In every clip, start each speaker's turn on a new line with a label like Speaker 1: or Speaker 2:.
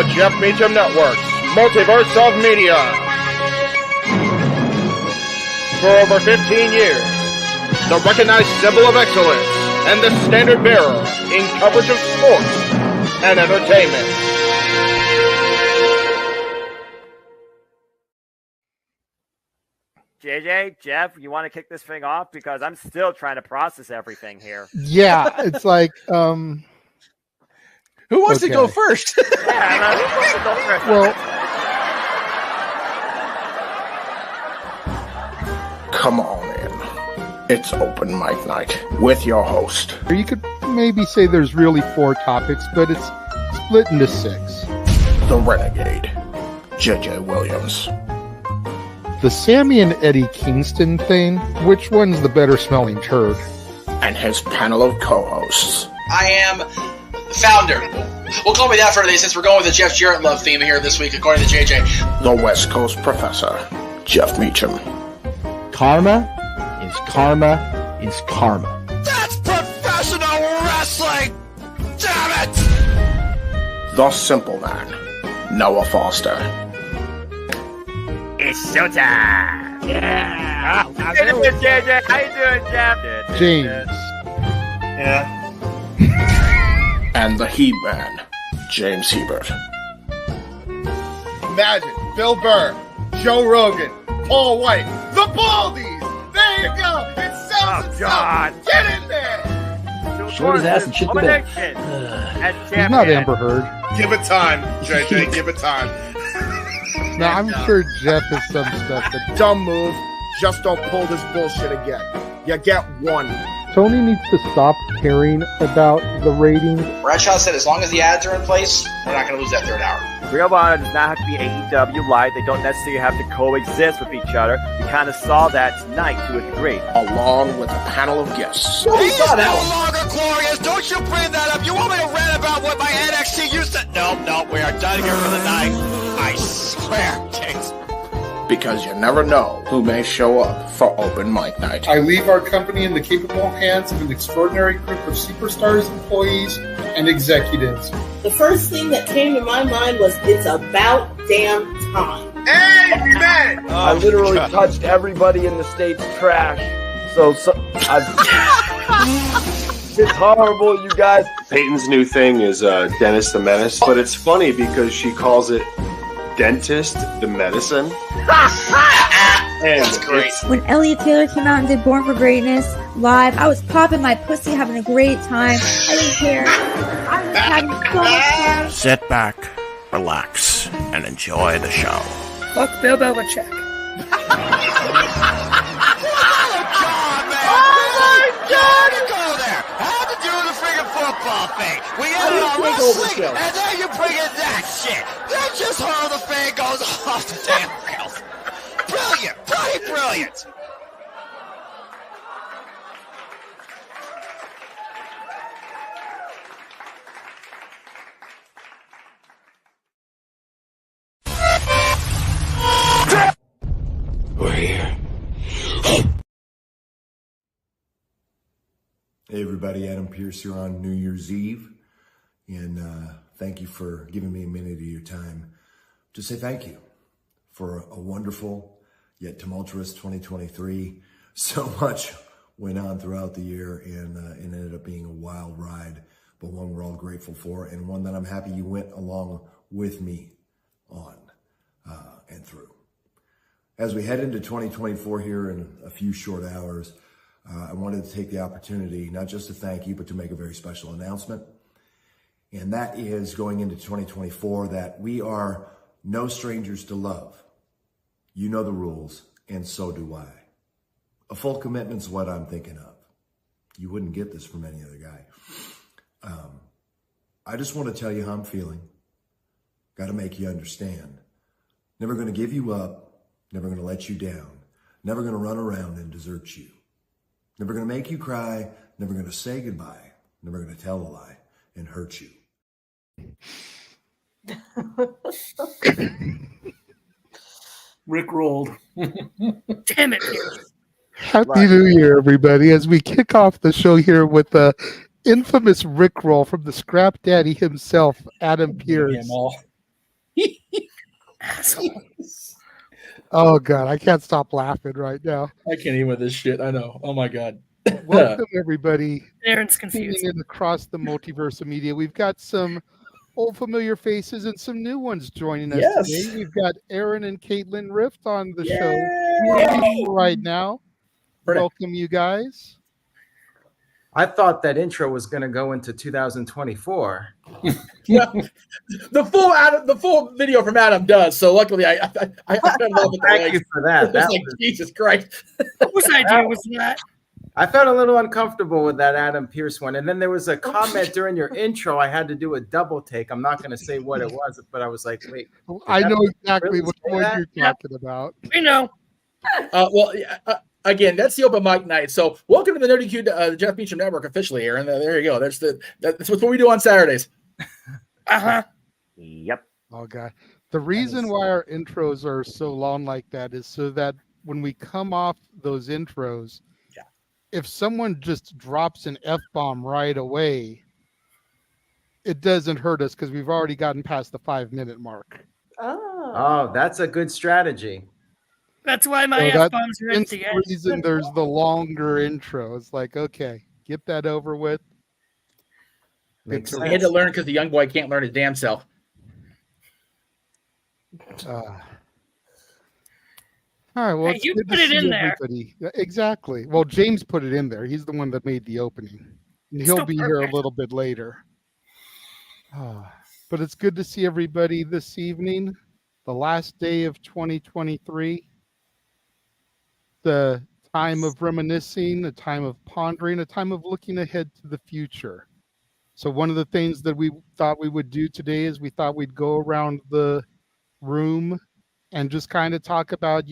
Speaker 1: The Jeff Meacham Network's Multiverse of Media. For over 15 years, the recognized symbol of excellence and the standard bearer in coverage of sports and entertainment.
Speaker 2: JJ, Jeff, you want to kick this thing off? Because I'm still trying to process everything here.
Speaker 3: Yeah, it's like,
Speaker 4: who wants to go first?
Speaker 2: Yeah, who wants to go first?
Speaker 3: Well,
Speaker 1: Come on in. It's open mic night with your host.
Speaker 3: you could maybe say there's really 4 topics, but it's split into 6.
Speaker 1: The Renegade, JJ Williams.
Speaker 3: The Sammy and Eddie Kingston thing, which one's the better smelling turd?
Speaker 1: And his panel of co-hosts.
Speaker 5: I am the founder. We'll call me that for today since we're going with the Jeff Jarrett love theme here this week, according to JJ.
Speaker 1: The West Coast Professor, Jeff Meacham.
Speaker 4: Karma is karma is karma.
Speaker 5: That's professional wrestling! Damn it!
Speaker 1: The Simple Man, Noah Foster.
Speaker 2: It's showtime! Yeah! How you doing, JJ? How you doing, Jeff?
Speaker 3: James.
Speaker 5: Yeah.
Speaker 1: And the He-Man, James Hebert.
Speaker 6: Imagine Bill Burr, Joe Rogan, Paul White, the Baldies. There you go. It sells itself. Get in there.
Speaker 4: Short his ass and shit the bed.
Speaker 3: He's not Amber Heard.
Speaker 6: Give it time, JJ. Give it time.
Speaker 3: No, I'm sure Jeff has some stuff that
Speaker 6: Dumb move. Just don't pull this bullshit again. You get one.
Speaker 3: Tony needs to stop caring about the ratings.
Speaker 5: Bradshaw said as long as the ads are in place, we're not going to lose that third hour.
Speaker 2: Ring of Honor does not have to be AEW light. They don't necessarily have to coexist with each other. We kind of saw that tonight to a degree.
Speaker 1: Along with a panel of guests.
Speaker 5: He's no longer glorious. Don't you bring that up. You want me to rant about what my NXT used to... No, we are done here for the night. I swear, James.
Speaker 1: Because you never know who may show up for open mic night.
Speaker 7: I leave our company in the capable hands of an extraordinary group of superstars, employees, and executives.
Speaker 8: The first thing that came to my mind was, it's about damn time.
Speaker 6: Amen.
Speaker 9: I literally touched everybody in the state's trash. So it's horrible, you guys.
Speaker 10: Peyton's new thing is Dennis the Menace, but it's funny because she calls it Dentist the Medicine.
Speaker 5: That's great.
Speaker 11: When Elliot Taylor came out and did Born for Greatness live, I was popping my pussy, having a great time. I didn't care. I was having so much fun.
Speaker 12: Sit back, relax, and enjoy the show.
Speaker 11: Fuck Bill Belichick.
Speaker 5: Oh my God! Go there. How to do the friggin' football thing? We got it on wrestling, and then you bring in that shit. Then just how the thing goes off the damn rails. Brilliant, bloody brilliant.
Speaker 12: We're here.
Speaker 13: Hey everybody, Adam Pierce here on New Year's Eve, and thank you for giving me a minute of your time to say thank you for a wonderful yet tumultuous 2023. So much went on throughout the year, and it ended up being a wild ride, but one we're all grateful for, and one that I'm happy you went along with me on and through. As we head into 2024 here in a few short hours, I wanted to take the opportunity not just to thank you, but to make a very special announcement. And that is going into 2024 that we are no strangers to love. You know the rules, and so do I. A full commitment's what I'm thinking of. You wouldn't get this from any other guy. I just want to tell you how I'm feeling. Got to make you understand. Never going to give you up. Never going to let you down. Never going to run around and desert you. Never going to make you cry. Never going to say goodbye. Never going to tell a lie and hurt you.
Speaker 7: Rick rolled.
Speaker 11: Damn it, Pierce.
Speaker 3: Happy New Year, everybody, as we kick off the show here with the infamous Rickroll from the Scrap Daddy himself, Adam Pierce.
Speaker 14: Asshole.
Speaker 3: Oh God, I can't stop laughing right now.
Speaker 14: I can't even with this shit. I know. Oh my God.
Speaker 3: Welcome everybody.
Speaker 15: Aaron's confused.
Speaker 3: Tuning in across the multiverse of media. We've got some old familiar faces and some new ones joining us today. We've got Aaron and Caitlin Rift on the show right now. Welcome, you guys.
Speaker 2: I thought that intro was going to go into 2024.
Speaker 14: The full video from Adam does. So luckily, I
Speaker 2: Thank you for that.
Speaker 14: That was like, Jesus Christ.
Speaker 15: Whose idea was that?
Speaker 2: I felt a little uncomfortable with that Adam Pierce one. And then there was a comment during your intro. I had to do a double take. I'm not going to say what it was, but I was like, wait.
Speaker 3: I know exactly what you're talking about.
Speaker 15: We know.
Speaker 14: Again, that's the open mic night. So welcome to the Nerdy Q, the Jeff Beecham Network officially, Aaron. There you go. That's what we do on Saturdays.
Speaker 2: Yep.
Speaker 3: Oh God. The reason why our intros are so long like that is so that when we come off those intros, if someone just drops an F-bomb right away, it doesn't hurt us because we've already gotten past the 5-minute mark.
Speaker 2: Oh, that's a good strategy.
Speaker 15: That's why my F-bombs are empty.
Speaker 3: The reason there's the longer intro. It's like, okay, get that over with.
Speaker 14: I had to learn because the young boy can't learn his damn self.
Speaker 3: All right, well,
Speaker 15: hey, you put it in
Speaker 3: everybody. There. Exactly. Well, James put it in there. He's the one that made the opening. And he'll be here a little bit later. But it's good to see everybody this evening. The last day of 2023. The time of reminiscing, a time of pondering, a time of looking ahead to the future. So one of the things that we thought we would do today is we thought we'd go around the room and just kind of talk about,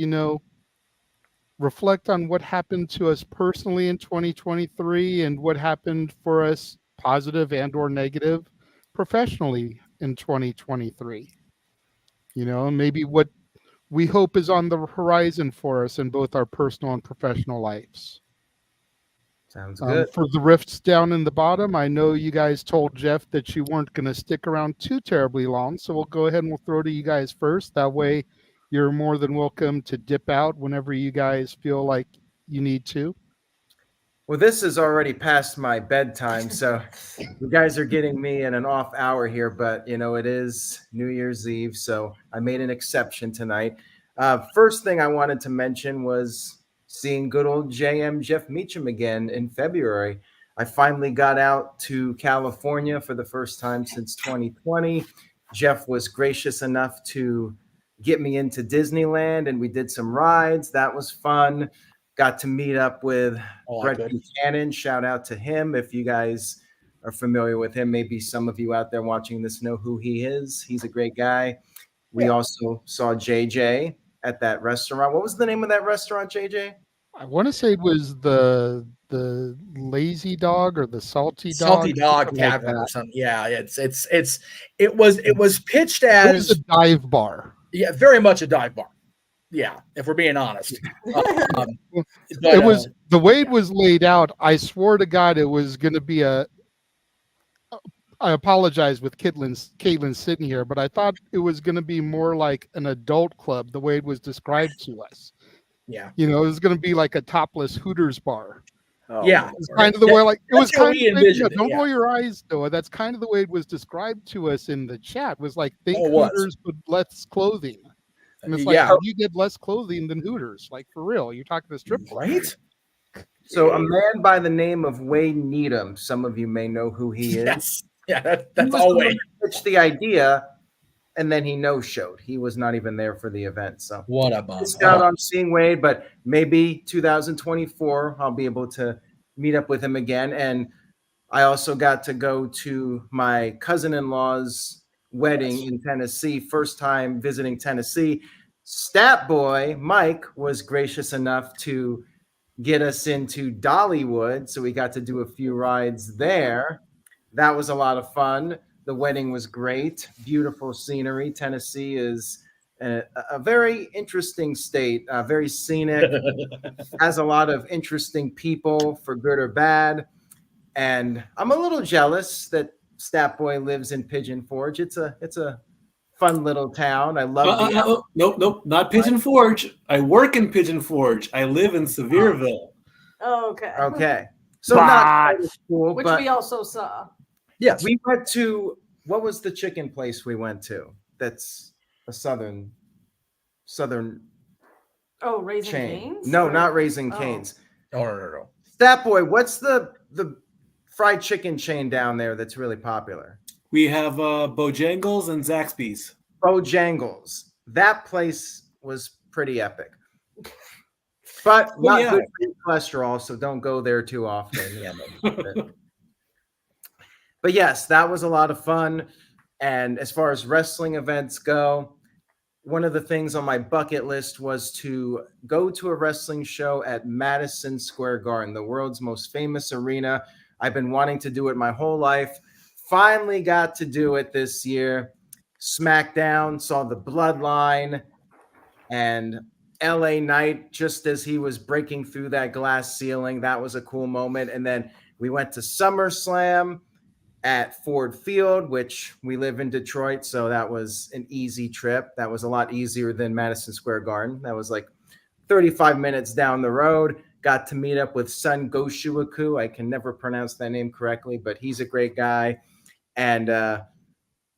Speaker 3: reflect on what happened to us personally in 2023 and what happened for us, positive and or negative, professionally in 2023. Maybe what we hope is on the horizon for us in both our personal and professional lives.
Speaker 2: Sounds good.
Speaker 3: For the rifts down in the bottom, I know you guys told Jeff that you weren't going to stick around too terribly long, so we'll go ahead and we'll throw to you guys first. That way, you're more than welcome to dip out whenever you guys feel like you need to.
Speaker 2: Well, this is already past my bedtime, so you guys are getting me in an off hour here, but it is New Year's Eve, so I made an exception tonight. First thing I wanted to mention was seeing good old JM Jeff Meacham again in February. I finally got out to California for the first time since 2020. Jeff was gracious enough to get me into Disneyland, and we did some rides. That was fun. Got to meet up with Brett Buchanan. Shout out to him. If you guys are familiar with him, maybe some of you out there watching this know who he is. He's a great guy. We also saw JJ at that restaurant. What was the name of that restaurant, JJ?
Speaker 3: I want to say it was the Lazy Dog or the Salty Dog.
Speaker 14: Salty Dog Tavern or something. Yeah, it was pitched as
Speaker 3: it was a dive bar.
Speaker 14: Yeah, very much a dive bar. Yeah, if we're being honest.
Speaker 3: It was the way it was laid out. I swore to God it was going to be I apologize with Caitlin sitting here, but I thought it was going to be more like an adult club the way it was described to us.
Speaker 14: Yeah.
Speaker 3: It was going to be like a topless Hooters bar.
Speaker 14: Oh, yeah.
Speaker 3: It's kind of the way, like, it was kind of, don't roll your eyes, Noah. That's kind of the way it was described to us in the chat. It was like, think Hooters, but less clothing. And it's like, how do you get less clothing than Hooters? Like, for real, you're talking to strip club.
Speaker 14: Right?
Speaker 2: So a man by the name of Wayne Needham, some of you may know who he is.
Speaker 14: Yes. Yeah, that's all Wayne.
Speaker 2: Pitched the idea, and then he no-showed. He was not even there for the event. So
Speaker 14: what a bum.
Speaker 2: Missed out on seeing Wade, but maybe 2024 I'll be able to meet up with him again. And I also got to go to my cousin-in-law's wedding in Tennessee. First time visiting Tennessee. Stat Boy Mike was gracious enough to get us into Dollywood, so we got to do a few rides there. That was a lot of fun. The wedding was great. Beautiful scenery. Tennessee is a very interesting state, very scenic, has a lot of interesting people for good or bad. And I'm a little jealous that Stat Boy lives in Pigeon Forge. It's a fun little town. I love
Speaker 16: Nope, not Pigeon Forge. I work in Pigeon Forge. I live in Sevierville.
Speaker 17: Oh, okay.
Speaker 2: Okay. So not cool,
Speaker 17: Which
Speaker 2: but
Speaker 17: we also saw.
Speaker 2: yes, we went to, what was the chicken place we went to? That's a southern
Speaker 17: Oh, Raising
Speaker 2: chain.
Speaker 17: Cane's?
Speaker 2: No,
Speaker 17: Or-
Speaker 2: not Raising
Speaker 17: oh.
Speaker 2: Cane's.
Speaker 14: No.
Speaker 2: Stat Boy, what's the fried chicken chain down there that's really popular?
Speaker 16: We have Bojangles and Zaxby's.
Speaker 2: Bojangles. That place was pretty epic. But not good for your cholesterol, so don't go there too often. But yes, that was a lot of fun. And as far as wrestling events go, one of the things on my bucket list was to go to a wrestling show at Madison Square Garden, the world's most famous arena. I've been wanting to do it my whole life. Finally got to do it this year. SmackDown, saw the Bloodline and LA Knight just as he was breaking through that glass ceiling. That was a cool moment. And then we went to SummerSlam at Ford Field, which we live in Detroit, so that was an easy trip. That was a lot easier than Madison Square Garden. That was like 35 minutes down the road. Got to meet up with Sun Goshuaku. I can never pronounce that name correctly, but he's a great guy. And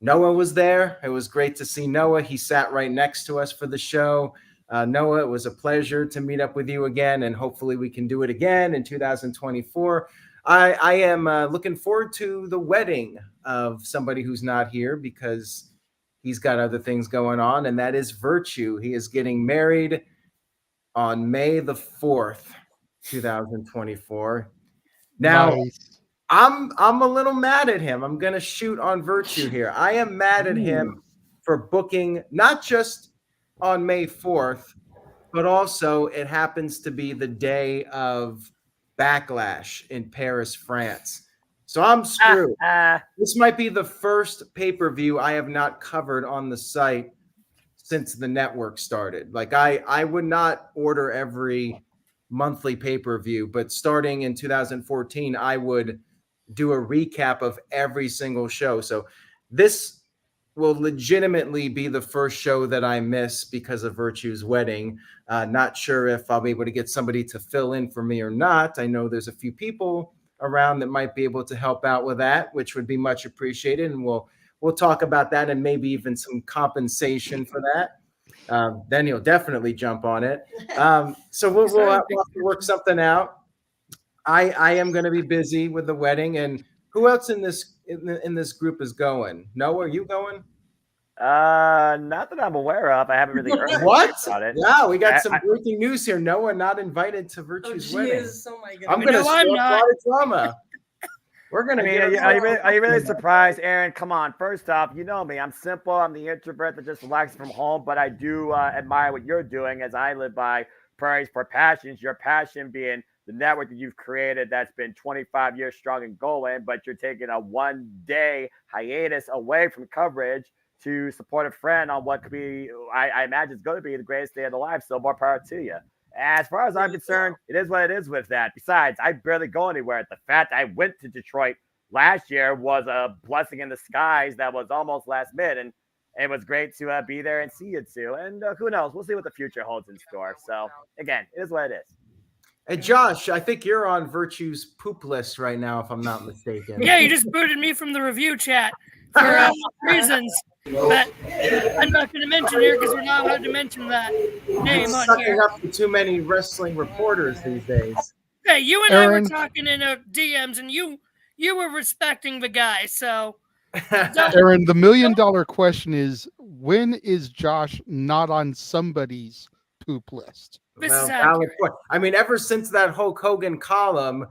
Speaker 2: Noah was there. It was great to see Noah. He sat right next to us for the show. Noah, it was a pleasure to meet up with you again, and hopefully we can do it again in 2024. I am looking forward to the wedding of somebody who's not here because he's got other things going on, and that is Virtue. He is getting married on May the 4th, 2024. Now,
Speaker 3: Nice.
Speaker 2: I'm a little mad at him. I'm going to shoot on Virtue here. I am mad at him for booking not just on May 4th, but also it happens to be the day of Backlash in Paris, France. So I'm screwed. This might be the first pay-per-view I have not covered on the site since the network started. Like I would not order every monthly pay-per-view, but starting in 2014, I would do a recap of every single show. So this will legitimately be the first show that I miss because of Virtue's wedding. Not sure if I'll be able to get somebody to fill in for me or not. I know there's a few people around that might be able to help out with that, which would be much appreciated. And we'll talk about that and maybe even some compensation for that. Then you'll definitely jump on it. So we'll have to work something out. I am going to be busy with the wedding. And who else in this group is going? Noah, are you going?
Speaker 9: Not that I'm aware of. I haven't really heard
Speaker 2: What?
Speaker 9: about it.
Speaker 2: Yeah, we got some breaking news here. Noah not invited to Virtue's wedding.
Speaker 17: Oh my goodness.
Speaker 2: I'm going to start a lot of drama. We're going to
Speaker 9: Are you really surprised, Aaron? Come on. First off, you know me. I'm simple. I'm the introvert that just relaxes from home, but I do admire what you're doing as I live by Prairies for Passions. Your passion being the network that you've created that's been 25 years strong and going, but you're taking a one-day hiatus away from coverage to support a friend on what could be, I imagine, is going to be the greatest day of the life. So more power to you. As far as I'm concerned, it is what it is with that. Besides, I barely go anywhere. The fact I went to Detroit last year was a blessing in disguise that was almost last minute, and it was great to be there and see you too. And who knows? We'll see what the future holds in store. So again, it is what it is.
Speaker 2: Hey, Josh, I think you're on Virtue's poop list right now, if I'm not mistaken.
Speaker 15: Yeah, you just booted me from the review chat for reasons that I'm not going to mention here because we're not allowed to mention that name on
Speaker 2: Sucking
Speaker 15: here.
Speaker 2: up to too many wrestling reporters these days.
Speaker 15: Hey, you and I were
Speaker 3: Aaron.
Speaker 15: talking in DMs, and you were respecting the guy, so
Speaker 3: Aaron, the $1 million question is, when is Josh not on somebody's poop list?
Speaker 15: This is
Speaker 2: valid point. I mean, ever since that Hulk Hogan column,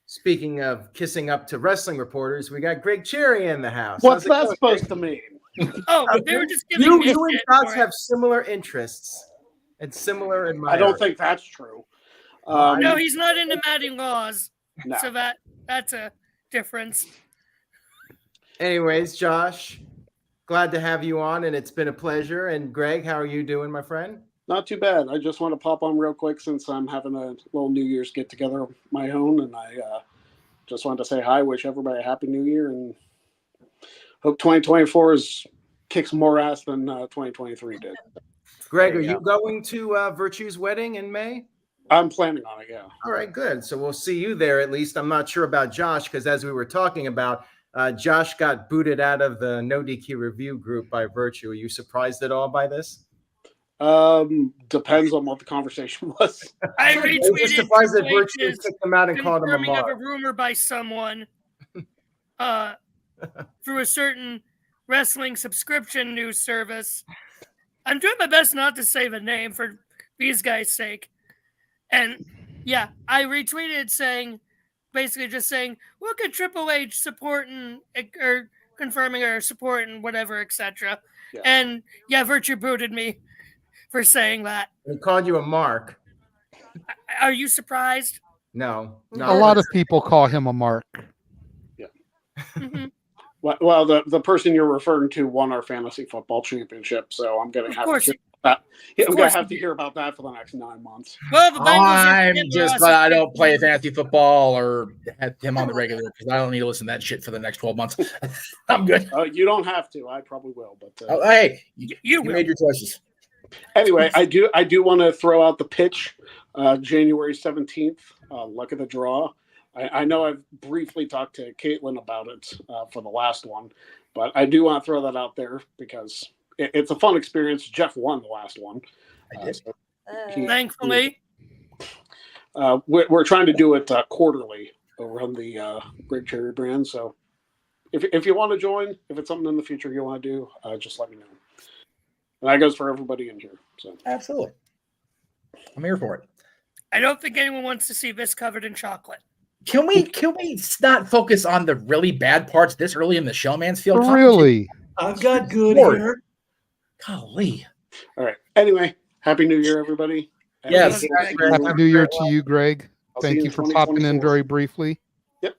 Speaker 2: speaking of kissing up to wrestling reporters, we got Greg Cherry in the house.
Speaker 18: What's
Speaker 2: How's it
Speaker 18: that
Speaker 2: going,
Speaker 18: supposed
Speaker 2: Greg?
Speaker 18: to mean?
Speaker 15: Oh, they were just giving
Speaker 2: You
Speaker 15: me
Speaker 2: and
Speaker 15: shit
Speaker 2: Josh
Speaker 15: for it.
Speaker 2: have similar interests and similar admirers.
Speaker 18: I don't think that's true.
Speaker 15: No, he's not into Matty Laws,
Speaker 18: No.
Speaker 15: so that's a difference.
Speaker 2: Anyways, Josh, glad to have you on, and it's been a pleasure. And Greg, how are you doing, my friend?
Speaker 18: Not too bad. I just want to pop on real quick since I'm having a little New Year's get together of my own, and I just wanted to say hi, wish everybody a happy New Year, and hope 2024 is kicks more ass than 2023 did.
Speaker 2: Greg, are you going to Virtue's wedding in May?
Speaker 18: I'm planning on it, yeah.
Speaker 2: All right, good. So we'll see you there at least. I'm not sure about Josh because as we were talking about, Josh got booted out of the No DQ review group by Virtue. Are you surprised at all by this?
Speaker 18: Depends on what the conversation was.
Speaker 15: I
Speaker 2: was
Speaker 15: retweeted
Speaker 2: surprised that Virtue took them out and called him a
Speaker 15: confirming of a
Speaker 2: mark.
Speaker 15: rumor by someone through a certain wrestling subscription news service. I'm doing my best not to say the name for these guys' sake. And yeah, I retweeted saying, basically just saying, look at Triple H supporting or confirming our support and whatever, etc.
Speaker 18: Yeah.
Speaker 15: And yeah, Virtue booted me for saying that.
Speaker 2: He called you a mark.
Speaker 15: Are you surprised?
Speaker 2: No.
Speaker 3: A lot of people call him a mark.
Speaker 18: Well, the person you're referring to won our fantasy football championship, so I'm going to have to hear that. I'm going to have to hear about that for the next 9 months.
Speaker 15: Well, the
Speaker 14: I'm just glad I don't play fantasy football or have him on the regular because I don't need to listen to that shit for the next 12 months. I'm good.
Speaker 18: You don't have to. I probably will, but
Speaker 14: hey, you made your choices.
Speaker 18: Anyway, I do want to throw out the pitch. January 17th. Luck of the draw. I know I've briefly talked to Caitlin about it for the last one, but I do want to throw that out there because it's a fun experience. Jeff won the last one.
Speaker 15: Thankfully.
Speaker 18: We're trying to do it quarterly around the Great Cherry brand. So if you want to join, if it's something in the future you want to do, just let me know. And that goes for everybody in here. So
Speaker 14: absolutely. I'm here for it.
Speaker 15: I don't think anyone wants to see this covered in chocolate.
Speaker 14: Can we not focus on the really bad parts this early in the show, Mansfield?
Speaker 3: Really?
Speaker 16: I've got good here.
Speaker 14: Golly.
Speaker 18: All right. Anyway, Happy New Year, everybody.
Speaker 14: Yes.
Speaker 3: Happy New Year to you, Greg. Thank you for popping in very briefly.
Speaker 18: Yep.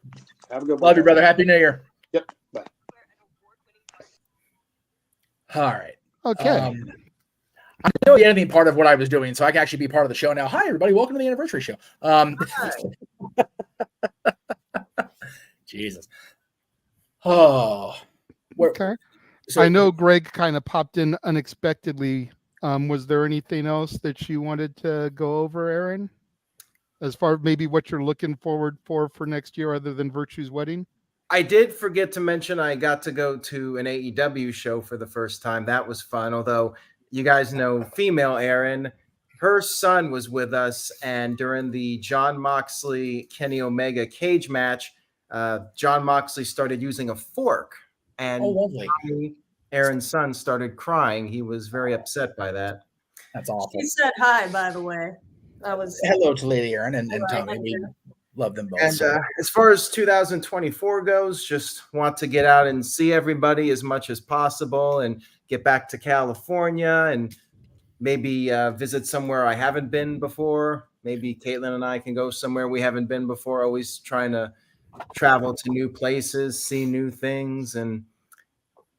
Speaker 18: Have a good one.
Speaker 14: Love you, brother. Happy New Year.
Speaker 18: Yep. Bye.
Speaker 14: All right.
Speaker 3: Okay.
Speaker 14: I know the editing part of what I was doing, so I can actually be part of the show now. Hi, everybody. Welcome to the anniversary show. Jesus. Oh.
Speaker 3: Okay. So, I know Greg kind of popped in unexpectedly. Was there anything else that you wanted to go over, Aaron? As far as maybe what you're looking forward for next year other than Virtue's wedding?
Speaker 2: I did forget to mention I got to go to an AEW show for the first time. That was fun, although you guys know female Aaron, her son was with us, and during the Jon Moxley Kenny Omega cage match, Jon Moxley started using a fork, and Aaron's son started crying. He was very upset by that.
Speaker 14: That's awful.
Speaker 17: He said hi, by the way. That was
Speaker 14: hello to Lady Aaron and Tony. We love them both.
Speaker 2: And as far as 2024 goes, just want to get out and see everybody as much as possible and get back to California and maybe visit somewhere I haven't been before. Maybe Caitlin and I can go somewhere we haven't been before. Always trying to travel to new places, see new things, and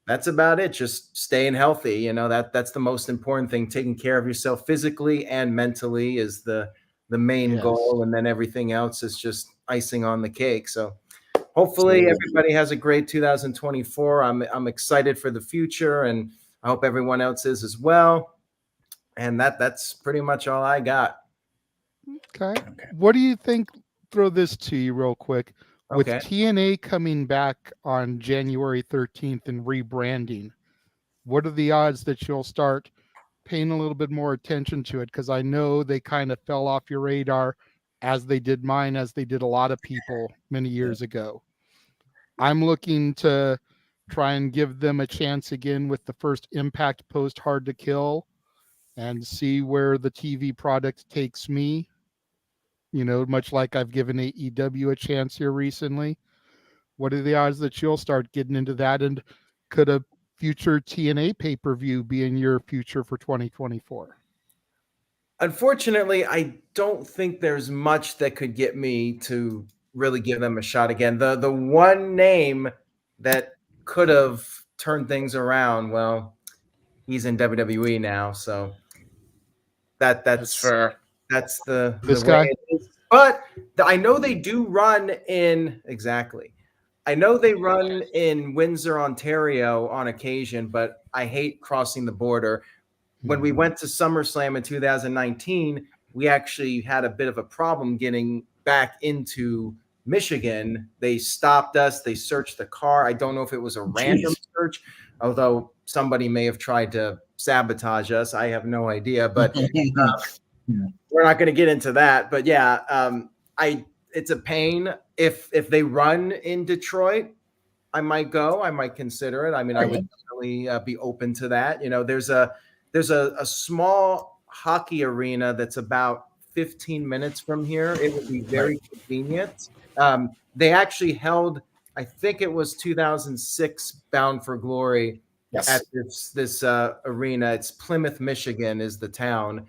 Speaker 2: that's about it. Just staying healthy. You know, that's the most important thing. Taking care of yourself physically and mentally is the main goal, and then everything else is just icing on the cake. So hopefully everybody has a great 2024. I'm excited for the future, and I hope everyone else is as well. And that's pretty much all I got.
Speaker 3: Okay. What do you think? Throw this to you real quick. With TNA coming back on January 13th and rebranding, what are the odds that you'll start paying a little bit more attention to it? Because I know they kind of fell off your radar as they did mine, as they did a lot of people many years ago. I'm looking to try and give them a chance again with the first Impact post Hard to Kill and see where the TV product takes me. You know, much like I've given AEW a chance here recently. What are the odds that you'll start getting into that? And could a future TNA pay-per-view be in your future for 2024?
Speaker 2: Unfortunately, I don't think there's much that could get me to really give them a shot again. The one name that could have turned things around, well, he's in WWE now, so that's fair. That's the
Speaker 3: this
Speaker 2: the
Speaker 3: guy.
Speaker 2: way it is. But I know they do run in exactly. I know they run in Windsor, Ontario on occasion, but I hate crossing the border. When we went to SummerSlam in 2019, we actually had a bit of a problem getting back into Michigan. They stopped us. They searched the car. I don't know if it was a random search, although somebody may have tried to sabotage us. I have no idea, but we're not going to get into that. But yeah, it's a pain. If they run in Detroit, I might go. I might consider it. I mean, I would definitely be open to that. You know, there's a small hockey arena that's about 15 minutes from here. It would be very convenient. They actually held, I think it was 2006 Bound for Glory at this arena. It's Plymouth, Michigan is the town.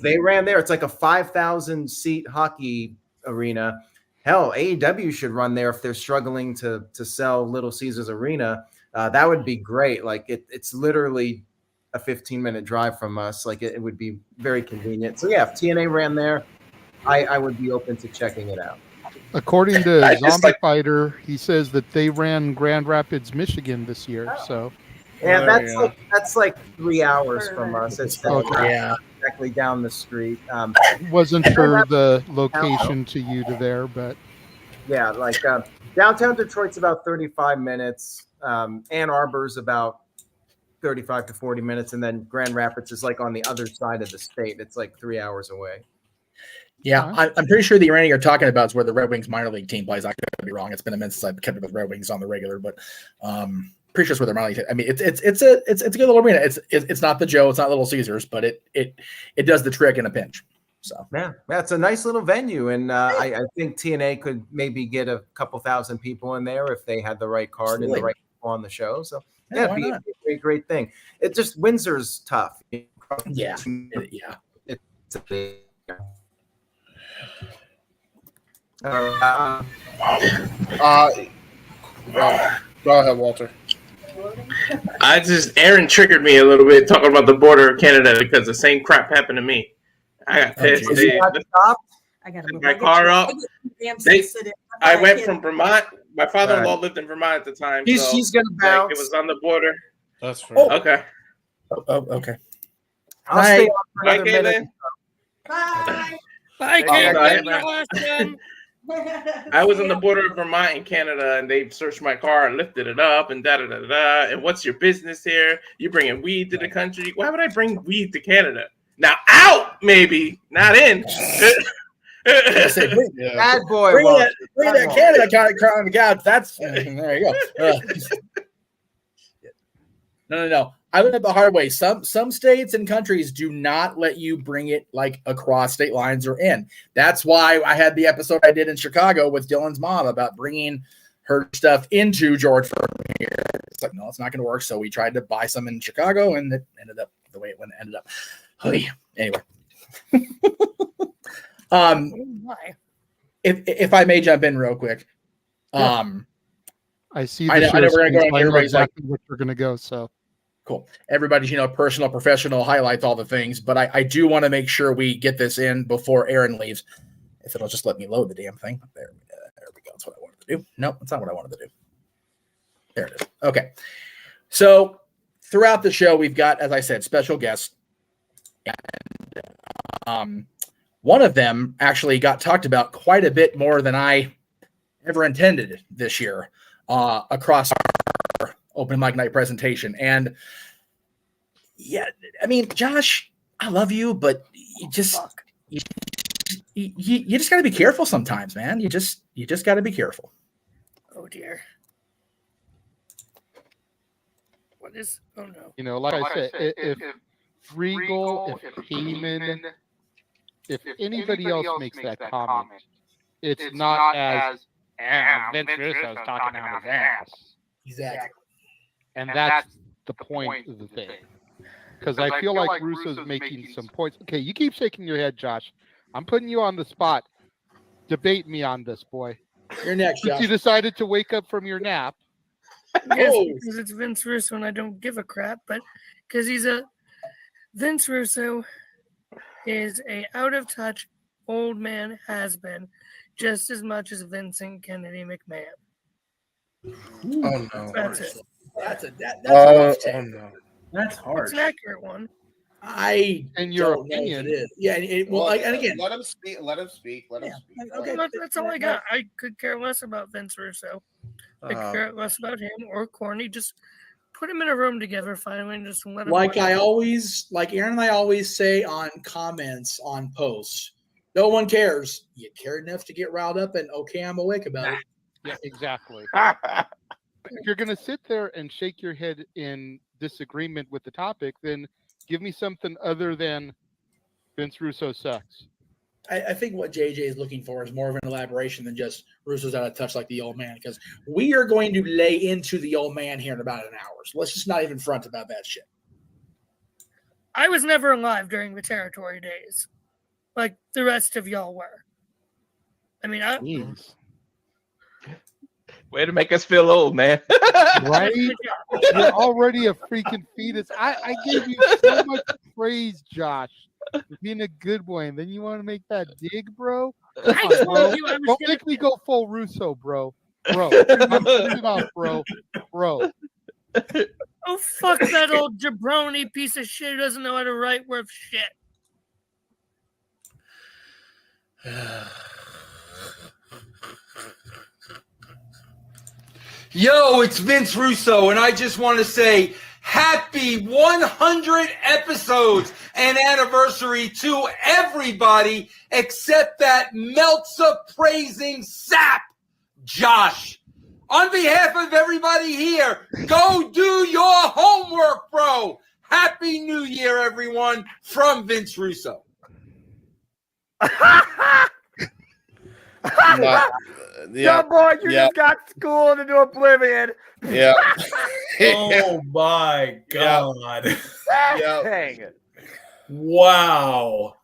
Speaker 2: They ran there. It's like a 5,000 seat hockey arena. Hell, AEW should run there if they're struggling to sell Little Caesars Arena. That would be great. Like it's literally a 15-minute drive from us. Like it would be very convenient. So yeah, if TNA ran there, I would be open to checking it out.
Speaker 3: According to Zombie Fighter, he says that they ran Grand Rapids, Michigan this year. So
Speaker 2: yeah, that's like 3 hours from us. It's exactly down the street.
Speaker 3: Wasn't sure the location to you to there, but
Speaker 2: yeah, like downtown Detroit's about 35 minutes. Ann Arbor's about 35 to 40 minutes, and then Grand Rapids is like on the other side of the state. It's like 3 hours away.
Speaker 14: Yeah, I'm pretty sure the arena you're talking about is where the Red Wings minor league team plays. I could be wrong. It's been a minute since I've kept up with Red Wings on the regular, but pretty sure it's where they're minor league. I mean, it's a good little arena. It's not the Joe, it's not Little Caesars, but it does the trick in a pinch. So
Speaker 2: yeah, it's a nice little venue, and I think TNA could maybe get a couple thousand people in there if they had the right card and the right people on the show. So yeah, it'd be a great thing. It just Windsor's tough.
Speaker 14: Yeah.
Speaker 2: It's a big.
Speaker 6: Go ahead, Walter.
Speaker 19: Aaron triggered me a little bit talking about the border of Canada because the same crap happened to me. I got pissed.
Speaker 17: I got
Speaker 19: my car up. I went from Vermont. My father-in-law lived in Vermont at the time.
Speaker 2: He's gonna bounce.
Speaker 19: It was on the border.
Speaker 6: That's fair.
Speaker 19: Okay.
Speaker 14: Okay.
Speaker 2: I'll stay on for
Speaker 19: Bye,
Speaker 2: another minute.
Speaker 17: Bye.
Speaker 15: Bye, Caitlin.
Speaker 19: I was on the border of Vermont and Canada, and they searched my car and lifted it up and da-da-da-da. And what's your business here? You bringing weed to the country? Why would I bring weed to Canada? Now out, maybe, not in.
Speaker 2: Bad boy.
Speaker 14: Bring that Canada kind of crown out. That's there you go. No. I learned the hard way. Some states and countries do not let you bring it like across state lines or in. That's why I had the episode I did in Chicago with Dylan's mom about bringing her stuff into Georgia from here. It's like, no, it's not going to work. So we tried to buy some in Chicago, and it ended up the way it ended up. Anyway. If I may jump in real quick.
Speaker 3: I see.
Speaker 14: I know we're going to go on. Everybody's
Speaker 3: exactly what you're going to go. So
Speaker 14: cool. Everybody's, personal, professional, highlights all the things, but I do want to make sure we get this in before Aaron leaves. If it'll just let me load the damn thing. There we go. That's what I wanted to do. No, that's not what I wanted to do. There it is. Okay. So throughout the show, we've got, as I said, special guests. And one of them actually got talked about quite a bit more than I ever intended this year across our open mic night presentation. And yeah, I mean, Josh, I love you, but you just got to be careful sometimes, man. You just got to be careful.
Speaker 15: Oh dear. What is? Oh no.
Speaker 3: Like I said, if Regal, if Heyman, if anybody else makes that comment, it's not as Vince Russo's talking out his ass.
Speaker 14: Exactly.
Speaker 3: And that's the point of the thing. Because I feel like Russo's making some points. Okay, you keep shaking your head, Josh. I'm putting you on the spot. Debate me on this, boy.
Speaker 14: You're next, Josh.
Speaker 3: You decided to wake up from your nap.
Speaker 15: Yes, because it's Vince Russo and I don't give a crap, but because Vince Russo is a out-of-touch old man has-been just as much as Vincent Kennedy McMahon.
Speaker 4: Oh no.
Speaker 15: That's it.
Speaker 14: That's a rough take.
Speaker 4: Oh no.
Speaker 16: That's
Speaker 15: It's
Speaker 16: hard.
Speaker 15: an accurate one.
Speaker 14: I
Speaker 3: In your
Speaker 14: don't know if
Speaker 3: opinion.
Speaker 14: it is. Yeah, and again,
Speaker 6: let him speak. Let him speak. Let him speak.
Speaker 14: Okay.
Speaker 15: That's all I got. I could care less about Vince Russo. I could care less about him or Corny. Just put him in a room together finally and just let him.
Speaker 14: like Aaron and I always say on comments on posts, no one cares. You care enough to get riled up and okay, I'm awake about it.
Speaker 3: Yeah, exactly. If you're going to sit there and shake your head in disagreement with the topic, then give me something other than Vince Russo sucks.
Speaker 14: I think what JJ is looking for is more of an elaboration than just Russo's out of touch like the old man, because we are going to lay into the old man here in about an hour. So let's just not even front about that shit.
Speaker 15: I was never alive during the territory days, like the rest of y'all were. I mean,
Speaker 19: Way to make us feel old, man.
Speaker 3: Right? You're already a freaking fetus. I gave you so much praise, Josh, for being a good boy, and then you want to make that dig, bro? Come on, bro. Don't make me go full Russo, bro. Bro, I'm turning off, bro.
Speaker 15: Oh, fuck that old jabroni piece of shit who doesn't know how to write worth shit.
Speaker 20: Yo, it's Vince Russo, and I just want to say happy 100 episodes and anniversary to everybody except that Meltzer praising sap, Josh. On behalf of everybody here, go do your homework, bro. Happy New Year, everyone, from Vince Russo.
Speaker 9: Yeah, boy, you just got schooled into oblivion.
Speaker 6: Yeah.
Speaker 20: Oh my God.
Speaker 9: Dang it.
Speaker 20: Wow.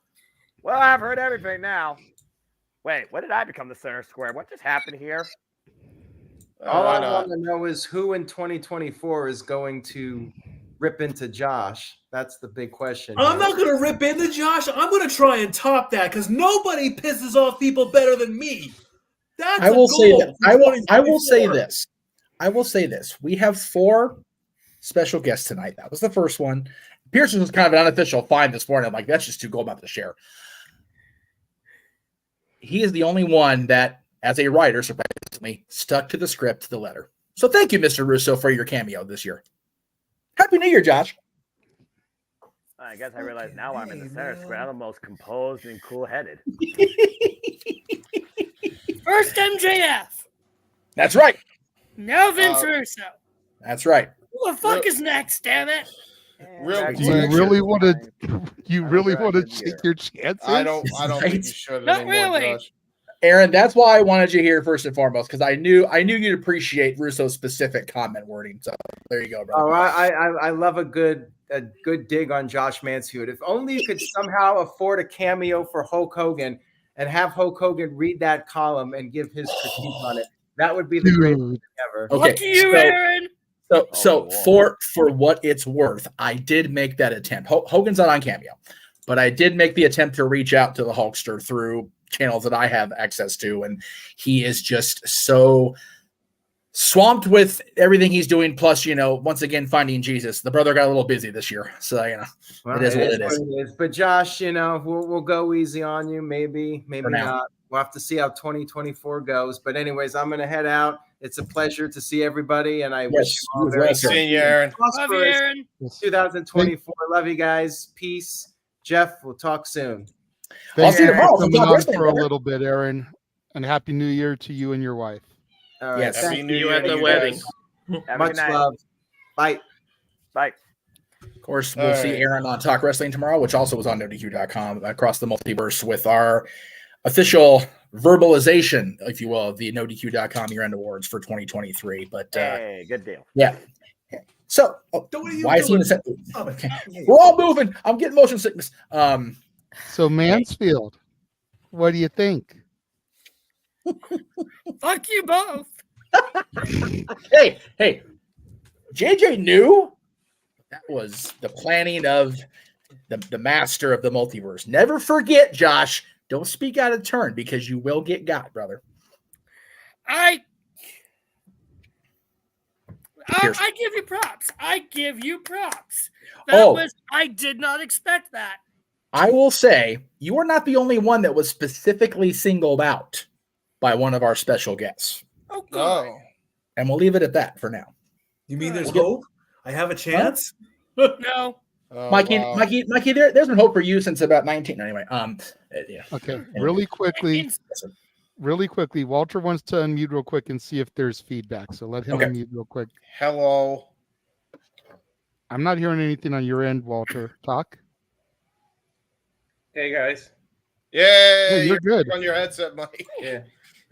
Speaker 9: Well, I've heard everything now. Wait, when did I become the center square? What just happened here?
Speaker 2: All I want to know is who in 2024 is going to rip into Josh. That's the big question.
Speaker 16: I'm not going to rip into Josh. I'm going to try and top that because nobody pisses off people better than me. That's
Speaker 14: I will say that. I will say
Speaker 16: 2024.
Speaker 14: this. I will say this. We have 4 special guests tonight. That was the first one. Pearson was kind of an unofficial find this morning. I'm like, that's just too cool about to share. He is the only one that, as a writer, surprisingly, stuck to the script to the letter. So thank you, Mr. Russo, for your cameo this year. Happy New Year, Josh.
Speaker 9: I guess I realize now I'm in the center square. I'm the most composed and cool-headed.
Speaker 15: First MJF.
Speaker 14: That's right.
Speaker 15: Now Vince Russo.
Speaker 14: That's right.
Speaker 15: Who the fuck is next, damn it?
Speaker 3: Do you really want to? You really want to take your chances?
Speaker 6: I don't think you should.
Speaker 15: Not
Speaker 6: anymore,
Speaker 15: really.
Speaker 6: Josh.
Speaker 14: Aaron, that's why I wanted you here first and foremost, because I knew you'd appreciate Russo's specific comment wording. So there you go, bro.
Speaker 2: Oh, I love a good dig on Josh Mansfield. If only you could somehow afford a cameo for Hulk Hogan and have Hulk Hogan read that column and give his critique on it. That would be the greatest thing ever.
Speaker 14: Okay,
Speaker 15: Fuck you, Aaron.
Speaker 14: So for what it's worth, I did make that attempt. Hogan's not on Cameo, but I did make the attempt to reach out to the Hulkster through channels that I have access to, and he is just so swamped with everything he's doing. Plus, once again, finding Jesus. The brother got a little busy this year, so
Speaker 2: Well,
Speaker 14: it is what it is.
Speaker 2: But Josh, we'll go easy on you. Maybe
Speaker 14: For now.
Speaker 2: not. We'll have to see how 2024 goes. But anyways, I'm going to head out. It's a pleasure to see everybody, and I wish you all very
Speaker 6: See you, Aaron.
Speaker 15: Love you, Aaron.
Speaker 2: 2024. Love you guys. Peace. Jeff, we'll talk soon.
Speaker 3: Thanks
Speaker 14: see you
Speaker 3: for
Speaker 14: tomorrow.
Speaker 3: coming
Speaker 14: Talk
Speaker 3: on
Speaker 14: wrestling,
Speaker 3: for a
Speaker 14: brother.
Speaker 3: little bit, Aaron, and happy New Year to you and your wife.
Speaker 2: All right.
Speaker 14: Yes.
Speaker 2: Thank
Speaker 19: See you at the wedding.
Speaker 9: Have a
Speaker 2: Much
Speaker 9: good night.
Speaker 2: love. Bye.
Speaker 9: Bye.
Speaker 14: Of course, we'll see Aaron on Talk Wrestling tomorrow, which also was on NoDQ.com across the multiverse with our official verbalization, if you will, of the NoDQ.com year-end awards for 2023. But
Speaker 9: Hey, good deal.
Speaker 14: yeah. So
Speaker 16: What are you
Speaker 14: why is he in
Speaker 16: doing?
Speaker 14: the okay. We're all moving. I'm getting motion sickness.
Speaker 3: So Mansfield, what do you think?
Speaker 15: Fuck you both.
Speaker 14: Hey, JJ knew that was the planning of the master of the multiverse. Never forget, Josh. Don't speak out of turn because you will get got, brother.
Speaker 15: I give you props. I give you props. I did not expect that.
Speaker 14: I will say you are not the only one that was specifically singled out by one of our special guests.
Speaker 15: Oh, good.
Speaker 14: And we'll leave it at that for now.
Speaker 16: You mean there's hope? I have a chance?
Speaker 15: No.
Speaker 14: Mikey, there's been hope for you since about 19. Anyway, yeah.
Speaker 3: Okay, really quickly, Walter wants to unmute real quick and see if there's feedback. So let him unmute real quick.
Speaker 6: Hello.
Speaker 3: I'm not hearing anything on your end, Walter. Talk.
Speaker 19: Hey guys.
Speaker 6: Yay!
Speaker 3: You're good.
Speaker 6: On your headset, Mike.
Speaker 19: Yeah.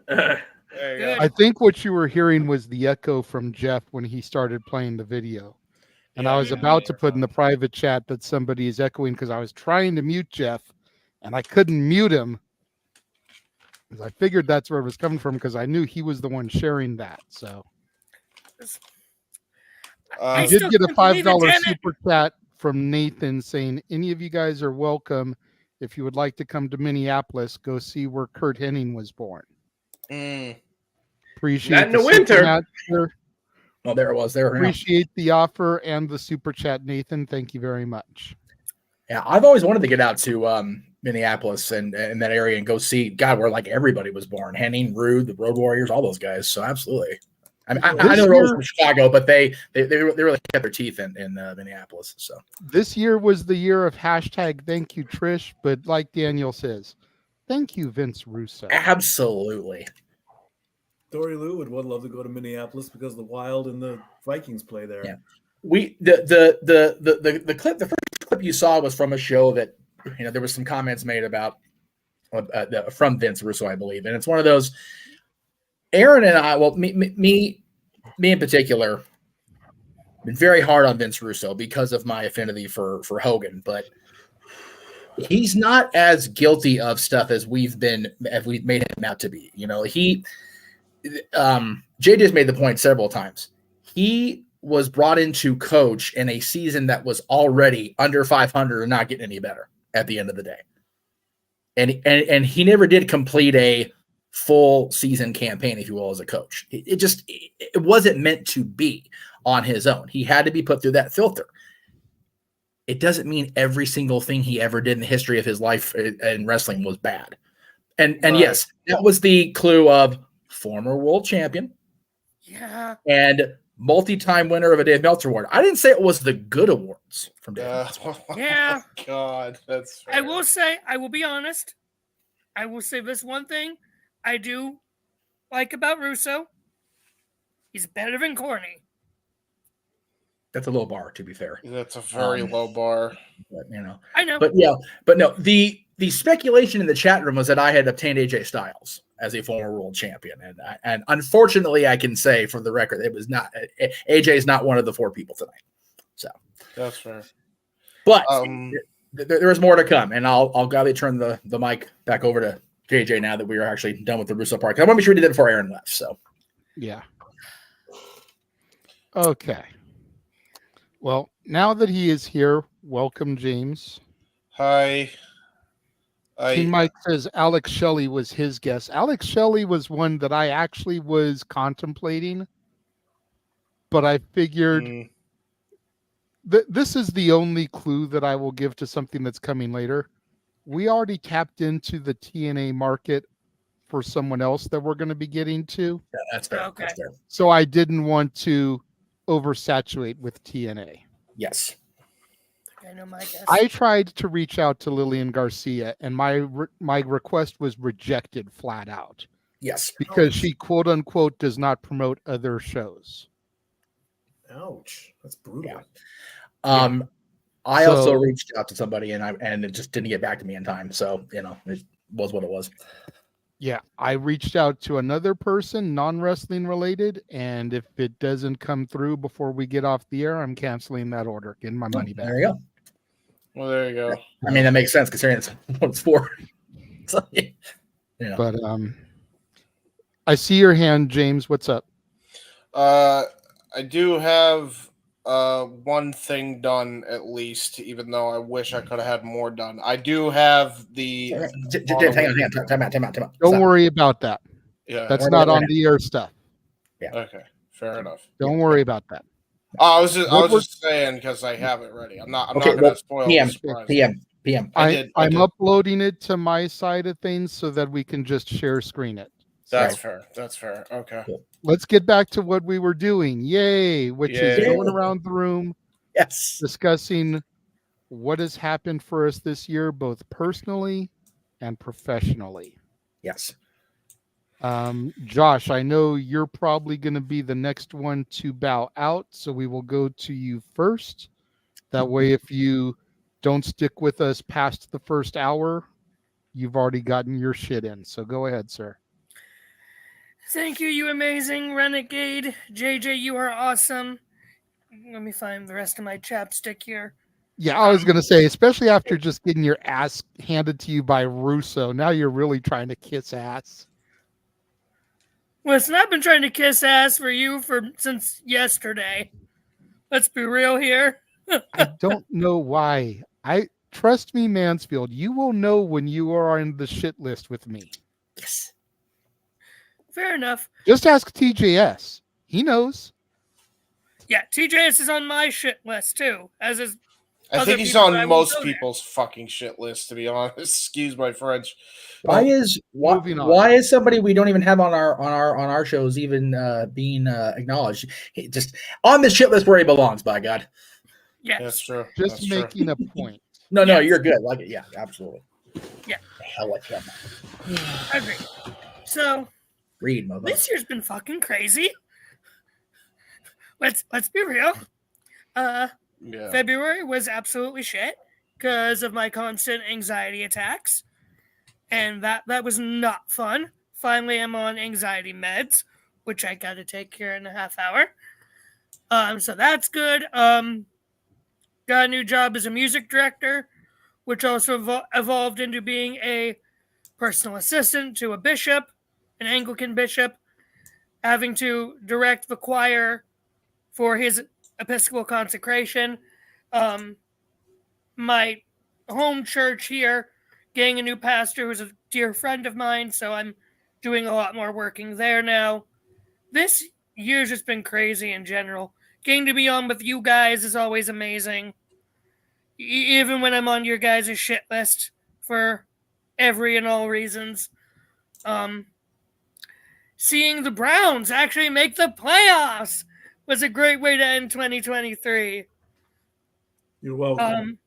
Speaker 6: There you go.
Speaker 3: I think what you were hearing was the echo from Jeff when he started playing the video. And I was about to put in the private chat that somebody is echoing because I was trying to mute Jeff and I couldn't mute him. I figured that's where it was coming from because I knew he was the one sharing that. So I did get a $5 super chat from Nathan saying, any of you guys are welcome. If you would like to come to Minneapolis, go see where Kurt Hennig was born. Appreciate
Speaker 19: not in the winter.
Speaker 14: Well, there it was. There.
Speaker 3: Appreciate the offer and the super chat, Nathan. Thank you very much.
Speaker 14: Yeah, I've always wanted to get out to Minneapolis and that area and go see where like everybody was born. Henning, Rude, the Road Warriors, all those guys. So absolutely. I mean, I know they're all from Chicago, but they really kept their teeth in Minneapolis. So
Speaker 3: this year was the year of hashtag thank you, Trish. But like Daniel says, thank you, Vince Russo.
Speaker 14: Absolutely.
Speaker 16: Dory Lou would love to go to Minneapolis because the Wild and the Vikings play there.
Speaker 14: Yeah. The first clip you saw was from a show that there was some comments made about from Vince Russo, I believe, and it's one of those. Aaron and I, well, me in particular, been very hard on Vince Russo because of my affinity for Hogan, but he's not as guilty of stuff as we've made him out to be. JJ's made the point several times. He was brought in to coach in a season that was already under 500 and not getting any better at the end of the day. And he never did complete a full season campaign, if you will, as a coach. It wasn't meant to be on his own. He had to be put through that filter. It doesn't mean every single thing he ever did in the history of his life in wrestling was bad. And yes, that was the clue of former world champion.
Speaker 15: Yeah.
Speaker 14: And multi-time winner of a Dave Meltzer Award. I didn't say it was the good awards from Dave Meltzer.
Speaker 15: Yeah.
Speaker 6: God, that's fair.
Speaker 15: I will be honest. I will say this one thing I do like about Russo. He's better than Corny.
Speaker 14: That's a low bar, to be fair.
Speaker 6: That's a very low bar.
Speaker 14: But,
Speaker 15: I know.
Speaker 14: But no, the speculation in the chat room was that I had obtained AJ Styles as a former world champion. And unfortunately, I can say for the record, it was not. AJ is not one of the four people tonight. So
Speaker 6: that's fair.
Speaker 14: But there is more to come. And I'll gladly turn the mic back over to JJ now that we are actually done with the Russo part. I want to be sure we did it before Aaron left. So,
Speaker 3: yeah. Okay. Well, now that he is here, welcome, James.
Speaker 6: Hi.
Speaker 3: King Mike says Alex Shelley was his guess. Alex Shelley was one that I actually was contemplating, but I figured that this is the only clue that I will give to something that's coming later. We already tapped into the TNA market for someone else that we're going to be getting to.
Speaker 14: Yeah, that's fair. Okay. That's fair.
Speaker 3: So I didn't want to oversaturate with TNA.
Speaker 14: Yes.
Speaker 15: I know my guess.
Speaker 3: I tried to reach out to Lillian Garcia, and my request was rejected flat out.
Speaker 14: Yes.
Speaker 3: Because she, quote unquote, does not promote other shows.
Speaker 16: Ouch. That's brutal.
Speaker 14: Yeah. I also reached out to somebody and it just didn't get back to me in time. So, it was what it was.
Speaker 3: Yeah. I reached out to another person, non-wrestling related. And if it doesn't come through before we get off the air, I'm canceling that order, getting my money back.
Speaker 14: There you go.
Speaker 6: Well, there you go.
Speaker 14: I mean, that makes sense considering it's what it's for. So,
Speaker 3: But I see your hand, James. What's up?
Speaker 6: I do have one thing done at least, even though I wish I could have had more done. I do have the.
Speaker 14: Hang on. Time out.
Speaker 3: Don't worry about that.
Speaker 6: Yeah,
Speaker 3: that's not on the air stuff.
Speaker 14: Yeah.
Speaker 6: Okay. Fair enough.
Speaker 3: Don't worry about that.
Speaker 6: I was just saying because I have it ready. I'm not going to spoil the surprise.
Speaker 14: PM.
Speaker 3: I'm uploading it to my side of things so that we can just share screen it.
Speaker 6: That's fair. Okay.
Speaker 3: Let's get back to what we were doing. Yay! Which is going around the room.
Speaker 14: Yes.
Speaker 3: Discussing what has happened for us this year, both personally and professionally.
Speaker 14: Yes.
Speaker 3: Josh, I know you're probably going to be the next one to bow out, so we will go to you first. That way, if you don't stick with us past the first hour, you've already gotten your shit in. So go ahead, sir.
Speaker 15: Thank you, you amazing renegade. JJ, you are awesome. Let me find the rest of my chapstick here.
Speaker 3: Yeah, I was going to say, especially after just getting your ass handed to you by Russo, now you're really trying to kiss ass.
Speaker 15: Listen, I've been trying to kiss ass for you since yesterday. Let's be real here.
Speaker 3: I don't know why. Trust me, Mansfield, you will know when you are on the shit list with me.
Speaker 14: Yes.
Speaker 15: Fair enough.
Speaker 3: Just ask TJS. He knows.
Speaker 15: Yeah, TJS is on my shit list too, as is.
Speaker 6: I think he's on most people's fucking shit list, to be honest. Excuse my French.
Speaker 14: Why is somebody we don't even have on our shows even being acknowledged? Just on this shit list where he belongs, by God.
Speaker 15: Yeah,
Speaker 6: that's true.
Speaker 3: Just making a point.
Speaker 14: No, you're good. Like it, yeah, absolutely.
Speaker 15: Yeah.
Speaker 14: Hell like him.
Speaker 15: I agree. So
Speaker 14: read, mother.
Speaker 15: This year's been fucking crazy. Let's be real. February was absolutely shit because of my constant anxiety attacks, and that was not fun. Finally, I'm on anxiety meds, which I got to take here in a half hour. So that's good. Got a new job as a music director, which also evolved into being a personal assistant to a bishop, an Anglican bishop, having to direct the choir for his Episcopal consecration. My home church here, getting a new pastor who's a dear friend of mine, so I'm doing a lot more working there now. This year's just been crazy in general. Getting to be on with you guys is always amazing. Even when I'm on your guys' shit list for every and all reasons. Seeing the Browns actually make the playoffs was a great way to end 2023.
Speaker 16: You're welcome.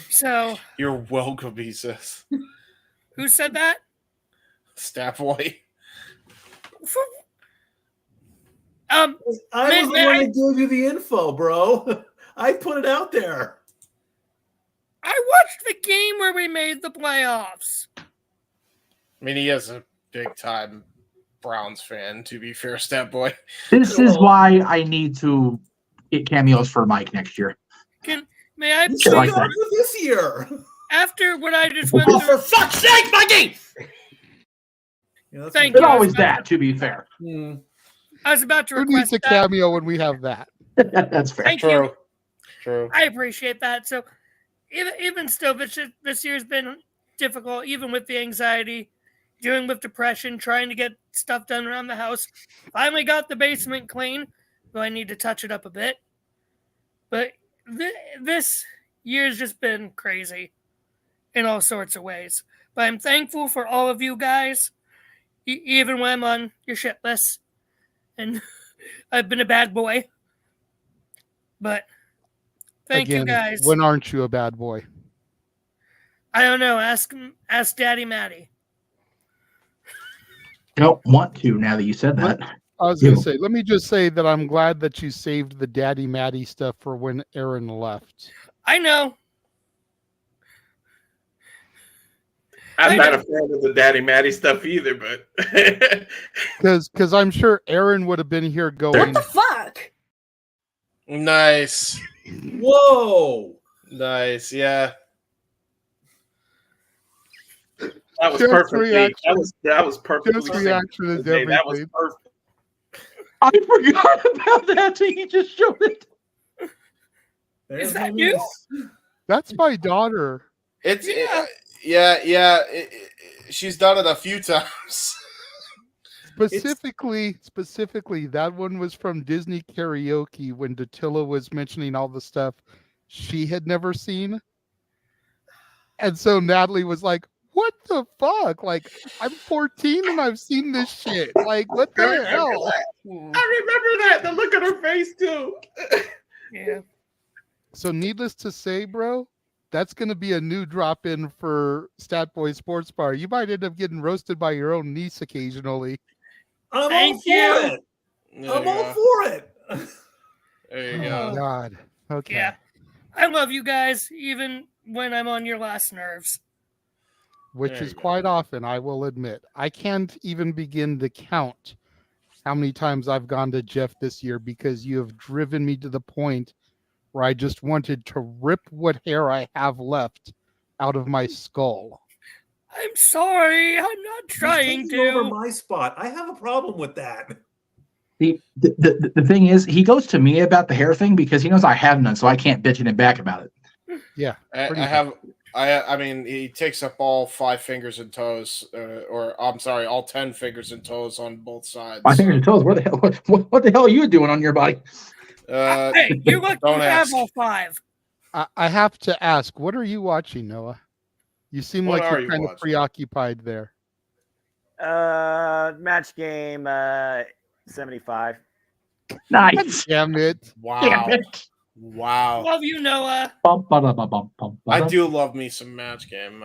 Speaker 15: So
Speaker 6: you're welcome, he says.
Speaker 15: Who said that?
Speaker 6: Stat Boy.
Speaker 16: I was the one that gave you the info, bro. I put it out there.
Speaker 15: I watched the game where we made the playoffs.
Speaker 6: I mean, he is a big time Browns fan, to be fair, Stat Boy.
Speaker 14: This is why I need to get cameos for Mike next year.
Speaker 15: May I
Speaker 14: like that.
Speaker 16: This year?
Speaker 15: After what I just went through.
Speaker 14: For fuck's sake, Mikey!
Speaker 15: Thank
Speaker 14: It's
Speaker 15: you.
Speaker 14: always that, to be fair.
Speaker 15: I was about to
Speaker 3: Who
Speaker 15: request
Speaker 3: needs a cameo when we have that?
Speaker 14: That's fair.
Speaker 15: Thank you.
Speaker 6: True.
Speaker 15: I appreciate that. So, even still, this year's been difficult, even with the anxiety, dealing with depression, trying to get stuff done around the house. Finally got the basement clean, though I need to touch it up a bit. But this year's just been crazy in all sorts of ways. But I'm thankful for all of you guys, even when I'm on your shit list. And I've been a bad boy. But thank you guys.
Speaker 3: When aren't you a bad boy?
Speaker 15: I don't know. Ask Daddy Matty.
Speaker 14: Don't want to now that you said that.
Speaker 3: I was going to say, let me just say that I'm glad that you saved the Daddy Matty stuff for when Aaron left.
Speaker 15: I know.
Speaker 19: I'm not a fan of the Daddy Matty stuff either, but
Speaker 3: because I'm sure Aaron would have been here going.
Speaker 8: What the fuck?
Speaker 6: Nice.
Speaker 16: Whoa.
Speaker 6: Nice. Yeah.
Speaker 19: that was
Speaker 3: Just
Speaker 19: perfectly.
Speaker 3: reaction.
Speaker 19: That was perfectly.
Speaker 3: Just reaction is
Speaker 19: That was
Speaker 3: everything.
Speaker 19: perfect.
Speaker 14: I forgot about that till you just showed it.
Speaker 15: Is that you?
Speaker 3: That's my daughter.
Speaker 6: It's yeah. She's done it a few times.
Speaker 3: Specifically, that one was from Disney Karaoke when Datilla was mentioning all the stuff she had never seen. And so Natalie was like, what the fuck? Like, I'm 14 and I've seen this shit. Like, what the hell?
Speaker 19: I remember that. The look on her face, too.
Speaker 15: Yeah.
Speaker 3: So needless to say, bro, that's going to be a new drop-in for Stat Boy Sports Bar. You might end up getting roasted by your own niece occasionally.
Speaker 16: I'm
Speaker 15: Thank
Speaker 16: all
Speaker 15: you.
Speaker 16: for it. I'm all for it.
Speaker 6: There you
Speaker 3: Oh,
Speaker 6: go.
Speaker 3: God. Okay.
Speaker 15: Yeah. I love you guys, even when I'm on your last nerves.
Speaker 3: Which
Speaker 6: There
Speaker 3: is
Speaker 6: you go.
Speaker 3: quite often, I will admit. I can't even begin to count how many times I've gone to Jeff this year because you have driven me to the point where I just wanted to rip what hair I have left out of my skull.
Speaker 15: I'm sorry. I'm not trying
Speaker 16: He's taking over
Speaker 15: to.
Speaker 16: my spot. I have a problem with that.
Speaker 14: The thing is, he goes to me about the hair thing because he knows I have none, so I can't bitch at him back about it.
Speaker 3: Yeah.
Speaker 6: I mean, he takes up all 5 fingers and toes, or I'm sorry, all 10 fingers and toes on both sides.
Speaker 14: My fingers and toes. Where the hell? What the hell are you doing on your body?
Speaker 15: Hey, you look
Speaker 6: don't
Speaker 15: you have
Speaker 6: ask.
Speaker 15: all 5.
Speaker 3: I have to ask, what are you watching, Noah? You seem
Speaker 6: What
Speaker 3: like
Speaker 6: are
Speaker 3: you're
Speaker 6: you
Speaker 3: kind of
Speaker 6: watching?
Speaker 3: preoccupied there.
Speaker 9: Match game 75.
Speaker 14: Nice.
Speaker 3: Damn it.
Speaker 6: Wow. Wow.
Speaker 15: Love you, Noah.
Speaker 6: I do love me some match game.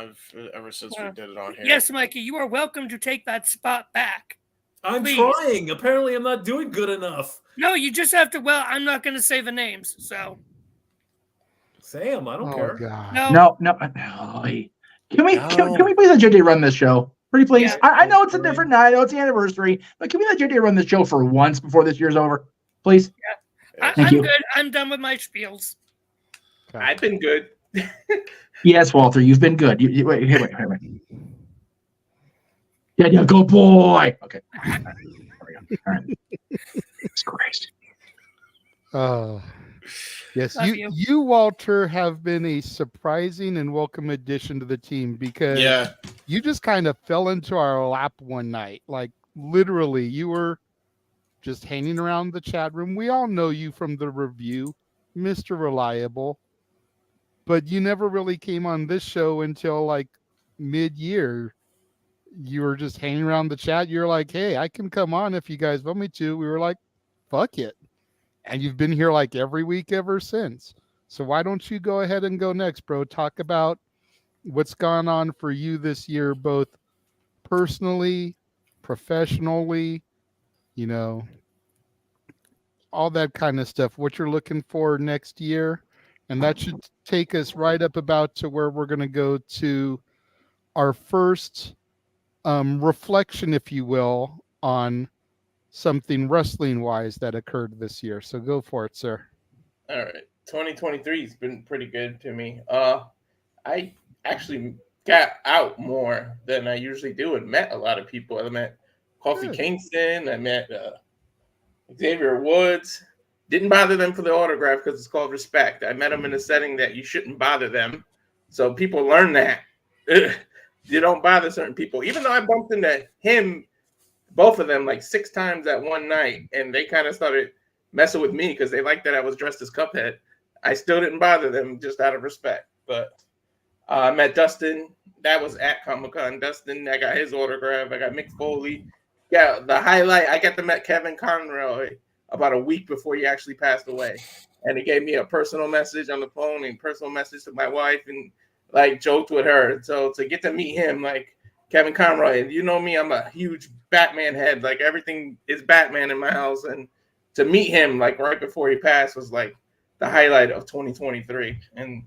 Speaker 6: Ever since we did it on here.
Speaker 15: Yes, Mikey, you are welcome to take that spot back.
Speaker 16: I'm
Speaker 15: Please.
Speaker 16: trying. Apparently, I'm not doing good enough.
Speaker 15: No, you just have to. Well, I'm not going to say the names, so.
Speaker 16: Sam, I don't care.
Speaker 3: God.
Speaker 15: No.
Speaker 14: No. Can we please let JJ run this show? Pretty please.
Speaker 15: Yeah.
Speaker 14: I know it's a different night. I know it's the anniversary, but can we let JJ run this show for once before this year's over? Please?
Speaker 15: I'm
Speaker 14: Thank you.
Speaker 15: good. I'm done with my spiels.
Speaker 19: I've been good.
Speaker 14: Yes, Walter, you've been good. Wait. Yeah, go boy. Okay. All right. There we go. All right. It's Christ.
Speaker 3: Oh, yes.
Speaker 15: Love
Speaker 3: You, Walter, have been a surprising and welcome addition to the team because you just kind of fell into our lap one night. Like, literally, you were just hanging around the chat room. We all know you from the review, Mr. Reliable, but you never really came on this show until like mid-year. You were just hanging around the chat. You're like, hey, I can come on if you guys want me to. We were like, fuck it. And you've been here like every week ever since. So why don't you go ahead and go next, bro? Talk about what's gone on for you this year, both personally, professionally, you know, all that kind of stuff, what you're looking for next year. And that should take us right up about to where we're going to go to our first reflection, if you will, on something wrestling-wise that occurred this year. So go for it, sir.
Speaker 19: All right. 2023 has been pretty good to me. I actually got out more than I usually do and met a lot of people. I met Kofi Kingston. I met Xavier Woods. Didn't bother them for the autograph because it's called respect. I met them in a setting that you shouldn't bother them. So people learn that. You don't bother certain people. Even though I bumped into him, both of them, like 6 times that one night, and they kind of started messing with me because they liked that I was dressed as Cuphead. I still didn't bother them just out of respect. But I met Dustin. That was at Comic-Con. Dustin, I got his autograph. I got Mick Foley. Yeah, the highlight, I got to meet Kevin Conroy about a week before he actually passed away. And he gave me a personal message on the phone and personal message to my wife and like joked with her. So to get to meet him, like Kevin Conroy, and you know me, I'm a huge Batman head. Like everything is Batman in my house. And to meet him like right before he passed was like the highlight of 2023. And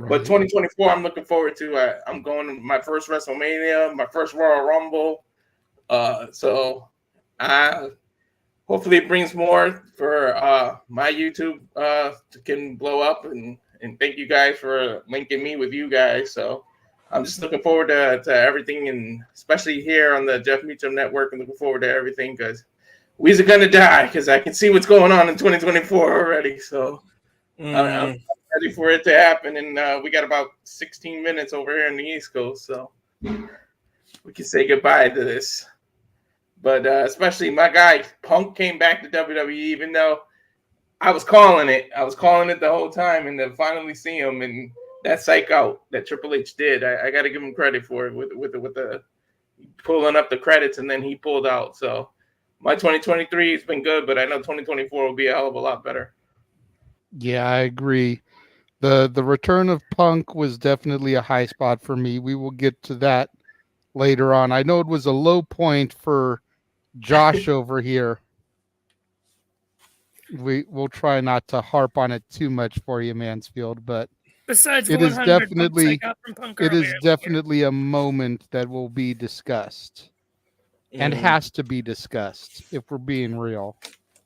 Speaker 19: but 2024, I'm looking forward to. I'm going to my first WrestleMania, my first Royal Rumble. So hopefully it brings more for my YouTube can blow up, and thank you guys for linking me with you guys. So I'm just looking forward to everything, and especially here on the Jeff Meacham Network. I'm looking forward to everything because we're gonna die because I can see what's going on in 2024 already. So I'm ready for it to happen, and we got about 16 minutes over here in the East Coast, so we can say goodbye to this But especially my guy Punk came back to WWE, even though I was calling it. I was calling it the whole time, and to finally see him and that psych out that Triple H did, I got to give him credit for it with the pulling up the credits, and then he pulled out. So my 2023 has been good, but I know 2024 will be a hell of a lot better.
Speaker 3: Yeah, I agree. The return of Punk was definitely a high spot for me. We will get to that later on. I know it was a low point for Josh over here. We'll try not to harp on it too much for you, Mansfield, but
Speaker 15: besides
Speaker 3: it is
Speaker 15: 100
Speaker 3: definitely
Speaker 15: bucks I got from Punk
Speaker 3: it is
Speaker 15: earlier.
Speaker 3: definitely a moment that will be discussed and has to be discussed if we're being real.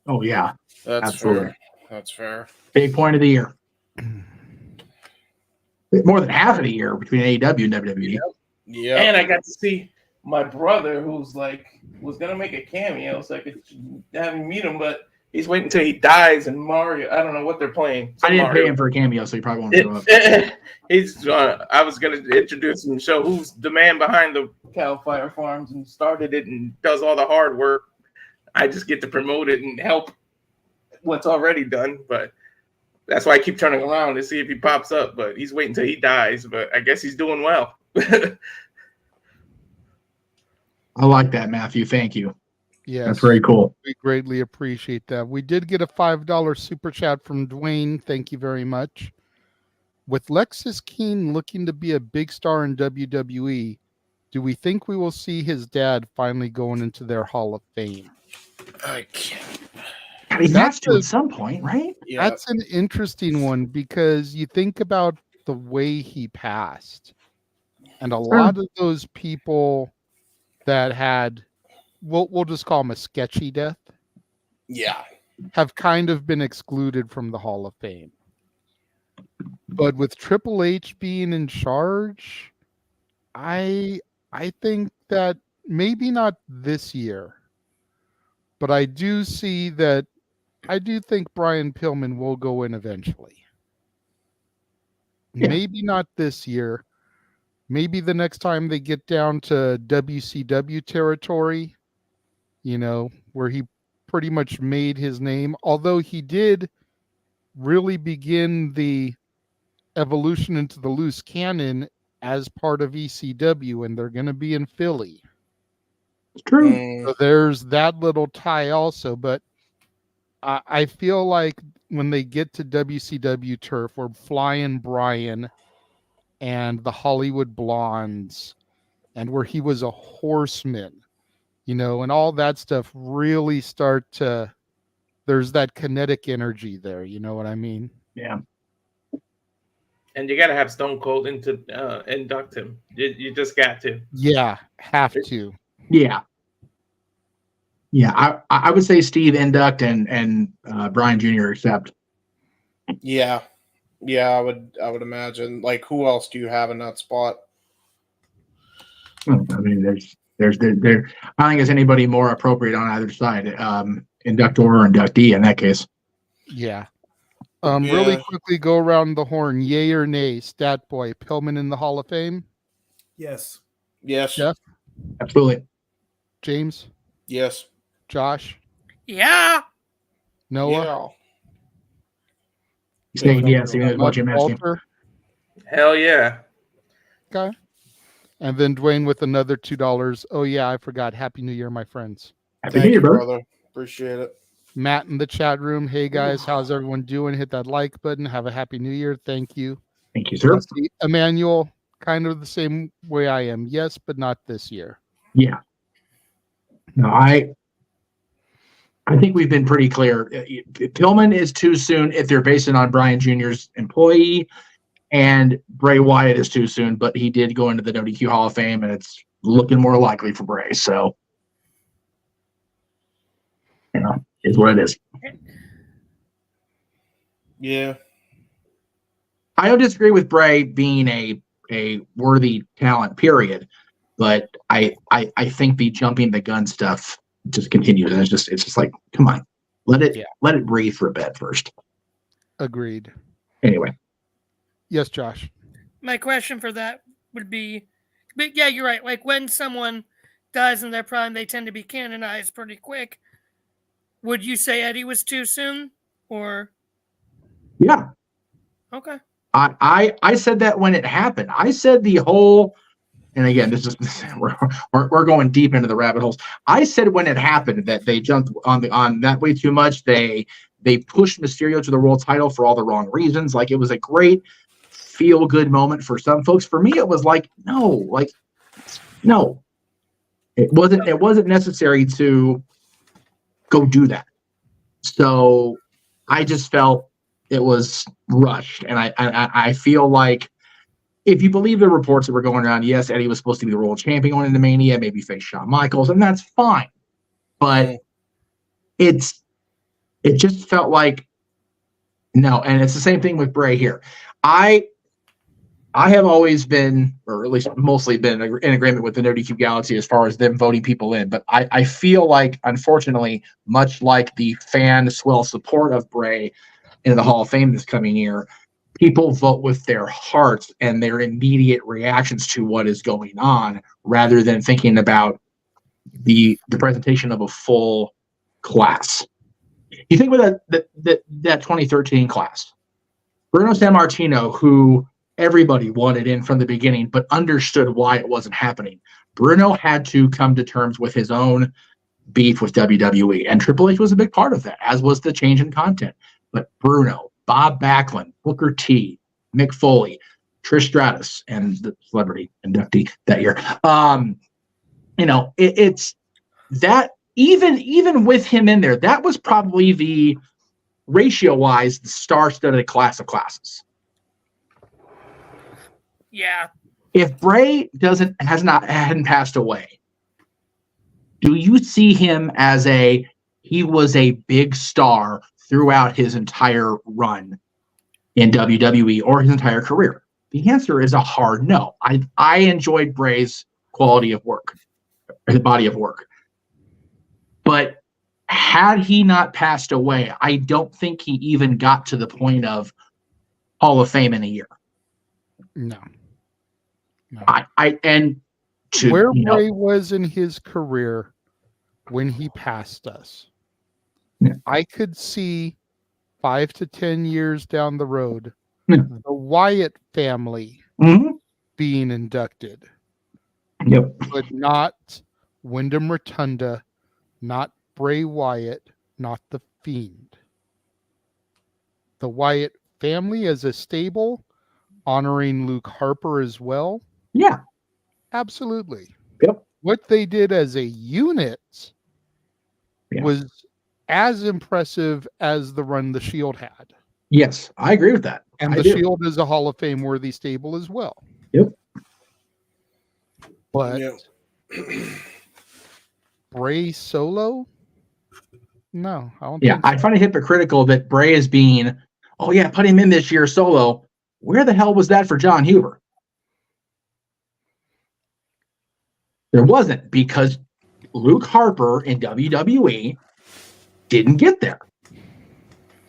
Speaker 14: Oh yeah,
Speaker 6: That's
Speaker 14: absolutely.
Speaker 6: fair. That's fair.
Speaker 14: Big point of the year. More than half of the year between AEW and WWE.
Speaker 6: Yeah.
Speaker 19: And I got to see my brother, who's was gonna make a cameo, so I could have him meet him, but he's waiting until he dies. And Mario, I don't know what they're playing.
Speaker 14: I didn't pay him for a cameo, so he probably won't show up.
Speaker 19: I was gonna introduce him and show who's the man behind the Cal Fire Farms and started it and does all the hard work. I just get to promote it and help what's already done, but that's why I keep turning around to see if he pops up. But he's waiting until he dies. But I guess he's doing well.
Speaker 14: I like that, Matthew. Thank you.
Speaker 3: Yes,
Speaker 14: that's very cool.
Speaker 3: We greatly appreciate that. We did get a $5 super chat from Dwayne. Thank you very much. With Lexis Keane looking to be a big star in WWE, do we think we will see his dad finally going into their Hall of Fame?
Speaker 6: I can't.
Speaker 14: He has to at some point, right?
Speaker 6: Yeah.
Speaker 3: That's an interesting one because you think about the way he passed, and a lot of those people that had, we'll just call him a sketchy death,
Speaker 6: Yeah.
Speaker 3: have kind of been excluded from the Hall of Fame. But with Triple H being in charge, I think that maybe not this year, but I do think Brian Pillman will go in eventually.
Speaker 14: Yeah.
Speaker 3: Maybe not this year. Maybe the next time they get down to WCW territory, where he pretty much made his name, although he did really begin the evolution into the loose cannon as part of ECW, and they're going to be in Philly.
Speaker 14: It's true.
Speaker 3: So there's that little tie also, but I feel like when they get to WCW turf, where Flying Brian and the Hollywood Blondes, and where he was a horseman, and all that stuff really start to, there's that kinetic energy there. You know what I mean?
Speaker 14: Yeah.
Speaker 19: And you got to have Stone Cold induct him. You just got to.
Speaker 3: Yeah, have to.
Speaker 14: Yeah. Yeah, I would say Steve induct and Brian Jr. accept.
Speaker 6: Yeah. Yeah, I would imagine. Like, who else do you have in that spot?
Speaker 14: I mean, there's I don't think there's anybody more appropriate on either side. Inductor or inductee in that case.
Speaker 3: Yeah. Really quickly go around the horn. Yay or nay? Stat boy, Pillman in the Hall of Fame?
Speaker 16: Yes.
Speaker 6: Yes.
Speaker 3: Jeff?
Speaker 14: Absolutely.
Speaker 3: James?
Speaker 6: Yes.
Speaker 3: Josh?
Speaker 15: Yeah.
Speaker 3: Noah?
Speaker 14: He's saying yes, even though watching match game.
Speaker 3: Walter?
Speaker 19: Hell yeah.
Speaker 3: Okay. And then Dwayne with another $2. Oh yeah, I forgot. Happy New Year, my friends.
Speaker 14: Happy New Year, brother.
Speaker 6: Appreciate it.
Speaker 3: Matt in the chat room. Hey guys, how's everyone doing? Hit that like button. Have a happy New Year. Thank you.
Speaker 14: Thank you, sir.
Speaker 3: Emmanuel, kind of the same way I am. Yes, but not this year.
Speaker 14: Yeah. No, I think we've been pretty clear. Pillman is too soon if they're basing on Brian Jr.'s employee, and Bray Wyatt is too soon, but he did go into the WQ Hall of Fame, and it's looking more likely for Bray. So, is what it is.
Speaker 6: Yeah.
Speaker 14: I don't disagree with Bray being a worthy talent, period. But I think the jumping the gun stuff just continues, and it's just like, come on, let it breathe for a bit first.
Speaker 3: Agreed.
Speaker 14: Anyway.
Speaker 3: Yes, Josh.
Speaker 15: My question for that would be, but yeah, you're right. Like when someone guys in their prime, they tend to be canonized pretty quick. Would you say Eddie was too soon, or?
Speaker 14: Yeah.
Speaker 15: Okay.
Speaker 14: I said that when it happened. I said the whole, and again, this is we're going deep into the rabbit holes. I said when it happened that they jumped on that way too much. They pushed Mysterio to the world title for all the wrong reasons. Like, it was a great feel good moment for some folks. For me, it was like, no. It wasn't necessary to go do that. So I just felt it was rushed, and I feel like, if you believe the reports that were going around, yes, Eddie was supposed to be the world champion going into Mania, maybe face Shawn Michaels, and that's fine. But it just felt like no, and it's the same thing with Bray here. I have always been, or at least mostly been, in agreement with the No DQ Galaxy as far as them voting people in. But I feel like, unfortunately, much like the fan swell support of Bray in the Hall of Fame this coming year, people vote with their hearts and their immediate reactions to what is going on, rather than thinking about the presentation of a full class. You think about that 2013 class. Bruno Sammartino, who everybody wanted in from the beginning, but understood why it wasn't happening. Bruno had to come to terms with his own beef with WWE, and Triple H was a big part of that, as was the change in content. But Bruno, Bob Backlund, Booker T, Mick Foley, Trish Stratus, and the celebrity inductee that year. It's that, even with him in there, that was probably the ratio-wise the star-studded class of classes.
Speaker 15: Yeah.
Speaker 14: If Bray hadn't passed away, do you see him as he was a big star throughout his entire run in WWE or his entire career? The answer is a hard no. I enjoyed Bray's quality of work, his body of work. But had he not passed away, I don't think he even got to the point of Hall of Fame in a year.
Speaker 3: No.
Speaker 14: Where
Speaker 3: Bray was in his career when he passed us, I could see 5 to 10 years down the road, the Wyatt family being inducted.
Speaker 14: Yep.
Speaker 3: But not Wyndham Rotunda, not Bray Wyatt, not The Fiend. The Wyatt family as a stable, honoring Luke Harper as well.
Speaker 14: Yeah.
Speaker 3: Absolutely.
Speaker 14: Yep.
Speaker 3: What they did as a unit was as impressive as the run the Shield had.
Speaker 14: Yes, I agree with that.
Speaker 3: And the Shield is a Hall of Fame worthy stable as well.
Speaker 14: Yep.
Speaker 3: But Bray solo? No, I don't think so.
Speaker 14: I find it hypocritical that Bray is being, put him in this year solo. Where the hell was that for John Huber? There wasn't, because Luke Harper in WWE didn't get there.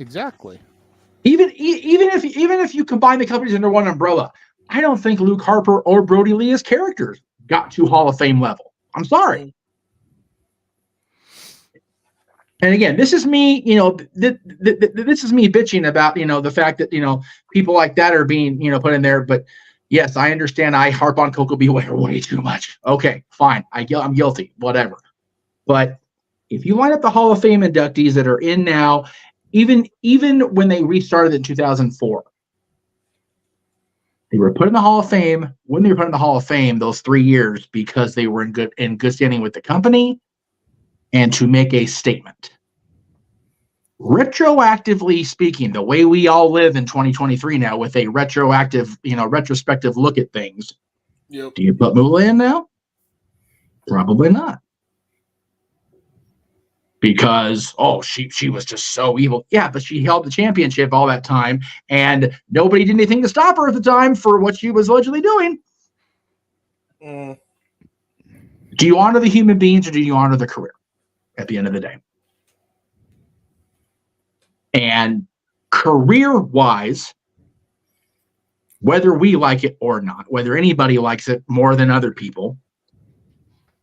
Speaker 3: Exactly.
Speaker 14: Even if you combine the companies under one umbrella, I don't think Luke Harper or Brody Lee as characters got to Hall of Fame level. I'm sorry. And again, this is me, this is me bitching about, the fact that, people like that are being, put in there. But yes, I understand I harp on Coco Beware way too much. Okay, fine. I'm guilty, whatever. But if you line up the Hall of Fame inductees that are in now, even when they restarted in 2004, they were put in the Hall of Fame when they were put in the Hall of Fame those 3 years because they were in good standing with the company and to make a statement. Retroactively speaking, the way we all live in 2023 now with a retrospective look at things, do you put Moolah in now? Probably not. Because, she was just so evil. Yeah, but she held the championship all that time, and nobody did anything to stop her at the time for what she was allegedly doing. Do you honor the human beings or do you honor the career at the end of the day? And career-wise, whether we like it or not, whether anybody likes it more than other people,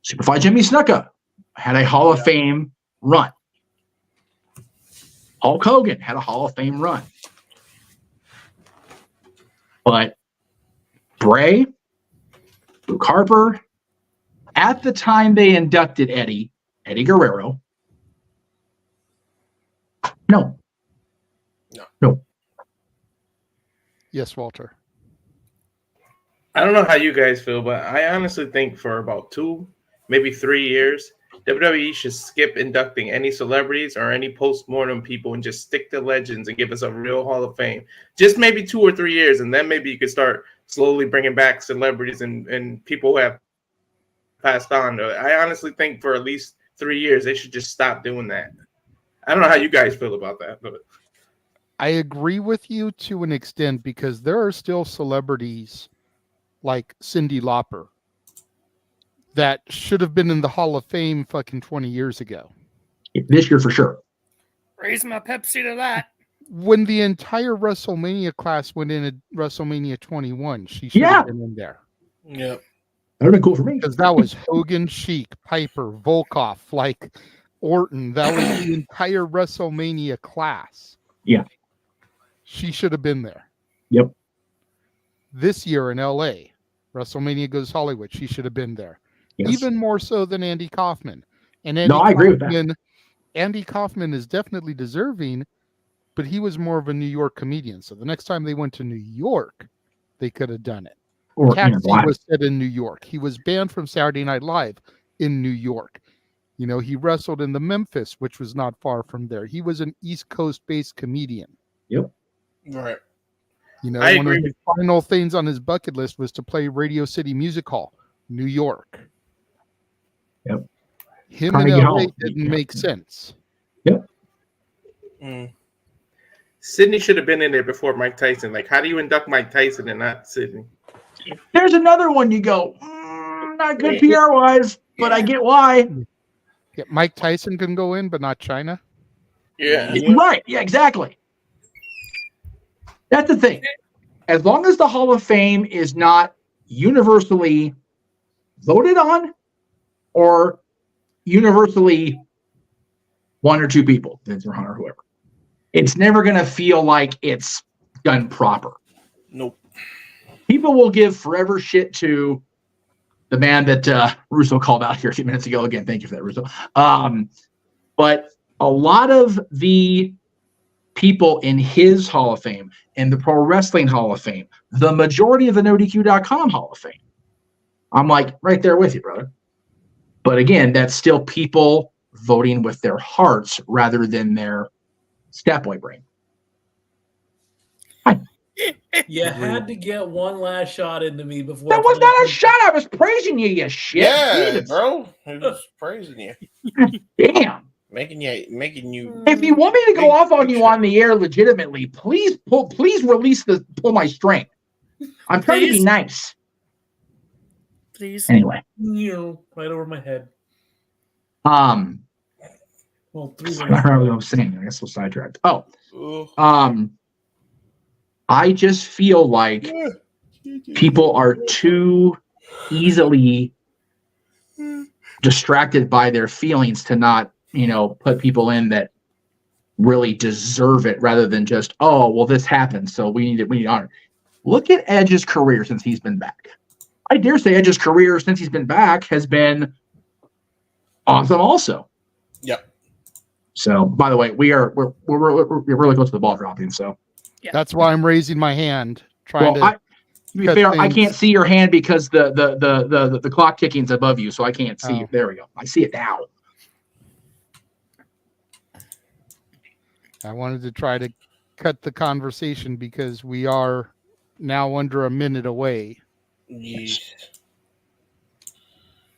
Speaker 14: Superfly Jimmy Snuka had a Hall of Fame run. Hulk Hogan had a Hall of Fame run. But Bray, Luke Harper, at the time they inducted Eddie Guerrero, no.
Speaker 3: Yes, Walter.
Speaker 19: I don't know how you guys feel, but I honestly think for about 2, maybe 3 years, WWE should skip inducting any celebrities or any post-mortem people and just stick to legends and give us a real Hall of Fame. Just maybe 2 or 3 years, and then maybe you could start slowly bringing back celebrities and people who have passed on. I honestly think for at least 3 years, they should just stop doing that. I don't know how you guys feel about that, but
Speaker 3: I agree with you to an extent because there are still celebrities like Cyndi Lauper that should have been in the Hall of Fame fucking 20 years ago.
Speaker 14: This year for sure.
Speaker 15: Raise my Pepsi to that.
Speaker 3: When the entire WrestleMania class went in at WrestleMania 21, she should have been in there.
Speaker 6: Yep.
Speaker 14: That would have been cool for me.
Speaker 3: Because that was Hogan, Sheik, Piper, Volkov, like Orton. That was the entire WrestleMania class.
Speaker 14: Yeah.
Speaker 3: She should have been there.
Speaker 14: Yep.
Speaker 3: This year in LA, WrestleMania Goes Hollywood, she should have been there.
Speaker 14: Yes.
Speaker 3: Even more so than Andy Kaufman. And
Speaker 14: I agree with that.
Speaker 3: Andy Kaufman is definitely deserving, but he was more of a New York comedian. So the next time they went to New York, they could have done it.
Speaker 14: Or
Speaker 3: Taxi was set in New York. He was banned from Saturday Night Live in New York. You know, he wrestled in the Memphis, which was not far from there. He was an East Coast-based comedian.
Speaker 14: Yep.
Speaker 6: Right.
Speaker 3: You know,
Speaker 19: I
Speaker 3: one
Speaker 19: agree
Speaker 3: of the final things on his bucket list was to play Radio City Music Hall, New York.
Speaker 14: Yep.
Speaker 3: Him in LA didn't make sense.
Speaker 14: Yep.
Speaker 19: Sydney should have been in there before Mike Tyson. Like, how do you induct Mike Tyson and not Sydney?
Speaker 14: There's another one you go, not good PR-wise, but I get why.
Speaker 3: Yeah, Mike Tyson can go in, but not China.
Speaker 19: Yeah.
Speaker 14: Right. Yeah, exactly. That's the thing. As long as the Hall of Fame is not universally voted on or universally one or two people, Vince or Hunter or whoever, it's never going to feel like it's done proper.
Speaker 6: Nope.
Speaker 14: People will give forever shit to the man that Russo called out here a few minutes ago. Again, thank you for that, Russo. But a lot of the people in his Hall of Fame and the Pro Wrestling Hall of Fame, the majority of the NoDQ.com Hall of Fame, I'm like right there with you, brother. But again, that's still people voting with their hearts rather than their stat boy brain.
Speaker 16: You had to get one last shot into me before.
Speaker 14: That was not a shot. I was praising you, you shit.
Speaker 6: Yeah,
Speaker 14: Jesus.
Speaker 6: bro. I was praising you.
Speaker 14: Damn.
Speaker 6: Making you.
Speaker 14: If you want me to go off on you on the air legitimately, please release pull my string. I'm trying to be nice.
Speaker 15: Please.
Speaker 14: Anyway.
Speaker 16: Right over my head.
Speaker 14: Well,
Speaker 16: three.
Speaker 14: I don't know what I was saying. I guess we'll sidetracked. I just feel like people are too easily distracted by their feelings to not, put people in that really deserve it rather than just, oh, well, this happened, so we need honor. Look at Edge's career since he's been back. I dare say Edge's career since he's been back has been awesome also.
Speaker 6: Yep.
Speaker 14: So, by the way, we're really close to the ball dropping, so.
Speaker 15: Yeah.
Speaker 3: That's why I'm raising my hand. To
Speaker 14: be fair, I can't see your hand because the clock ticking's above you, so I can't see you. There we go. I see it now.
Speaker 3: I wanted to try to cut the conversation because we are now under a minute away.
Speaker 6: Yes.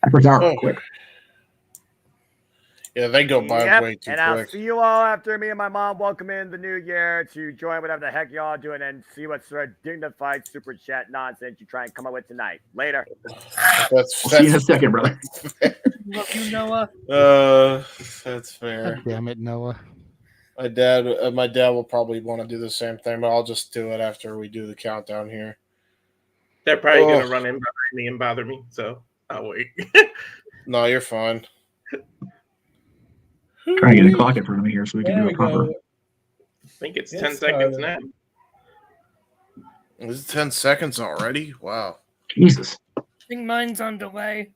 Speaker 14: Quick.
Speaker 6: Yeah, they go by way too
Speaker 9: and
Speaker 6: quick.
Speaker 9: I'll see you all after me and my mom welcome in the new year to join whatever the heck y'all doing and see what sort of dignified super chat nonsense you try and come up with tonight. Later.
Speaker 14: See you in a second, brother.
Speaker 15: Love you, Noah.
Speaker 6: That's fair.
Speaker 3: God damn it, Noah.
Speaker 6: My dad will probably want to do the same thing, but I'll just do it after we do the countdown here.
Speaker 19: They're probably going to run in behind me and bother me, so I'll wait.
Speaker 6: No, you're fine.
Speaker 14: Trying to get a clock in front of me here so we can do it proper.
Speaker 19: I think it's 10 seconds now.
Speaker 6: Is it 10 seconds already? Wow.
Speaker 14: Jesus.
Speaker 15: I think mine's on delay.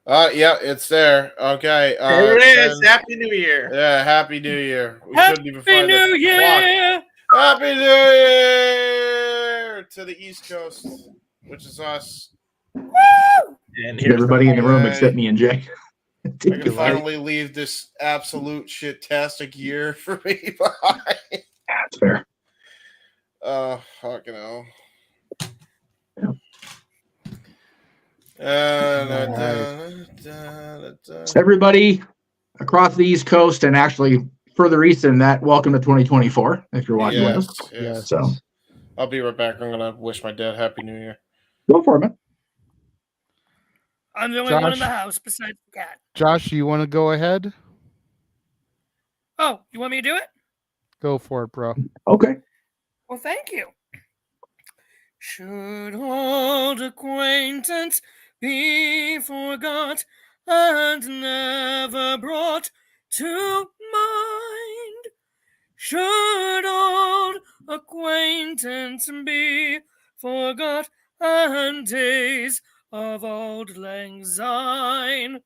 Speaker 6: Yeah, it's there. Okay.
Speaker 19: There it is. Happy New Year.
Speaker 6: Yeah, Happy New Year. We
Speaker 15: Happy
Speaker 6: couldn't even find
Speaker 15: New
Speaker 6: the
Speaker 15: Year!
Speaker 6: clock. Happy New Year to the East Coast, which is us.
Speaker 15: Woo!
Speaker 19: And
Speaker 14: everybody in the room except me and Jay.
Speaker 6: I can finally leave this absolute shit-tastic year for me behind.
Speaker 14: That's fair.
Speaker 6: Fucking hell.
Speaker 14: Everybody across the East Coast and actually further east than that, welcome to 2024. If you're watching with us,
Speaker 6: Yes.
Speaker 14: So
Speaker 6: I'll be right back. I'm gonna wish my dad Happy New Year.
Speaker 14: go for it, man.
Speaker 15: I'm the only one in the house besides the cat.
Speaker 3: Josh, you want to go ahead?
Speaker 15: Oh, you want me to do it?
Speaker 3: Go for it, bro.
Speaker 14: Okay.
Speaker 15: Well, thank you. Should old acquaintance be forgot and never brought to mind? Should old acquaintance be forgot and days of old lang syne?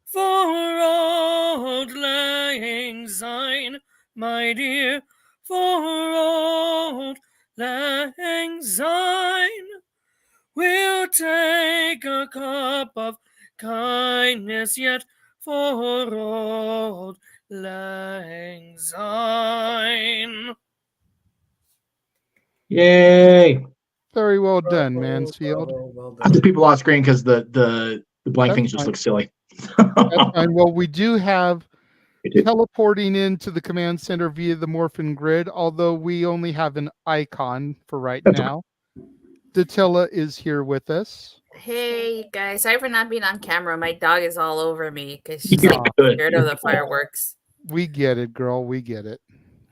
Speaker 15: For old lang syne, my dear, for old lang syne, we'll take a cup of kindness yet for old lang syne.
Speaker 14: Yay!
Speaker 3: Very well done, Mansfield.
Speaker 14: I have the people off screen because the blank
Speaker 3: That's
Speaker 14: things just
Speaker 3: fine.
Speaker 14: look silly.
Speaker 3: That's fine. Well, we do have teleporting into the command center via the Morphin grid, although we only have an icon for right now. Datilla is here with us.
Speaker 21: Hey guys, sorry for not being on camera. My dog is all over me because she's like scared of the fireworks.
Speaker 3: We get it, girl. We get it.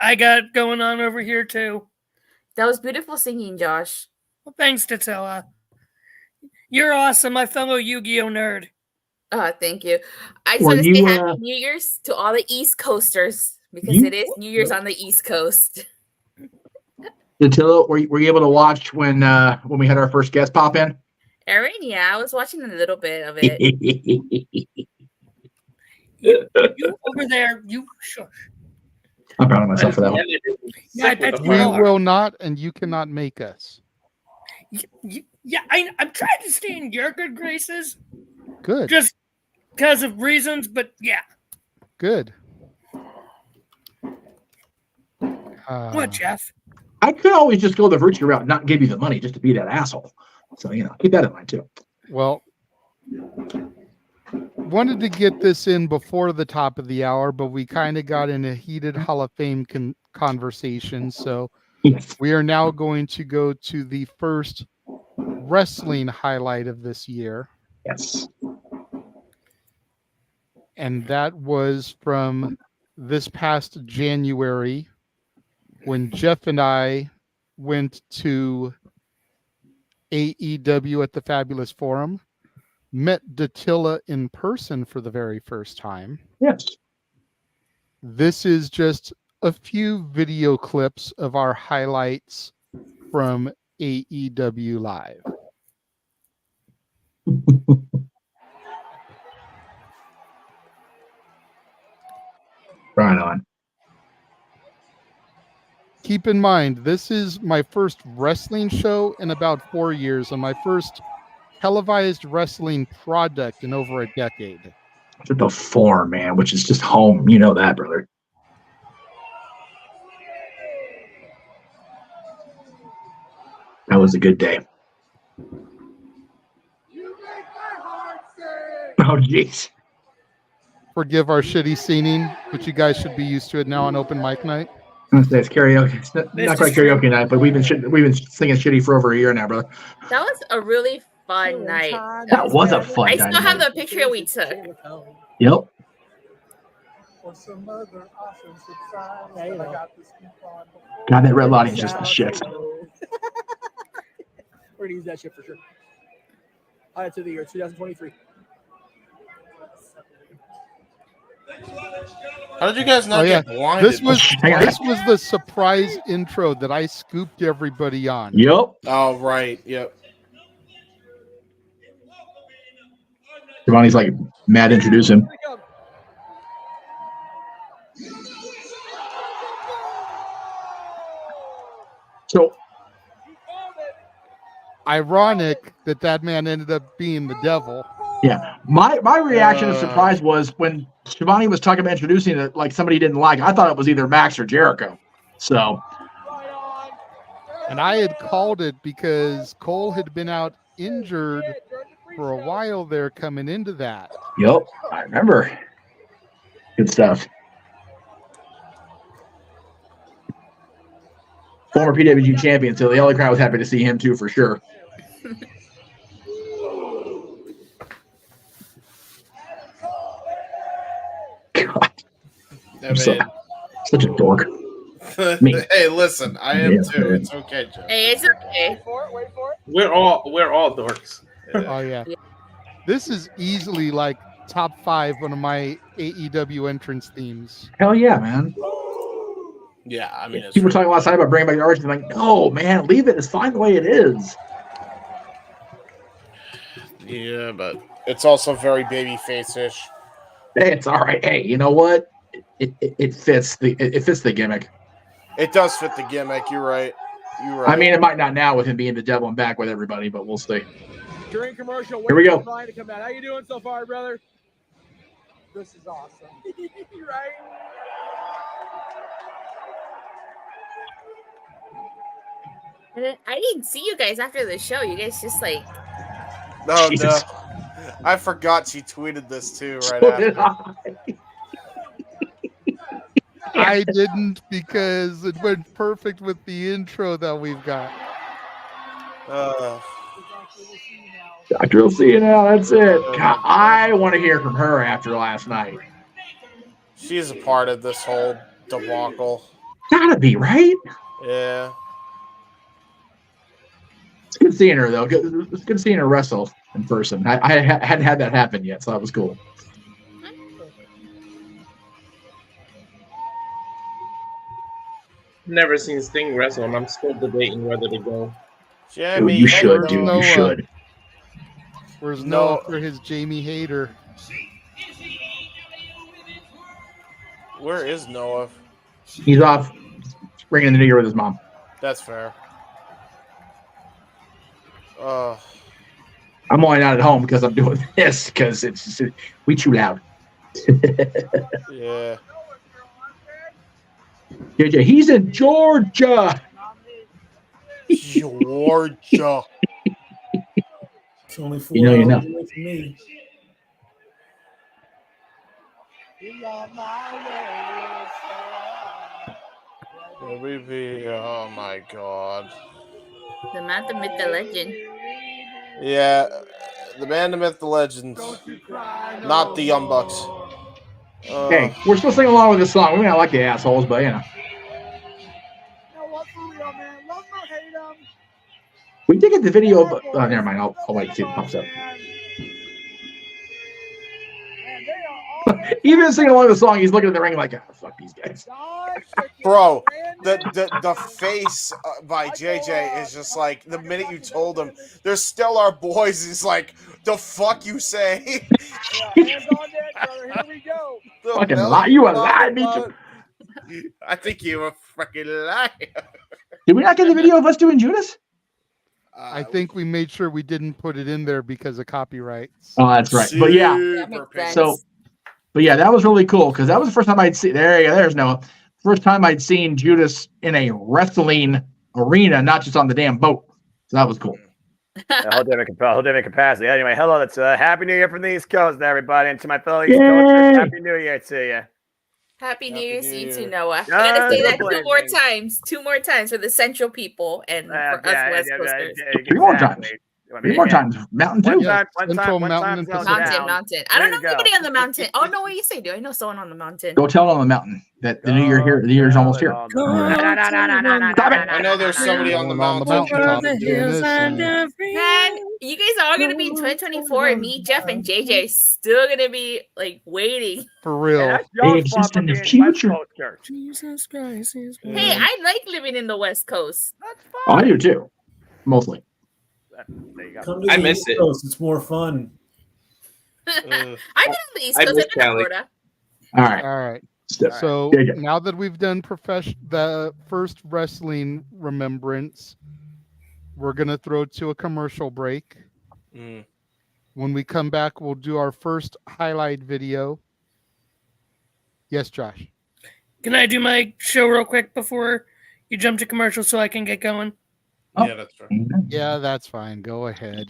Speaker 15: I got going on over here too.
Speaker 21: That was beautiful singing, Josh.
Speaker 15: Well, thanks, Datilla. You're awesome, my fellow Yu-Gi-Oh nerd.
Speaker 21: Thank you. I just want to say Happy New Year's to all the East Coasters because it is New Year's on the East Coast.
Speaker 14: Datilla, were you able to watch when we had our first guest pop in?
Speaker 21: Aaron, yeah, I was watching a little bit of it.
Speaker 15: You over there, you shush.
Speaker 14: I'm proud of myself for that one.
Speaker 15: Yeah, I bet you
Speaker 3: We
Speaker 15: are.
Speaker 3: will not, and you cannot make us.
Speaker 15: Yeah, I'm trying to stay in your good graces.
Speaker 3: Good.
Speaker 15: Just because of reasons, but yeah.
Speaker 3: Good.
Speaker 15: What, Jeff?
Speaker 14: I could always just go the virtue route and not give you the money just to be that asshole. So, keep that in mind too.
Speaker 3: Well, wanted to get this in before the top of the hour, but we kind of got in a heated Hall of Fame conversation. So we are now going to go to the first wrestling highlight of this year.
Speaker 14: Yes.
Speaker 3: And that was from this past January when Jeff and I went to AEW at the Fabulous Forum, met Datilla in person for the very first time.
Speaker 14: Yes.
Speaker 3: This is just a few video clips of our highlights from AEW Live.
Speaker 14: Right on.
Speaker 3: Keep in mind, this is my first wrestling show in about 4 years and my first televised wrestling product in over a decade.
Speaker 14: To the Forum, man, which is just home. You know that, brother. That was a good day. Oh, jeez.
Speaker 3: Forgive our shitty singing, but you guys should be used to it now on open mic night.
Speaker 14: It's karaoke. It's not quite karaoke night, but we've been singing shitty for over a year now, brother.
Speaker 21: That was a really fun night.
Speaker 14: That was a fun
Speaker 21: I
Speaker 14: night.
Speaker 21: still have the picture we took.
Speaker 14: Yep. God, that red lighting is just the shit.
Speaker 22: We're gonna use that shit for sure. To the year 2023.
Speaker 6: How did you guys not get blinded?
Speaker 3: This was the surprise intro that I scooped everybody on.
Speaker 14: Yep.
Speaker 6: Oh right. Yep.
Speaker 14: Giovanni's like mad introduce him. So
Speaker 3: ironic that man ended up being the devil.
Speaker 14: yeah, my reaction of surprise was when Giovanni was talking about introducing it like somebody didn't like. I thought it was either Max or Jericho. So,
Speaker 3: and I had called it because Cole had been out injured for a while there coming into that.
Speaker 14: yep, I remember. Good stuff. Former PWG champion, so the LA crowd was happy to see him too, for sure. God, I'm such a dork. Me.
Speaker 6: Hey, listen, I am too.
Speaker 14: man.
Speaker 6: It's okay, Joe.
Speaker 21: Hey, it's okay.
Speaker 19: We're all18
Speaker 3: Oh yeah, this is easily like top 5 one of my AEW entrance themes.
Speaker 14: Hell yeah, man.
Speaker 6: Yeah, I mean, it's
Speaker 14: People were talking last night about bringing back the Origins. Like, no, man, leave it. It's fine the way it is.
Speaker 6: yeah, but it's also very babyface-ish.
Speaker 14: Hey, it's all right. Hey, you know what? It fits the gimmick.
Speaker 6: It does fit the gimmick. You're right. You're right.
Speaker 14: I mean, it might not now with him being the devil and back with everybody, but we'll see.
Speaker 1: During commercial,
Speaker 14: Here we go.
Speaker 1: Brian to come out. How you doing so far, brother? This is awesome. Right?
Speaker 21: And then I didn't see you guys after the show. You guys just like
Speaker 6: No,
Speaker 14: Jesus.
Speaker 6: no. I forgot she tweeted this too right
Speaker 14: So did
Speaker 6: after.
Speaker 3: I didn't because it went perfect with the intro that we've got.
Speaker 14: Dr. will see you now. That's it. God, I want to hear from her after last night.
Speaker 6: She's a part of this whole debacle.
Speaker 14: Gotta be, right?
Speaker 6: Yeah.
Speaker 14: It's good seeing her, though. It's good seeing her wrestle in person. I hadn't had that happen yet, so that was cool.
Speaker 19: Never seen Sting wrestle, and I'm still debating whether to go.
Speaker 6: Jamie,
Speaker 14: you should, dude.
Speaker 3: Noah.
Speaker 14: You should.
Speaker 3: Where's
Speaker 6: No.
Speaker 3: Noah for his Jamie Hader?
Speaker 6: Where is Noah?
Speaker 14: He's off bringing in the new year with his mom.
Speaker 6: That's fair.
Speaker 14: I'm only not at home because I'm doing this because it's we too loud.
Speaker 6: Yeah.
Speaker 14: JJ, he's in Georgia.
Speaker 6: Georgia.
Speaker 16: It's only 4
Speaker 14: You know, you know.
Speaker 16: hours away from me.
Speaker 6: Oh my god.
Speaker 21: the man, the myth, the legend.
Speaker 6: Yeah. The man, the myth, the legend. Not the Young Bucks.
Speaker 14: Hey, we're still singing along with this song. We may not like the assholes, but you know. We did get the video, but never mind. I'll wait to see if it pops up. Even singing along the song, he's looking at the ring like, oh, fuck these guys.
Speaker 6: Bro, the face by JJ is just like, the minute you told him, they're still our boys, he's like, the fuck you say?
Speaker 1: Hands on deck, brother. Here we go.
Speaker 14: Fucking lie. You a lie, me.
Speaker 6: I think you a freaking liar.
Speaker 14: Did we not get the video of us doing Judas?
Speaker 3: I think we made sure we didn't put it in there because of copyrights.
Speaker 14: Oh, that's right. But yeah, but yeah, that was really cool because that was the first time I'd seen. There you go. There's Noah. First time I'd seen Judas in a wrestling arena, not just on the damn boat. So that was cool.
Speaker 9: Whole different capacity. Anyway, hello. That's Happy New Year from the East Coast, everybody, and to my fellow East Coasters, Happy New Year to you.
Speaker 21: Happy New Year's to you too, Noah. I gotta say that 2 more times. 2 more times for the Central people and for us West Coasters.
Speaker 14: Three more times.
Speaker 10: 3 more times. Mountain too.
Speaker 9: One time.
Speaker 21: Mountain. I don't know anybody on the mountain. Oh no, what you say? Do I know someone on the mountain?
Speaker 10: Go tell it on the mountain that the new year here. The year's almost here.
Speaker 21: Stop it!
Speaker 6: I know there's somebody on the mountain.
Speaker 21: Man, you guys are all gonna be in 2024, and me, Jeff, and JJ still gonna be like waiting.
Speaker 3: For real.
Speaker 10: They exist in the future.
Speaker 15: Jesus Christ.
Speaker 21: Hey, I like living in the West Coast.
Speaker 10: Oh, I do too. Mostly.
Speaker 16: Come to
Speaker 19: I
Speaker 16: the
Speaker 19: miss
Speaker 16: East
Speaker 19: it.
Speaker 16: Coast. It's more fun.
Speaker 21: I've been on the East
Speaker 19: I
Speaker 21: Coast.
Speaker 19: miss
Speaker 21: I've been in
Speaker 19: Cali.
Speaker 21: Florida.
Speaker 10: All
Speaker 3: right.
Speaker 10: So
Speaker 3: Now that we've done the first wrestling remembrance, we're gonna throw to a commercial break. When we come back, we'll do our first highlight video. Yes, Josh.
Speaker 15: Can I do my show real quick before you jump to commercial so I can get going?
Speaker 6: Yeah, that's fair.
Speaker 3: Yeah, that's fine. Go ahead.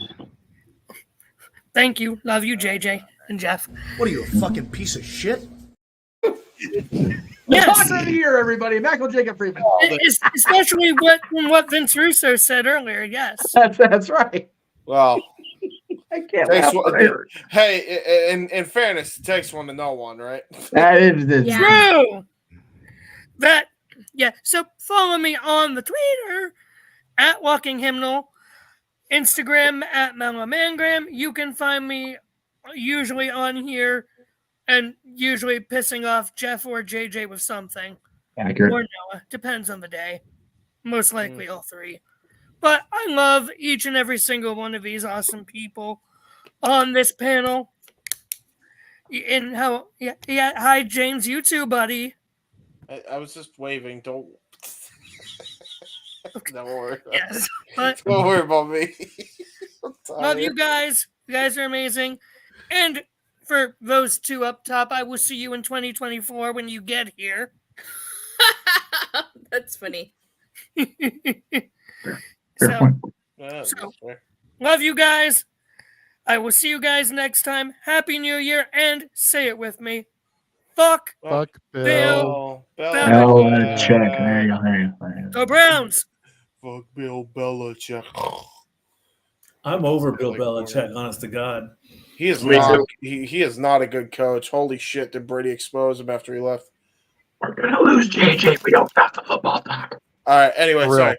Speaker 15: Thank you. Love you, JJ and Jeff.
Speaker 22: What are you, a fucking piece of shit?
Speaker 10: The talker of the year, everybody. Michael Jacob Friedman.
Speaker 15: Especially what Vince Russo said earlier. Yes.
Speaker 10: That's right.
Speaker 6: Well,
Speaker 10: I can't
Speaker 6: takes
Speaker 10: laugh
Speaker 6: one,
Speaker 10: forever.
Speaker 6: hey, in fairness, it takes one to know one, right?
Speaker 10: That is
Speaker 15: True. So follow me on the Twitter at Walking Hymnal, Instagram at Melomangram. You can find me usually on here and usually pissing off Jeff or JJ with something.
Speaker 10: Accurate.
Speaker 15: Or Noah. Depends on the day. Most likely all three. But I love each and every single one of these awesome people on this panel. And hi James, you too, buddy.
Speaker 6: I was just waving. Don't worry.
Speaker 15: Yes, but
Speaker 6: Don't worry about me.
Speaker 15: love you guys. You guys are amazing. And for those two up top, I will see you in 2024 when you get here.
Speaker 21: That's funny.
Speaker 15: Love you guys. I will see you guys next time. Happy New Year, and say it with me. Fuck Bill
Speaker 10: Belichick. There you go.
Speaker 15: Go Browns.
Speaker 6: Fuck Bill Belichick.
Speaker 16: I'm over Bill Belichick, honest to God.
Speaker 6: He is not. He is not a good coach. Holy shit! Did Brady expose him after he left?
Speaker 10: We're gonna lose JJ if we don't pass the football back.
Speaker 6: All right. Anyway,
Speaker 3: For real.
Speaker 6: sorry.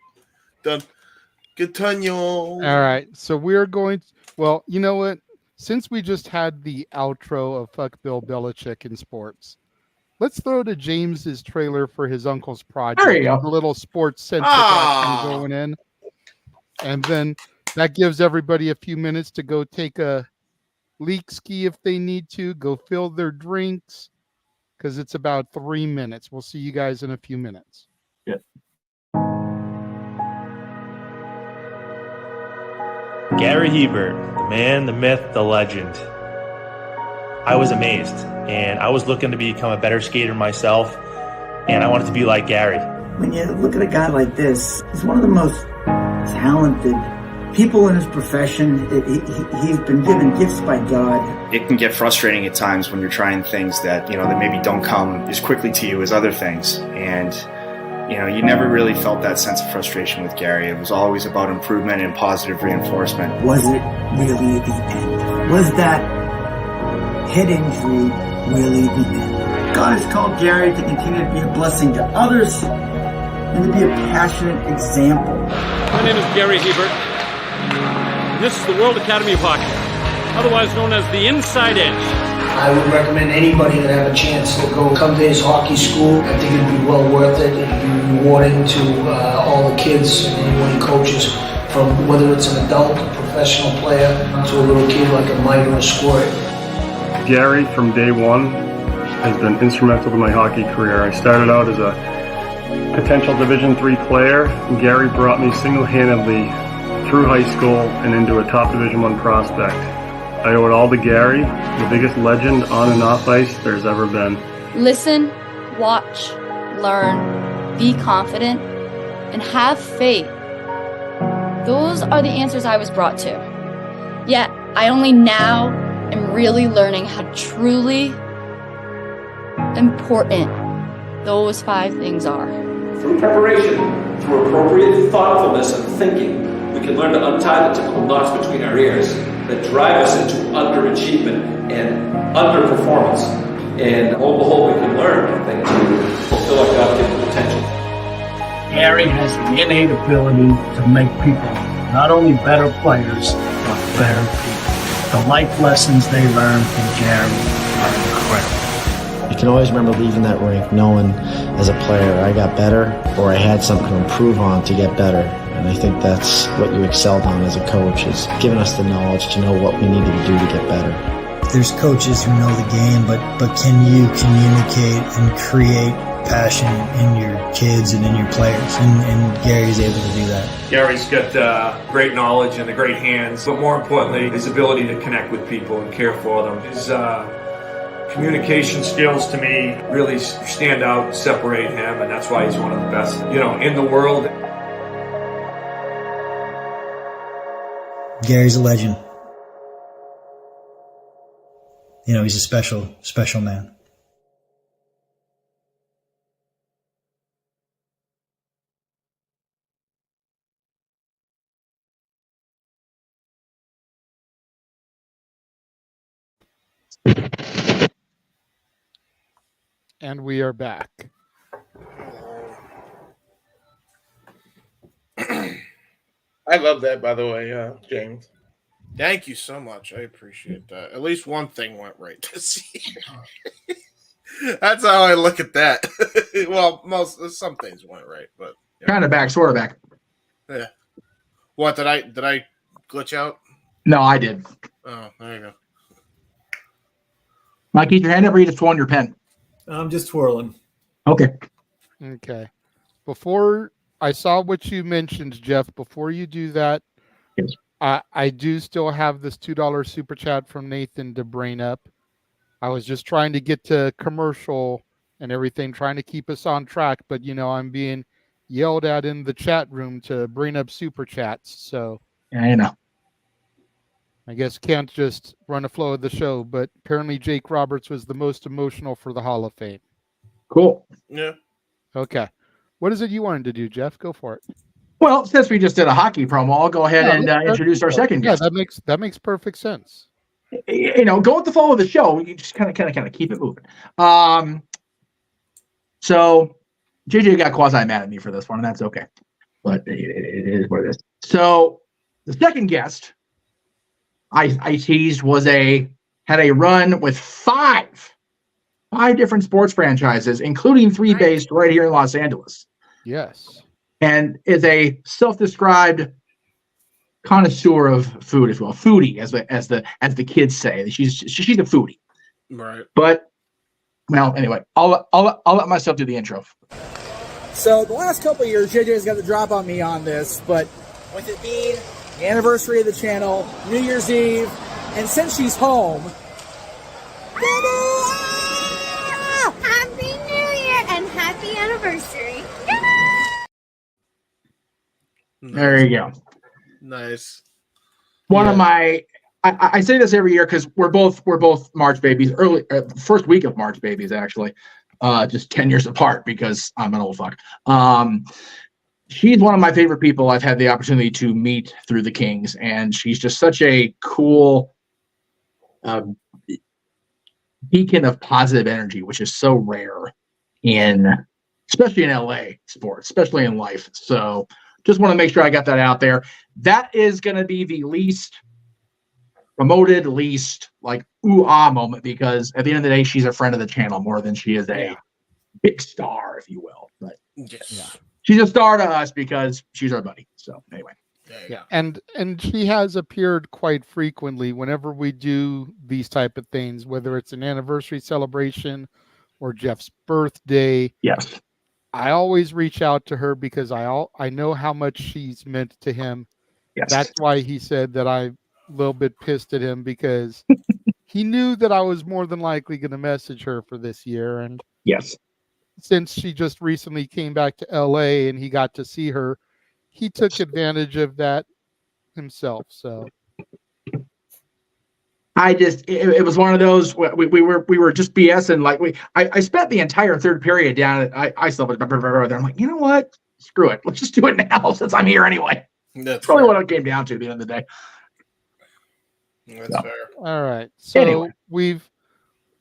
Speaker 6: Done. Continue.
Speaker 3: All right. So we're going. Well, you know what? Since we just had the outro of Fuck Bill Belichick in sports, let's throw to James's trailer for his uncle's project.
Speaker 10: There you go.
Speaker 3: A little sports centric action going in. And then that gives everybody a few minutes to go take a leak ski if they need to, go fill their drinks, because it's about 3 minutes. We'll see you guys in a few minutes.
Speaker 10: Yeah.
Speaker 23: Gary Hebert, the man, the myth, the legend. I was amazed, and I was looking to become a better skater myself, and I wanted to be like Gary.
Speaker 24: When you look at a guy like this, he's one of the most talented people in his profession. He's been given gifts by God.
Speaker 25: It can get frustrating at times when you're trying things that maybe don't come as quickly to you as other things. And, you never really felt that sense of frustration with Gary. It was always about improvement and positive reinforcement.
Speaker 24: Was it really the end? Was that head injury really the end? God has called Gary to continue to be a blessing to others and to be a passionate example.
Speaker 26: My name is Gary Hebert. This is the World Academy of Hockey, otherwise known as the Inside Edge.
Speaker 27: I would recommend anybody that have a chance to come to his hockey school. I think it'd be well worth it. It'd be rewarding to all the kids and anyone he coaches, from whether it's an adult, a professional player, to a little kid like a Mike or a Squirt.
Speaker 28: Gary, from day one, has been instrumental to my hockey career. I started out as a potential Division III player. Gary brought me single-handedly through high school and into a top Division I prospect. I owe it all to Gary, the biggest legend on and off ice there's ever been.
Speaker 29: Listen, watch, learn, be confident, and have faith. Those are the answers I was brought to. Yet, I only now am really learning how truly important those 5 things are.
Speaker 30: Through preparation, through appropriate thoughtfulness and thinking,
Speaker 4: We can learn to untie the typical knots between our ears that drive us into underachievement and underperformance. And lo and behold, we can learn, I think, to fulfill our God-given potential.
Speaker 27: Gary has the innate ability to make people not only better players, but better people. The life lessons they learn from Gary are incredible.
Speaker 5: You can always remember leaving that rink knowing as a player I got better or I had something to improve on to get better. And I think that's what you excelled on as a coach, is giving us the knowledge to know what we needed to do to get better.
Speaker 7: There's coaches who know the game, but can you communicate and create passion in your kids and in your players? And Gary's able to do that.
Speaker 11: Gary's got great knowledge and the great hands, but more importantly, his ability to connect with people and care for them. His communication skills, to me, really stand out and separate him, and that's why he's one of the best, in the world.
Speaker 7: Gary's a legend. He's a special, special man.
Speaker 3: And we are back.
Speaker 19: I love that, by the way, James.
Speaker 6: Thank you so much. I appreciate that. At least one thing went right this year. That's how I look at that. Well, some things went right, but
Speaker 14: kind of back, sort of back.
Speaker 6: Yeah. What did I glitch out?
Speaker 14: No, I did.
Speaker 6: Oh, there you go.
Speaker 14: Mike, keep your hand up, or you just twirling your pen?
Speaker 16: I'm just twirling.
Speaker 14: Okay.
Speaker 3: Okay. Before I saw what you mentioned, Jeff, before you do that,
Speaker 14: yes.
Speaker 3: I do still have this $2 super chat from Nathan to bring up. I was just trying to get to commercial and everything, trying to keep us on track, but I'm being yelled at in the chat room to bring up super chats. So
Speaker 14: yeah,
Speaker 3: I guess can't just run a flow of the show, but apparently Jake Roberts was the most emotional for the Hall of Fame.
Speaker 14: Cool.
Speaker 6: Yeah.
Speaker 3: Okay. What is it you wanted to do, Jeff? Go for it.
Speaker 14: Well, since we just did a hockey promo, I'll go ahead and introduce our second guest.
Speaker 3: Yeah, that makes perfect sense.
Speaker 14: Go with the flow of the show. You just kind of keep it moving. So JJ got quasi mad at me for this one, and that's okay. But it is what it is. So the second guest I teased had a run with five different sports franchises, including 3 based right here in Los Angeles.
Speaker 3: Yes.
Speaker 14: And is a self-described connoisseur of food as well, foodie, as the kids say. She's a foodie.
Speaker 6: Right.
Speaker 14: But well, anyway, I'll let myself do the intro.
Speaker 12: So the last couple of years, JJ's got the drop on me on this, but with it being the anniversary of the channel, New Year's Eve, and since she's home,
Speaker 13: Happy New Year and happy anniversary.
Speaker 14: There you go.
Speaker 6: Nice.
Speaker 14: One of my, I say this every year because we're both March babies. First week of March babies, actually, just 10 years apart because I'm an old fuck. She's one of my favorite people I've had the opportunity to meet through the Kings, and she's just such a cool beacon of positive energy, which is so rare especially in LA sports, especially in life. So just want to make sure I got that out there. That is going to be the least promoted, least like ooh-ah moment, because at the end of the day, she's a friend of the channel more than she is a big star, if you will. But she's a star to us because she's our buddy. So anyway.
Speaker 3: Yeah. And she has appeared quite frequently whenever we do these type of things, whether it's an anniversary celebration or Jeff's birthday.
Speaker 14: Yes.
Speaker 3: I always reach out to her because I know how much she's meant to him.
Speaker 14: Yes.
Speaker 3: That's why he said that I'm a little bit pissed at him, because he knew that I was more than likely going to message her for this year. And
Speaker 14: yes,
Speaker 3: since she just recently came back to LA and he got to see her, he took advantage of that himself. So
Speaker 14: it was one of those, we were just BSing. Like I spent the entire third period down at I slept. I'm like, you know what? Screw it. Let's just do it now since I'm here anyway.
Speaker 6: That's
Speaker 14: really
Speaker 6: fair.
Speaker 14: what it came down to at the end of the day.
Speaker 6: That's fair.
Speaker 3: All right. So
Speaker 14: Anyway.
Speaker 3: we've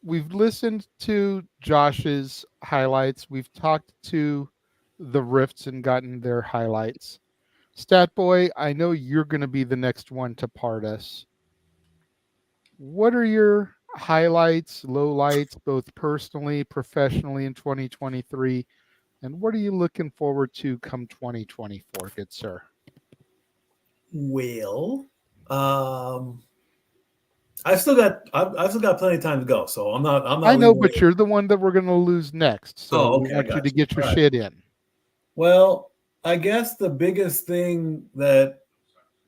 Speaker 3: listened to Josh's highlights. We've talked to the Rifts and gotten their highlights. Stat Boy, I know you're going to be the next one to part us. What are your highlights, lowlights, both personally, professionally in 2023? And what are you looking forward to come 2024, good sir?
Speaker 16: Well, I've still got plenty of time to go, so I'm not.
Speaker 3: I know, but you're the one that we're going to lose next. So we
Speaker 16: okay,
Speaker 3: want
Speaker 16: I
Speaker 3: you to
Speaker 16: got
Speaker 3: get your
Speaker 16: All right.
Speaker 3: shit in.
Speaker 16: Well, I guess the biggest thing that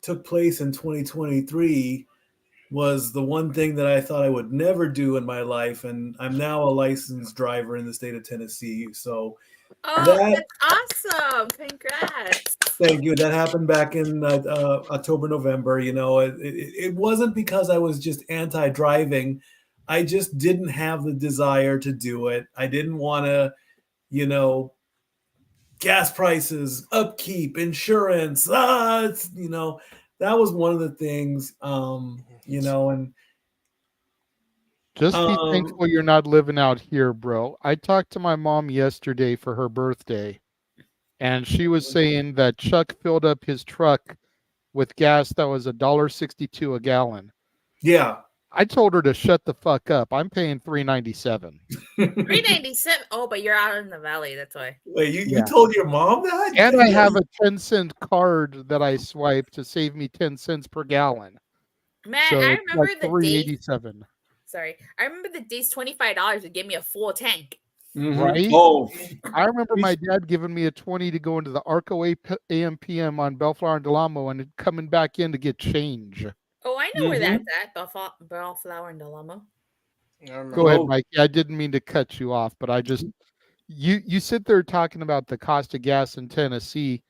Speaker 16: took place in 2023 was the one thing that I thought I would never do in my life, and I'm now a licensed driver in the state of Tennessee. So
Speaker 1: that's awesome! Congrats.
Speaker 16: Thank you. That happened back in October, November. You know, it wasn't because I was just anti-driving. I just didn't have the desire to do it. I didn't want to, you know, gas prices, upkeep, insurance. That was one of the things, you know, and
Speaker 3: Just be thankful you're not living out here, bro. I talked to my mom yesterday for her birthday, and she was saying that Chuck filled up his truck with gas that was $1.62 a gallon.
Speaker 16: Yeah.
Speaker 3: I told her to shut the fuck up. I'm paying $3.97.
Speaker 1: $3.97. Oh, but you're out in the valley. That's why.
Speaker 16: Wait, you
Speaker 3: Yeah.
Speaker 16: told your mom that?
Speaker 3: And I have a 10-cent card that I swipe to save me 10 cents per gallon.
Speaker 1: Man,
Speaker 3: So
Speaker 1: I
Speaker 3: it's
Speaker 1: remember
Speaker 3: like
Speaker 1: the days.
Speaker 3: $3.87.
Speaker 1: Sorry, I remember the days $25 would give me a full tank.
Speaker 3: Right?
Speaker 16: Oh,
Speaker 3: I remember my dad giving me a 20 to go into the Arco AM/PM on Bellflower and Delamo and coming back in to get change.
Speaker 1: Oh, I know where that's at. Bellflower and Delamo.
Speaker 3: Go ahead, Mike. I didn't mean to cut you off, but I just you sit there talking about the cost of gas in Tennessee.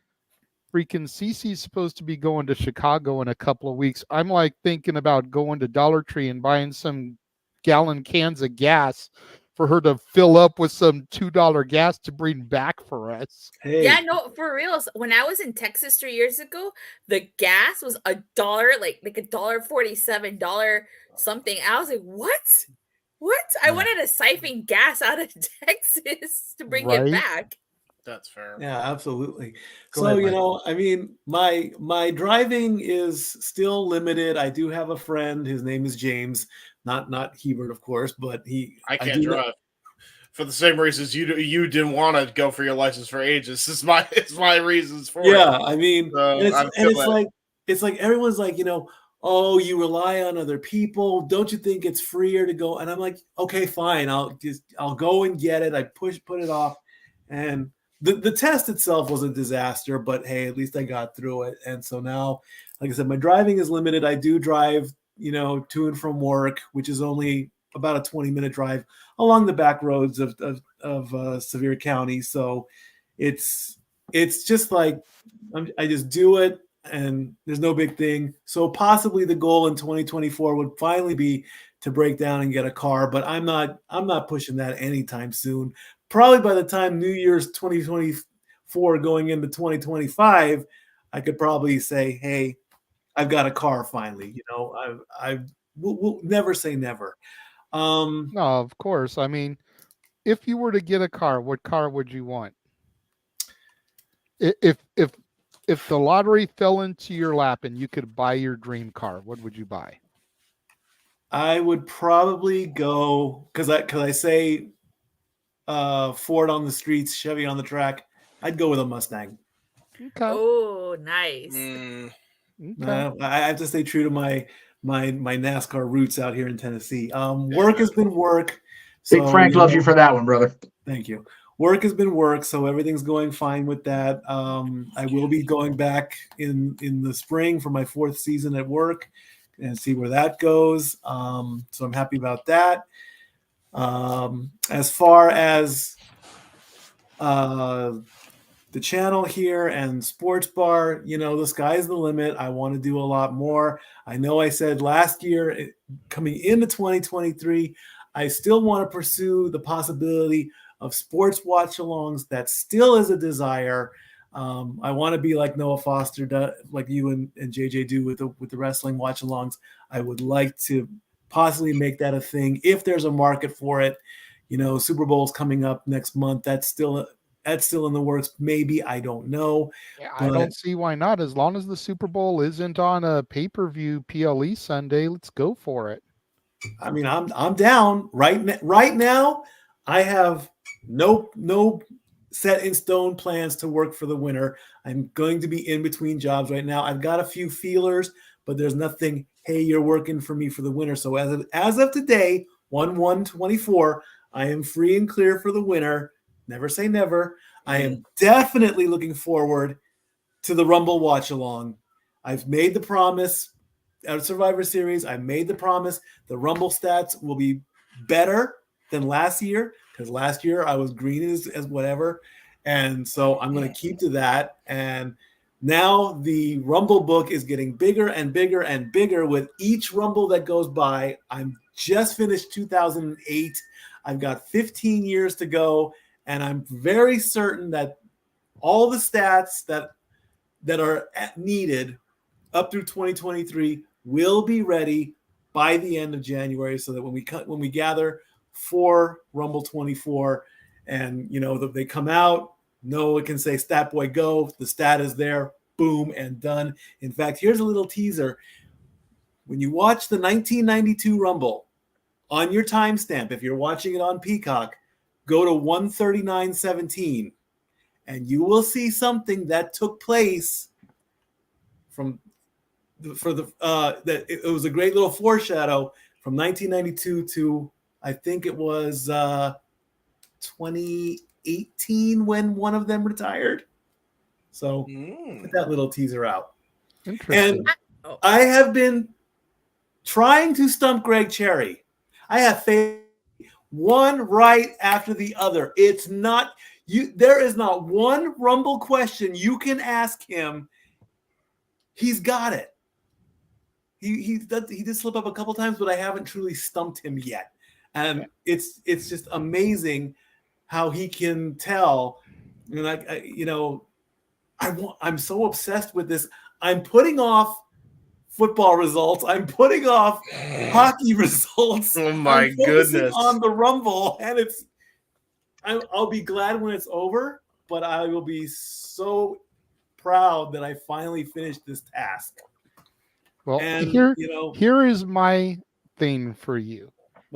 Speaker 3: Freaking Cece's supposed to be going to Chicago in a couple of weeks. I'm like thinking about going to Dollar Tree and buying some gallon cans of gas for her to fill up with some $2 gas to bring back for us.
Speaker 1: Yeah, no, for real. When I was in Texas 3 years ago, the gas was $1, like $1.47 something. I was like, what? What? I wanted to siphon gas out of Texas to bring it back.
Speaker 6: That's fair.
Speaker 16: Yeah, absolutely.
Speaker 6: Go
Speaker 16: So,
Speaker 6: ahead,
Speaker 16: you
Speaker 6: Mike.
Speaker 16: know, I mean, my driving is still limited. I do have a friend. His name is James, not Hebert, of course, but
Speaker 6: I can't
Speaker 16: do-
Speaker 6: drive for the same reasons you didn't want to go for your license for ages. It's my reasons for it.
Speaker 16: Yeah, I mean,
Speaker 6: So,
Speaker 16: and
Speaker 6: I feel that.
Speaker 16: it's like everyone's like, you know, oh, you rely on other people. Don't you think it's freer to go? And I'm like, okay, fine. I'll go and get it. I put it off, and the test itself was a disaster, but hey, at least I got through it. And so now, like I said, my driving is limited. I do drive, you know, to and from work, which is only about a 20-minute drive along the back roads of Sevier County. So it's just like I just do it, and there's no big thing. So possibly the goal in 2024 would finally be to break down and get a car, but I'm not pushing that anytime soon. Probably by the time New Year's 2024 going into 2025, I could probably say, hey, I've got a car finally. You know, we'll never say never.
Speaker 3: No, of course. I mean, if you were to get a car, what car would you want? If the lottery fell into your lap and you could buy your dream car, what would you buy?
Speaker 16: I would probably go because I say Ford on the streets, Chevy on the track. I'd go with a Mustang.
Speaker 3: Okay.
Speaker 1: Oh, nice.
Speaker 16: I have to stay true to my NASCAR roots out here in Tennessee. Work has been work.
Speaker 14: Big Frank loves you for that one, brother.
Speaker 16: Thank you. Work has been work, so everything's going fine with that. I will be going back in the spring for my 4th season at work and see where that goes. So I'm happy about that. As far as the channel here and Sports Bar, you know, the sky's the limit. I want to do a lot more. I know I said last year, coming into 2023, I still want to pursue the possibility of sports watch-alongs. That still is a desire. I want to be like Noah Foster, like you and JJ do with the wrestling watch-alongs. I would like to possibly make that a thing if there's a market for it. Super Bowl's coming up next month. That's still in the works. Maybe, I don't know.
Speaker 3: Yeah, I don't see why not. As long as the Super Bowl isn't on a pay-per-view PLE Sunday, let's go for it.
Speaker 16: I mean, I'm down right now. I have no set in stone plans to work for the winter. I'm going to be in between jobs right now. I've got a few feelers, but there's nothing, hey, you're working for me for the winter. So as of today, 1/1/24, I am free and clear for the winter. Never say never. I am definitely looking forward to the Rumble watch along. I've made the promise at Survivor Series. I made the promise the Rumble stats will be better than last year, because last year I was green as whatever. And so I'm going to keep to that. And now the Rumble book is getting bigger and bigger and bigger with each Rumble that goes by. I'm just finished 2008. I've got 15 years to go. And I'm very certain that all the stats that are needed up through 2023 will be ready by the end of January, so that when we gather for Rumble 24 and they come out, Noah can say "Stat Boy go." The stat is there, boom, and done. In fact, here's a little teaser. When you watch the 1992 Rumble on your timestamp, if you're watching it on Peacock, go to 139:17, and you will see something that took place that it was a great little foreshadow from 1992 to I think it was 2018 when one of them retired. So put that little teaser out.
Speaker 3: Interesting.
Speaker 16: And I have been trying to stump Greg Cherry. I have failed one right after the other. It's not you. There is not one Rumble question you can ask him. He's got it. He did slip up a couple times, but I haven't truly stumped him yet. And it's just amazing how he can tell. And I'm so obsessed with this. I'm putting off football results. I'm putting off hockey results.
Speaker 19: Oh my goodness!
Speaker 16: On the Rumble, and I'll be glad when it's over, but I will be so proud that I finally finished this task.
Speaker 3: Well,
Speaker 16: and,
Speaker 3: here is my thing for you,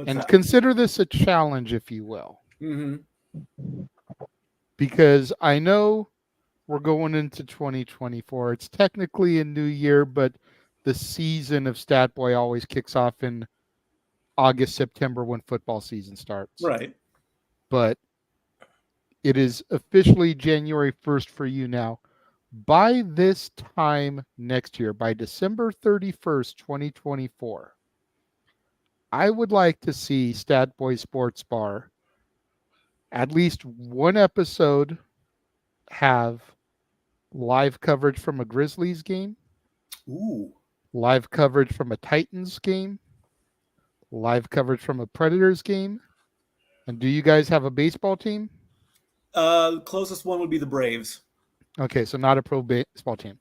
Speaker 3: and consider this a challenge, if you will, because I know we're going into 2024. It's technically a new year, but the season of Stat Boy always kicks off in August, September when football season starts.
Speaker 16: Right.
Speaker 3: But it is officially January 1st for you now. By this time next year, by December 31st, 2024, I would like to see Stat Boy Sports Bar at least one episode have live coverage from a Grizzlies game.
Speaker 16: Ooh.
Speaker 3: Live coverage from a Titans game, live coverage from a Predators game. And do you guys have a baseball team?
Speaker 16: Closest one would be the Braves.
Speaker 3: Okay, so not a pro baseball team.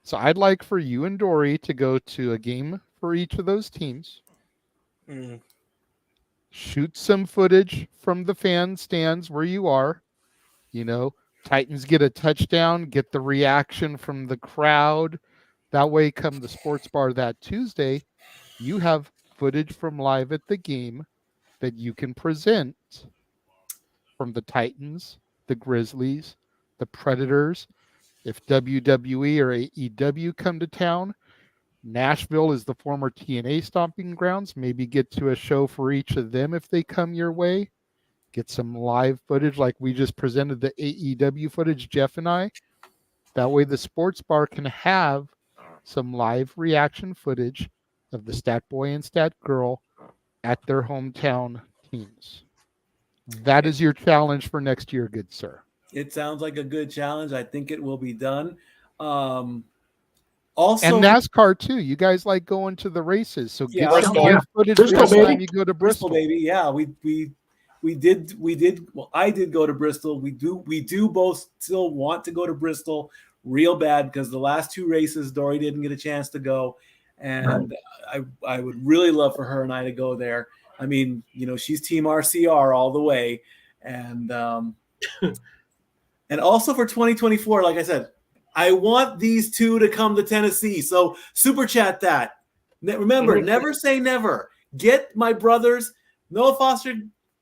Speaker 3: So I'd like for you and Dory to go to a game for each of those teams. Shoot some footage from the fan stands where you are. Titans get a touchdown, get the reaction from the crowd. That way, come the sports bar that Tuesday, you have footage from live at the game that you can present from the Titans, the Grizzlies, the Predators. If WWE or AEW come to town, Nashville is the former TNA stomping grounds. Maybe get to a show for each of them if they come your way. Get some live footage like we just presented the AEW footage, Jeff and I. That way the sports bar can have some live reaction footage of the Stat Boy and Stat Girl at their hometown teams. That is your challenge for next year, good sir.
Speaker 16: It sounds like a good challenge. I think it will be done. Also,
Speaker 3: and NASCAR too. You guys like going to the races, so get some
Speaker 16: Bristol.
Speaker 3: live footage next time you go to Bristol,
Speaker 16: baby. Yeah, we Well, I did go to Bristol. We do both still want to go to Bristol real bad because the last 2 races Dory didn't get a chance to go, and I would really love for her and I to go there. I mean, she's Team RCR all the way, and and also for 2024, like I said, I want these 2 to come to Tennessee. So super chat that. Remember, never say never. Get my brothers, Noah Foster.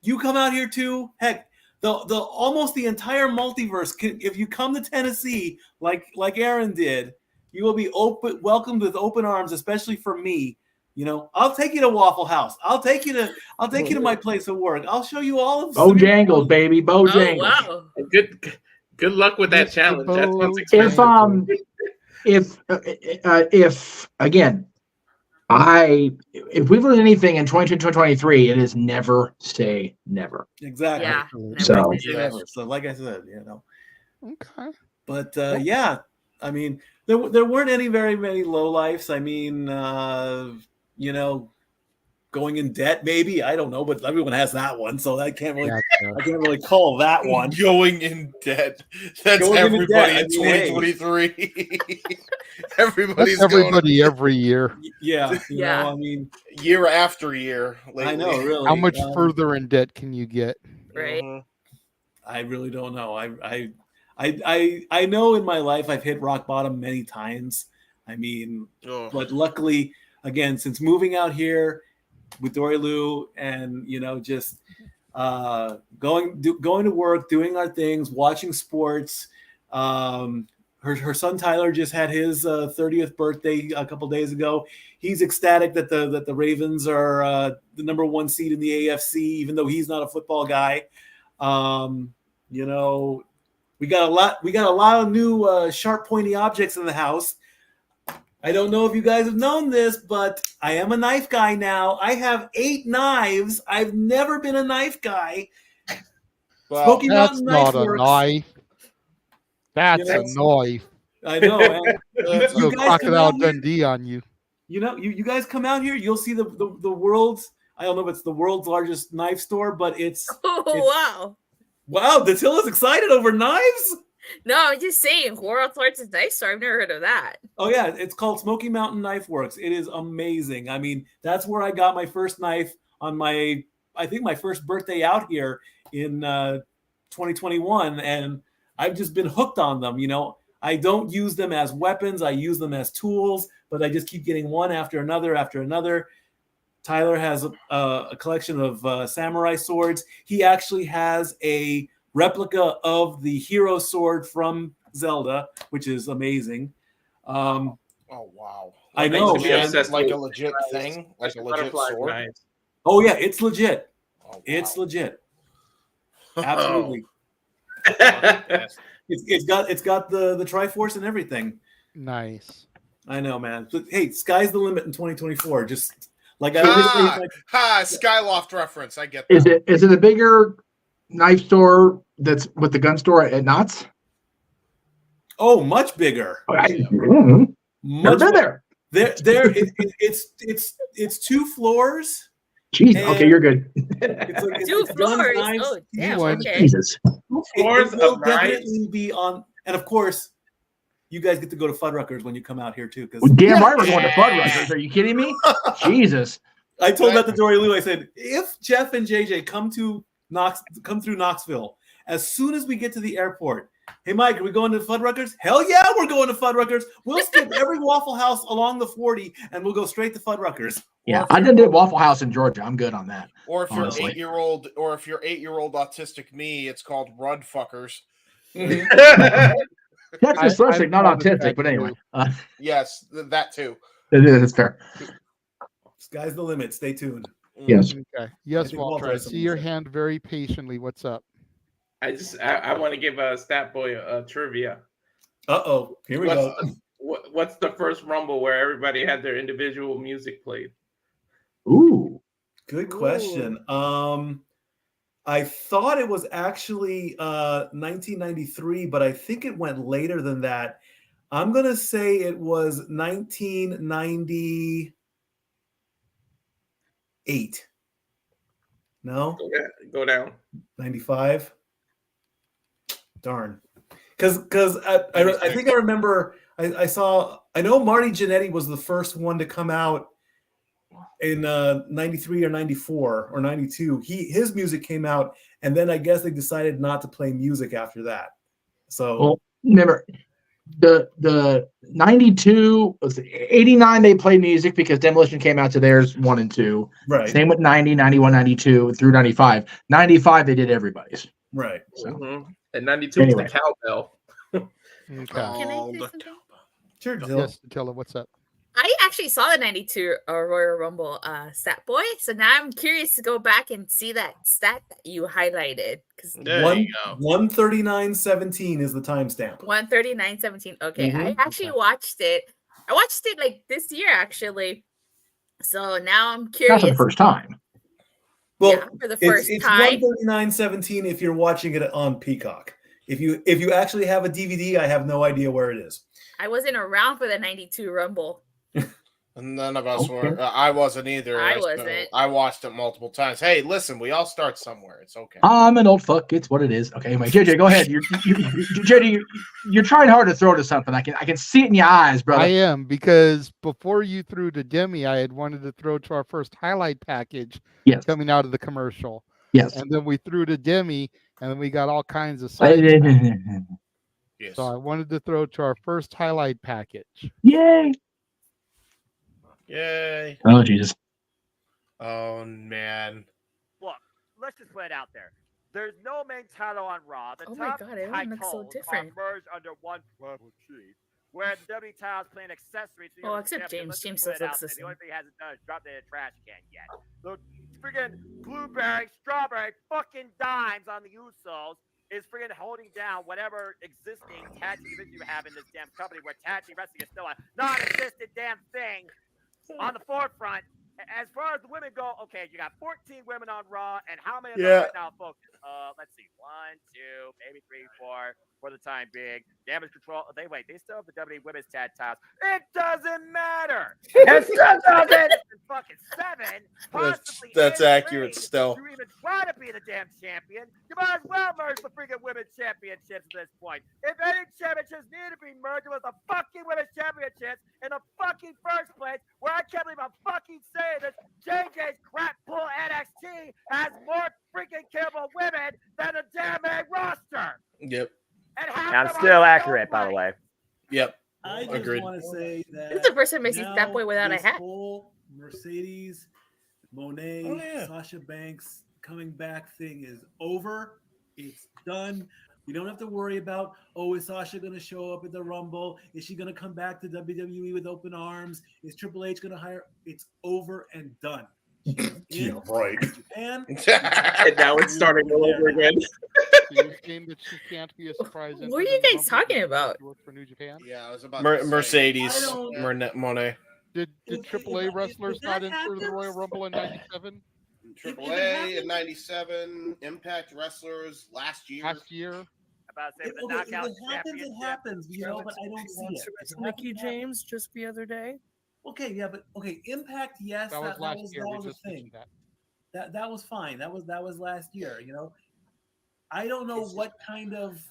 Speaker 16: You come out here too. Heck, the almost the entire multiverse. If you come to Tennessee, like Aaron did, you will be welcomed with open arms, especially for me. I'll take you to Waffle House. I'll take you to my place of work. I'll show you all of
Speaker 10: Bojangles, baby, Bojangles.
Speaker 1: Oh, wow.
Speaker 19: Good luck with that challenge. That sounds expensive.
Speaker 10: If again, if we've learned anything in 2023, it is never say never.
Speaker 16: Exactly.
Speaker 1: Yeah.
Speaker 16: So like I said,
Speaker 3: Okay.
Speaker 16: But yeah, I mean, there weren't very many lowlifes. I mean, going in debt, maybe, I don't know, but everyone has that one, so I can't really call that one.
Speaker 6: Going in debt. That's
Speaker 16: Going
Speaker 6: everybody
Speaker 16: in
Speaker 6: in
Speaker 16: debt.
Speaker 6: 2023.
Speaker 3: That's everybody every year.
Speaker 16: Yeah.
Speaker 1: Yeah.
Speaker 16: I mean,
Speaker 6: year after year. Lately.
Speaker 16: I know, really.
Speaker 3: How much further in debt can you get?
Speaker 1: Right.
Speaker 16: I really don't know. I know in my life I've hit rock bottom many times. I mean, but luckily, again, since moving out here with Dory Lou and just going to work, doing our things, watching sports. Her son Tyler just had his 30th birthday a couple days ago. He's ecstatic that the Ravens are the number 1 seed in the AFC, even though he's not a football guy. We got a lot of new sharp, pointy objects in the house. I don't know if you guys have known this, but I am a knife guy now. I have 8 knives. I've never been a knife guy.
Speaker 3: Well,
Speaker 16: Smoky
Speaker 3: that's
Speaker 16: Mountain
Speaker 3: not
Speaker 16: Knife
Speaker 3: a
Speaker 16: Works.
Speaker 3: knife. That's a knife.
Speaker 16: I know.
Speaker 3: That's
Speaker 16: You
Speaker 3: a
Speaker 16: guys come
Speaker 3: Crocodile
Speaker 16: out here,
Speaker 3: Dundee on you.
Speaker 16: you guys come out here, you'll see the world's, I don't know if it's the world's largest knife store, but it's
Speaker 1: wow.
Speaker 16: Wow, Datilla's excited over knives?
Speaker 1: No, I'm just saying, World's Largest Knife Store. I've never heard of that.
Speaker 16: Oh yeah, it's called Smoky Mountain Knife Works. It is amazing. I mean, that's where I got my first knife on my first birthday out here in 2021, and I've just been hooked on them. I don't use them as weapons. I use them as tools, but I just keep getting one after another after another. Tyler has a collection of samurai swords. He actually has a replica of the hero sword from Zelda, which is amazing.
Speaker 6: Oh wow!
Speaker 16: I know, man.
Speaker 6: Like a legit thing, like a legit sword.
Speaker 16: Oh yeah, it's legit. Oh, wow. It's legit. Absolutely. It's got the Triforce and everything.
Speaker 3: Nice.
Speaker 16: I know, man. But hey, sky's the limit in 2024. Just like I always say,
Speaker 6: Skyloft reference. I get that.
Speaker 10: Is it a bigger knife store that's with the gun store at Knott's?
Speaker 16: Oh, much bigger.
Speaker 10: Never been there.
Speaker 16: It's 2 floors.
Speaker 10: Jeez, okay, you're good.
Speaker 16: It's like
Speaker 1: 2 floors. Oh, damn. Okay.
Speaker 10: Jesus.
Speaker 19: 2 floors
Speaker 16: it will
Speaker 19: of knives.
Speaker 16: definitely be on, and of course, you guys get to go to Fuddruckers when you come out here too. Because
Speaker 10: damn right we're going to Fuddruckers. Are you kidding me? Jesus.
Speaker 16: I told that to Dory Lou. I said, if Jeff and JJ come through Knoxville, as soon as we get to the airport, hey Mike, are we going to Fuddruckers? Hell yeah, we're going to Fuddruckers. We'll skip every Waffle House along the 40 and we'll go straight to Fuddruckers.
Speaker 10: Yeah, I did Waffle House in Georgia. I'm good on that.
Speaker 6: Or if
Speaker 10: honestly.
Speaker 6: you're 8-year-old, or if you're 8-year-old autistic me, it's called Rudfuckers.
Speaker 10: That's dyslexic, not autistic, but anyway.
Speaker 6: Yes, that too.
Speaker 10: It's fair.
Speaker 16: Sky's the limit. Stay tuned.
Speaker 10: Yes.
Speaker 3: Okay. Yes, Walter. I see your hand very patiently. What's up?
Speaker 19: I want to give Stat Boy a trivia.
Speaker 16: Uh-oh. Here we go.
Speaker 19: What's the first Rumble where everybody had their individual music played?
Speaker 10: Ooh.
Speaker 16: Good question. I thought it was actually 1993, but I think it went later than that. I'm going to say it was 1998. No?
Speaker 19: Go down.
Speaker 16: 95? Darn. Because I think I remember I know Marty Jannetty was the first one to come out in 93 or 94 or 92. His music came out, and then I guess they decided not to play music after that. So
Speaker 10: Well, remember the 92 was 89 they played music because Demolition came out to theirs 1 and 2.
Speaker 16: Right.
Speaker 10: Same with 90, 91, 92 through 95. 95 they did everybody's.
Speaker 16: Right.
Speaker 10: So,
Speaker 19: And 92
Speaker 10: Anyway.
Speaker 19: was the cowbell.
Speaker 3: Okay.
Speaker 1: Can I say something?
Speaker 16: Sure,
Speaker 3: Yes, Attila, what's up?
Speaker 1: I actually saw the 92 Royal Rumble stat boy, so now I'm curious to go back and see that stat that you highlighted. Because
Speaker 16: 139.17 is the timestamp.
Speaker 1: 139.17. Okay, I
Speaker 16: Mhm.
Speaker 1: actually watched it. I watched it like this year, actually. So now I'm
Speaker 10: not
Speaker 1: curious.
Speaker 10: for the first time.
Speaker 16: Well,
Speaker 1: Yeah, for the first
Speaker 16: it's
Speaker 1: time.
Speaker 16: 139.17 if you're watching it on Peacock. If you actually have a DVD, I have no idea where it is.
Speaker 1: I wasn't around for the 92 Rumble.
Speaker 6: None of us were. I wasn't either.
Speaker 1: I
Speaker 6: So
Speaker 1: wasn't.
Speaker 6: I watched it multiple times. Hey, listen, we all start somewhere. It's okay.
Speaker 10: I'm an old fuck. It's what it is. Okay, anyway, JJ, go ahead. JJ, you're trying hard to throw to something. I can see it in your eyes, brother.
Speaker 3: I am, because before you threw to Demi, I had wanted to throw to our first highlight package
Speaker 10: Yes.
Speaker 3: coming out of the commercial.
Speaker 10: Yes.
Speaker 3: And then we threw to Demi, and then we got all kinds of
Speaker 6: Yes.
Speaker 3: So I wanted to throw to our first highlight package.
Speaker 10: Yay!
Speaker 6: Yay.
Speaker 10: Oh Jesus.
Speaker 6: Oh man.
Speaker 2: Look, let's just put it out there. There's no main title on Raw. The
Speaker 1: Oh my
Speaker 2: top
Speaker 1: God, everyone looks so
Speaker 2: titles
Speaker 1: different.
Speaker 2: are merged under one tribal chief, where the WWE titles play an accessory to the
Speaker 1: Oh,
Speaker 2: other
Speaker 1: except
Speaker 2: champion.
Speaker 1: James.
Speaker 2: Let's
Speaker 1: James
Speaker 2: just put
Speaker 1: still
Speaker 2: it
Speaker 1: looks
Speaker 2: out
Speaker 1: the
Speaker 2: there. The only
Speaker 1: same.
Speaker 2: thing he hasn't done is drop it in the trash can yet. The friggin' blueberry, strawberry, fucking dimes on the Usos is friggin' holding down whatever existing tag team division you have in this damn company where tag team wrestling is still a non-existent damn thing on the forefront. As far as the women go, okay, you got 14 women on Raw, and how many of them
Speaker 6: Yeah.
Speaker 2: right now focus? Let's see, 1, 2, maybe 3, 4 for the time being. Damage Control. They still have the WWE Women's Tag Titles. It doesn't matter. It's 2007, possibly.
Speaker 6: That's
Speaker 2: in
Speaker 6: accurate
Speaker 2: range
Speaker 6: still.
Speaker 2: To even try to be the damn champion, you might as well merge the freaking women's championships at this point. If any championships need to be merged, it was the fucking women's championships in the fucking first place. Where I can't believe I'm fucking saying this. JJ's crap pool NXT has more freaking capable women than the damn main roster.
Speaker 6: Yep.
Speaker 2: And half
Speaker 8: I'm
Speaker 2: them
Speaker 8: still
Speaker 2: are
Speaker 8: accurate, by the way.
Speaker 6: Yep.
Speaker 16: I just
Speaker 6: Agreed.
Speaker 16: want to say that
Speaker 1: This is the first time I see
Speaker 16: now
Speaker 1: Stat Boy without a
Speaker 16: this
Speaker 1: hat.
Speaker 16: whole Mercedes, Monet,
Speaker 6: Oh, yeah.
Speaker 16: Sasha Banks coming back thing is over. It's done. We don't have to worry about, is Sasha going to show up at the Rumble? Is she going to come back to WWE with open arms? Is Triple H going to hire? It's over and done.
Speaker 6: Yeah, right.
Speaker 16: Japan.
Speaker 19: And now it's starting all over again.
Speaker 3: You're saying that she can't be a surprise.
Speaker 1: What are you guys talking about?
Speaker 3: Work for New Japan?
Speaker 6: Yeah, I was about to say.
Speaker 16: I
Speaker 6: Mercedes,
Speaker 16: don't-
Speaker 6: Monet.
Speaker 3: Did AAA wrestlers
Speaker 16: if
Speaker 3: not
Speaker 16: that
Speaker 3: enter the Royal
Speaker 16: happens-
Speaker 3: Rumble in '97
Speaker 6: AAA in '97, Impact Wrestlers last year.
Speaker 3: last year?
Speaker 2: About to say,
Speaker 16: If
Speaker 2: the
Speaker 16: it
Speaker 2: knockout
Speaker 16: happens, it
Speaker 2: championship.
Speaker 16: happens, but I don't see it. If it
Speaker 9: Mickey
Speaker 16: happens,
Speaker 9: James just the other day.
Speaker 16: Okay, yeah, but Impact, yes,
Speaker 3: That was last year.
Speaker 16: That
Speaker 3: We
Speaker 16: was a
Speaker 3: just
Speaker 16: thing.
Speaker 3: mentioned that.
Speaker 16: That was fine. That was last year. I don't know what kind of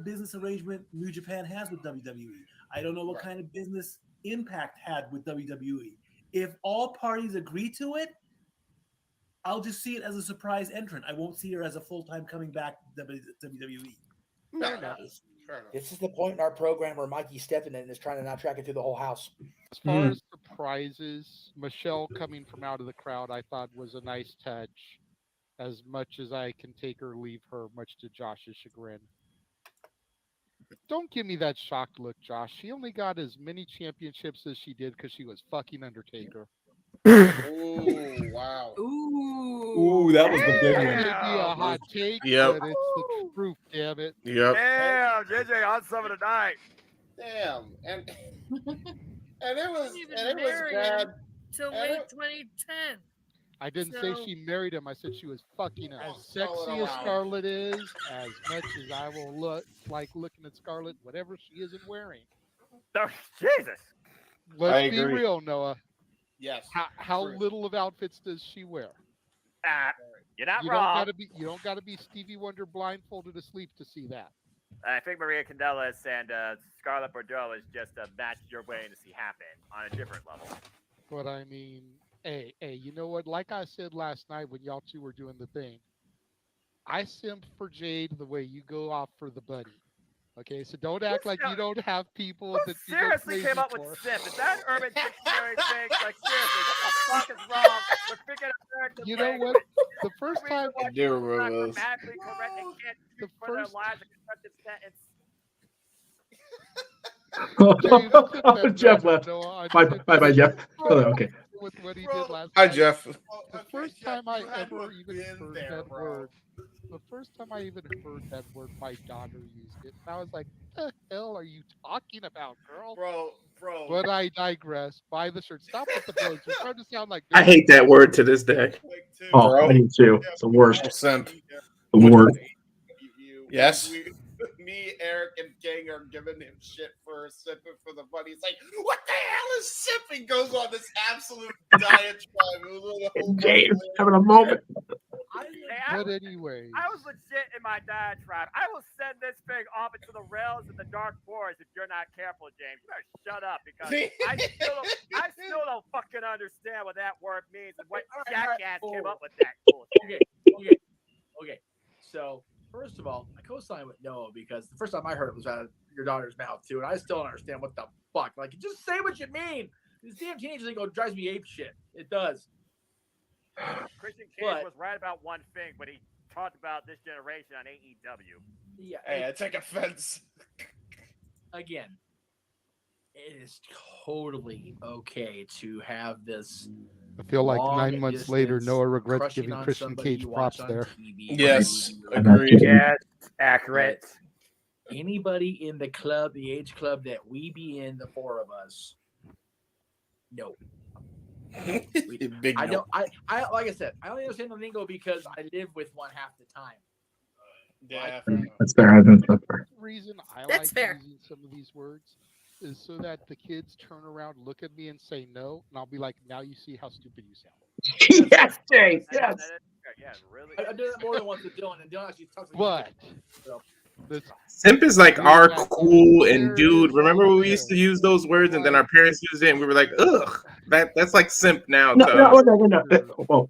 Speaker 16: business arrangement New Japan has with WWE. I don't know what kind of business Impact had with WWE. If all parties agree to it, I'll just see it as a surprise entrant. I won't see her as a full-time coming back to WWE.
Speaker 6: Fair enough.
Speaker 14: This is the point in our program where Mikey stepping in and is trying to not track it through the whole house.
Speaker 3: As far as surprises, Michelle coming from out of the crowd, I thought was a nice touch. As much as I can take her, leave her, much to Josh's chagrin. Don't give me that shocked look, Josh. She only got as many championships as she did because she was fucking Undertaker.
Speaker 6: Ooh, wow.
Speaker 16: Ooh, that was the big
Speaker 3: That
Speaker 16: one.
Speaker 3: may be a hot take,
Speaker 6: Yep.
Speaker 3: but it's the truth, damn it.
Speaker 6: Yep.
Speaker 2: Damn, JJ on some of tonight.
Speaker 6: Damn. And it was
Speaker 9: Even
Speaker 6: bad.
Speaker 9: Till
Speaker 6: And
Speaker 9: late
Speaker 6: it-
Speaker 9: 2010.
Speaker 3: I didn't say
Speaker 9: So-
Speaker 3: she married him. I said she was fucking him.
Speaker 6: Oh,
Speaker 3: As sexy
Speaker 6: spell it
Speaker 3: as
Speaker 6: out.
Speaker 3: Scarlett is, as much as I will like looking at Scarlett, whatever she isn't wearing.
Speaker 2: Oh, Jesus.
Speaker 3: Let's be
Speaker 6: agree.
Speaker 3: real, Noah.
Speaker 6: Yes.
Speaker 3: How
Speaker 6: True.
Speaker 3: little of outfits does she wear?
Speaker 2: You're not
Speaker 3: You
Speaker 2: wrong.
Speaker 3: don't gotta be Stevie Wonder blindfolded asleep to see that.
Speaker 2: I think Maria Candelas and Scarlett Bordeaux is just a match you're waiting to see happen on a different level.
Speaker 3: But I mean, hey, you know what? Like I said last night when y'all two were doing the thing, I simp for Jade the way you go off for the buddy. Okay, so don't act like you don't have people that you go
Speaker 2: Seriously
Speaker 3: crazy
Speaker 2: came up
Speaker 3: for.
Speaker 2: with simp. Is that an Urban Dictionary thing? Like, seriously, what the fuck is wrong with freaking American
Speaker 3: You know
Speaker 2: language?
Speaker 3: what? The first time
Speaker 6: I do remember this.
Speaker 2: Grammatically correct and can't speak for their lives a constructive sentence.
Speaker 10: Jeff left. Bye, Jeff. Oh, okay.
Speaker 3: With what he did last
Speaker 6: Hi,
Speaker 3: night.
Speaker 6: Jeff.
Speaker 3: The first time I ever even heard that word. The first time I even heard that word, my daughter used it. And I was like, "The hell are you talking about, girl?"
Speaker 6: Bro.
Speaker 3: But I digress. Buy the shirt. Stop with the blows. You're starting to sound like.
Speaker 19: I hate that word to this day.
Speaker 10: Oh, I do too. It's the worst.
Speaker 6: Simp.
Speaker 10: The worst.
Speaker 6: Yes.
Speaker 8: Me, Eric, and Gang are giving him shit for sipping for the buddy. He's like, "What the hell is sipping?" Goes on this absolute diatribe.
Speaker 10: James having a moment.
Speaker 3: But anyway,
Speaker 2: I was legit in my diatribe. I will send this thing off into the rails in the dark forest if you're not careful, James. You better shut up because I still don't fucking understand what that word means and what jackass came up with that bullshit.
Speaker 14: Okay. So first of all, I co-sign with Noah because the first time I heard it was out of your daughter's mouth too, and I still don't understand what the fuck. Like, just say what you mean. This damn teenager thing drives me ape shit. It does.
Speaker 2: Christian Cage was right about one thing, but he talked about this generation on AEW.
Speaker 14: Yeah.
Speaker 8: Hey, I take offense.
Speaker 14: Again, it is totally okay to have this.
Speaker 3: I feel like
Speaker 14: long
Speaker 3: 9 months later,
Speaker 14: distance
Speaker 3: Noah regrets
Speaker 14: crushing
Speaker 3: giving
Speaker 14: on
Speaker 3: Christian
Speaker 14: somebody
Speaker 3: Cage
Speaker 14: you
Speaker 3: props
Speaker 14: watch on
Speaker 3: there.
Speaker 14: TV.
Speaker 6: Yes, agreed.
Speaker 2: Yes, accurate.
Speaker 14: Anybody in the club, the age club that we be in, the four of us, no.
Speaker 6: Big
Speaker 14: I
Speaker 6: no.
Speaker 14: don't. I like I said, I only understand the lingo because I live with one half the time.
Speaker 8: Yeah,
Speaker 10: That's fair. That's fair.
Speaker 3: The reason I
Speaker 1: That's
Speaker 3: like
Speaker 1: fair.
Speaker 3: using some of these words is so that the kids turn around, look at me, and say no, and I'll be like, "Now you see how stupid you sound."
Speaker 10: Yes, James. Yes.
Speaker 2: Yeah, really.
Speaker 14: I do that more than once with Dylan, and Dylan actually talks.
Speaker 3: But
Speaker 14: So.
Speaker 19: Simp is like our cool and dude. Remember when we used to use those words and then our parents used it and we were like, ugh, that's like simp now.
Speaker 10: No. Well,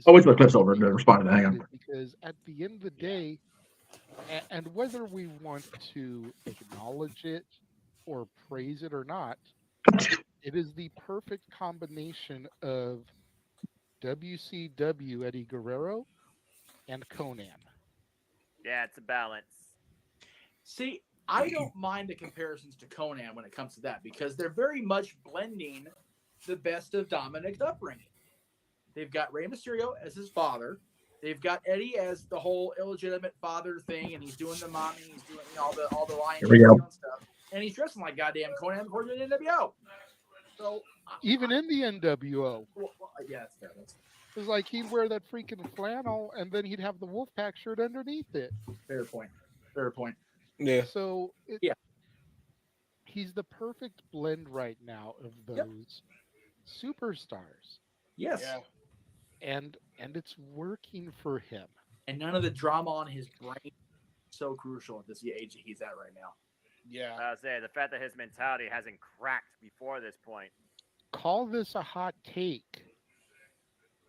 Speaker 10: I'll wait till the clip's over to respond to that. Hang on.
Speaker 3: Because at the end of the day, and whether we want to acknowledge it or praise it or not, it is the perfect combination of WCW Eddie Guerrero and Conan.
Speaker 2: Yeah, it's a balance.
Speaker 14: See, I don't mind the comparisons to Conan when it comes to that because they're very much blending the best of Dominic's upbringing. They've got Rey Mysterio as his father. They've got Eddie as the whole illegitimate father thing, and he's doing the mommy, he's doing all the Lion King stuff, and he's dressing like goddamn Conan before the NWO. So
Speaker 3: even in the NWO,
Speaker 14: yeah, that's fair.
Speaker 3: it was like he'd wear that freaking flannel, and then he'd have the Wolfpack shirt underneath it.
Speaker 14: Fair point. Fair point.
Speaker 6: Yeah.
Speaker 3: So he's the perfect blend right now of those superstars.
Speaker 14: Yes.
Speaker 8: Yeah.
Speaker 3: And it's working for him.
Speaker 14: And none of the drama on his brain is so crucial at this age that he's at right now.
Speaker 8: Yeah.
Speaker 2: I was saying the fact that his mentality hasn't cracked before this point.
Speaker 3: Call this a hot take.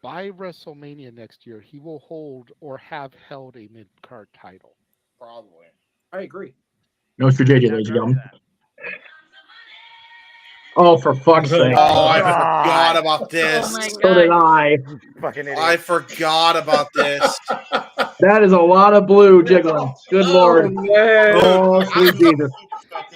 Speaker 3: By WrestleMania next year, he will hold or have held a mid-card title.
Speaker 8: Probably.
Speaker 14: I agree.
Speaker 10: No, it's for JJ, ladies and gentlemen. Oh, for fuck's sake.
Speaker 6: Oh, I forgot about this.
Speaker 1: Oh my
Speaker 10: So did I.
Speaker 2: Fucking idiot.
Speaker 6: I forgot about this.
Speaker 10: That is a lot of blue jiggling. Good Lord.
Speaker 6: man.
Speaker 10: Oh, sweet Jesus.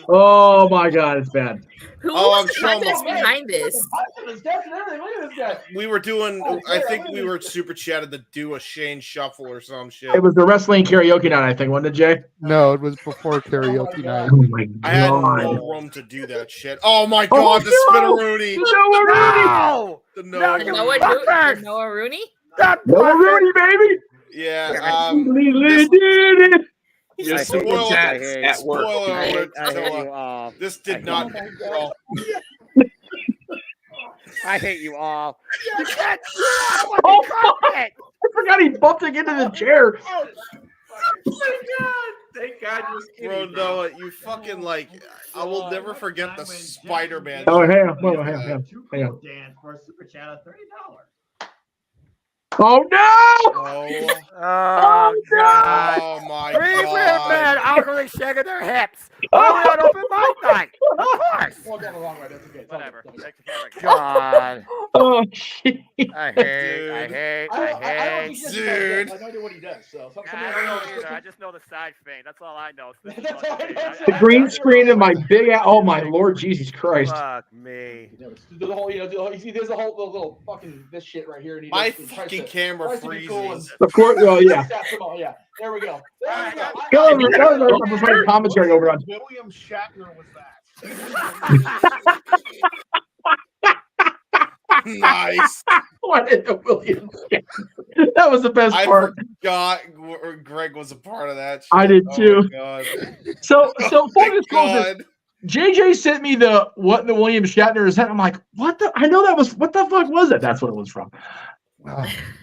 Speaker 10: Oh, my God. It's bad.
Speaker 1: Who
Speaker 6: Oh,
Speaker 1: was
Speaker 6: I'm
Speaker 1: the
Speaker 6: showing
Speaker 1: confidence
Speaker 6: my-
Speaker 1: behind this?
Speaker 14: Look at this guy.
Speaker 6: We were doing, I think we were super chatted to do a Shane Shuffle or some shit.
Speaker 10: It was the wrestling karaoke night, I think, wasn't it, Jay?
Speaker 3: No, it was before karaoke night.
Speaker 10: Oh, my
Speaker 6: I had
Speaker 10: God.
Speaker 6: no room to do that shit. Oh my God, the Spinneroonie.
Speaker 2: No!
Speaker 6: The
Speaker 2: No,
Speaker 6: no.
Speaker 2: you
Speaker 1: Noah,
Speaker 2: fuckers!
Speaker 1: Noah Rooney?
Speaker 2: That
Speaker 10: Noah Rooney, baby.
Speaker 6: Yeah,
Speaker 10: Lily did it.
Speaker 19: Your
Speaker 6: Yeah,
Speaker 19: super
Speaker 6: spoiler-
Speaker 19: chats at work.
Speaker 6: spoiler alert,
Speaker 2: I hate
Speaker 6: Noah.
Speaker 2: you all.
Speaker 6: This did not go well.
Speaker 2: I hate you all. You can't shit on the carpet!
Speaker 10: forgot he bumped again into the chair.
Speaker 19: Oh my god! Thank God you was kidding,
Speaker 6: Bro, Noah, you fucking like. I will never forget the Spider-Man.
Speaker 10: Oh,
Speaker 6: shit.
Speaker 10: hang on, hang on, hang on.
Speaker 15: Dan for a super chat of $30.
Speaker 10: Oh no!
Speaker 6: Oh,
Speaker 2: Oh, God.
Speaker 6: oh my
Speaker 2: Three
Speaker 6: god.
Speaker 2: women awkwardly shaking their hips. Oh, we had open mic night. Of course.
Speaker 14: Well, down the wrong way. That's okay. It's all
Speaker 2: Whatever.
Speaker 14: good.
Speaker 2: Take the camera. God.
Speaker 10: Oh shit!
Speaker 2: I hate.
Speaker 14: I don't think he does
Speaker 6: Dude.
Speaker 14: that. I have no idea what he does. So
Speaker 2: I don't know either. I just know the side feint. That's all I know. So this is
Speaker 14: That's all I know.
Speaker 10: The green screen and my big oh my Lord Jesus Christ!
Speaker 2: Fuck me.
Speaker 14: the whole, he does the whole little fucking this shit right here. And he
Speaker 6: My
Speaker 14: does, he tries
Speaker 6: fucking
Speaker 14: to-
Speaker 6: camera
Speaker 14: tries to be cool and-
Speaker 6: freezes.
Speaker 10: Of course, well, yeah.
Speaker 14: Come on, yeah. There we go. There we go.
Speaker 10: Go over, go over some commentary over on.
Speaker 15: William Shatner was that.
Speaker 6: Nice.
Speaker 10: What in the William? That was the best
Speaker 6: I
Speaker 10: part.
Speaker 6: forgot Greg was a part of that. Shit.
Speaker 10: I did
Speaker 6: Oh
Speaker 10: too.
Speaker 6: my God.
Speaker 10: So full
Speaker 6: My
Speaker 10: disclosure,
Speaker 6: God.
Speaker 10: JJ sent me the what the William Shatner is that. I'm like, what the? I know that was what the fuck was it? That's what it was from.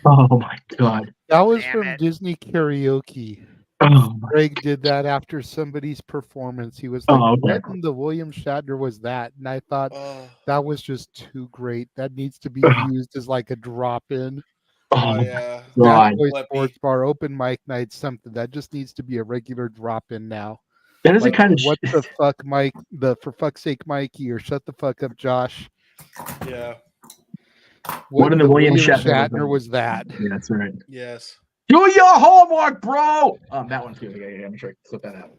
Speaker 10: Oh my god.
Speaker 3: That was
Speaker 2: Damn
Speaker 3: from
Speaker 2: it.
Speaker 3: Disney Karaoke.
Speaker 10: Oh,
Speaker 3: Greg did that after somebody's performance. He was like,
Speaker 10: Oh, okay.
Speaker 3: what in the William Shatner was that? And I thought
Speaker 6: Oh,
Speaker 3: that was just too great. That needs to be used as like a drop in.
Speaker 6: oh yeah.
Speaker 10: God.
Speaker 3: Boy
Speaker 6: Flippy.
Speaker 3: Sports Bar, open mic night, something. That just needs to be a regular drop in now.
Speaker 10: That is
Speaker 3: Like,
Speaker 10: the kind of
Speaker 3: what
Speaker 10: shit.
Speaker 3: the fuck, Mike? The for fuck's sake, Mikey, or shut the fuck up, Josh.
Speaker 6: Yeah.
Speaker 10: What in the William
Speaker 3: Shatner
Speaker 10: Shatner
Speaker 3: was that?
Speaker 10: Yeah, that's right.
Speaker 6: Yes.
Speaker 10: Do your homework, bro. That one's good. Yeah, I'm sure I can flip that out.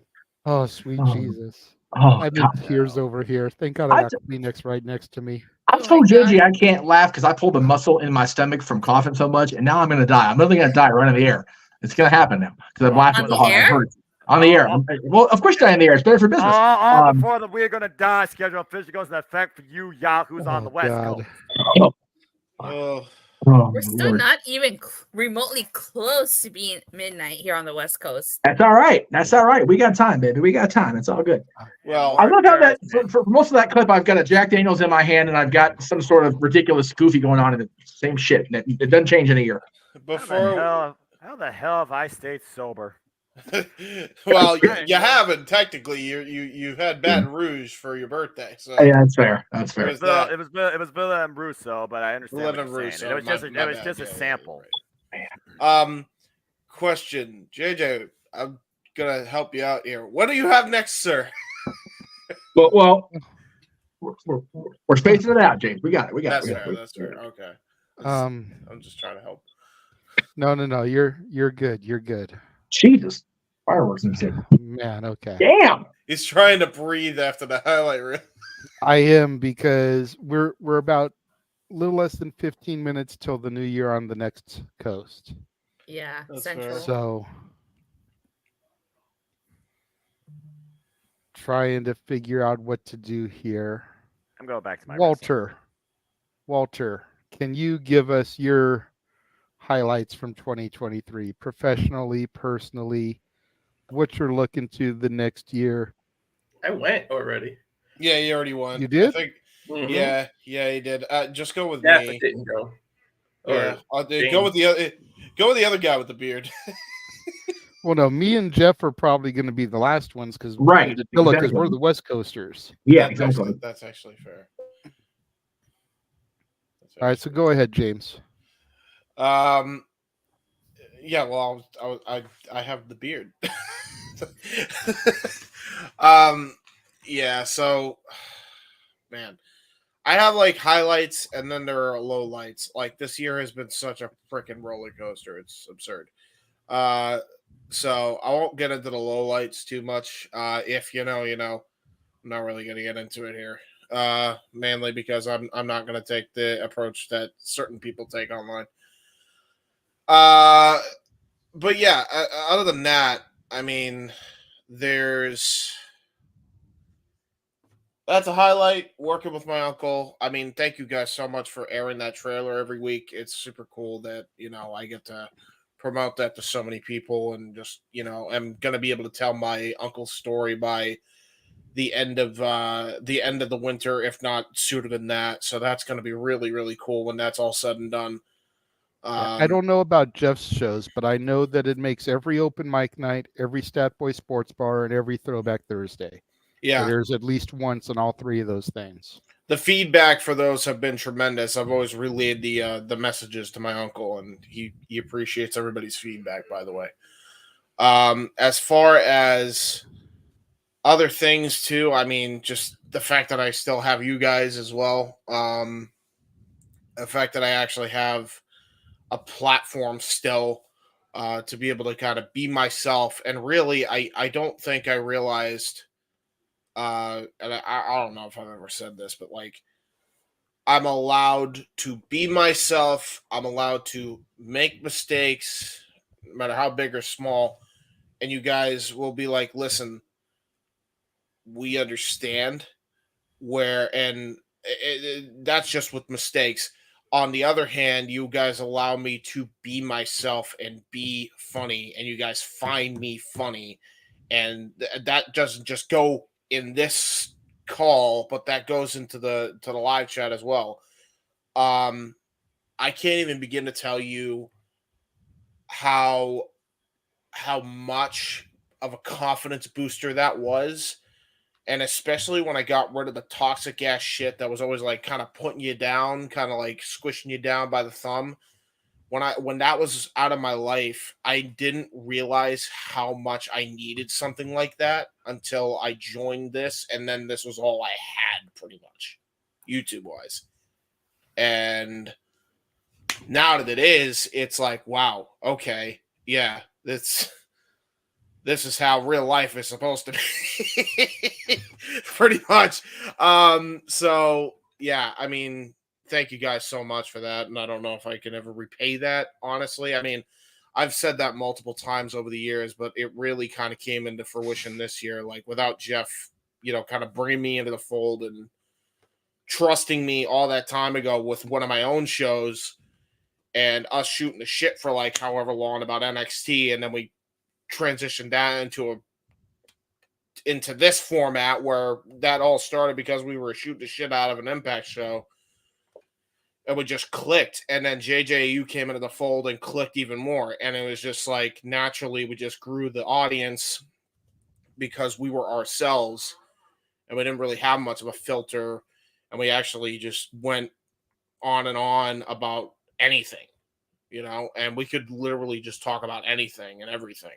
Speaker 3: Oh, sweet
Speaker 10: Oh.
Speaker 3: Jesus.
Speaker 10: Oh,
Speaker 3: I'm in
Speaker 10: God.
Speaker 3: tears over here. Thank God
Speaker 10: I
Speaker 3: I got Kleenex right next to me.
Speaker 10: I told JJ I can't laugh because I pulled a muscle in my stomach from coughing so much, and now I'm gonna die. I'm literally gonna die right in the air. It's gonna happen now because I'm laughing
Speaker 1: On
Speaker 10: so
Speaker 1: the
Speaker 10: hard. It
Speaker 1: air?
Speaker 10: hurts. On the air. Well, of course, die in the air. It's better for business.
Speaker 2: All before the We're Gonna Die schedule officially goes into effect for you yahoos on the West
Speaker 3: God.
Speaker 2: Coast.
Speaker 6: Oh.
Speaker 10: Oh,
Speaker 1: We're still
Speaker 10: Lord.
Speaker 1: not even remotely close to being midnight here on the West Coast.
Speaker 10: That's all right. That's all right. We got time, baby. We got time. It's all good.
Speaker 6: Well,
Speaker 10: I love how that for most of that clip, I've got a Jack Daniels in my hand, and I've got some sort of ridiculous goofy going on in the same shit. And it doesn't change in a year.
Speaker 6: before.
Speaker 2: How the hell have I stayed sober?
Speaker 6: Well, you haven't technically. You had Baton Rouge for your birthday, so
Speaker 10: Yeah, that's fair. That's fair.
Speaker 6: There's that.
Speaker 2: It was Villa and Russo, but I understand
Speaker 6: Villa
Speaker 2: what
Speaker 6: and
Speaker 2: you're saying.
Speaker 6: Russo,
Speaker 2: It was
Speaker 6: my-
Speaker 2: just
Speaker 6: my
Speaker 2: it was
Speaker 6: bad.
Speaker 2: just a
Speaker 6: Yeah, yeah,
Speaker 2: sample.
Speaker 6: Question, JJ. I'm gonna help you out here. What do you have next, sir?
Speaker 10: Well, we're spacing it out, James. We got it. We got
Speaker 6: That's
Speaker 10: it.
Speaker 6: fair. That's fair. Okay.
Speaker 3: Um,
Speaker 6: I'm just trying to help.
Speaker 3: no. You're good. You're good.
Speaker 10: Jesus. Fireworks and shit.
Speaker 3: Man, okay.
Speaker 10: Damn.
Speaker 6: He's trying to breathe after the highlight reel.
Speaker 3: I am because we're about a little less than 15 minutes till the new year on the next coast.
Speaker 1: Yeah,
Speaker 6: That's
Speaker 1: Central.
Speaker 6: fair.
Speaker 3: So trying to figure out what to do here.
Speaker 2: I'm going back to my
Speaker 3: Walter, can you give us your highlights from 2023 professionally, personally, what you're looking to the next year?
Speaker 19: I went already.
Speaker 6: Yeah, you already won.
Speaker 3: You did?
Speaker 6: I think,
Speaker 19: Mhm.
Speaker 6: Yeah, you did. Just go with
Speaker 19: Jeff
Speaker 6: me.
Speaker 19: didn't go.
Speaker 6: Yeah,
Speaker 19: Or
Speaker 6: go with the other. Go with the other guy with the beard.
Speaker 3: Well, no, me and Jeff are probably going to be the last ones because
Speaker 10: Right,
Speaker 3: because
Speaker 10: exactly.
Speaker 3: we're the West Coasters.
Speaker 10: Yeah,
Speaker 6: That's
Speaker 10: exactly.
Speaker 6: actually, that's actually fair.
Speaker 3: All right, so go ahead, James.
Speaker 6: Yeah, well, I have the beard. Yeah, so, man, I have like highlights and then there are low lights. Like this year has been such a freaking roller coaster. It's absurd. So I won't get into the low lights too much. If you know, I'm not really going to get into it here. Mainly because I'm not going to take the approach that certain people take online. But yeah, other than that, I mean, that's a highlight working with my uncle. I mean, thank you guys so much for airing that trailer every week. It's super cool that, I get to promote that to so many people and just, I'm going to be able to tell my uncle's story by the end of the winter, if not sooner than that. So that's going to be really, really cool when that's all said and done.
Speaker 3: I don't know about Jeff's shows, but I know that it makes every open mic night, every Stat Boy Sports Bar, and every Throwback Thursday.
Speaker 6: Yeah.
Speaker 3: There's at least once on all three of those things.
Speaker 6: The feedback for those have been tremendous. I've always relayed the messages to my uncle, and he appreciates everybody's feedback, by the way. As far as other things too, I mean, just the fact that I still have you guys as well. The fact that I actually have a platform still to be able to kind of be myself. And really, I don't think I realized, and I don't know if I've ever said this, but like, I'm allowed to be myself. I'm allowed to make mistakes, no matter how big or small. And you guys will be like, listen, we understand and that's just with mistakes. On the other hand, you guys allow me to be myself and be funny, and you guys find me funny. And that doesn't just go in this call, but that goes into the live chat as well. I can't even begin to tell you how much of a confidence booster that was. And especially when I got rid of the toxic ass shit that was always like kind of putting you down, kind of like squishing you down by the thumb. When that was out of my life, I didn't realize how much I needed something like that until I joined this. And then this was all I had pretty much, YouTube wise. And now that it is, it's like, wow, okay, yeah, this is how real life is supposed to be. Pretty much. So yeah, I mean, thank you guys so much for that. And I don't know if I can ever repay that, honestly. I mean, I've said that multiple times over the years, but it really kind of came into fruition this year. Like without Jeff, kind of bringing me into the fold and trusting me all that time ago with one of my own shows and us shooting the shit for like however long about NXT. And then we transitioned that into this format where that all started because we were shooting the shit out of an Impact show, and we just clicked. And then JJU came into the fold and clicked even more, and it was just like naturally we just grew the audience because we were ourselves and we didn't really have much of a filter, and we actually just went on and on about anything, and we could literally just talk about anything and everything.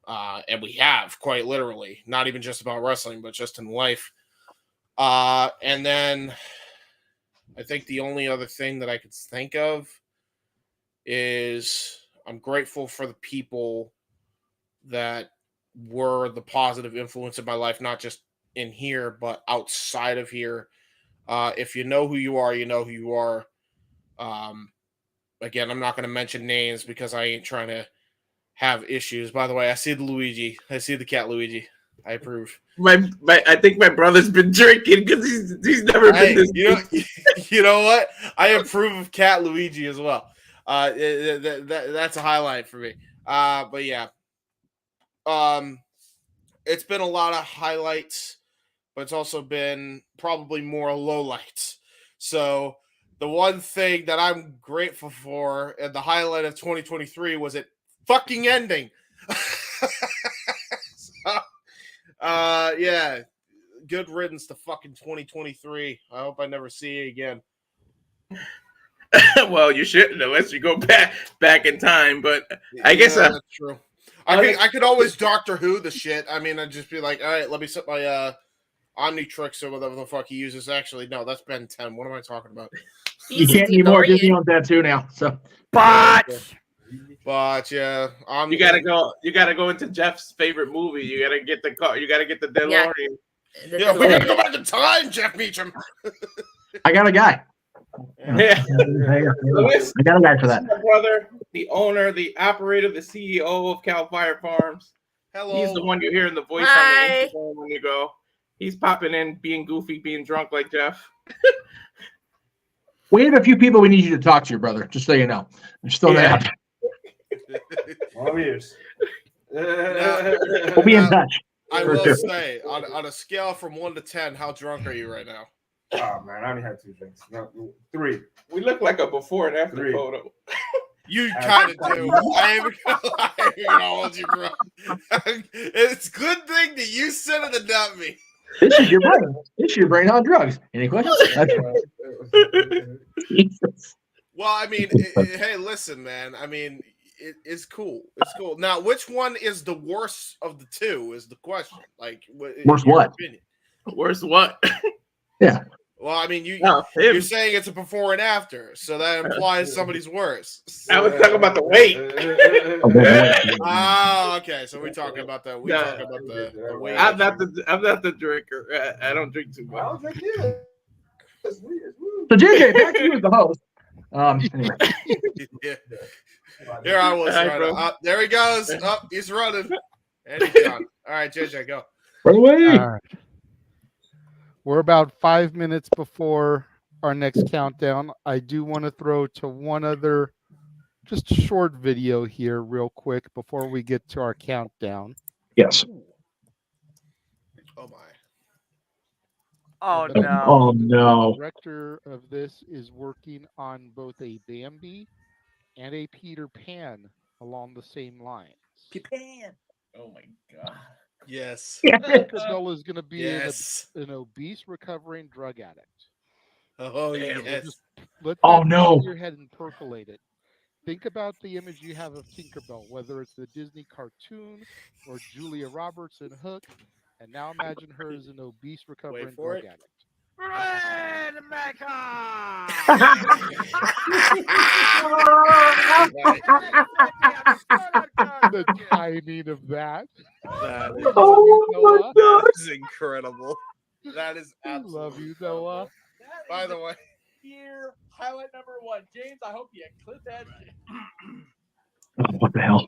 Speaker 6: And we have, quite literally, not even just about wrestling, but just in life. And then I think the only other thing that I could think of is I'm grateful for the people that were the positive influence in my life, not just in here, but outside of here. If you know who you are, you know who you are. Again, I'm not going to mention names because I ain't trying to have issues. By the way, I see the Luigi. I see the cat Luigi. I approve.
Speaker 19: I think my brother's been drinking because he's never been this.
Speaker 6: You know what? I approve of cat Luigi as well. That's a highlight for me. But yeah, it's been a lot of highlights, but it's also been probably more lowlights. So the one thing that I'm grateful for and the highlight of 2023 was it fucking ending. Yeah, good riddance to fucking 2023. I hope I never see you again.
Speaker 19: Well, you shouldn't unless you go back in time, but I guess
Speaker 6: that's true. I could always Doctor Who the shit. I mean, I'd just be like, all right, let me set my Omnitrix or whatever the fuck he uses. Actually, no, that's Ben 10. What am I talking about?
Speaker 10: You can't anymore. Disney on that too now. So,
Speaker 6: but yeah,
Speaker 19: you gotta go into Jeff's favorite movie. You gotta get the car. You gotta get the DeLorean.
Speaker 6: Yeah, we gotta go back in time, Jeff Meacham.
Speaker 10: I got a guy.
Speaker 19: Yeah.
Speaker 10: I got a guy for that.
Speaker 19: My brother, the owner, the operator, the CEO of Cal Fire Farms.
Speaker 6: Hello.
Speaker 19: He's the one you hear in the voice
Speaker 1: Hi.
Speaker 19: on the Instagram when you go. He's popping in, being goofy, being drunk like Jeff.
Speaker 10: We have a few people we need you to talk to, your brother. Just so you know, they're still there.
Speaker 8: All ears.
Speaker 10: We'll be in touch.
Speaker 6: I will say, on a scale from 1 to 10, how drunk are you right now?
Speaker 17: Oh man, I only had 2 drinks. No, 3.
Speaker 19: We look like a before and after
Speaker 17: 3.
Speaker 19: photo.
Speaker 6: You kind of do. I ain't gonna hold you, bro. It's a good thing that you said it and not me.
Speaker 10: This is your brain. This is your brain on drugs. Any questions? Jesus.
Speaker 6: Well, I mean, hey, listen, man. I mean, it's cool. It's cool. Now, which one is the worst of the two? Is the question. Like,
Speaker 10: Worst what?
Speaker 6: Opinion.
Speaker 19: Worst what?
Speaker 10: Yeah.
Speaker 6: Well, I mean, you're saying it's a before and after, so that implies somebody's worse.
Speaker 19: I was talking about the weight.
Speaker 6: Oh, okay. So we're talking about the weight.
Speaker 19: I'm not the drinker. I don't drink too much.
Speaker 17: I don't drink either.
Speaker 10: So JJ, back to you as the host. Anyway.
Speaker 6: Yeah. Here I was.
Speaker 19: Hi,
Speaker 6: Right
Speaker 19: bro.
Speaker 6: up. There he goes. Up. He's running. And he's gone. All right, JJ, go.
Speaker 10: Run away.
Speaker 3: All right. We're about 5 minutes before our next countdown. I do want to throw to one other, just a short video here, real quick, before we get to our countdown.
Speaker 10: Yes.
Speaker 6: Oh my.
Speaker 2: Oh no.
Speaker 10: Oh no.
Speaker 3: The director of this is working on both a Bambi and a Peter Pan along the same lines.
Speaker 14: Peter Pan. Oh my god.
Speaker 6: Yes.
Speaker 3: Tinkerbell is going to be
Speaker 6: Yes.
Speaker 3: an obese recovering drug addict.
Speaker 6: Oh
Speaker 3: We'll
Speaker 6: yes.
Speaker 3: just let
Speaker 10: Oh,
Speaker 3: that
Speaker 10: no.
Speaker 3: go through your head and percolate it. Think about the image you have of Tinkerbell, whether it's the Disney cartoon or Julia Roberts in Hook, and now imagine her as an obese recovering
Speaker 6: for
Speaker 3: drug
Speaker 6: it.
Speaker 3: addict. The timing of that.
Speaker 6: That is,
Speaker 3: Oh my
Speaker 6: that is incredible. That is
Speaker 3: I
Speaker 6: absolutely.
Speaker 3: love you, Noah.
Speaker 6: By the way,
Speaker 14: Here, highlight number 1. James, I hope you clip that.
Speaker 10: What the hell?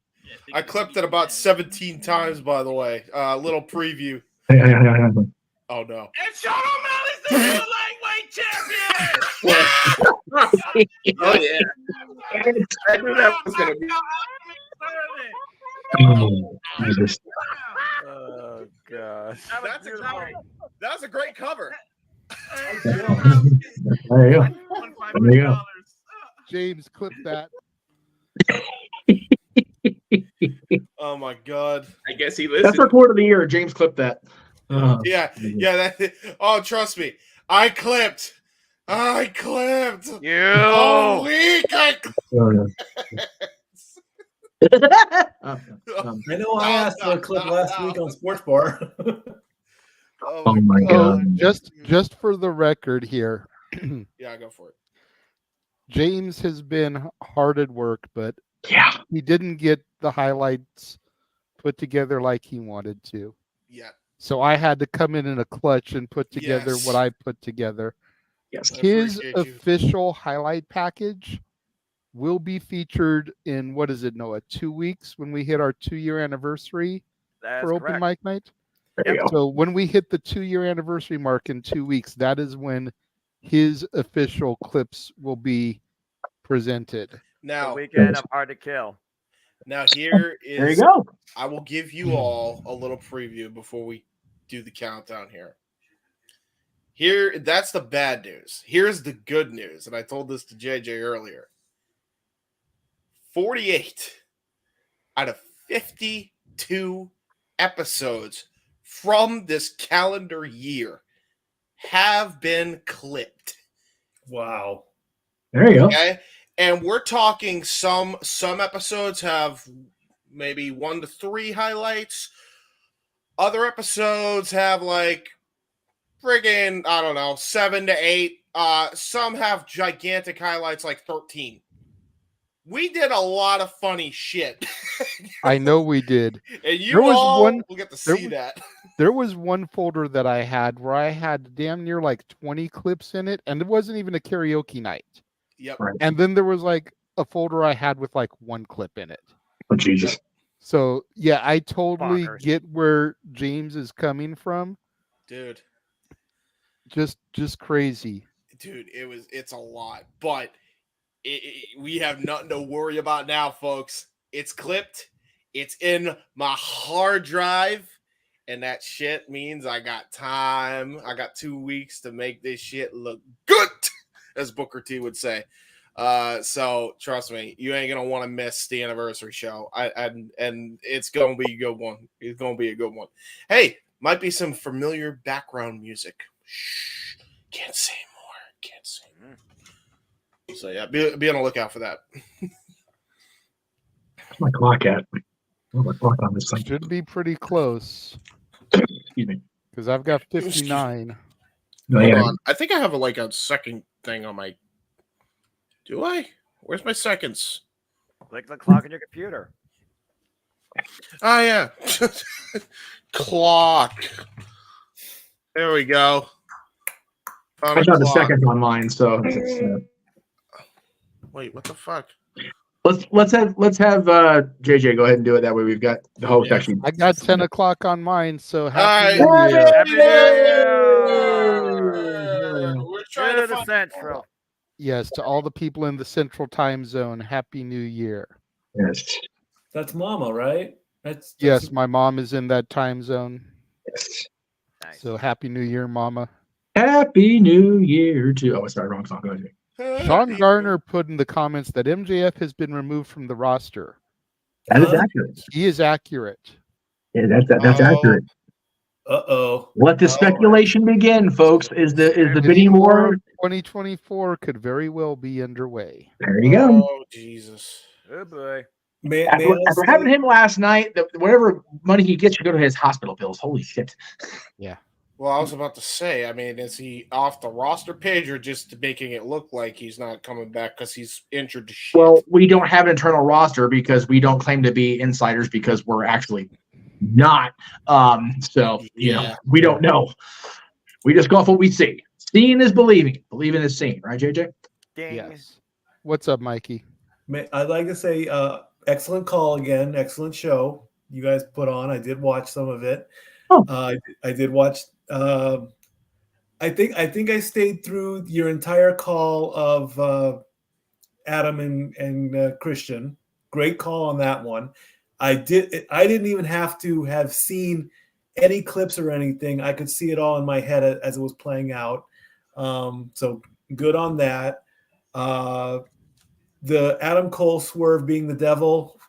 Speaker 6: I clipped it about 17 times. By the way, little preview.
Speaker 10: Hey.
Speaker 6: Oh no.
Speaker 19: And Sean O'Malley's the new lightweight champion. Oh yeah. I knew that was gonna be.
Speaker 10: Oh, Jesus.
Speaker 2: Oh god.
Speaker 6: That's a great cover.
Speaker 10: There you go. There you go.
Speaker 3: James, clip that.
Speaker 6: Oh my god.
Speaker 19: I guess he
Speaker 10: That's
Speaker 19: listened.
Speaker 10: our quote of the year. James clipped that.
Speaker 6: Yeah. That. Oh, trust me. I clipped.
Speaker 2: You.
Speaker 6: All week.
Speaker 10: Oh,
Speaker 15: I know I asked for a clip last week on Sports Bar.
Speaker 10: Oh my god.
Speaker 3: Just for the record here,
Speaker 6: Yeah, go for it.
Speaker 3: James has been hard at work, but
Speaker 10: Yeah.
Speaker 3: he didn't get the highlights put together like he wanted to.
Speaker 6: Yeah.
Speaker 3: So I had to come in a clutch and put together
Speaker 6: Yes.
Speaker 3: what I put together.
Speaker 10: Yes.
Speaker 3: His
Speaker 6: appreciate you.
Speaker 3: official highlight package will be featured in, what is it, Noah, 2 weeks when we hit our 2-year anniversary
Speaker 2: That's
Speaker 3: for Open
Speaker 2: correct.
Speaker 3: Mic Night.
Speaker 10: There you go.
Speaker 3: So when we hit the 2-year anniversary mark in 2 weeks, that is when his official clips will be presented.
Speaker 2: The
Speaker 6: Now,
Speaker 2: weekend of Hard to Kill.
Speaker 6: now here is.
Speaker 10: There you go.
Speaker 6: I will give you all a little preview before we do the countdown here. Here, that's the bad news. Here's the good news, and I told this to JJ earlier. 48 out of 52 episodes from this calendar year have been clipped.
Speaker 15: Wow.
Speaker 10: There you go.
Speaker 6: Okay, and we're talking some episodes have maybe 1 to 3 highlights. Other episodes have like friggin', I don't know, 7 to 8. Some have gigantic highlights like 13. We did a lot of funny shit.
Speaker 3: I know we did.
Speaker 6: And you
Speaker 3: There was
Speaker 6: all
Speaker 3: one-
Speaker 6: will get to
Speaker 3: there
Speaker 6: see
Speaker 3: was-
Speaker 6: that.
Speaker 3: There was one folder that I had where I had damn near like 20 clips in it, and it wasn't even a karaoke night.
Speaker 6: Yep.
Speaker 10: Right.
Speaker 3: And then there was like a folder I had with like 1 clip in it.
Speaker 10: Oh Jesus.
Speaker 3: So yeah, I totally
Speaker 2: Bonkers.
Speaker 3: get where James is coming from.
Speaker 6: Dude,
Speaker 3: Just crazy.
Speaker 6: it's a lot. But we have nothing to worry about now, folks. It's clipped. It's in my hard drive. and that shit means I got time. I got 2 weeks to make this shit look good, as Booker T would say. So trust me, you ain't gonna want to miss the anniversary show. And it's gonna be a good one. It's gonna be a good one. Hey, might be some familiar background music. Shh, can't say more. Can't say more. So yeah, be on the lookout for that.
Speaker 10: Where's my clock at? Where's my clock on this thing?
Speaker 3: Should be pretty close.
Speaker 10: Excuse me.
Speaker 3: Because I've got 59.
Speaker 6: Hold on. I think I have a second thing on my. Do I? Where's my seconds?
Speaker 2: Click the clock on your computer.
Speaker 6: Oh yeah, clock. There we go.
Speaker 10: I got the second on mine, so
Speaker 6: wait, what the fuck?
Speaker 10: let's have JJ go ahead and do it. That way we've got the host actually.
Speaker 3: I got 10 o'clock on mine, so
Speaker 6: Happy
Speaker 3: New Year.
Speaker 2: Happy New Year!
Speaker 6: We're trying to
Speaker 2: the Central.
Speaker 3: Yes, to all the people in the Central Time Zone, Happy New Year.
Speaker 10: Yes.
Speaker 16: That's Mama, right? That's
Speaker 3: Yes, my mom is in that time zone.
Speaker 10: Yes.
Speaker 3: So Happy New Year, Mama.
Speaker 10: Happy New Year to. Oh, I started wrong song. Go ahead.
Speaker 3: Sean Garner put in the comments that MJF has been removed from the roster.
Speaker 10: That is accurate.
Speaker 3: He is accurate.
Speaker 10: Yeah, that's accurate.
Speaker 16: Uh-oh.
Speaker 10: Let the speculation begin, folks. Is the bidding war
Speaker 3: 2024 could very well be underway.
Speaker 10: There you go.
Speaker 6: Oh Jesus.
Speaker 2: Oh boy.
Speaker 10: After having him last night, whatever money he gets should go to his hospital bills. Holy shit.
Speaker 3: Yeah.
Speaker 6: Well, I was about to say, I mean, is he off the roster page or just making it look like he's not coming back because he's injured to shit?
Speaker 10: Well, we don't have an internal roster because we don't claim to be insiders because we're actually not. So, you know, we don't know. We just go off what we see. Seeing is believing. Believing is seeing. Right, JJ?
Speaker 3: Yes. What's up, Mikey?
Speaker 16: I'd like to say excellent call again. Excellent show you guys put on. I did watch some of it. I did watch. I think I stayed through your entire call of Adam and Christian. Great call on that one. I didn't even have to have seen any clips or anything. I could see it all in my head as it was playing out. So good on that. The Adam Cole swerve being the devil.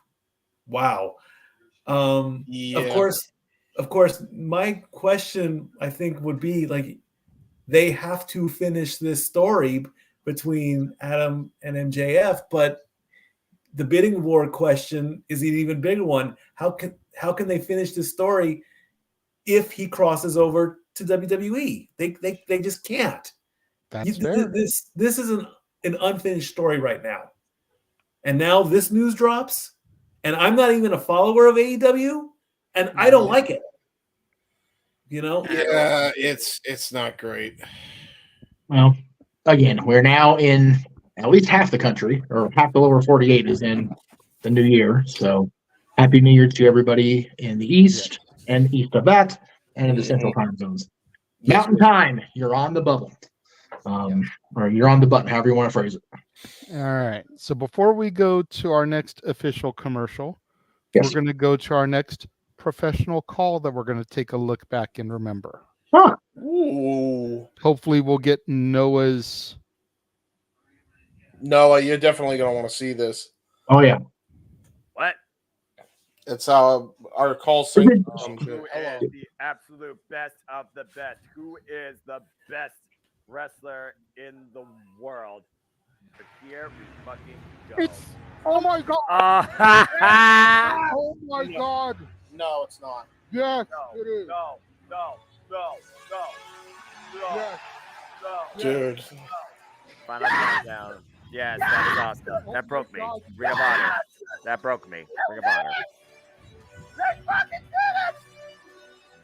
Speaker 16: Wow. Of course, my question I think would be like, they have to finish this story between Adam and MJF, but the bidding war question is an even bigger one. How can they finish this story if he crosses over to WWE? They just can't.
Speaker 3: That's fair.
Speaker 16: This is an unfinished story right now. And now this news drops, and I'm not even a follower of AEW, and I don't like it. You know?
Speaker 6: Yeah, it's not great.
Speaker 10: Well, again, we're now in at least half the country, or half the lower 48 is in the new year. So happy New Year to everybody in the East and east of that, and in the Central Time Zones. Mountain Time, you're on the bubble. Or you're on the button, however you want to phrase it.
Speaker 3: All right. So before we go to our next official commercial,
Speaker 10: Yes.
Speaker 3: we're going to go to our next professional call that we're going to take a look back and remember.
Speaker 10: Huh.
Speaker 6: Ooh.
Speaker 3: Hopefully we'll get Noah's.
Speaker 6: Noah, you're definitely going to want to see this.
Speaker 10: Oh, yeah.
Speaker 2: What?
Speaker 6: It's our call sync.
Speaker 2: Who is the absolute best of the best? Who is the best wrestler in the world? But here we fucking go.
Speaker 3: Oh my God!
Speaker 6: Oh
Speaker 3: my God!
Speaker 6: No, it's not.
Speaker 3: Yes,
Speaker 2: No,
Speaker 3: it is.
Speaker 2: no.
Speaker 3: Yes.
Speaker 6: Dude.
Speaker 2: Final countdown. Yes, that was awesome. That broke me. Ring of Honor. That broke me. Ring of Honor.
Speaker 13: They fucking did it!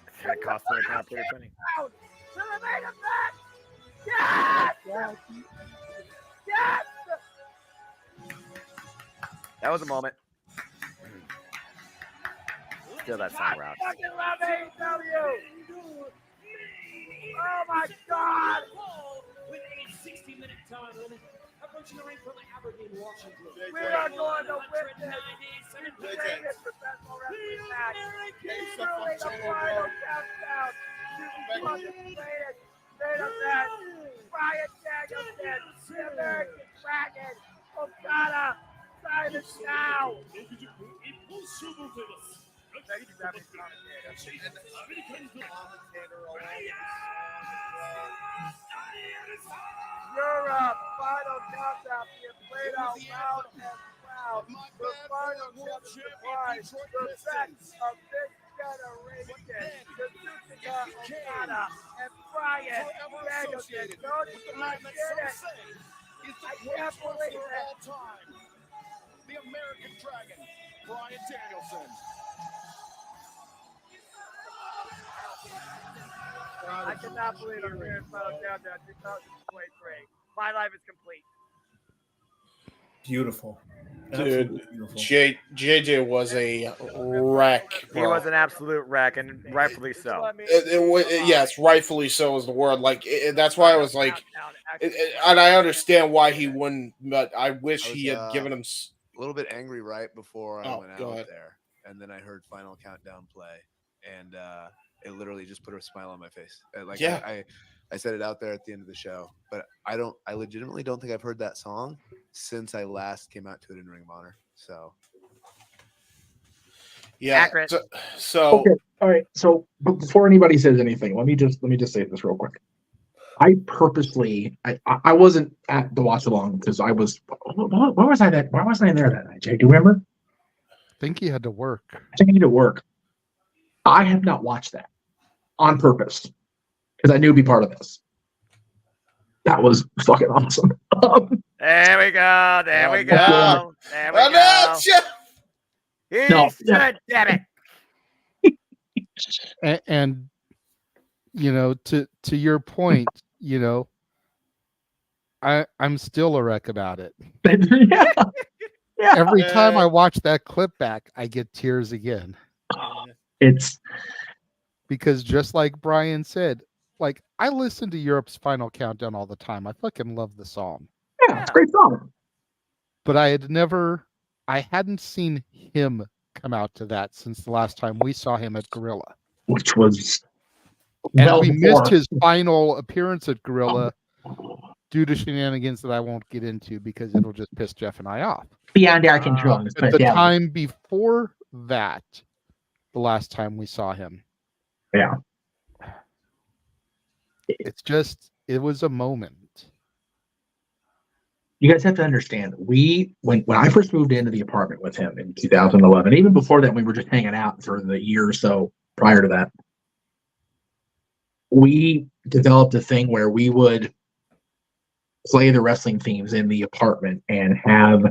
Speaker 2: It's gonna cost me a pretty penny.
Speaker 13: To the main event! Yes! Yes!
Speaker 2: That was a moment. Still that song round.
Speaker 13: I fucking love AEW! Oh my God!
Speaker 18: With a 60-minute time limit, approaching the ring from Aberdeen, Washington.
Speaker 13: We are going to witness the greatest professional
Speaker 2: wrestling match. Truly the final countdown to the greatest main event. Bryan Danielson, the American Dragon, Okada, Simon now. Europe, final countdown being played out loud and proud. The final championship prize, the best of this generation. Kazuchika Okada and Bryan Danielson. Don't you get it? I can't believe it.
Speaker 20: The American Dragon, Bryan Danielson.
Speaker 2: I cannot believe I'm here in Final Countdown 2023. My life is complete.
Speaker 16: Beautiful.
Speaker 6: Dude,
Speaker 16: Absolutely beautiful.
Speaker 6: JJ was a wreck.
Speaker 2: He
Speaker 6: bro.
Speaker 2: was an absolute wreck, and rightfully so.
Speaker 6: Yes, rightfully so is the word. Like that's why I was like, and I understand why he wouldn't, but I wish he had given him.
Speaker 21: A little bit angry right before I went
Speaker 6: go
Speaker 21: out
Speaker 6: ahead.
Speaker 21: there, and then I heard Final Countdown play, and it literally just put a smile on my face. Like
Speaker 6: Yeah.
Speaker 21: I said it out there at the end of the show, but I legitimately don't think I've heard that song since I last came out to it in Ring of Honor. So
Speaker 6: Yeah.
Speaker 2: Accurate.
Speaker 6: So
Speaker 10: Okay, all right. So before anybody says anything, let me just say this real quick. I purposely I wasn't at the watch along because I was where was I that why wasn't I there that night, Jay? Do you remember?
Speaker 3: I think he had to work.
Speaker 10: I think I need to work. I have not watched that on purpose because I knew it'd be part of this. That was fucking awesome.
Speaker 2: There we go. There we go.
Speaker 10: no.
Speaker 2: There we go. He's
Speaker 10: No,
Speaker 2: good, damn it.
Speaker 3: And you know, to your point, you know, I'm still a wreck about it.
Speaker 10: Yeah.
Speaker 3: Every time I watch that clip back, I get tears again.
Speaker 10: It's
Speaker 3: because just like Brian said, like I listen to Europe's Final Countdown all the time. I fucking love the song.
Speaker 10: Yeah, it's a great song.
Speaker 3: But I hadn't seen him come out to that since the last time we saw him at Gorilla.
Speaker 10: Which was
Speaker 3: And
Speaker 10: well
Speaker 3: we
Speaker 10: before.
Speaker 3: missed his final appearance at Gorilla due to shenanigans that I won't get into because it'll just piss Jeff and I off.
Speaker 10: Beyond our control. Let's put
Speaker 3: At
Speaker 10: it
Speaker 3: the
Speaker 10: down.
Speaker 3: time before that, the last time we saw him,
Speaker 10: Yeah.
Speaker 3: it was a moment.
Speaker 10: You guys have to understand, when I first moved into the apartment with him in 2011, even before that, we were just hanging out for the year or so prior to that. We developed a thing where we would play the wrestling themes in the apartment and have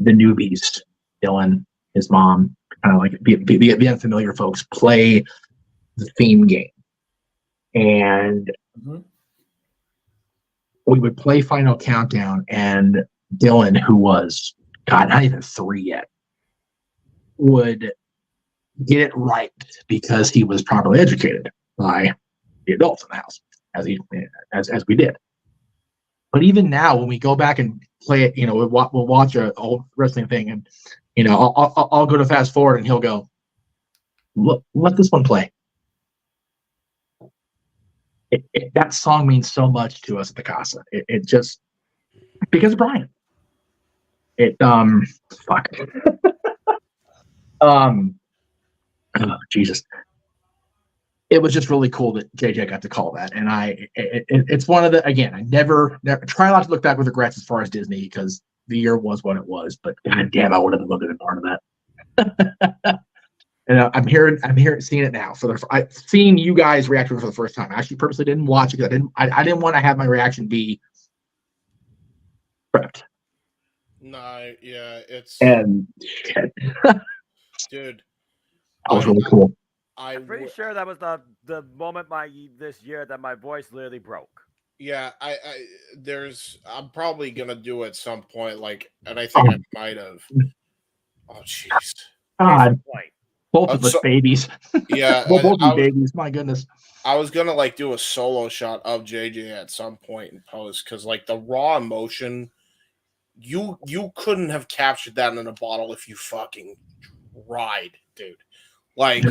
Speaker 10: the newbies, Dylan, his mom, kind of like the unfamiliar folks, play the theme game. And we would play Final Countdown, and Dylan, who was, God, not even 3 yet, would get it right because he was properly educated by the adults in the house, as we did. But even now, when we go back and play it, you know, we'll watch an old wrestling thing, and you know, I'll go to fast forward, and he'll go, let this one play. That song means so much to us at the Casa. It just because of Brian. Fuck. Oh, Jesus. It was just really cool that JJ got to call that, and it's one of the, again, I never try not to look back with regrets as far as Disney because the year was what it was, but god damn, I would have loved to be part of that. And I'm seeing it now seeing you guys react to it for the first time. I actually purposely didn't watch it because I didn't want to have my reaction be prepped.
Speaker 6: No, yeah, it's
Speaker 10: And shit.
Speaker 6: dude.
Speaker 10: That was really cool.
Speaker 2: I'm pretty sure that was the moment this year that my voice literally broke.
Speaker 6: Yeah, I'm probably gonna do at some point, like, and I think I might have. Oh, jeez.
Speaker 10: God. Both of us babies.
Speaker 6: Yeah,
Speaker 10: both of
Speaker 6: I
Speaker 10: you babies. My goodness.
Speaker 6: I was gonna like do a solo shot of JJ at some point in post because like the raw emotion, you couldn't have captured that in a bottle if you fucking ride, dude. Like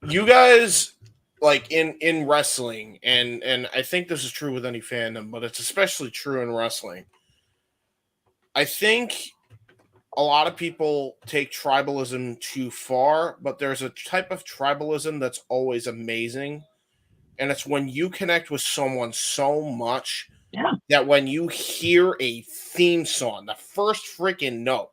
Speaker 6: you guys, like in wrestling, and I think this is true with any fandom, but it's especially true in wrestling. I think a lot of people take tribalism too far, but there's a type of tribalism that's always amazing. And it's when you connect with someone so much that when you hear a theme song, the first freaking note,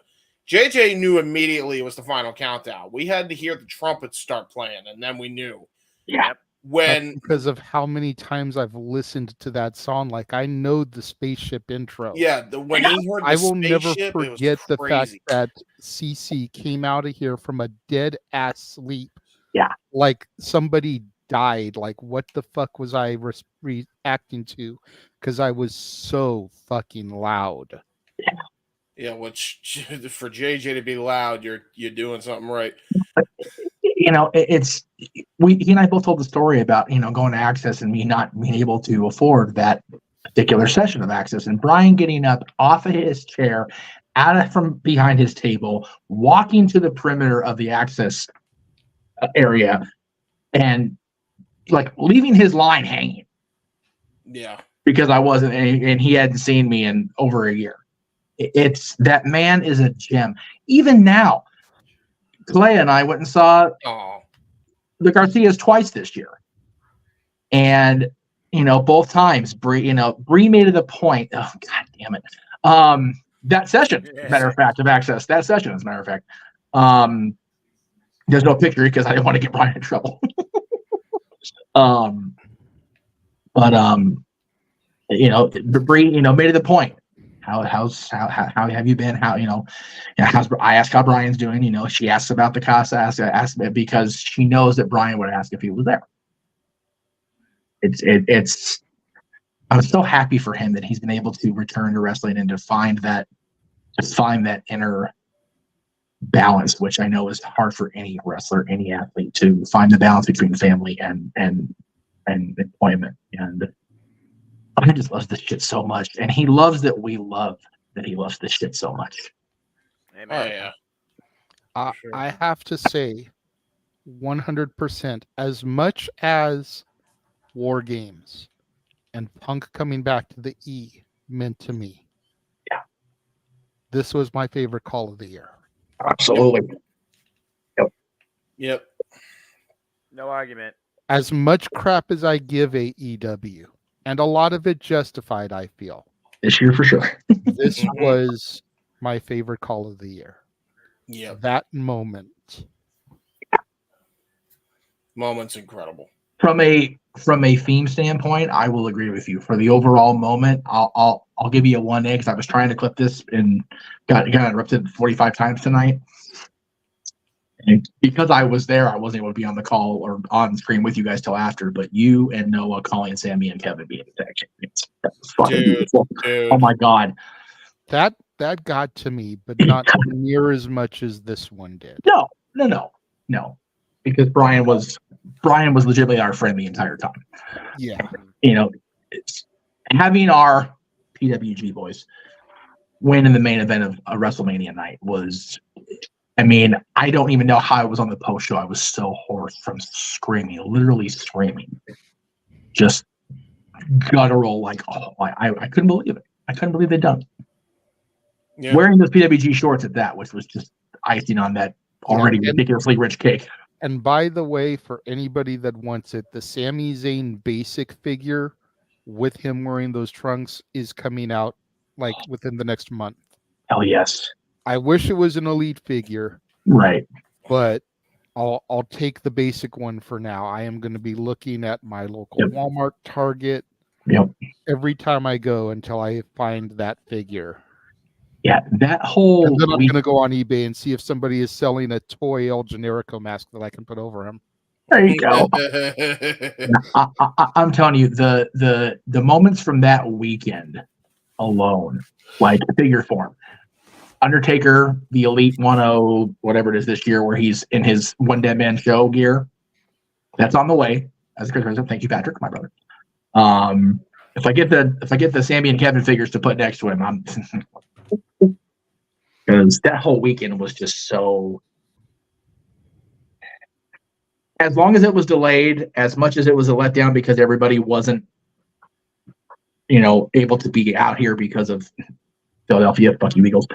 Speaker 6: JJ knew immediately it was the final countdown. We had to hear the trumpets start playing, and then we knew.
Speaker 10: Yeah.
Speaker 6: When
Speaker 3: That's because of how many times I've listened to that song, like I know the spaceship intro.
Speaker 6: when he heard the
Speaker 3: I will never
Speaker 6: spaceship, it was
Speaker 3: forget the fact
Speaker 6: crazy.
Speaker 3: that CC came out of here from a dead ass sleep.
Speaker 10: Yeah,
Speaker 3: like somebody died. Like what the fuck was I reacting to? Because I was so fucking loud.
Speaker 6: Yeah, which for JJ to be loud, you're doing something right.
Speaker 10: You know, he and I both told the story about, you know, going to Access and me not being able to afford that particular session of Access, and Brian getting up off of his chair, from behind his table, walking to the perimeter of the Access area, and like leaving his line hanging.
Speaker 6: Yeah,
Speaker 10: because I wasn't, and he hadn't seen me in over a year. It's that man is a gem. Even now, Clay and I went and saw the Garcias twice this year, and you know, both times Bree made it a point. Oh god damn it! That session, matter of fact, of Access. That session, as a matter of fact, there's no picture because I didn't want to get Brian in trouble. You know, Bree, you know, made it a point. How have you been? How, you know, I asked how Brian's doing. You know, she asks about the Casa, asks because she knows that Brian would ask if he was there. It's I'm so happy for him that he's been able to return to wrestling and to find that inner balance, which I know is hard for any wrestler, any athlete, to find the balance between family and employment. And I just love this shit so much, and he loves that we love that he loves this shit so much.
Speaker 2: Amen.
Speaker 3: Oh yeah. I have to say, 100%. As much as War Games and Punk coming back to the E meant to me, this was my favorite call of the year.
Speaker 10: Absolutely.
Speaker 6: Yep.
Speaker 2: No argument.
Speaker 3: As much crap as I give AEW, and a lot of it justified, I feel.
Speaker 10: This year for sure.
Speaker 3: This was my favorite call of the year.
Speaker 6: Yeah.
Speaker 3: That moment.
Speaker 6: Moment's incredible.
Speaker 10: From a theme standpoint, I will agree with you. For the overall moment, I'll give you a 1A because I was trying to clip this and got interrupted 45 times tonight. And because I was there, I wasn't able to be on the call or on screen with you guys till after. But you and Noah calling Sammy and Kevin being the tag champions. That was fucking beautiful. Oh my god.
Speaker 3: That got to me, but not near as much as this one did.
Speaker 10: No. Because Brian was legitimately our friend the entire time.
Speaker 3: Yeah.
Speaker 10: You know, it's having our PWG boys win in the main event of a WrestleMania night was, I mean, I don't even know how I was on the post show. I was so hoarse from screaming, literally screaming. Just guttural, like, oh, I couldn't believe it. I couldn't believe they'd done it. Yeah. Wearing those PWG shorts at that, which was just icing on that already ridiculously rich cake.
Speaker 3: And by the way, for anybody that wants it, the Sami Zayn basic figure with him wearing those trunks is coming out like within the next month.
Speaker 10: Hell yes.
Speaker 3: I wish it was an elite figure.
Speaker 10: Right.
Speaker 3: But I'll take the basic one for now. I am going to be looking at my local Walmart, Target, every time I go until I find that figure.
Speaker 10: Yeah, that whole.
Speaker 3: And then I'm going to go on eBay and see if somebody is selling a toy El Generico mask that I can put over him.
Speaker 10: There you go. I'm telling you, the moments from that weekend alone, like figure form. Undertaker, the Elite 1-0, whatever it is this year, where he's in his one dead man show gear. That's on the way. As Chris Renzo, thank you, Patrick, my brother. If I get the Sammy and Kevin figures to put next to him, I'm because that whole weekend was just so as long as it was delayed, as much as it was a letdown because everybody wasn't, able to be out here because of Philadelphia, fuck you Eagles.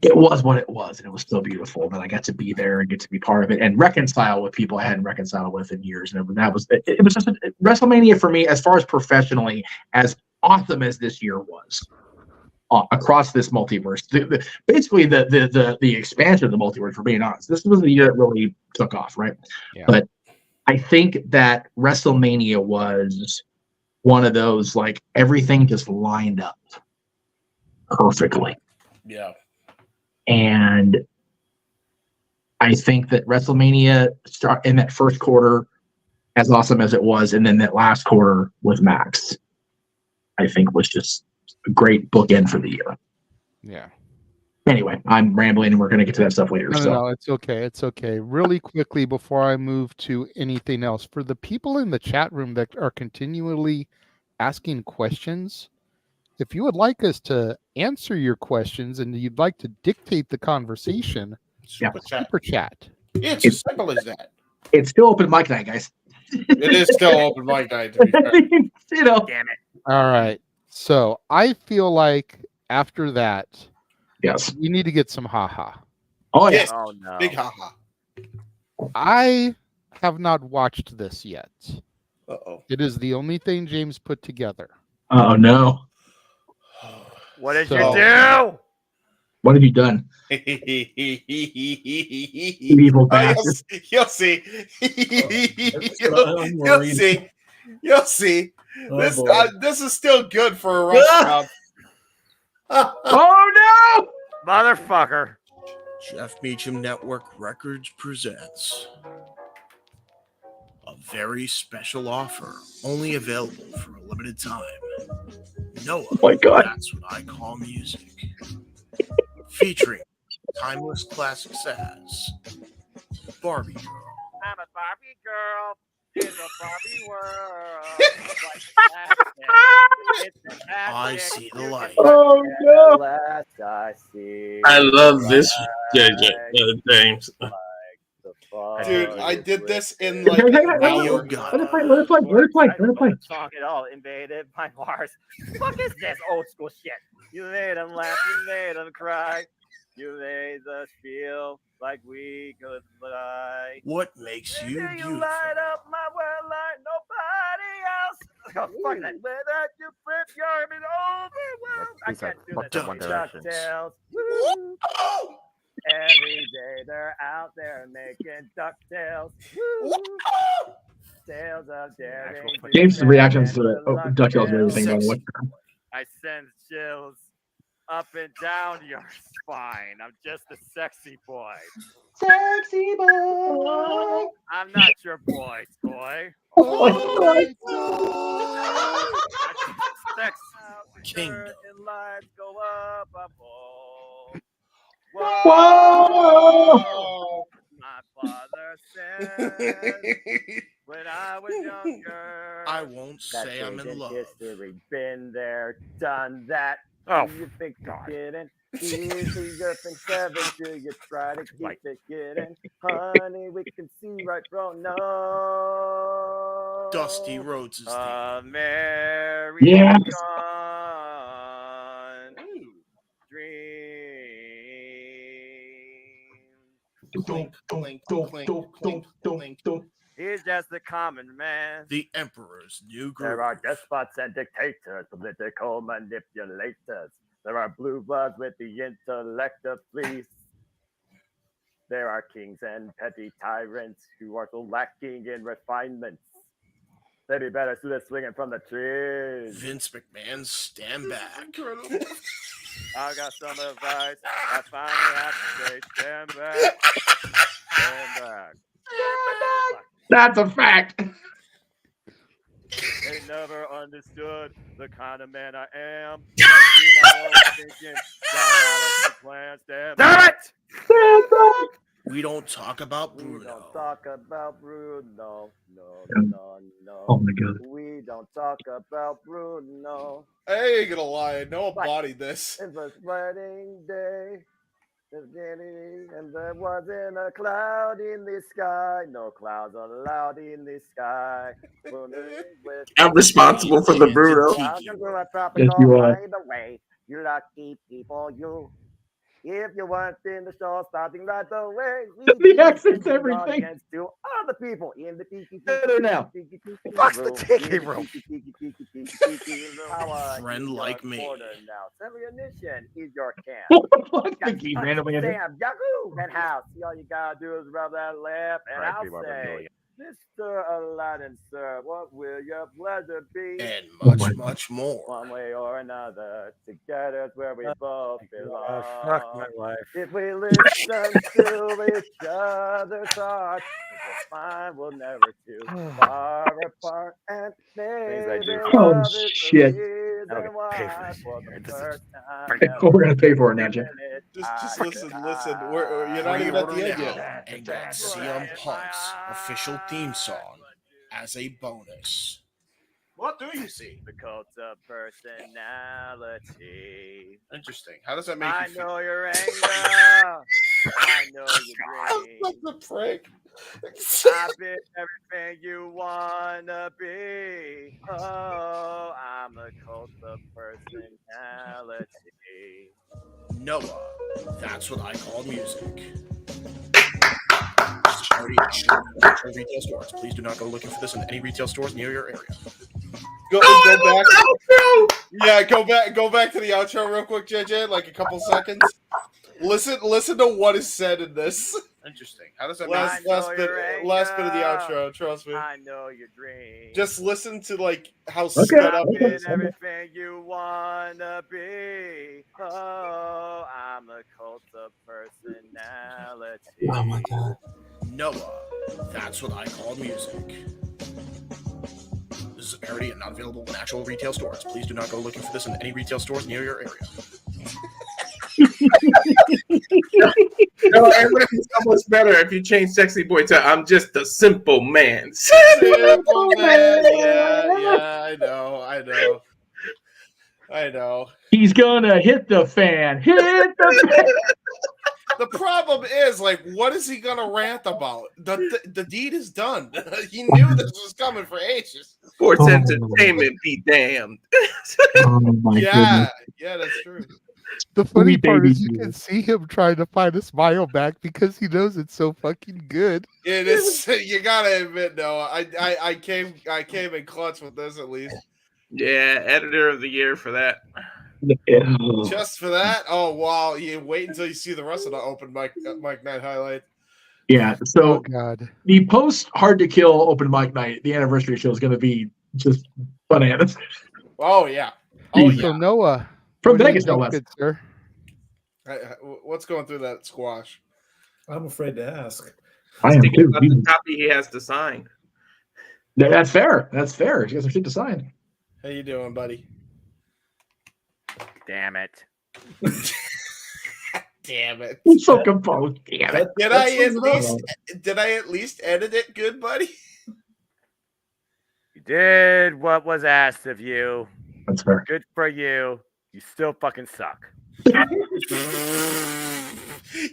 Speaker 10: It was what it was, and it was still beautiful that I got to be there and get to be part of it and reconcile with people I hadn't reconciled with in years. And it was just WrestleMania for me, as far as professionally, as awesome as this year was across this multiverse. Basically, the expansion of the multiverse. For being honest, this was the year it really took off, right?
Speaker 3: Yeah.
Speaker 10: But I think that WrestleMania was one of those, like, everything just lined up perfectly.
Speaker 6: Yeah.
Speaker 10: And I think that WrestleMania start in that first quarter, as awesome as it was, and then that last quarter with Max, I think was just a great bookend for the year.
Speaker 3: Yeah.
Speaker 10: Anyway, I'm rambling, and we're going to get to that stuff later.
Speaker 3: No, it's okay. It's okay. Really quickly before I move to anything else, for the people in the chat room that are continually asking questions, if you would like us to answer your questions and you'd like to dictate the conversation, super chat.
Speaker 6: It's as simple as that.
Speaker 10: It's still open mic night, guys.
Speaker 6: It is still open mic night, to be fair.
Speaker 2: Damn it.
Speaker 3: All right. So I feel like after that,
Speaker 10: yes,
Speaker 3: we need to get some haha.
Speaker 10: Oh yeah.
Speaker 2: Oh no.
Speaker 6: Big haha.
Speaker 3: I have not watched this yet.
Speaker 6: Uh-oh.
Speaker 3: It is the only thing James put together.
Speaker 10: Oh no.
Speaker 2: What did
Speaker 3: So-
Speaker 2: you do?
Speaker 10: What have you done?
Speaker 6: Evil
Speaker 10: bastard.
Speaker 6: You'll see.
Speaker 15: I'm
Speaker 6: You'll
Speaker 15: worried.
Speaker 6: see. You'll see.
Speaker 15: Oh, boy.
Speaker 6: This is still good for a restaurant.
Speaker 10: Oh no!
Speaker 2: Motherfucker.
Speaker 6: Jeff Meacham Network Records presents a very special offer, only available for a limited time. Noah,
Speaker 10: my God.
Speaker 6: That's What I Call Music. Featuring timeless classics as Barbie Girl,
Speaker 2: I'm a Barbie girl in a Barbie world.
Speaker 6: I See the Light.
Speaker 10: Oh no!
Speaker 2: Last I see.
Speaker 19: I love this JJ James.
Speaker 6: Dude, I did this in like
Speaker 10: Hang on,
Speaker 6: radio
Speaker 10: let
Speaker 6: gun.
Speaker 10: it play. Let it play. Let it play. Let it play.
Speaker 2: Song at all invaded my Mars. Fuck is this old school shit? You made them laugh, you made them cry. You made us feel like we could fly.
Speaker 6: What makes you
Speaker 2: You
Speaker 6: beautiful?
Speaker 2: light up my world like nobody else. Oh, fuck that. Without you flip your arm and overwhelmed. I can't do this.
Speaker 6: One Directions.
Speaker 2: DuckTales. Woo. Every day they're out there making DuckTales. Woo. Tales of daring.
Speaker 10: James' reactions to the DuckTales and everything going with.
Speaker 2: I send chills up and down your spine. I'm just a sexy boy.
Speaker 10: Sexy boy.
Speaker 2: I'm not your boy, toy. Sex
Speaker 6: Kingdom.
Speaker 2: and lights go up a pole.
Speaker 10: Whoa!
Speaker 2: My father said when I was younger.
Speaker 6: I won't say I'm in love.
Speaker 2: History, been there, done that. Oh, you think you didn't? Easy, you're from 7 till you try to keep it getting. Honey, we can see right from no.
Speaker 6: Dusty Rhodes is the
Speaker 2: American
Speaker 10: Yes.
Speaker 2: dream.
Speaker 6: clink, clink, clink, clink, clink.
Speaker 2: He's just a common man.
Speaker 6: The Emperor's New
Speaker 2: There
Speaker 6: Groove.
Speaker 2: are despots and dictators, political manipulators. There are blue bloods with the intellect of fleece. There are kings and petty tyrants who are so lacking in refinement. They'd be better suited swinging from the trees.
Speaker 6: Vince McMahon, stand back.
Speaker 2: I got some advice. I finally have to say, stand back. Stand back.
Speaker 10: That's a fact.
Speaker 2: They never understood the kind of man I am. I do my own thinking, got a plan, stand back.
Speaker 6: We don't talk about
Speaker 2: We
Speaker 6: Bruno.
Speaker 2: don't talk about Bruno. No.
Speaker 10: Oh my God.
Speaker 2: We don't talk about Bruno.
Speaker 8: I ain't gonna lie, I know I bodied this.
Speaker 2: It's his wedding day. And there wasn't a cloud in the sky. No clouds allowed in the sky.
Speaker 19: I'm responsible for the Bruno.
Speaker 2: Welcome to a
Speaker 10: Yes,
Speaker 2: tropical
Speaker 10: you are.
Speaker 2: hideaway. You lucky people, you. If you weren't in the show starting right away,
Speaker 10: The accent's everything.
Speaker 2: To other people in the tiki
Speaker 14: Better now.
Speaker 2: Fuck the tiki room.
Speaker 6: Friend like me.
Speaker 2: Now, Semionission is your camp.
Speaker 10: I think he randomly ended.
Speaker 2: Sam, Yahoo! And house. See, all you gotta do is rub that lip, and Right, I'll people are say, Mr. Aladdin, sir, what will your pleasure be?
Speaker 6: And
Speaker 10: Oh
Speaker 6: much more.
Speaker 2: One way or another, to get us where we both belong.
Speaker 12: Fuck my life.
Speaker 2: If we listen to each other's thoughts, we'll find we'll never too far apart. And maybe
Speaker 10: Oh,
Speaker 2: love is the
Speaker 10: shit.
Speaker 2: reason
Speaker 12: I don't
Speaker 2: why
Speaker 12: get paid
Speaker 2: for
Speaker 12: for
Speaker 2: the
Speaker 12: this.
Speaker 2: first time
Speaker 10: We're gonna pay for it now, Jim.
Speaker 8: Just listen. You're not even at the end yet.
Speaker 6: And got CM Punk's official theme song as a bonus.
Speaker 8: What do you see?
Speaker 2: The cult of personality.
Speaker 6: Interesting. How does that make
Speaker 2: I
Speaker 6: you feel?
Speaker 2: know your anger. I know your dreams.
Speaker 8: What the frick?
Speaker 2: I've been everything you wanna be. Oh, I'm a cult of personality.
Speaker 6: Noah. That's what I call music. This is charity action. Actual retail stores. Please do not go looking for this in any retail stores near your area.
Speaker 8: Go back. Yeah, go back to the outro real quick, JJ. Like a couple seconds. Listen to what is said in this.
Speaker 6: Interesting. How does that
Speaker 8: Last
Speaker 6: make
Speaker 8: bit of the outro. Trust me.
Speaker 2: I know your dreams.
Speaker 8: Just listen to like how
Speaker 10: Okay.
Speaker 8: sped up it
Speaker 2: Been
Speaker 8: is.
Speaker 2: everything you wanna be. Oh, I'm a cult of personality.
Speaker 7: Oh my god.
Speaker 6: Noah. That's what I call music. This is a parody and not available in actual retail stores. Please do not go looking for this in any retail stores near your area.
Speaker 19: No, it would be so much better if you change Sexy Boy to I'm just a simple man.
Speaker 8: Simple man. Yeah, I know.
Speaker 10: He's gonna hit the fan. Hit the fan.
Speaker 8: The problem is, like, what is he gonna rant about? The deed is done. He knew this was coming for ages.
Speaker 19: Sports
Speaker 10: Oh.
Speaker 19: entertainment be damned.
Speaker 10: Oh my
Speaker 8: Yeah, yeah, that's true.
Speaker 3: The funny
Speaker 10: Wee
Speaker 3: part
Speaker 10: baby
Speaker 3: is you can
Speaker 10: Jesus.
Speaker 3: see him trying to find a smile back because he knows it's so fucking good.
Speaker 8: It is. You gotta admit, Noah. I came in clutch with this at least.
Speaker 19: Yeah, editor of the year for that.
Speaker 8: Just for that. Oh wow! You wait until you see the rest of the open mic night highlight.
Speaker 10: Yeah.
Speaker 3: Oh
Speaker 10: So
Speaker 3: god.
Speaker 10: the post Hard to Kill open mic night, the anniversary show is gonna be just bananas.
Speaker 8: Oh yeah. Oh
Speaker 3: So
Speaker 8: yeah.
Speaker 3: Noah,
Speaker 10: From
Speaker 3: what do you
Speaker 10: Vegas, no
Speaker 3: think,
Speaker 10: less.
Speaker 3: good sir?
Speaker 8: What's going through that squash?
Speaker 16: I'm afraid to ask.
Speaker 10: I am
Speaker 19: Thinking
Speaker 10: too.
Speaker 19: about the copy he has to sign.
Speaker 10: That's fair. That's fair. You guys have shit to sign.
Speaker 8: How you doing, buddy?
Speaker 2: Damn it.
Speaker 8: Damn it!
Speaker 10: I'm so composed. Damn it.
Speaker 8: Did I at least edit it good, buddy?
Speaker 2: You did what was asked of you.
Speaker 10: That's fair.
Speaker 2: Good for you. You still fucking suck.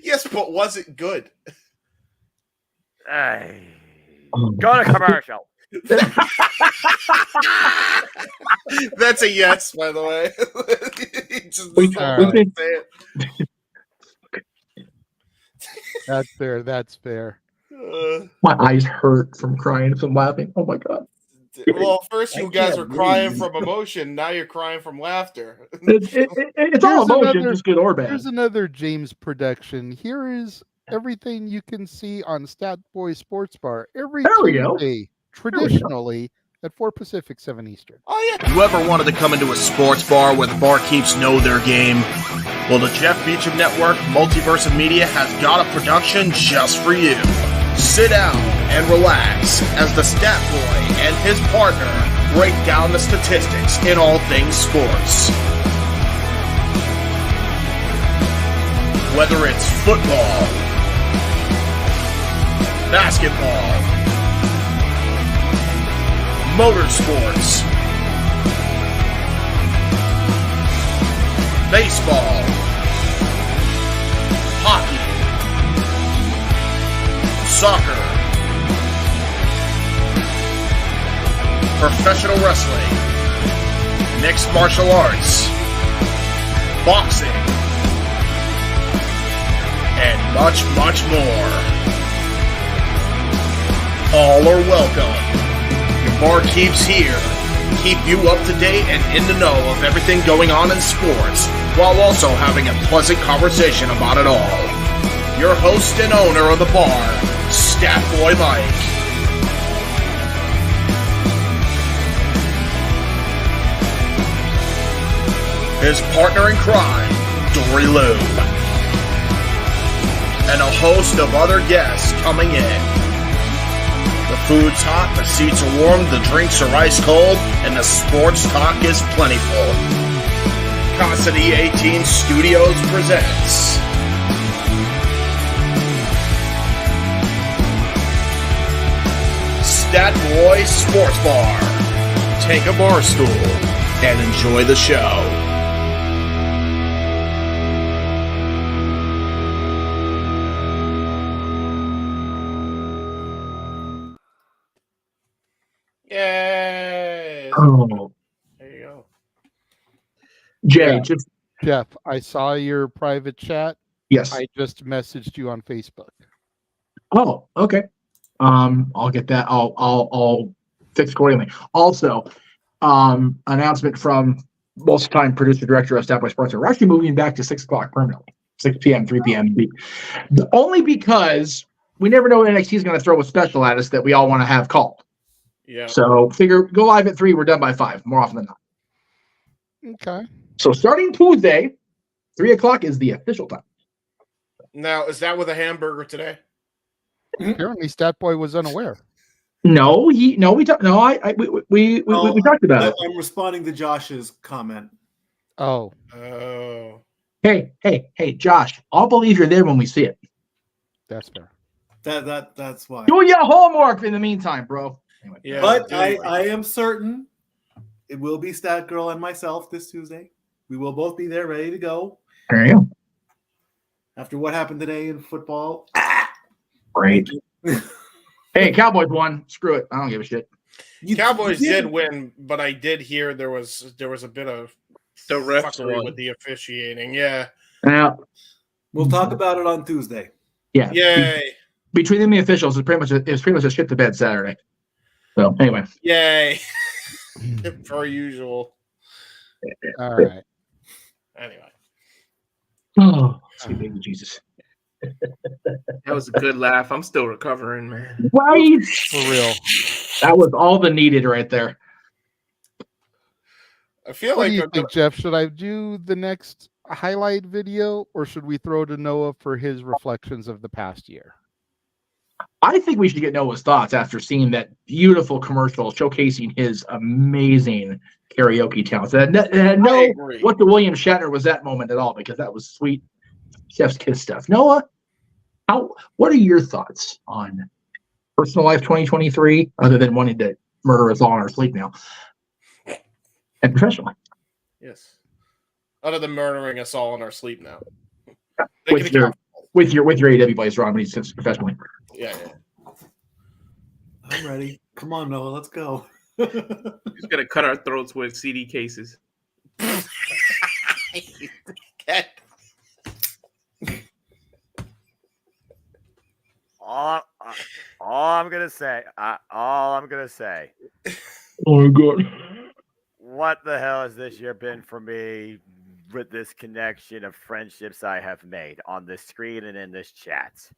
Speaker 8: Yes, but was it good?
Speaker 2: Ay.
Speaker 10: Oh,
Speaker 2: Go to commercial.
Speaker 8: That's a yes, by the way. Just
Speaker 10: We
Speaker 8: don't
Speaker 10: think-
Speaker 8: say it.
Speaker 3: That's fair. That's fair.
Speaker 10: My eyes hurt from crying from laughing. Oh my god.
Speaker 8: Well, first you
Speaker 16: I
Speaker 8: guys
Speaker 16: can't
Speaker 8: were crying
Speaker 16: breathe.
Speaker 8: from emotion. Now you're crying from laughter.
Speaker 10: It's all
Speaker 3: Here's
Speaker 10: emotion,
Speaker 3: another-
Speaker 10: just good or bad.
Speaker 3: Here's another James production. Here is everything you can see on Stat Boy Sports Bar every
Speaker 10: There we go.
Speaker 3: Tuesday, traditionally at 4 Pacific, 7 Eastern.
Speaker 8: Oh yeah.
Speaker 6: You ever wanted to come into a sports bar where the barkeeps know their game? Well, the Jeff Beecham Network, Multiverse of Media, has got a production just for you. Sit down and relax as the Stat Boy and his partner break down the statistics in all things sports. Whether it's football, basketball, motorsports, baseball, soccer, professional wrestling, mixed martial arts, boxing, and much, much more. All are welcome. Your barkeeps here keep you up to date and in the know of everything going on in sports, while also having a pleasant conversation about it all. Your host and owner of the bar, Stat Boy Mike. His partner in crime, Dory Lou. And a host of other guests coming in. The food's hot, the seats are warm, the drinks are ice cold, and the sports talk is plentiful. Cassidy 18 Studios presents Stat Boy Sports Bar. Take a bar stool and enjoy the show.
Speaker 21: Yay!
Speaker 10: Oh,
Speaker 21: There you go.
Speaker 10: Jay,
Speaker 3: Yeah.
Speaker 10: just
Speaker 3: Jeff, I saw your private chat.
Speaker 10: yes.
Speaker 3: I just messaged you on Facebook.
Speaker 10: Oh, okay. I'll get that. I'll fix accordingly. Also, announcement from most-time producer director of Stat Boy Sports. We're actually moving back to 6 o'clock permanently. 6 p.m., 3 p.m. Only because we never know what NXT is going to throw a special at us that we all want to have called.
Speaker 21: Yeah.
Speaker 10: So figure go live at 3. We're done by 5 more often than not.
Speaker 3: Okay.
Speaker 10: So starting Tuesday, 3 o'clock is the official time.
Speaker 21: Now, is that with a hamburger today?
Speaker 3: Apparently, Stat Boy was unaware.
Speaker 10: No, we talked about it.
Speaker 16: I'm responding to Josh's comment.
Speaker 3: Oh.
Speaker 21: Oh.
Speaker 10: Hey, Josh, I'll believe you're there when we see it.
Speaker 3: That's fair.
Speaker 16: That's why.
Speaker 10: Do your homework in the meantime, bro. Anyway.
Speaker 21: Yeah.
Speaker 16: But I am certain it will be Stat Girl and myself this Tuesday. We will both be there, ready to go.
Speaker 10: There you go.
Speaker 16: After what happened today in football.
Speaker 10: Great. Hey, Cowboys won. Screw it. I don't give a shit.
Speaker 21: Cowboys did win, but I did hear there was a bit of
Speaker 19: The refs
Speaker 21: fuckery
Speaker 19: won.
Speaker 21: with the officiating. Yeah.
Speaker 10: Now,
Speaker 16: We'll talk about it on Tuesday.
Speaker 10: yeah.
Speaker 21: Yay.
Speaker 10: Between them and the officials, it was pretty much a shit to bed Saturday. So anyway.
Speaker 21: Yay. Per usual.
Speaker 3: All right.
Speaker 21: Anyway.
Speaker 10: Oh, sweet baby Jesus.
Speaker 19: That was a good laugh. I'm still recovering, man.
Speaker 10: Right?
Speaker 3: For real.
Speaker 10: That was all the needed right there.
Speaker 21: I feel
Speaker 3: What
Speaker 21: like
Speaker 3: do you think, Jeff? Should I do the next highlight video, or should we throw to Noah for his reflections of the past year?
Speaker 10: I think we should get Noah's thoughts after seeing that beautiful commercial showcasing his amazing karaoke talents. That had no
Speaker 21: agree.
Speaker 10: what the William Shatner was that moment at all, because that was sweet chef's kiss stuff. Noah, what are your thoughts on personal life 2023, other than wanting to murder us all in our sleep now, and professionally?
Speaker 21: Yes. Other than murdering us all in our sleep now.
Speaker 10: With your AEW buddies, Ron, when he says professionally.
Speaker 21: Yeah.
Speaker 16: I'm ready. Come on, Noah. Let's go.
Speaker 19: Just gotta cut our throats with CD cases.
Speaker 2: All I'm gonna say.
Speaker 10: Oh my god.
Speaker 2: What the hell has this year been for me with this connection of friendships I have made on this screen and in this chat?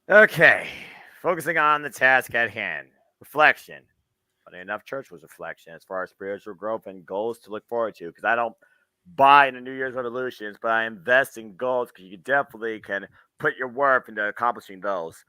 Speaker 2: Okay, focusing on the task at hand. Reflection. Funny enough, church was reflection as far as spiritual growth and goals to look forward to, because I don't buy into New Year's resolutions, but I invest in goals because you definitely can put your worth into accomplishing those.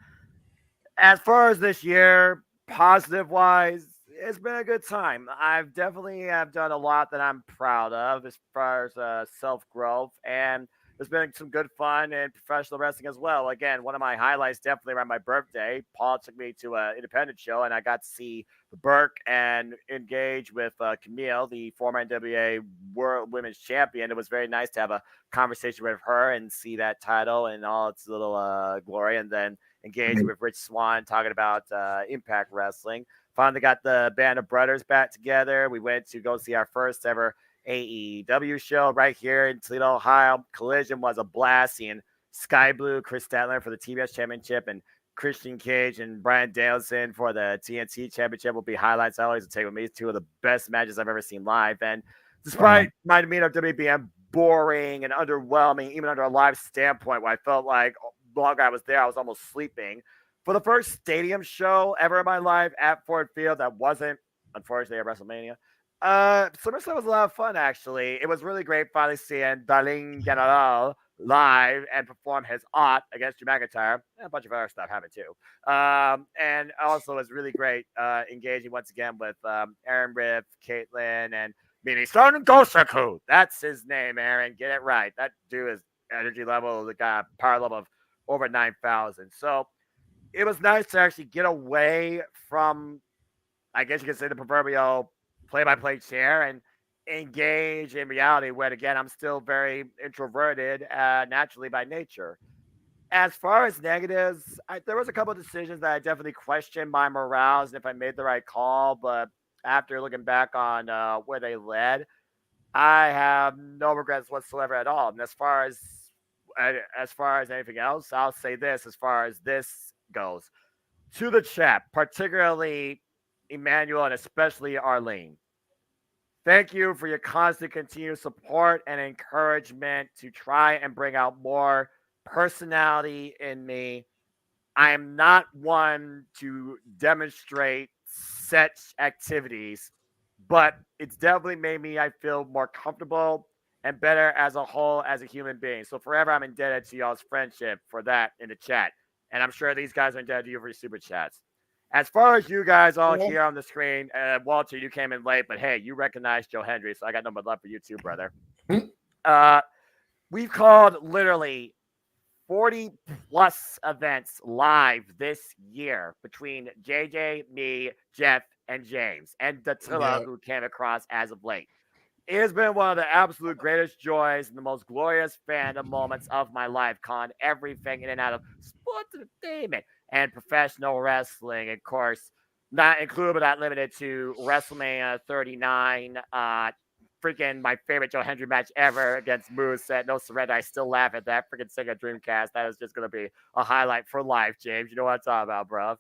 Speaker 2: As far as this year, positive wise, it's been a good time. I've definitely have done a lot that I'm proud of as far as self-growth, and there's been some good fun and professional wrestling as well. Again, one of my highlights definitely around my birthday. Paul took me to an independent show, and I got to see Burke and engage with Camille, the former NWA World Women's Champion. It was very nice to have a conversation with her and see that title and all its little glory, and then engaged with Rich Swann, talking about Impact Wrestling. Finally got the band of brothers back together. We went to go see our first ever AEW show right here in Toledo, Ohio. Collision was a blast, seeing Sky Blue, Chris Statler for the TBS Championship, and Christian Cage and Bryan Danielson for the TNT Championship will be highlights I always take with me. Two of the best matches I've ever seen live. And despite my demeanor of WWE being boring and underwhelming, even under a live standpoint, where I felt like the longer I was there, I was almost sleeping. For the first stadium show ever in my life at Ford Field, that wasn't, unfortunately, at WrestleMania. SummerSlam was a lot of fun, actually. It was really great finally seeing Darlene General live and perform his art against Drew McIntyre, and a bunch of other stuff happened too. And also it was really great engaging once again with Aaron Riff, Caitlyn, and Mini-San Gosaku. That's his name, Aaron. Get it right. That dude is energy level, the guy power level of over 9,000. So it was nice to actually get away from, I guess you could say, the proverbial play-by-play chair and engage in reality, where again I'm still very introverted naturally by nature. As far as negatives, there was a couple of decisions that I definitely questioned my morale and if I made the right call, but after looking back on where they led, I have no regrets whatsoever at all. And as far as anything else, I'll say this: as far as this goes, to the chat, particularly Emmanuel and especially Arlene, thank you for your constant continued support and encouragement to try and bring out more personality in me. I am not one to demonstrate such activities, but it's definitely made me, I feel, more comfortable and better as a whole as a human being. So forever I'm indebted to y'all's friendship for that in the chat. And I'm sure these guys are indebted to you for your super chats. As far as you guys all here on the screen, Walter, you came in late, but hey, you recognized Joe Hendry, so I got no but love for you too, brother. We've called literally 40 plus events live this year between JJ, me, Jeff, and James, and Dattila, who came across as of late. It has been one of the absolute greatest joys and the most glorious fandom moments of my life, con everything in and out of sports entertainment and professional wrestling, of course, not included but not limited to WrestleMania 39, freaking my favorite Joe Hendry match ever against Moose at No Surrender. I still laugh at that freaking Sega Dreamcast. That is just going to be a highlight for life, James. You know what I'm talking about, bro.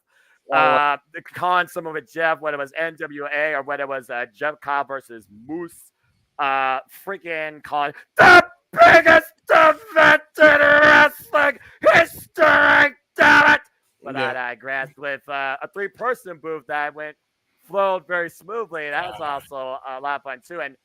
Speaker 2: The con, some of it, Jeff, whether it was NWA or whether it was Jeff Cobb versus Moose, freaking con the biggest event in wrestling history, damn it! But I digress with a 3-person booth that flowed very smoothly. That was also a lot of fun too. And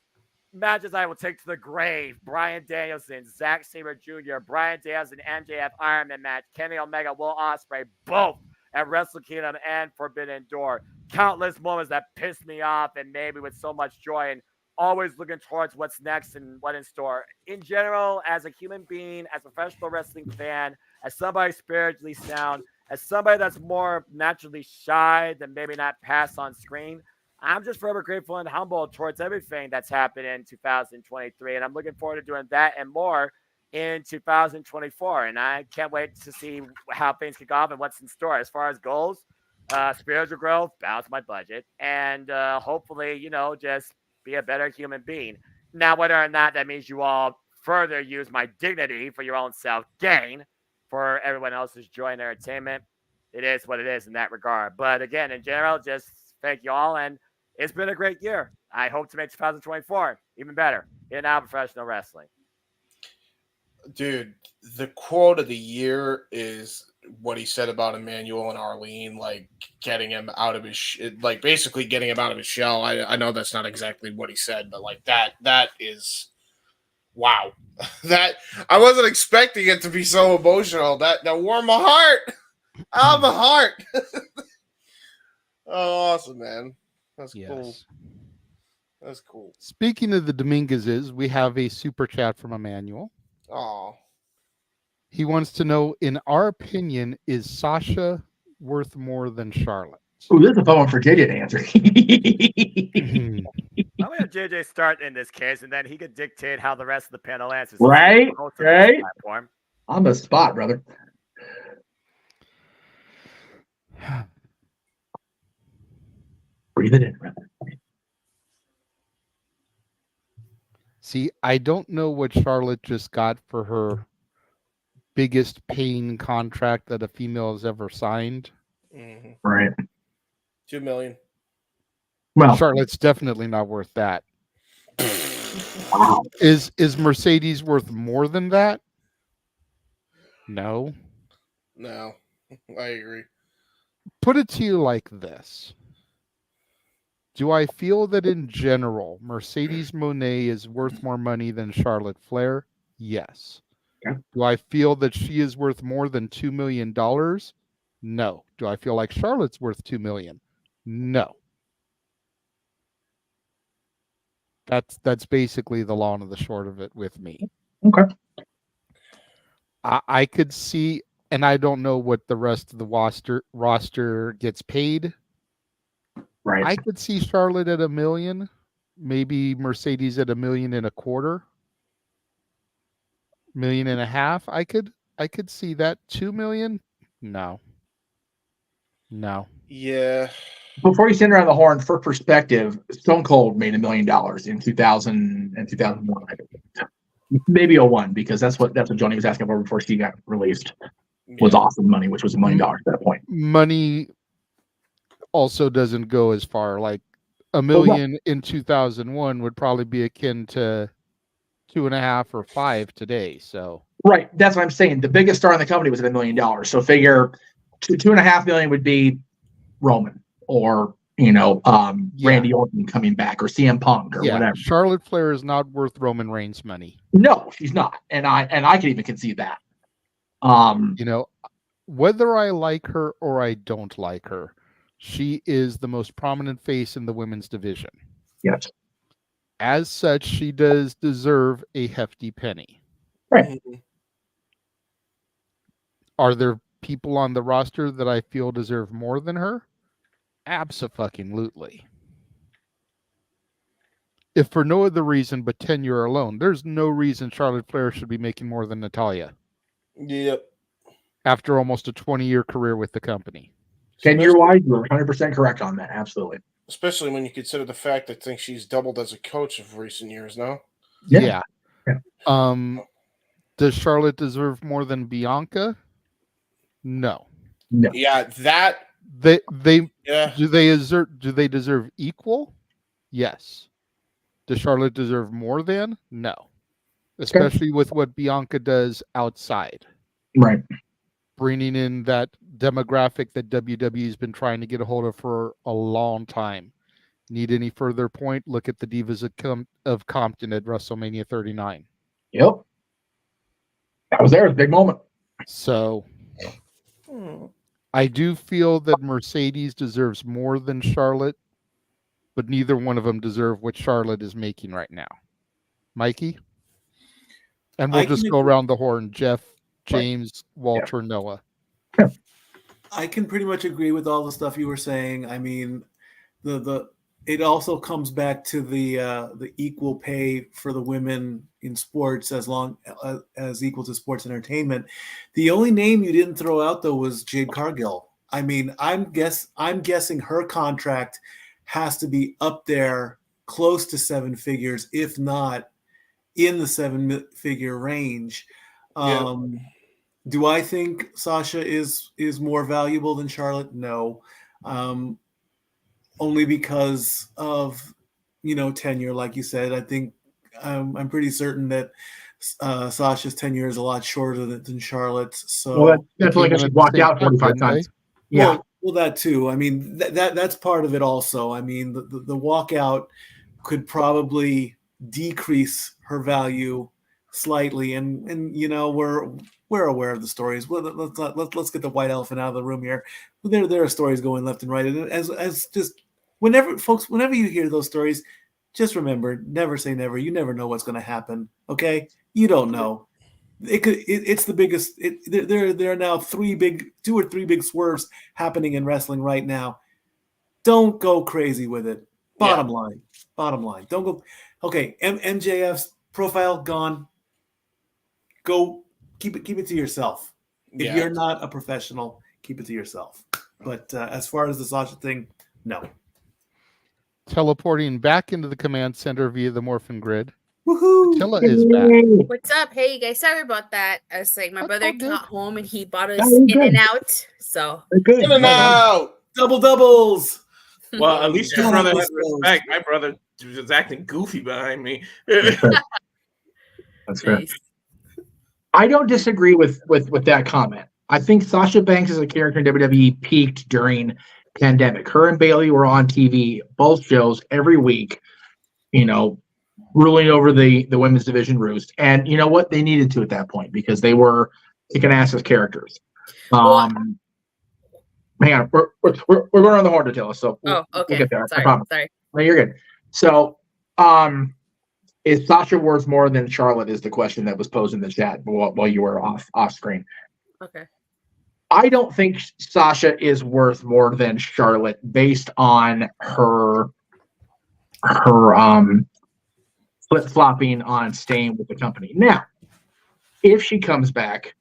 Speaker 2: matches I will take to the grave: Bryan Danielson, Zack Sabre Jr., Bryan Danielson, MJF Ironman match, Kenny Omega, Will Ospreay, both at Wrestle Kingdom and Forbidden Door. Countless moments that pissed me off and made me with so much joy, and always looking towards what's next and what in store. In general, as a human being, as a professional wrestling fan, as somebody spiritually sound, as somebody that's more naturally shy than maybe not pass on screen, I'm just forever grateful and humble towards everything that's happened in 2023. And I'm looking forward to doing that and more in 2024. And I can't wait to see how things kick off and what's in store. As far as goals, spiritual growth, balance my budget, and hopefully, just be a better human being. Now, whether or not that means you all further use my dignity for your own self-gain, for everyone else's joy and entertainment, it is what it is in that regard. But again, in general, just thank you all, and it's been a great year. I hope to make 2024 even better in our professional wrestling.
Speaker 6: Dude, the quote of the year is what he said about Emmanuel and Arlene, like getting him out of his, basically getting him out of his shell. I know that's not exactly what he said, but like that is, wow. That I wasn't expecting it to be so emotional. That warmed my heart. Out of my heart. Oh, awesome, man. That's cool. That's cool.
Speaker 3: Speaking of the Dominguezes, we have a super chat from Emmanuel.
Speaker 6: Oh.
Speaker 3: He wants to know, in our opinion, is Sasha worth more than Charlotte?
Speaker 10: Oh, this is a fun one for JJ to answer.
Speaker 2: I'm going to have JJ start in this case, and then he could dictate how the rest of the panel answers.
Speaker 10: Right? On the spot, brother. Breathe it in, brother.
Speaker 3: See, I don't know what Charlotte just got for her biggest paying contract that a female has ever signed.
Speaker 6: Mhm.
Speaker 10: Right.
Speaker 6: $2 million.
Speaker 10: Well,
Speaker 3: Charlotte's definitely not worth that.
Speaker 10: Wow.
Speaker 3: Is Mercedes worth more than that? No.
Speaker 6: No, I agree.
Speaker 3: Put it to you like this. Do I feel that in general, Mercedes Moné is worth more money than Charlotte Flair? Yes.
Speaker 10: Okay.
Speaker 3: Do I feel that she is worth more than $2 million? No. Do I feel like Charlotte's worth $2 million? No. That's basically the long and the short of it with me.
Speaker 10: Okay.
Speaker 3: I could see, and I don't know what the rest of the roster gets paid.
Speaker 10: Right.
Speaker 3: I could see Charlotte at $1 million, maybe Mercedes at $1.25 million, $1.5 million. I could see that. $2 million? No.
Speaker 6: Yeah.
Speaker 10: Before you send around the horn, for perspective, Stone Cold made $1 million in 2000 and 2001. I think. Maybe 01, because that's what Johnny was asking for before she got released. Was awesome money, which was $1 million at that point.
Speaker 3: Money also doesn't go as far. Like $1 million in 2001 would probably be akin to 2.5 or 5 today. So
Speaker 10: Right. That's what I'm saying. The biggest star in the company was at $1 million. So figure $2.5 million would be Roman or Randy Orton coming back or CM Punk or whatever.
Speaker 3: Charlotte Flair is not worth Roman Reigns' money.
Speaker 10: No, she's not. And I can even concede that.
Speaker 3: Whether I like her or I don't like her, she is the most prominent face in the women's division.
Speaker 10: Yes.
Speaker 3: As such, she does deserve a hefty penny.
Speaker 10: Right.
Speaker 3: Are there people on the roster that I feel deserve more than her? Abso-fucking-lutely. If for no other reason but tenure alone, there's no reason Charlotte Flair should be making more than Natalya.
Speaker 6: Yep.
Speaker 3: After almost a 20-year career with the company.
Speaker 10: 10-year-wise, you're 100% correct on that. Absolutely.
Speaker 6: Especially when you consider the fact that I think she's doubled as a coach of recent years now.
Speaker 3: Yeah. Does Charlotte deserve more than Bianca? No.
Speaker 10: No.
Speaker 6: Yeah, that
Speaker 3: do
Speaker 6: Yeah.
Speaker 3: they deserve equal? Yes. Does Charlotte deserve more than? No. Especially with what Bianca does outside.
Speaker 10: Right.
Speaker 3: Bringing in that demographic that WWE's been trying to get a hold of for a long time. Need any further point? Look at the Divas of Compton at WrestleMania 39.
Speaker 10: Yep. I was there. It was a big moment.
Speaker 3: So I do feel that Mercedes deserves more than Charlotte, but neither one of them deserve what Charlotte is making right now. Mikey? And we'll just go around the horn. Jeff, James, Walter, Noah.
Speaker 16: I can pretty much agree with all the stuff you were saying. I mean, it also comes back to the equal pay for the women in sports as long as equal to sports entertainment. The only name you didn't throw out though was Jade Cargill. I mean, I'm guessing her contract has to be up there close to 7 figures, if not in the 7-figure range. Do I think Sasha is more valuable than Charlotte? No. Only because of tenure, like you said. I think I'm pretty certain that Sasha's tenure is a lot shorter than Charlotte's. So
Speaker 10: that's like she walked out 45 times. Yeah.
Speaker 16: Well, that too. I mean, that's part of it also. I mean, the walkout could probably decrease her value slightly, and we're aware of the stories. Well, let's get the white elephant out of the room here. There are stories going left and right, and as just whenever you hear those stories, just remember, never say never. You never know what's going to happen. Okay, you don't know. It's the biggest. There are now 2 or 3 big swerves happening in wrestling right now. Don't go crazy with it. Bottom line. Don't go. Okay, MJF's profile gone. Go keep it to yourself. If you're not a professional, keep it to yourself. But as far as the Sasha thing, no.
Speaker 3: Teleporting back into the command center via the Morphin Grid.
Speaker 16: Woohoo!
Speaker 3: Attila is back.
Speaker 1: What's up? Hey, you guys, sorry about that. I was like, my brother got home and he bought us
Speaker 10: No, you're
Speaker 1: In and
Speaker 10: good.
Speaker 1: Out. So
Speaker 10: Good.
Speaker 6: In and out.
Speaker 16: Double doubles.
Speaker 19: Well, at least your
Speaker 16: Yeah.
Speaker 19: brother has respect. My brother was acting goofy behind me.
Speaker 10: That's fair. I don't disagree with that comment. I think Sasha Banks as a character in WWE peaked during pandemic. Her and Bailey were on TV, both shows every week, ruling over the women's division roost. And you know what? They needed to at that point because they were kicking ass as characters. Hang on, we're going on the horn to tell us, so we'll get there.
Speaker 1: Sorry,
Speaker 10: I promise.
Speaker 1: sorry.
Speaker 10: No, you're good. So, is Sasha worth more than Charlotte? Is the question that was posed in the chat while you were off screen.
Speaker 1: Okay.
Speaker 10: I don't think Sasha is worth more than Charlotte based on her flip-flopping on staying with the company. Now, if she comes back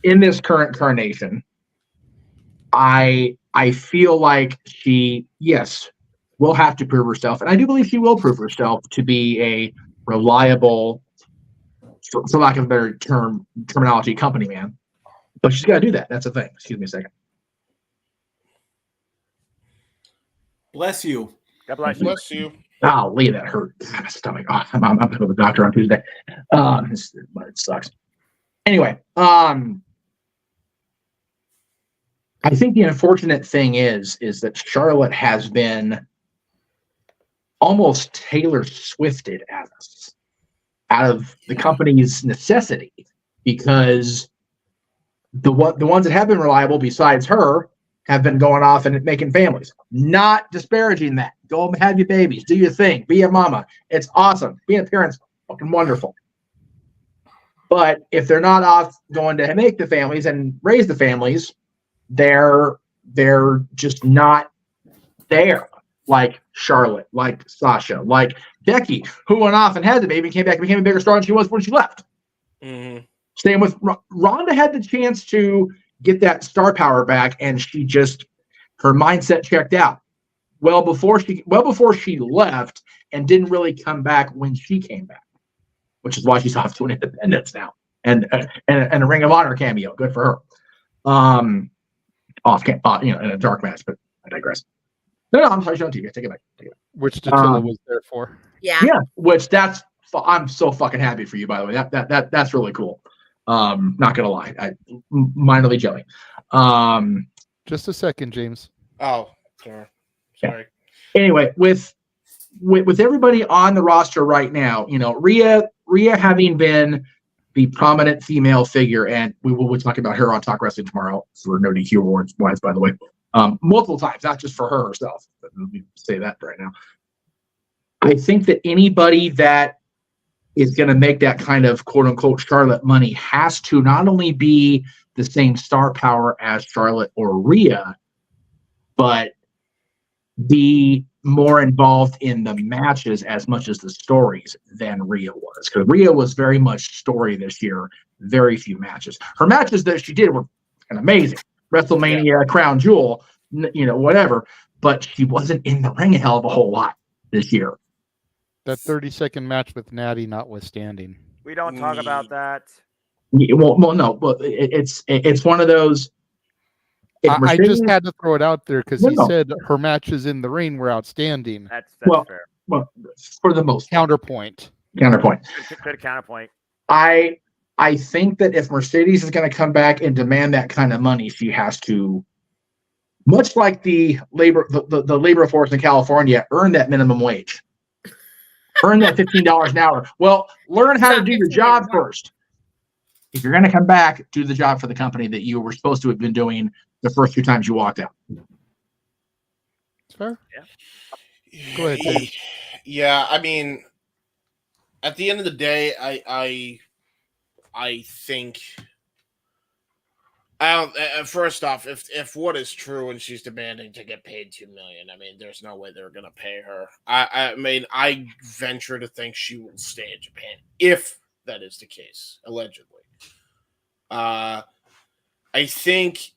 Speaker 10: in this current incarnation, I feel like she, yes, will have to prove herself. And I do believe she will prove herself to be a reliable, for lack of a better terminology, company man. But she's got to do that. That's the thing. Excuse me a second.
Speaker 16: Bless you.
Speaker 2: God bless you.
Speaker 6: Bless you.
Speaker 10: Golly, that hurt. God, my stomach. Oh, I'm going to the doctor on Tuesday. It sucks. Anyway, I think the unfortunate thing is that Charlotte has been almost Taylor Swifted at us out of the company's necessity, because the ones that have been reliable besides her have been going off and making families. Not disparaging that. Go have your babies, do your thing, be a mama. It's awesome. Being a parent's fucking wonderful. But if they're not off going to make the families and raise the families, they're just not there. Like Charlotte, like Sasha, like Becky, who went off and had the baby and came back and became a bigger star than she was when she left.
Speaker 19: Mm-hmm.
Speaker 10: Same with Ronda, had the chance to get that star power back, and she just, her mindset checked out well before she left, and didn't really come back when she came back, which is why she's off to an independence now and a Ring of Honor cameo. Good for her. In a dark match, but I digress. No, I'm sorry, Sean TV. Take it back.
Speaker 3: Which Attila was there for.
Speaker 1: Yeah.
Speaker 10: Which I'm so fucking happy for you, by the way. That's really cool. Not gonna lie, I minorly jelly.
Speaker 3: Just a second, James.
Speaker 6: Oh, sorry.
Speaker 10: Yeah. Anyway, with everybody on the roster right now, Rhea having been the prominent female figure, and we will talk about her on Talk Wrestling tomorrow for No DQ Awards wise, by the way, multiple times, not just for her herself. But let me say that right now. I think that anybody that is going to make that kind of quote unquote Charlotte money has to not only be the same star power as Charlotte or Rhea, but be more involved in the matches as much as the stories than Rhea was. Because Rhea was very much story this year, very few matches. Her matches that she did were amazing. WrestleMania, Crown Jewel, whatever. But she wasn't in the ring a hell of a whole lot this year.
Speaker 3: That 30-second match with Natty notwithstanding.
Speaker 2: We don't talk about that.
Speaker 10: Well, no, but it's one of those.
Speaker 3: I just had to throw it out there because he said her matches in the ring were outstanding.
Speaker 2: That's fair.
Speaker 10: Well, for the most
Speaker 3: counterpoint.
Speaker 2: Good counterpoint.
Speaker 10: I think that if Mercedes is going to come back and demand that kind of money, she has to, much like the labor force in California, earn that minimum wage. Earn that $15 an hour. Well, learn how to do your job first. If you're going to come back, do the job for the company that you were supposed to have been doing the first few times you walked out.
Speaker 3: Fair.
Speaker 6: Yeah.
Speaker 3: Go ahead, James.
Speaker 6: Yeah, I mean, at the end of the day, I think. First off, if what is true and she's demanding to get paid $2 million, I mean, there's no way they're gonna pay her. I mean, I venture to think she will stay in Japan if that is the case, allegedly. I think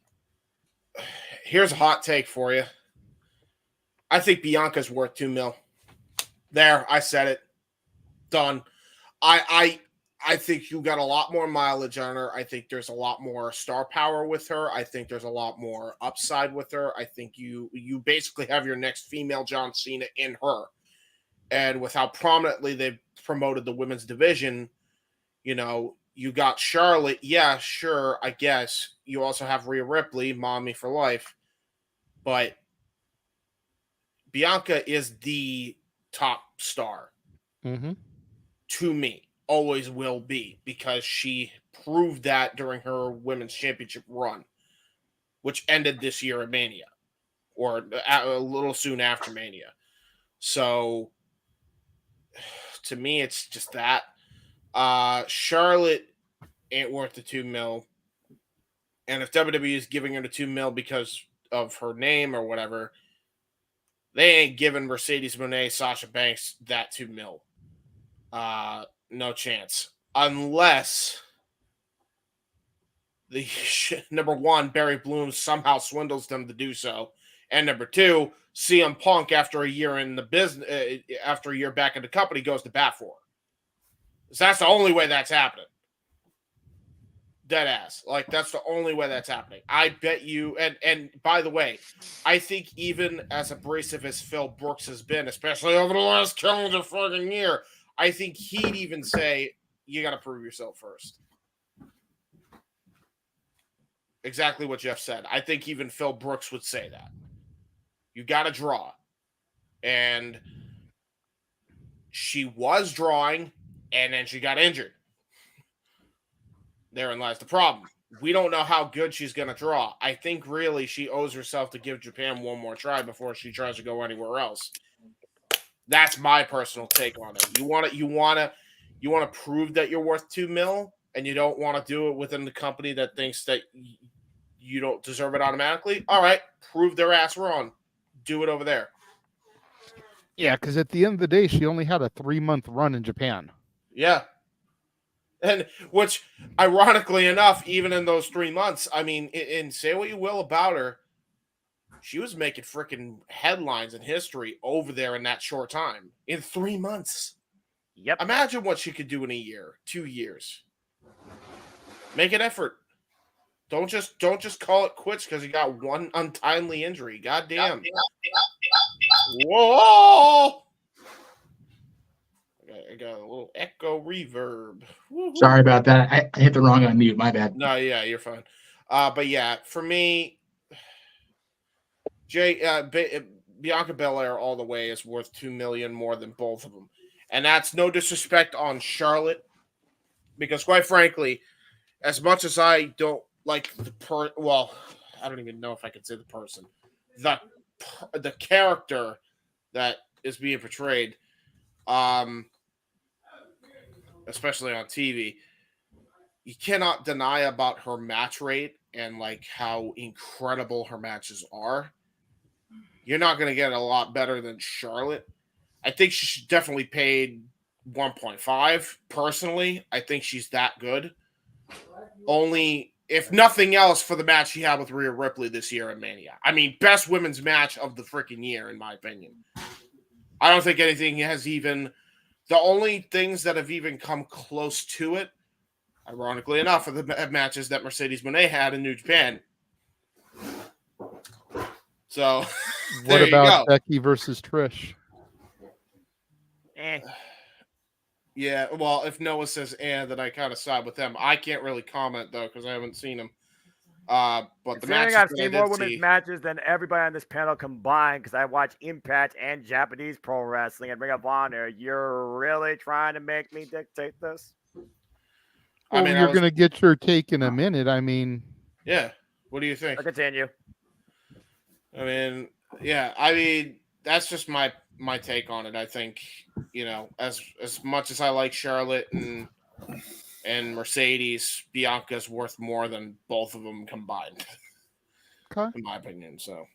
Speaker 6: here's a hot take for you. I think Bianca's worth $2 million. There, I said it. Done. I think you got a lot more mileage on her. I think there's a lot more star power with her. I think there's a lot more upside with her. I think you basically have your next female John Cena in her. And with how prominently they've promoted the women's division, you know, you got Charlotte. Yeah, sure, I guess. You also have Rhea Ripley, mommy for life. But Bianca is the top star to me. Always will be, because she proved that during her women's championship run, which ended this year at Mania, or a little soon after Mania. So to me, it's just that. Charlotte ain't worth the $2 million. And if WWE is giving her the $2 million because of her name or whatever, they ain't giving Mercedes Moné, Sasha Banks that $2 million. No chance. Unless the number one, Barry Bloom somehow swindles them to do so. And number two, CM Punk, after a year in the business, after a year back in the company, goes to bat for her. So that's the only way that's happening. Dead ass. Like, that's the only way that's happening. I bet you, and by the way, I think even as abrasive as Phil Brooks has been, especially over the last calendar fucking year, I think he'd even say, you got to prove yourself first. Exactly what Jeff said. I think even Phil Brooks would say that. You got to draw. And she was drawing, and then she got injured. Therein lies the problem. We don't know how good she's going to draw. I think really she owes herself to give Japan one more try before she tries to go anywhere else. That's my personal take on it. You want to prove that you're worth $2 million, and you don't want to do it within the company that thinks that you don't deserve it automatically. All right, prove their ass wrong. Do it over there.
Speaker 3: Yeah, because at the end of the day, she only had a 3-month run in Japan.
Speaker 6: Yeah. And which, ironically enough, even in those 3 months, I mean, and say what you will about her, she was making freaking headlines in history over there in that short time. In 3 months.
Speaker 2: Yep.
Speaker 6: Imagine what she could do in a year, 2 years. Make an effort. Don't just call it quits because you got one untimely injury. God damn. Whoa! I got a little echo reverb. Woo-hoo.
Speaker 10: Sorry about that. I hit the wrong unmute. My bad.
Speaker 6: No, yeah, you're fine. But yeah, for me, Bianca Belair all the way is worth $2 million more than both of them, and that's no disrespect on Charlotte, because quite frankly, as much as I don't like I don't even know if I could say the person, the character that is being portrayed, especially on TV, you cannot deny about her match rate and like how incredible her matches are. You're not going to get a lot better than Charlotte. I think she should definitely paid 1.5 personally. I think she's that good. Only, if nothing else, for the match she had with Rhea Ripley this year at Mania. I mean, best women's match of the freaking year, in my opinion. I don't think anything has even... The only things that have even come close to it, ironically enough, are the matches that Mercedes Moné had in New Japan. So,
Speaker 3: what about Becky versus Trish?
Speaker 6: Yeah, well, if Noah says then I kind of side with them. I can't really comment, though, because I haven't seen them. But the matches
Speaker 2: I've seen more women's matches than everybody on this panel combined, because I watch Impact and Japanese Pro Wrestling and Ring of Honor. You're really trying to make me dictate this?
Speaker 3: Well, you're going to get your take in a minute. I mean...
Speaker 6: Yeah. What do you think?
Speaker 2: I'll continue.
Speaker 6: I mean, that's just my take on it. I think, as much as I like Charlotte and Mercedes, Bianca's worth more than both of them combined.
Speaker 3: Okay.
Speaker 6: In my opinion. So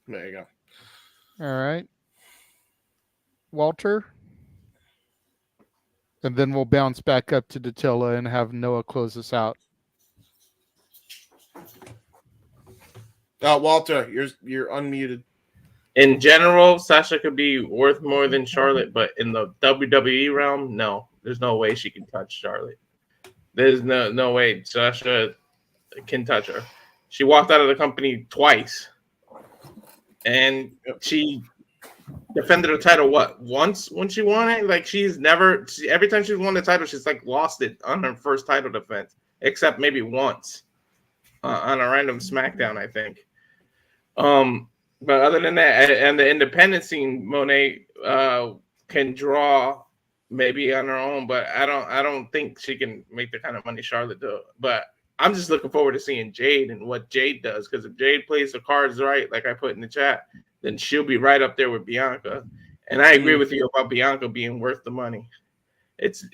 Speaker 6: there you go.
Speaker 3: All right. Walter. And then we'll bounce back up to Datilla and have Noah close us out.
Speaker 6: Walter, you're unmuted.
Speaker 19: In general, Sasha could be worth more than Charlotte, but in the WWE realm, no. There's no way she can touch Charlotte. There's no way Sasha can touch her. She walked out of the company twice, and she defended her title once when she won it. Like every time she's won the title, she's like lost it on her first title defense, except maybe once on a random SmackDown, I think. But other than that, and the independent scene, Monet can draw maybe on her own, but I don't think she can make the kind of money Charlotte does. But I'm just looking forward to seeing Jade and what Jade does, because if Jade plays the cards right, like I put in the chat, then she'll be right up there with Bianca. And I agree with you about Bianca being worth the money. It's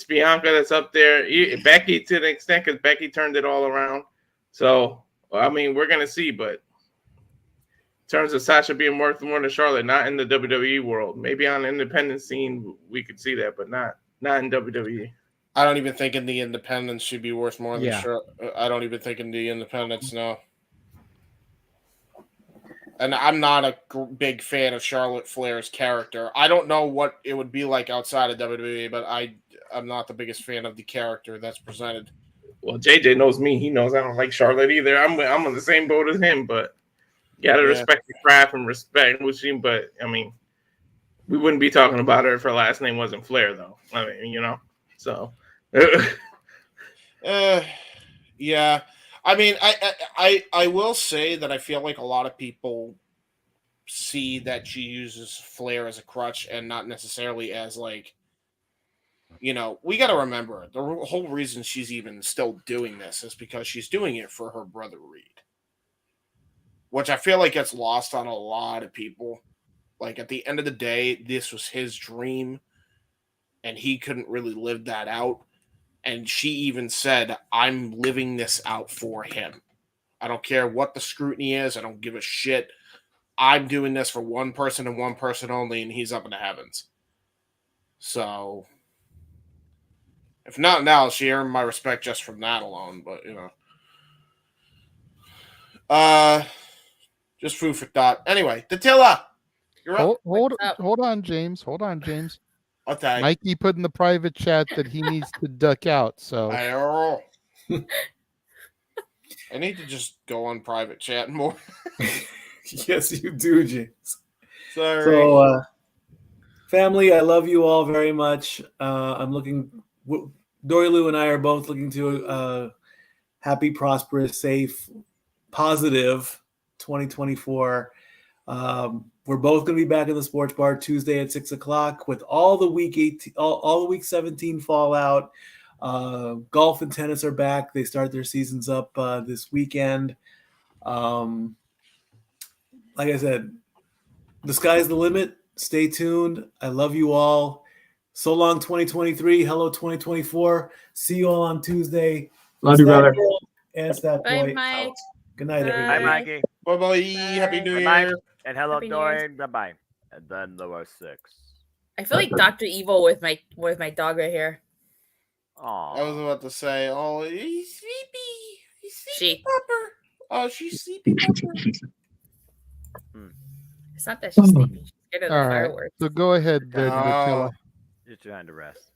Speaker 19: Bianca that's up there. Becky to an extent, because Becky turned it all around. So I mean, we're gonna see, but in terms of Sasha being worth more than Charlotte, not in the WWE world. Maybe on the independent scene we could see that, but not in WWE.
Speaker 6: I don't even think in the independents she'd be worth more than
Speaker 19: Yeah.
Speaker 6: Charlotte. I don't even think in the independents, no. And I'm not a big fan of Charlotte Flair's character. I don't know what it would be like outside of WWE, but I'm not the biggest fan of the character that's presented.
Speaker 19: Well, JJ knows me. He knows I don't like Charlotte either. I'm on the same boat as him, but you gotta respect the craft and respect Wuxi. But I mean, we wouldn't be talking about her if her last name wasn't Flair, though. I mean, so.
Speaker 6: Yeah. I mean, I will say that I feel like a lot of people see that she uses Flair as a crutch and not necessarily as like, we got to remember the whole reason she's even still doing this is because she's doing it for her brother Reed, which I feel like gets lost on a lot of people. Like at the end of the day, this was his dream and he couldn't really live that out. And she even said, I'm living this out for him. I don't care what the scrutiny is. I don't give a shit. I'm doing this for one person and one person only, and he's up in the heavens. So, if not now, she earned my respect just from that alone. But, just food for thought. Anyway, Datilla, you're up.
Speaker 3: Hold on, James.
Speaker 6: Okay.
Speaker 3: Mikey put in the private chat that he needs to duck out. So
Speaker 6: I need to just go on private chat more.
Speaker 16: Yes, you do, James.
Speaker 6: Sorry.
Speaker 16: So, family, I love you all very much. Dory Lou and I are both looking to a happy, prosperous, safe, positive 2024. We're both going to be back in the sports bar Tuesday at 6:00 with all the week 18, all the week 17 fallout. Golf and tennis are back. They start their seasons up this weekend. Like I said, the sky's the limit. Stay tuned. I love you all. So long, 2023. Hello, 2024. See you all on Tuesday.
Speaker 10: Love you, brother.
Speaker 16: And Stat
Speaker 1: Bye,
Speaker 16: Boy.
Speaker 1: Mike.
Speaker 16: Good night, everybody.
Speaker 2: Hi, Mikey.
Speaker 6: Bye-bye. Happy New
Speaker 2: Bye-bye.
Speaker 6: Year.
Speaker 2: And hello,
Speaker 1: Happy New
Speaker 2: Dory.
Speaker 1: Year.
Speaker 2: Bye-bye. And then there were 6.
Speaker 1: I feel like Dr. Evil with my dog right here.
Speaker 2: Aww.
Speaker 6: I was about to say, oh, he's sleepy. He's sleepy,
Speaker 1: She.
Speaker 6: Pupper. Oh, she's sleepy, Pupper.
Speaker 1: It's not that she's sleepy. She's scared of the
Speaker 3: all right.
Speaker 1: fireworks.
Speaker 3: So go ahead, Datilla.
Speaker 2: Just trying to rest.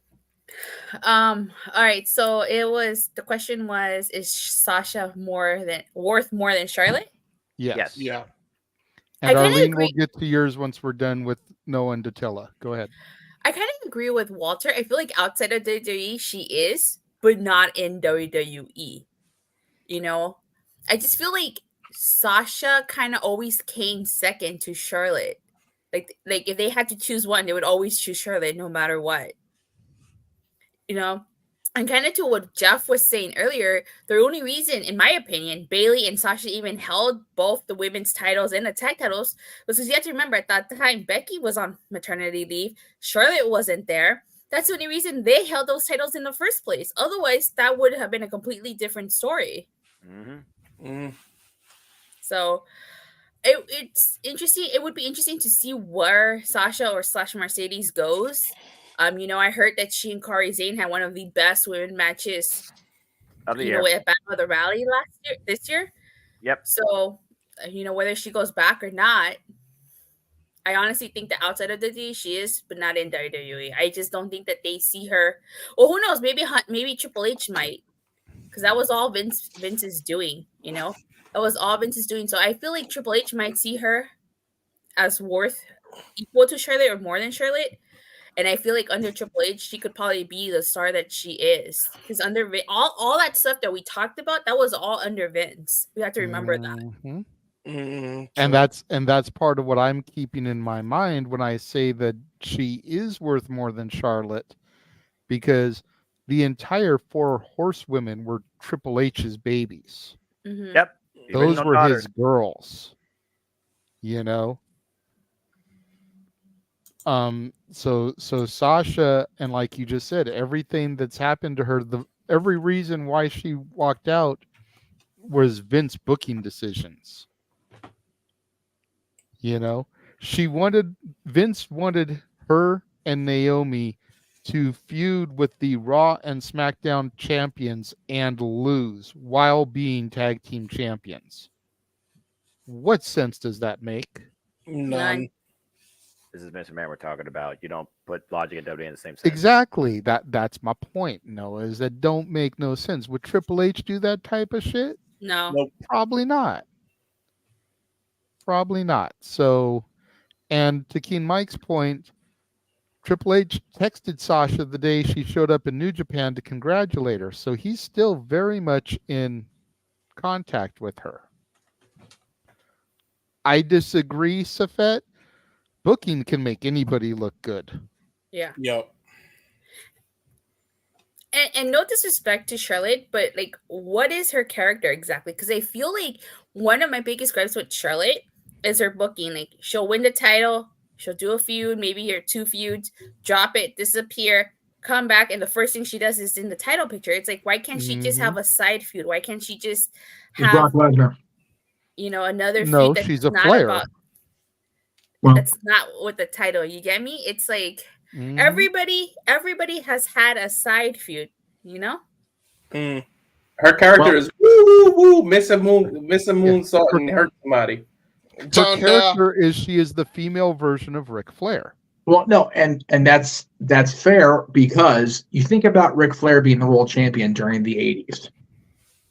Speaker 1: All right. So the question was, is Sasha worth more than Charlotte?
Speaker 3: Yes.
Speaker 6: Yeah.
Speaker 1: I
Speaker 3: And
Speaker 1: kinda
Speaker 3: Arlene
Speaker 1: agree.
Speaker 3: will get to yours once we're done with Noah and Datilla. Go ahead.
Speaker 1: I kind of agree with Walter. I feel like outside of WWE, she is, but not in WWE. I just feel like Sasha kind of always came second to Charlotte. Like if they had to choose one, they would always choose Charlotte no matter what. And kind of to what Jeff was saying earlier, the only reason, in my opinion, Bayley and Sasha even held both the women's titles and the tag titles was because you have to remember at that time, Becky was on maternity leave. Charlotte wasn't there. That's the only reason they held those titles in the first place. Otherwise, that would have been a completely different story. So it's interesting. It would be interesting to see where Sasha or / Mercedes goes. I heard that she and Kairi Sane had one of the best women matches
Speaker 2: Of the year.
Speaker 1: at Battle of the Rally this year.
Speaker 2: Yep.
Speaker 1: So whether she goes back or not, I honestly think that outside of WWE she is, but not in WWE. I just don't think that they see her. Well, who knows? Maybe Triple H might, because that was all Vince is doing. That was all Vince is doing. So I feel like Triple H might see her as worth equal to Charlotte or more than Charlotte. And I feel like under Triple H, she could probably be the star that she is. Because under all that stuff that we talked about, that was all under Vince. We have to remember that.
Speaker 3: And that's part of what I'm keeping in my mind when I say that she is worth more than Charlotte, because the entire 4 horsewomen were Triple H's babies.
Speaker 1: Mm-hmm.
Speaker 2: Yep.
Speaker 3: Those were his girls. So Sasha, and like you just said, everything that's happened to her, every reason why she walked out was Vince booking decisions. Vince wanted her and Naomi to feud with the Raw and SmackDown champions and lose while being tag team champions. What sense does that make?
Speaker 6: None.
Speaker 2: This is Vince McMahon we're talking about. You don't put Logic and WWE in the same sentence.
Speaker 3: Exactly. That's my point, Noah, is that don't make no sense. Would Triple H do that type of shit?
Speaker 1: No.
Speaker 3: Nope. Probably not. So, and to Keen Mike's point, Triple H texted Sasha the day she showed up in New Japan to congratulate her. So he's still very much in contact with her. I disagree, Safet. Booking can make anybody look good.
Speaker 1: Yeah.
Speaker 6: Yep.
Speaker 1: And no disrespect to Charlotte, but like, what is her character exactly? Because I feel like one of my biggest gripes with Charlotte is her booking. Like, she'll win the title, she'll do a feud, maybe or 2 feuds, drop it, disappear, come back, and the first thing she does is in the title picture. It's like, why can't she just have a side feud? Why can't she just have
Speaker 10: Brock Lesnar?
Speaker 1: Another
Speaker 3: No,
Speaker 1: feud that's
Speaker 3: she's a
Speaker 1: not
Speaker 3: player.
Speaker 1: about.
Speaker 10: Well,
Speaker 1: That's not with the title. You get me? It's like everybody has had a side feud.
Speaker 19: Her character is woo woo woo, miss a moonsault and hurt somebody.
Speaker 3: Her character is she is the female version of Ric Flair.
Speaker 10: Well, no, and that's fair, because you think about Ric Flair being the world champion during the 80s.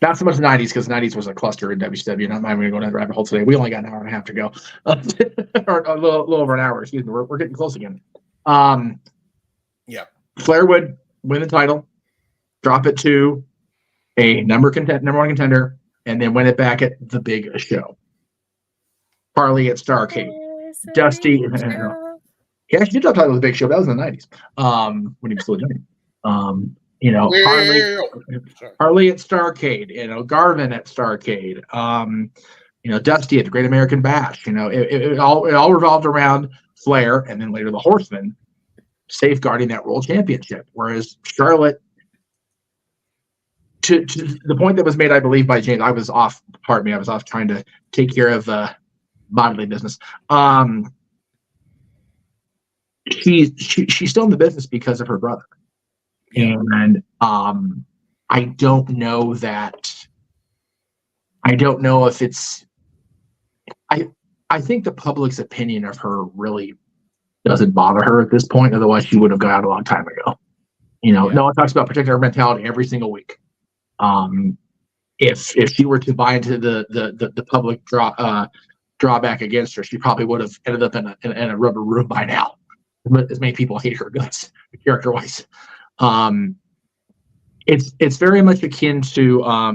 Speaker 10: Not so much the 90s, because the 90s was a cluster in WCW. Not even going to go down the rabbit hole today. We only got an hour and a half to go. Or a little over an hour, excuse me. We're getting close again.
Speaker 6: Yeah.
Speaker 10: Flair would win the title, drop it to a number 1 contender, and then win it back at the big show. Harley at Starrcade. Dusty. He actually did drop the title at the big show. That was in the 90s. When he was still doing it. Harley at Starrcade, Garvin at Starrcade, Dusty at the Great American Bash. It all revolved around Flair, and then later the Horsemen safeguarding that world championship. Whereas Charlotte, to the point that was made, I believe, by James, I was off trying to take care of bodily business. She's still in the business because of her brother. And I don't know if it's I think the public's opinion of her really doesn't bother her at this point. Otherwise she would have got out a long time ago. No one talks about protecting her mentality every single week. If she were to buy into the public drawback against her, she probably would have ended up in a rubber room by now. As many people hate her guts character wise. It's very much akin to I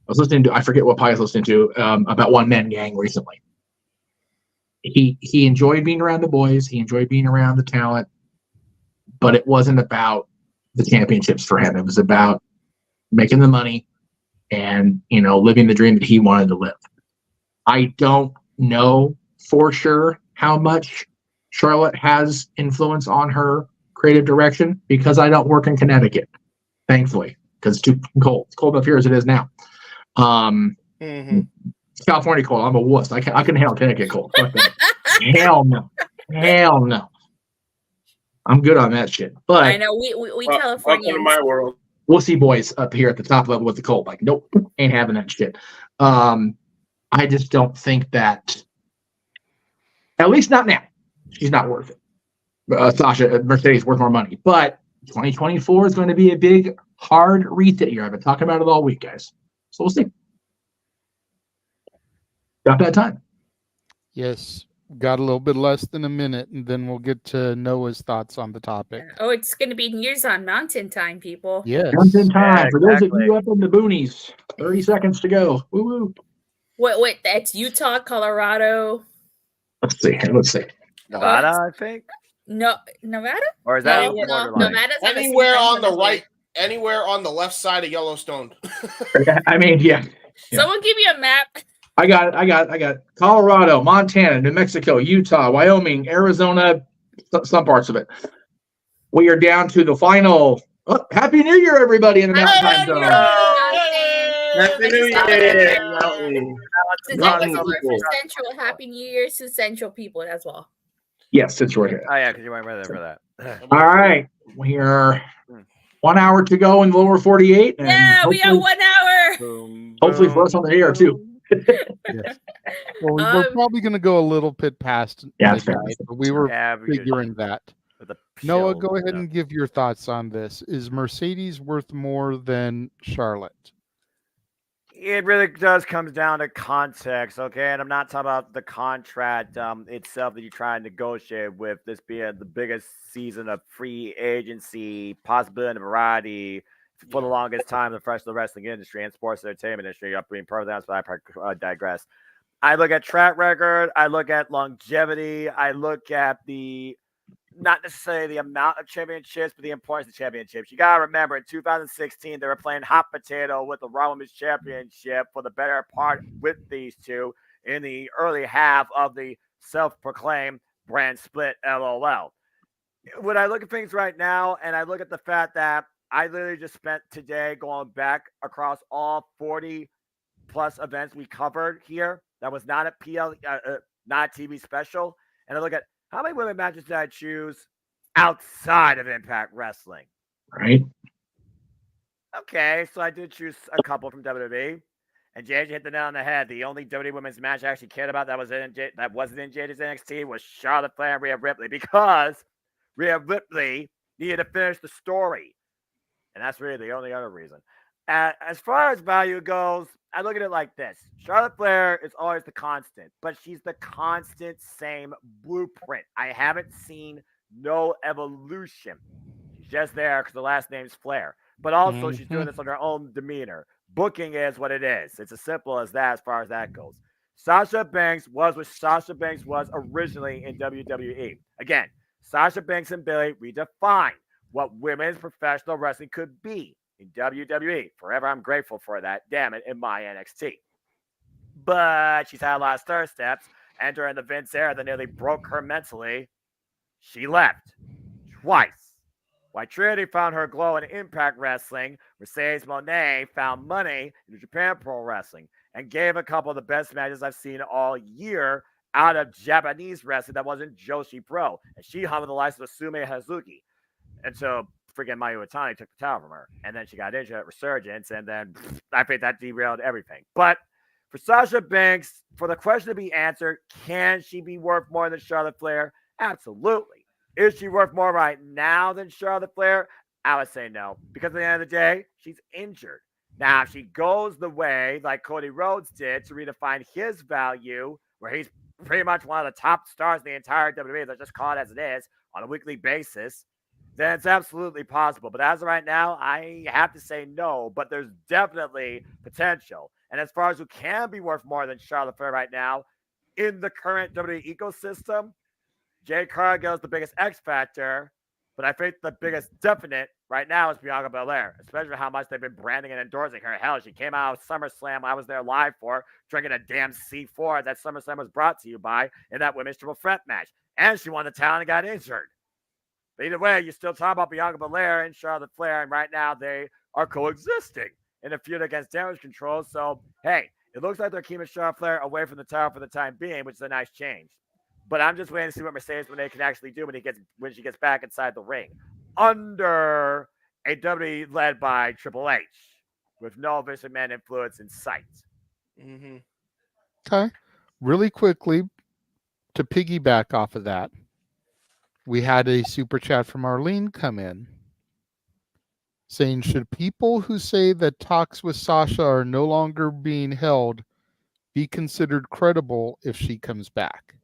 Speaker 10: was listening to, I forget what Pi was listening to, about One Man Gang recently. He enjoyed being around the boys, he enjoyed being around the talent, but it wasn't about the championships for him. It was about making the money and living the dream that he wanted to live. I don't know for sure how much Charlotte has influence on her creative direction, because I don't work in Connecticut, thankfully, because it's too cold. It's cold up here as it is now. California cold. I'm a wuss. I can handle Connecticut cold. Hell no. I'm good on that shit. But
Speaker 1: I know we Californians.
Speaker 19: Welcome to my world.
Speaker 10: We'll see boys up here at the top level with the cold. Like, nope, ain't having that shit. I just don't think that, at least not now, she's not worth it. Mercedes worth more money, but 2024 is going to be a big, hard reset year. I've been talking about it all week, guys. So we'll see. Got that time.
Speaker 3: Yes. Got a little bit less than a minute, and then we'll get to Noah's thoughts on the topic.
Speaker 1: Oh, it's going to be Nears on Mountain time, people.
Speaker 3: Yes.
Speaker 10: Mountain time.
Speaker 2: Yeah,
Speaker 10: For those of
Speaker 2: exactly.
Speaker 10: you up in the boonies, 30 seconds to go. Woo woo.
Speaker 1: Wait, that's Utah, Colorado.
Speaker 10: Let's see.
Speaker 2: Nevada, I think.
Speaker 1: No, Nevada?
Speaker 2: Or is that
Speaker 1: No,
Speaker 2: on the
Speaker 1: no,
Speaker 2: borderline?
Speaker 1: Nevada's on the
Speaker 6: Anywhere
Speaker 1: same
Speaker 6: on the
Speaker 1: side.
Speaker 6: right, anywhere on the left side of Yellowstone.
Speaker 10: I mean, yeah.
Speaker 1: Someone give me a map.
Speaker 10: I got Colorado, Montana, New Mexico, Utah, Wyoming, Arizona, some parts of it. We are down to the final. Oh, Happy New Year, everybody in the Mountain Time Zone.
Speaker 19: Happy New Year, Mountain. Mountain people.
Speaker 1: Central. Happy New Year to Central people as well.
Speaker 10: Yes, it's right here.
Speaker 2: Oh yeah, because you weren't there for that.
Speaker 10: All right. We are 1 hour to go in the lower 48. And
Speaker 1: Yeah, we got 1 hour.
Speaker 10: hopefully for us on the air, too.
Speaker 3: Yes. Well, we're probably going to go a little bit past
Speaker 10: that's fair.
Speaker 3: midnight, but we were
Speaker 2: Yeah, we
Speaker 3: figuring that.
Speaker 2: With the
Speaker 3: Noah,
Speaker 2: chill,
Speaker 3: go ahead
Speaker 2: yeah.
Speaker 3: and give your thoughts on this. Is Mercedes worth more than Charlotte?
Speaker 2: It really does come down to context, okay? And I'm not talking about the contract itself that you try and negotiate with, this being the biggest season of free agency, possibility and variety for the longest time in the professional wrestling industry and sports entertainment industry. Up being part of that, but I digress. I look at track record, I look at longevity, I look at not necessarily the amount of championships, but the importance of championships. You got to remember, in 2016, they were playing hot potato with the Raw Women's Championship for the better part with these two in the early half of the self-proclaimed brand split, LOL. When I look at things right now, and I look at the fact that I literally just spent today going back across all 40-plus events we covered here, that was not a not a TV special, and I look at how many women matches did I choose outside of Impact Wrestling?
Speaker 10: Right.
Speaker 2: Okay, so I did choose a couple from WWE, and JJ hit the nail on the head. The only WWE women's match I actually cared about that wasn't in JJ's NXT was Charlotte Flair and Rhea Ripley, because Rhea Ripley needed to finish the story, and that's really the only other reason. As far as value goes, I look at it like this. Charlotte Flair is always the constant, but she's the constant same blueprint. I haven't seen no evolution. She's just there because the last name's Flair. But also she's doing this on her own demeanor. Booking is what it is. It's as simple as that as far as that goes. Sasha Banks was what Sasha Banks was originally in WWE. Again, Sasha Banks and Billy redefined what women's professional wrestling could be in WWE. Forever, I'm grateful for that. Damn it, in my NXT. But she's had a lot of stir steps, and during the Vince era that nearly broke her mentally, she left twice. While Trinity found her glow in Impact Wrestling, Mercedes Moné found money in Japan Pro Wrestling and gave a couple of the best matches I've seen all year out of Japanese wrestling that wasn't Joshi Pro. And she hung with the likes of Sume Hazuki. And so freaking Mayu Iwatani took the title from her. And then she got injured at Resurgence, and then I think that derailed everything. But for Sasha Banks, for the question to be answered, can she be worth more than Charlotte Flair? Absolutely. Is she worth more right now than Charlotte Flair? I would say no, because at the end of the day, she's injured. Now, if she goes the way like Cody Rhodes did to redefine his value, where he's pretty much one of the top stars in the entire WWE, let's just call it as it is, on a weekly basis, then it's absolutely possible. But as of right now, I have to say no, but there's definitely potential. And as far as who can be worth more than Charlotte Flair right now, in the current WWE ecosystem, Jade Cargill is the biggest X factor, but I think the biggest definite right now is Bianca Belair, especially how much they've been branding and endorsing her. Hell, she came out of SummerSlam. I was there live for, drinking a damn C4 that SummerSlam was brought to you by in that women's triple threat match. And she won the title and got injured. But either way, you still talk about Bianca Belair and Charlotte Flair, and right now they are coexisting in a feud against Damage Control. So, hey, it looks like they're keeping Charlotte Flair away from the title for the time being, which is a nice change. But I'm just waiting to see what Mercedes Moné can actually do when she gets back inside the ring under a WWE led by Triple H with no Vince McMahon influence in sight.
Speaker 6: Mm-hmm.
Speaker 3: Okay. Really quickly, to piggyback off of that, we had a super chat from Arlene come in saying, should people who say that talks with Sasha are no longer being held be considered credible if she comes back?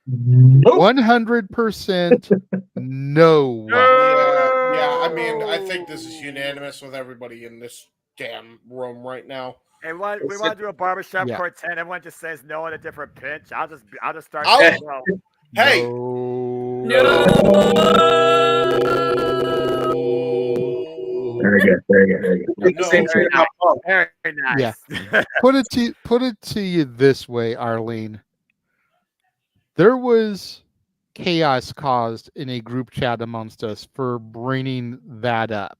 Speaker 3: 100% no.
Speaker 6: Yeah, I mean, I think this is unanimous with everybody in this damn room right now.
Speaker 2: Hey, we want to do a barbershop
Speaker 6: Yeah.
Speaker 2: quartet. Everyone just says no in a different pitch. I'll just start
Speaker 6: I'll-
Speaker 2: saying no.
Speaker 6: Hey,
Speaker 10: Very good. Very good.
Speaker 2: Very nice. Very nice.
Speaker 3: Yeah. Put it to you this way, Arlene. There was chaos caused in a group chat amongst us for bringing that up.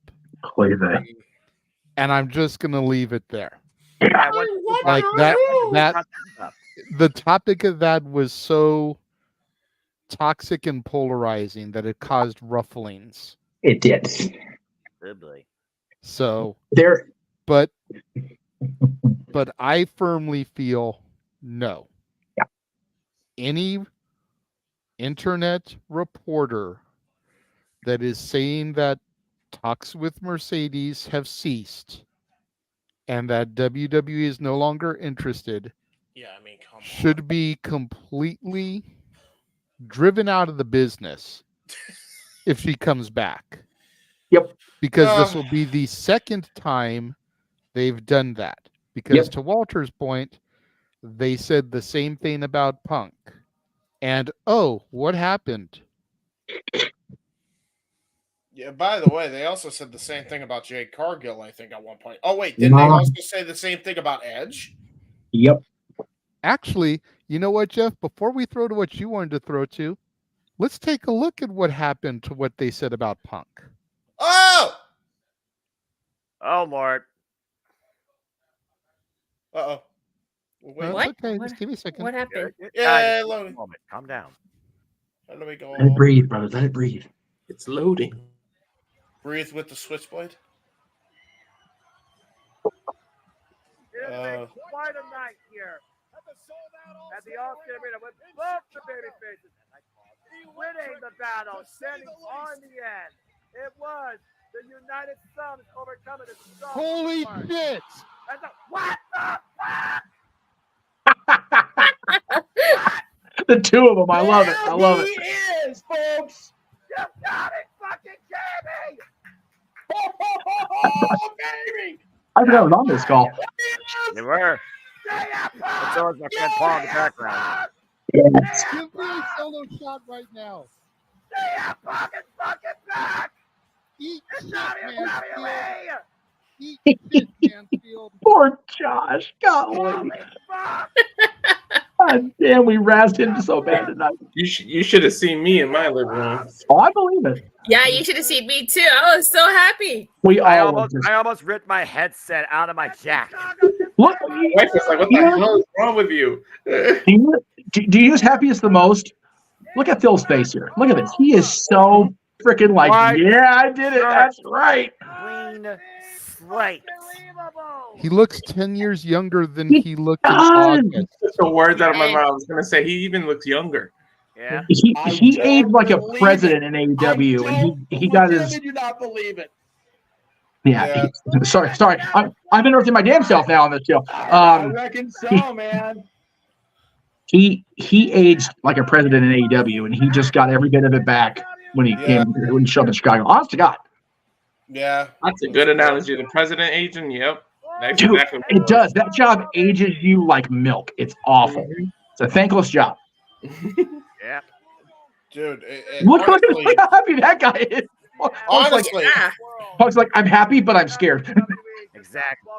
Speaker 3: And I'm just going to leave it there. Like that the topic of that was so toxic and polarizing that it caused rufflings.
Speaker 10: It did.
Speaker 3: So
Speaker 10: There.
Speaker 3: but I firmly feel no.
Speaker 10: Yeah.
Speaker 3: Any internet reporter that is saying that talks with Mercedes have ceased and that WWE is no longer interested,
Speaker 6: yeah, I mean, come on.
Speaker 3: should be completely driven out of the business if she comes back.
Speaker 10: Yep.
Speaker 3: Because this will be the second time they've done that. Because to Walter's point, they said the same thing about Punk. And what happened?
Speaker 6: Yeah, by the way, they also said the same thing about Jade Cargill, I think, at one point. Oh, wait, didn't they also say the same thing about Edge?
Speaker 10: Yep.
Speaker 3: Actually, you know what, Jeff? Before we throw to what you wanted to throw to, let's take a look at what happened to what they said about Punk.
Speaker 6: Oh!
Speaker 2: Oh, Lord.
Speaker 6: Uh-oh. Wait,
Speaker 3: It's okay. Just give me a second.
Speaker 1: What happened?
Speaker 6: Yeah,
Speaker 2: Just
Speaker 6: load.
Speaker 2: a moment. Calm down.
Speaker 6: Let me go.
Speaker 10: Let it breathe, brother. Let it breathe.
Speaker 19: It's loading.
Speaker 6: Breathe with the switchblade.
Speaker 2: Quite a night here at the Austin Arena with both the babyfaces winning the battle, standing on the end. It was the United Thumbs overcoming the strong.
Speaker 3: Holy
Speaker 2: Heart.
Speaker 3: shit!
Speaker 2: And what the fuck?
Speaker 10: The two of them. I love it. I love it.
Speaker 2: is, folks. You got it, fucking Jamie.
Speaker 6: Oh, baby!
Speaker 10: I forgot I was on this call.
Speaker 2: You were. It's always my friend Paul in the background.
Speaker 10: Yes.
Speaker 3: Give me a solo shot right now.
Speaker 2: Fucking back.
Speaker 3: Eat
Speaker 2: It's
Speaker 3: shit,
Speaker 2: not here,
Speaker 3: Mansfield.
Speaker 2: Eat
Speaker 3: Eat shit, Mansfield.
Speaker 10: Poor Josh. Golly. God damn, we razzed him so bad tonight.
Speaker 19: You should have seen me in my living room.
Speaker 10: Oh, I believe it.
Speaker 1: Yeah, you should have seen me too. I was so happy.
Speaker 10: We
Speaker 2: I
Speaker 10: all
Speaker 2: almost ripped my headset out of my jack.
Speaker 10: look.
Speaker 19: My wife was like, "What the hell is wrong with you?"
Speaker 10: Do you use happiest the most? Look at Phil's face here. Look at this. He is so freaking like,
Speaker 2: Right.
Speaker 10: yeah, I did it. That's right.
Speaker 2: Clean slate.
Speaker 3: He looks 10 years younger than he looked in
Speaker 10: does.
Speaker 3: August.
Speaker 19: Just the words out of my mouth. I was gonna say he even looks younger.
Speaker 2: Yeah.
Speaker 10: He aged like a president in AEW, and he got his.
Speaker 14: Did you not believe it?
Speaker 10: Yeah. Sorry. I'm interrupting my damn self now on this show.
Speaker 14: I reckon so, man.
Speaker 10: He aged like a president in AEW, and he just got every bit of it back when he showed up in Chicago. Honest to God.
Speaker 6: Yeah.
Speaker 19: That's a good analogy. The president aging. Yep. That's
Speaker 10: Dude,
Speaker 19: exactly what
Speaker 10: it does. That job ages you like milk. It's awful. It's a thankless job.
Speaker 2: Yeah.
Speaker 6: Dude,
Speaker 10: Look
Speaker 6: honestly,
Speaker 10: how happy that guy is.
Speaker 6: honestly,
Speaker 10: Punk's like, I'm happy, but I'm scared.
Speaker 2: Exactly.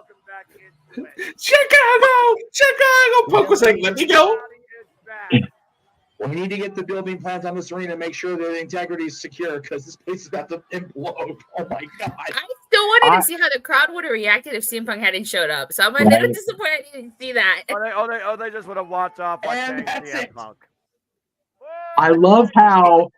Speaker 19: Chicago. Punk was like, "Let me go."
Speaker 14: We need to get the building plans on this arena, make sure that the integrity is secure, because this place is about to implode. Oh my god!
Speaker 1: I still wanted to see how the crowd would have reacted if CM Punk hadn't showed up. So I'm a little disappointed I didn't see that.
Speaker 2: They just would have walked off like
Speaker 14: And that's
Speaker 2: CM
Speaker 14: it.
Speaker 2: Punk.
Speaker 10: I love how.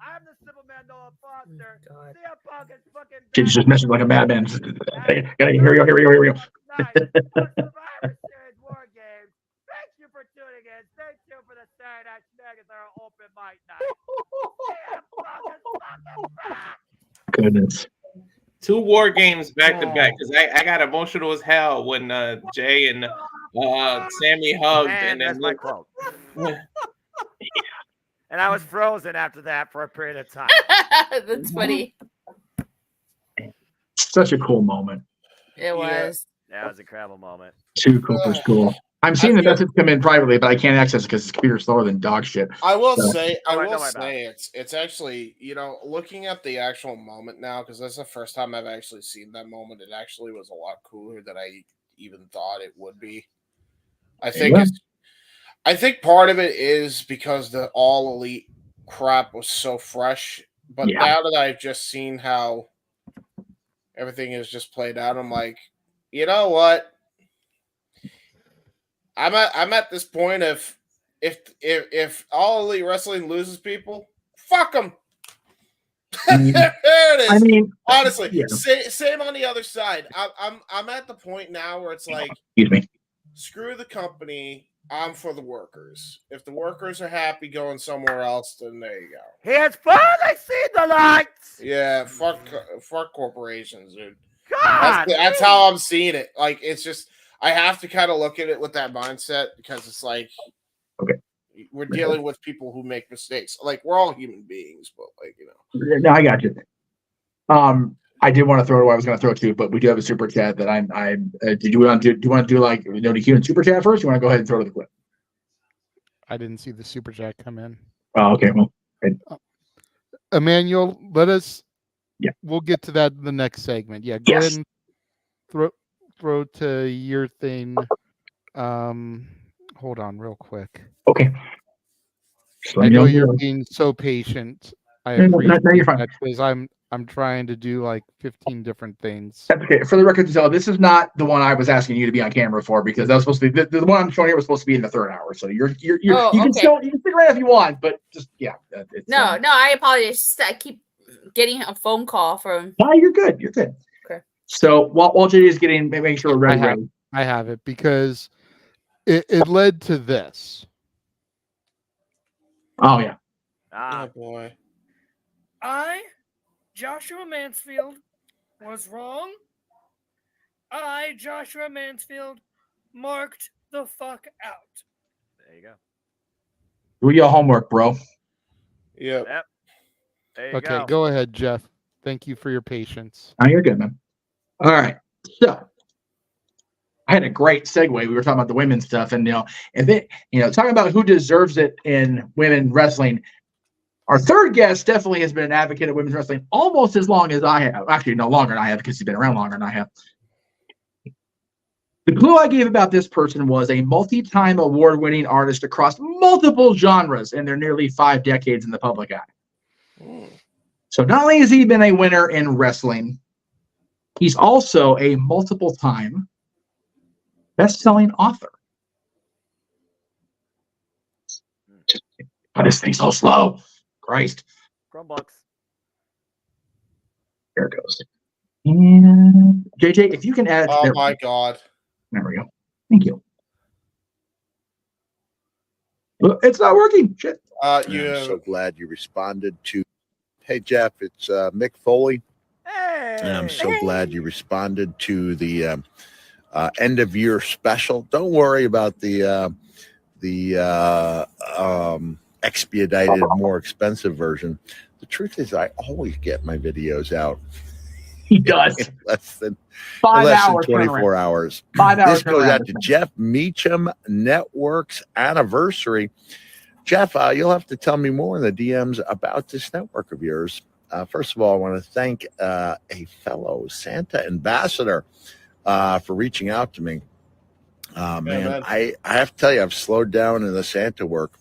Speaker 2: I'm the simple man, Michael Foster. CM Punk is fucking
Speaker 10: She's just messing like a madman. Here we go.
Speaker 2: Survivor Series War Games. Thank you for tuning in. Stay tuned for the Saturday Night Schmegathon open mic night. CM Punk is fucking back.
Speaker 10: Goodness.
Speaker 19: 2 war games back to back because I got emotional as hell when Jay and Sammy hugged, and then
Speaker 2: that's my quote. And I was frozen after that for a period of time.
Speaker 1: That's funny.
Speaker 10: Such a cool moment.
Speaker 1: It was.
Speaker 2: That was an incredible moment.
Speaker 10: Too cool for school. I'm seeing the message come in privately, but I can't access it because the computer's slower than dog shit.
Speaker 6: I will
Speaker 10: So-
Speaker 6: say,
Speaker 2: Don't worry about
Speaker 6: it's actually, looking at the actual moment now, because that's the first time I've actually seen that moment. It actually was a lot cooler than I even thought it would be. I think I think part of it is because the All Elite crap was so fresh, but now that I've just seen how everything is just played out, I'm like, you know what? I'm at this point of if All Elite Wrestling loses people, fuck them. There it is.
Speaker 10: I mean,
Speaker 6: honestly,
Speaker 10: yeah.
Speaker 6: same on the other side. I'm at the point now where it's like,
Speaker 10: Excuse me.
Speaker 6: screw the company. I'm for the workers. If the workers are happy going somewhere else, then there you go.
Speaker 2: He has finally seen the lights.
Speaker 6: Yeah, fuck corporations, dude.
Speaker 2: God,
Speaker 6: that's how I'm seeing it. Like, it's just I have to kind of look at it with that mindset because it's like,
Speaker 10: okay,
Speaker 6: we're dealing with people who make mistakes. Like, we're all human beings, but like,
Speaker 10: No, I got you. I did want to throw it. I was going to throw it too, but we do have a super chat that I'm. Do you want to do like DQ and super chat first? You want to go ahead and throw to the clip?
Speaker 3: I didn't see the super chat come in.
Speaker 10: Oh, okay. Well,
Speaker 3: Emmanuel, let us.
Speaker 10: Yeah,
Speaker 3: we'll get to that in the next segment. Yeah, go ahead and throw to your thing. Hold on, real quick.
Speaker 10: Okay. So
Speaker 3: I know you're being so patient. I
Speaker 10: No,
Speaker 3: appreciate
Speaker 10: you're fine.
Speaker 3: that because I'm trying to do like 15 different things.
Speaker 10: That's okay. For the record, Giselle, this is not the one I was asking you to be on camera for because that was supposed to be the one I'm showing here was supposed to be in the third hour. So you can still stick around if you want, but just It's,
Speaker 1: No, I apologize. Just I keep getting a phone call from.
Speaker 10: No, you're good. You're good.
Speaker 1: Okay.
Speaker 10: So while JD is making sure we're ready.
Speaker 3: I have it because it led to this.
Speaker 10: Oh yeah.
Speaker 6: Oh boy.
Speaker 9: I, Joshua Mansfield, was wrong. I, Joshua Mansfield, marked the fuck out.
Speaker 2: There you go.
Speaker 10: Do your homework, bro.
Speaker 6: Yep.
Speaker 2: There you
Speaker 3: Okay, go ahead, Jeff. Thank you for your patience.
Speaker 10: Oh, you're good, man. All right. So I had a great segue. We were talking about the women's stuff, and talking about who deserves it in women wrestling. Our third guest definitely has been an advocate of women's wrestling almost as long as I have. Actually, no longer than I have because he's been around longer than I have. The clue I gave about this person was a multi-time award-winning artist across multiple genres in their nearly 5 decades in the public eye. So not only has he been a winner in wrestling, he's also a multiple-time best-selling author. Why this thing's so slow? Christ.
Speaker 2: Chromebooks.
Speaker 10: There it goes. And JJ, if you can add.
Speaker 6: Oh my God.
Speaker 10: There we go. Thank you. Well, it's not working. Shit.
Speaker 4: I'm so glad you responded to. Hey Jeff, it's Mick Foley. And I'm so glad you responded to the end of year special. Don't worry about the expedited, more expensive version. The truth is, I always get my videos out.
Speaker 10: He does.
Speaker 4: In less than
Speaker 10: 5 hours.
Speaker 4: 24 hours.
Speaker 10: 5 hours.
Speaker 4: This goes out to Jeff Meacham Network's anniversary. Jeff, you'll have to tell me more in the DMs about this network of yours. First of all, I want to thank a fellow Santa ambassador for reaching out to me. Man, I have to tell you, I've slowed down in the Santa work,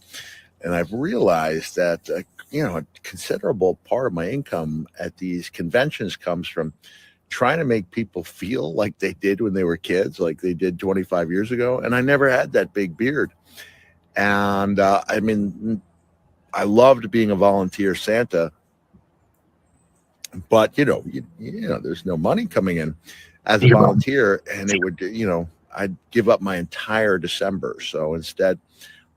Speaker 4: and I've realized that a considerable part of my income at these conventions comes from trying to make people feel like they did when they were kids, like they did 25 years ago. And I never had that big beard. And I loved being a volunteer Santa. but you know, there's no money coming in as a volunteer, and it would, I'd give up my entire December. So instead,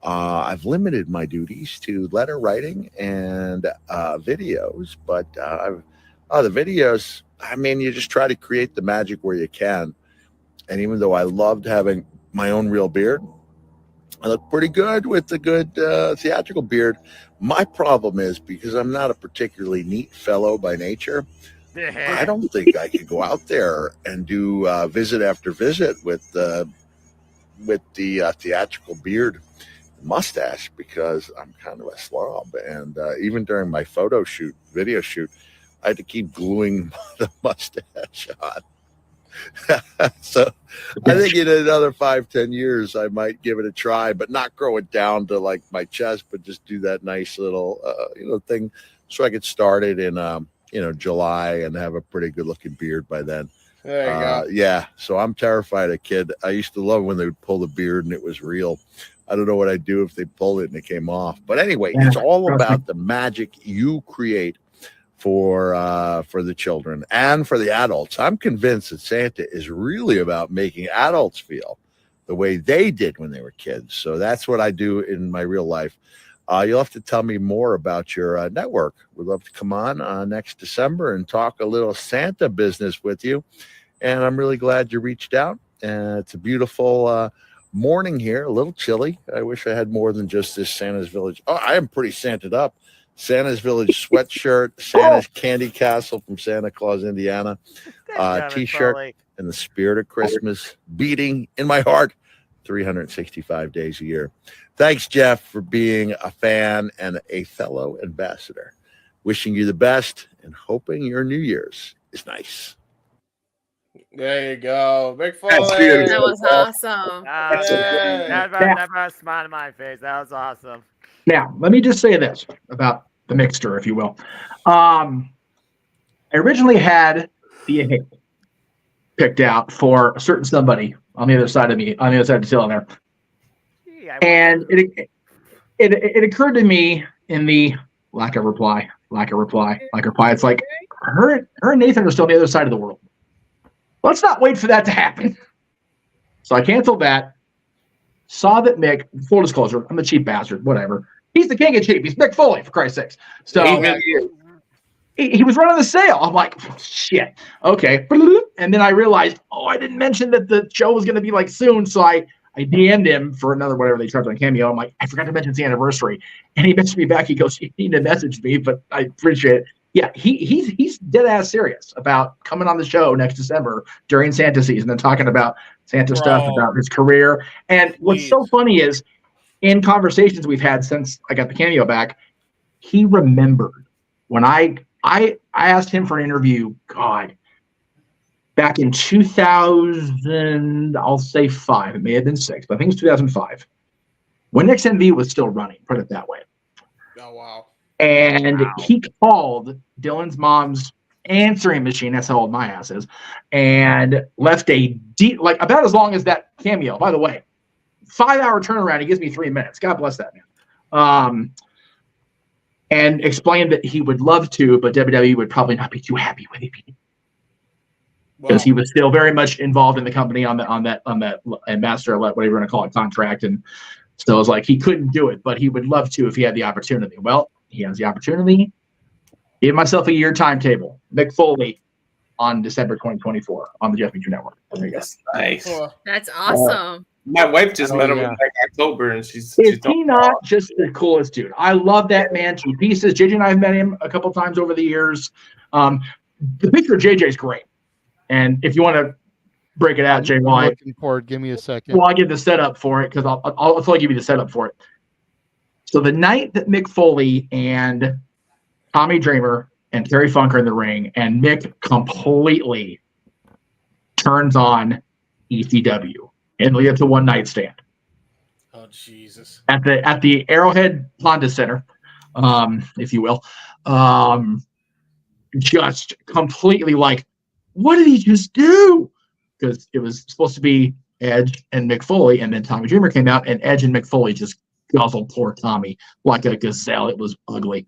Speaker 4: I've limited my duties to letter writing and videos. But the videos, I mean, you just try to create the magic where you can. And even though I loved having my own real beard, I look pretty good with the good theatrical beard. My problem is, because I'm not a particularly neat fellow by nature, I don't think I could go out there and do visit after visit with the theatrical beard mustache, because I'm kind of a slob. And even during my video shoot, I had to keep gluing the mustache on. So I think in another 5-10 years, I might give it a try, but not grow it down to like my chest, but just do that nice little, thing, so I get started in, July and have a pretty good looking beard by then.
Speaker 6: There you go.
Speaker 4: Yeah. So I'm terrified of kid. I used to love when they would pull the beard and it was real. I don't know what I'd do if they pulled it and it came off. But anyway, it's all about the magic you create for the children and for the adults. I'm convinced that Santa is really about making adults feel the way they did when they were kids. So that's what I do in my real life. You'll have to tell me more about your network. We'd love to come on next December and talk a little Santa business with you. And I'm really glad you reached out. It's a beautiful morning here, a little chilly. I wish I had more than just this Santa's Village. Oh, I am pretty Santed up. Santa's Village sweatshirt, Santa's Candy Castle from Santa Claus, Indiana, t-shirt, in the spirit of Christmas, beating in my heart 365 days a year. Thanks, Jeff, for being a fan and a fellow ambassador. Wishing you the best and hoping your New Year's is nice.
Speaker 6: There you go. Big Foley.
Speaker 1: That was awesome.
Speaker 2: Never a smile on my face. That was awesome.
Speaker 10: Now, let me just say this about the mixture, if you will. I originally had Thea Hick picked out for a certain somebody on the other side of me, on the other side of the cylinder. And it occurred to me in the lack of reply. It's like her and Nathan are still on the other side of the world. Let's not wait for that to happen. So I canceled that. Saw that Mick, full disclosure, I'm a cheap bastard, whatever. He's the king of cheap. He's Mick Foley, for Christ's sakes. So he was running the sale. I'm like, shit. Okay. And then I realized, I didn't mention that the show was going to be like soon. So I DM'd him for another whatever they charge on Cameo. I'm like, I forgot to mention it's the anniversary. And he messaged me back. He goes, you need to message me, but I appreciate it. Yeah, he's dead ass serious about coming on the show next December during Santa season and talking about Santa stuff, about his career. And what's so funny is, in conversations we've had since I got the Cameo back, he remembered when I asked him for an interview, back in 2000, I'll say 5. It may have been 6, but I think it was 2005. When XNV was still running, put it that way.
Speaker 6: Oh, wow.
Speaker 10: And he called Dylan's mom's answering machine, that's how old my ass is, and left a about as long as that Cameo. By the way, 5-hour turnaround, he gives me 3 minutes. God bless that man. And explained that he would love to, but WWE would probably not be too happy with it because he was still very much involved in the company on that ambassador, whatever you want to call it, contract. And so it was like he couldn't do it, but he would love to if he had the opportunity. Well, he has the opportunity. Give myself a year timetable. Mick Foley on December 2024 on the Jeff Beacher Network. There you go.
Speaker 19: Nice.
Speaker 1: That's awesome.
Speaker 19: My wife just met him in October, and she's
Speaker 10: he not just the coolest dude? I love that man to pieces. JJ and I have met him a couple times over the years. The picture of JJ is great, and if you want to break it out, Jay,
Speaker 3: I'm looking for it. Give me a second.
Speaker 10: Well, I'll give the setup for it because I'll give you the setup for it. So the night that Mick Foley and Tommy Dreamer and Terry Funk are in the ring, and Mick completely turns on ECW. And we have the one night stand.
Speaker 6: Oh Jesus!
Speaker 10: At the Arrowhead Honda Center, if you will, just completely like, what did he just do? Because it was supposed to be Edge and Mick Foley, and then Tommy Dreamer came out, and Edge and Mick Foley just guzzled poor Tommy like a gazelle. It was ugly.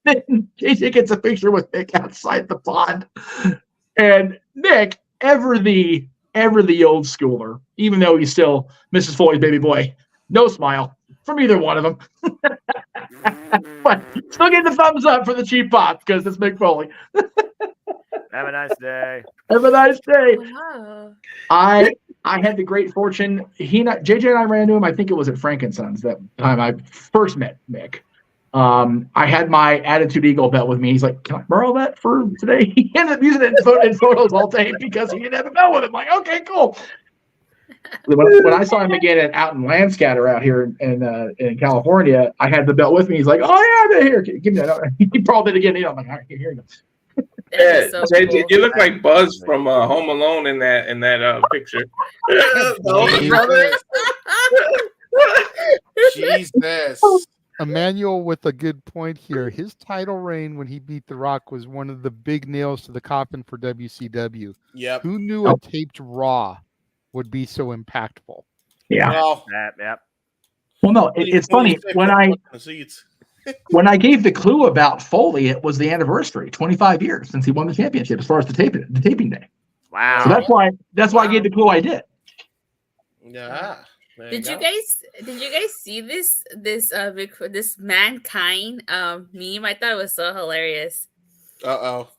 Speaker 10: then JJ gets a picture with Nick outside the pond. And Nick, ever the old schooler, even though he's still Mrs. Foley's baby boy, no smile from either one of them. But still getting the thumbs up for the cheap pop because it's Mick Foley.
Speaker 2: Have a nice day.
Speaker 10: Have a nice day.
Speaker 1: Wow.
Speaker 10: I had the great fortune. JJ and I ran into him. I think it was at Frankenson's that time I first met Mick. I had my Attitude Eagle belt with me. He's like, "Can I borrow that for today?" He ended up using it in photos all day because he didn't have a belt with him. I'm like, okay, cool. When I saw him again out in Landscatter out here in California, I had the belt with me. He's like, "Oh yeah, here, give me that." He borrowed it again. I'm like, "All right, here you go."
Speaker 19: Yeah,
Speaker 1: so
Speaker 19: JJ,
Speaker 1: cool.
Speaker 19: you look like Buzz from Home Alone in that picture.
Speaker 6: Jesus.
Speaker 3: Emmanuel with a good point here. His title reign when he beat The Rock was one of the big nails to the coffin for WCW.
Speaker 6: Yep.
Speaker 3: Who knew a taped Raw would be so impactful?
Speaker 10: Yeah.
Speaker 6: Well,
Speaker 2: Yep.
Speaker 10: Well, no, it's funny when I gave the clue about Foley, it was the anniversary, 25 years since he won the championship, as far as the taping day.
Speaker 2: Wow.
Speaker 10: So that's why I gave the clue I did.
Speaker 6: Yeah.
Speaker 1: Did you guys see this Mankind meme? I thought it was so hilarious.
Speaker 6: Uh-oh.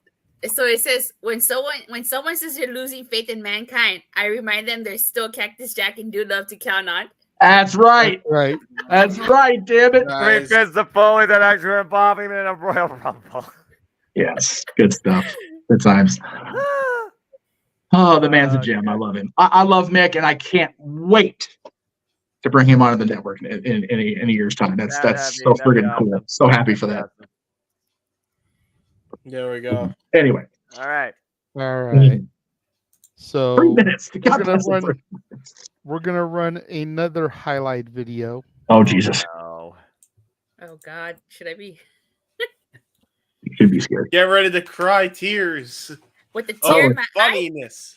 Speaker 1: So it says when someone says you're losing faith in mankind, I remind them there's still Cactus Jack and Dude Love to count on.
Speaker 10: That's right.
Speaker 3: Right.
Speaker 10: That's right, damn it.
Speaker 6: Nice.
Speaker 2: Because the Foley that actually involved him in a Royal Rumble.
Speaker 10: Yes, good stuff. Good times. Oh, the man's a gem. I love him. I love Mick, and I can't wait to bring him onto the network in a year's time. That's so friggin' cool. So happy for that.
Speaker 6: There we go.
Speaker 10: Anyway.
Speaker 2: All right.
Speaker 3: All right. So
Speaker 10: 3 minutes.
Speaker 3: we're gonna run another highlight video.
Speaker 10: Oh Jesus.
Speaker 1: Oh God. Should I be
Speaker 10: You should be scared.
Speaker 6: Get ready to cry tears.
Speaker 1: with the tear in my eye?
Speaker 6: Funniness.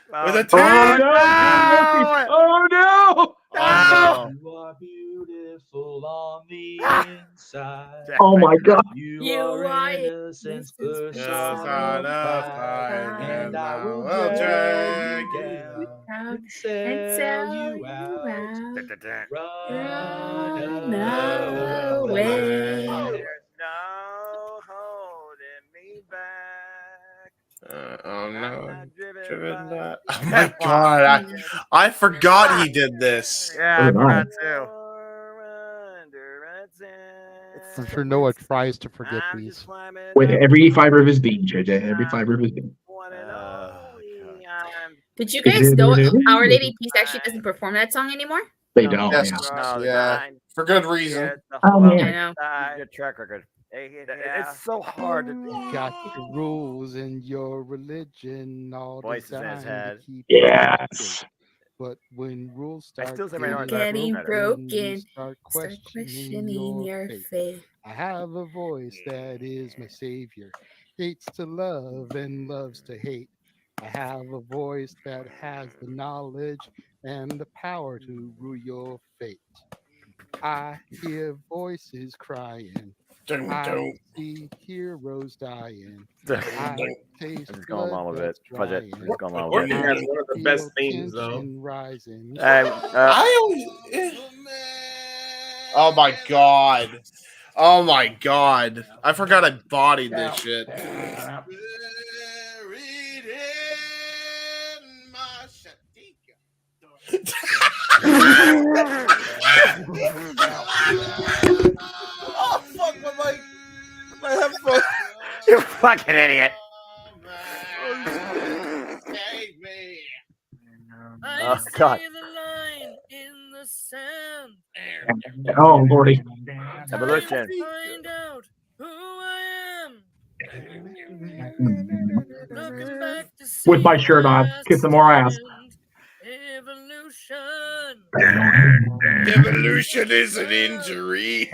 Speaker 6: With a
Speaker 10: Oh
Speaker 6: tear.
Speaker 10: no! Oh no!
Speaker 2: Oh,
Speaker 15: You are beautiful on the inside.
Speaker 10: Oh my God!
Speaker 1: You are
Speaker 15: innocence
Speaker 6: personified,
Speaker 15: and I will
Speaker 6: drag
Speaker 15: you
Speaker 6: you
Speaker 15: down
Speaker 1: and
Speaker 15: sell you out. Run away.
Speaker 2: There's no holding me back.
Speaker 6: Oh no.
Speaker 2: I'm
Speaker 6: Driven
Speaker 2: by-
Speaker 6: by- Oh my God. I forgot he did this.
Speaker 2: Yeah, I forgot too.
Speaker 3: I'm sure Noah tries to forget these.
Speaker 10: With every fiber of his being, JJ. Every fiber of his being.
Speaker 1: Did you guys know Our Lady Peace actually doesn't perform that song anymore?
Speaker 10: They don't.
Speaker 6: Yes.
Speaker 10: Yeah.
Speaker 6: Yeah. For good reason.
Speaker 10: Oh,
Speaker 1: I
Speaker 10: man.
Speaker 1: know.
Speaker 2: Good track record. It's so hard to
Speaker 3: You got your rules and your religion all
Speaker 2: Voices in his
Speaker 3: designed to
Speaker 2: head.
Speaker 3: keep
Speaker 10: Yes.
Speaker 3: But when rules
Speaker 2: I
Speaker 3: start
Speaker 2: still say my own
Speaker 1: Getting
Speaker 2: better.
Speaker 1: broken.
Speaker 3: you start
Speaker 1: Start
Speaker 3: questioning
Speaker 1: your
Speaker 3: faith.
Speaker 1: faith.
Speaker 3: I have a voice that is my savior, hates to love and loves to hate. I have a voice that has the knowledge and the power to rule your fate. I hear voices crying.
Speaker 6: Dun,
Speaker 3: I
Speaker 6: dun.
Speaker 3: see heroes dying.
Speaker 2: I'm
Speaker 3: I taste
Speaker 2: just going along with it.
Speaker 3: blood
Speaker 2: Budget.
Speaker 3: that's
Speaker 2: Just going along
Speaker 19: Orton
Speaker 2: with
Speaker 19: has
Speaker 2: it.
Speaker 19: one of the
Speaker 3: feel
Speaker 19: best themes, though.
Speaker 3: tension rising.
Speaker 6: I always. Oh my God. Oh my God. I forgot I bodied this shit. Oh fuck my headphones.
Speaker 2: You fucking idiot. Oh God.
Speaker 9: See the line in the sand.
Speaker 10: Oh Lordy.
Speaker 2: Evolution.
Speaker 9: Find out who I am. Looking back to see
Speaker 10: With my shirt on, kissing more ass.
Speaker 9: Evolution.
Speaker 6: Evolution is an injury.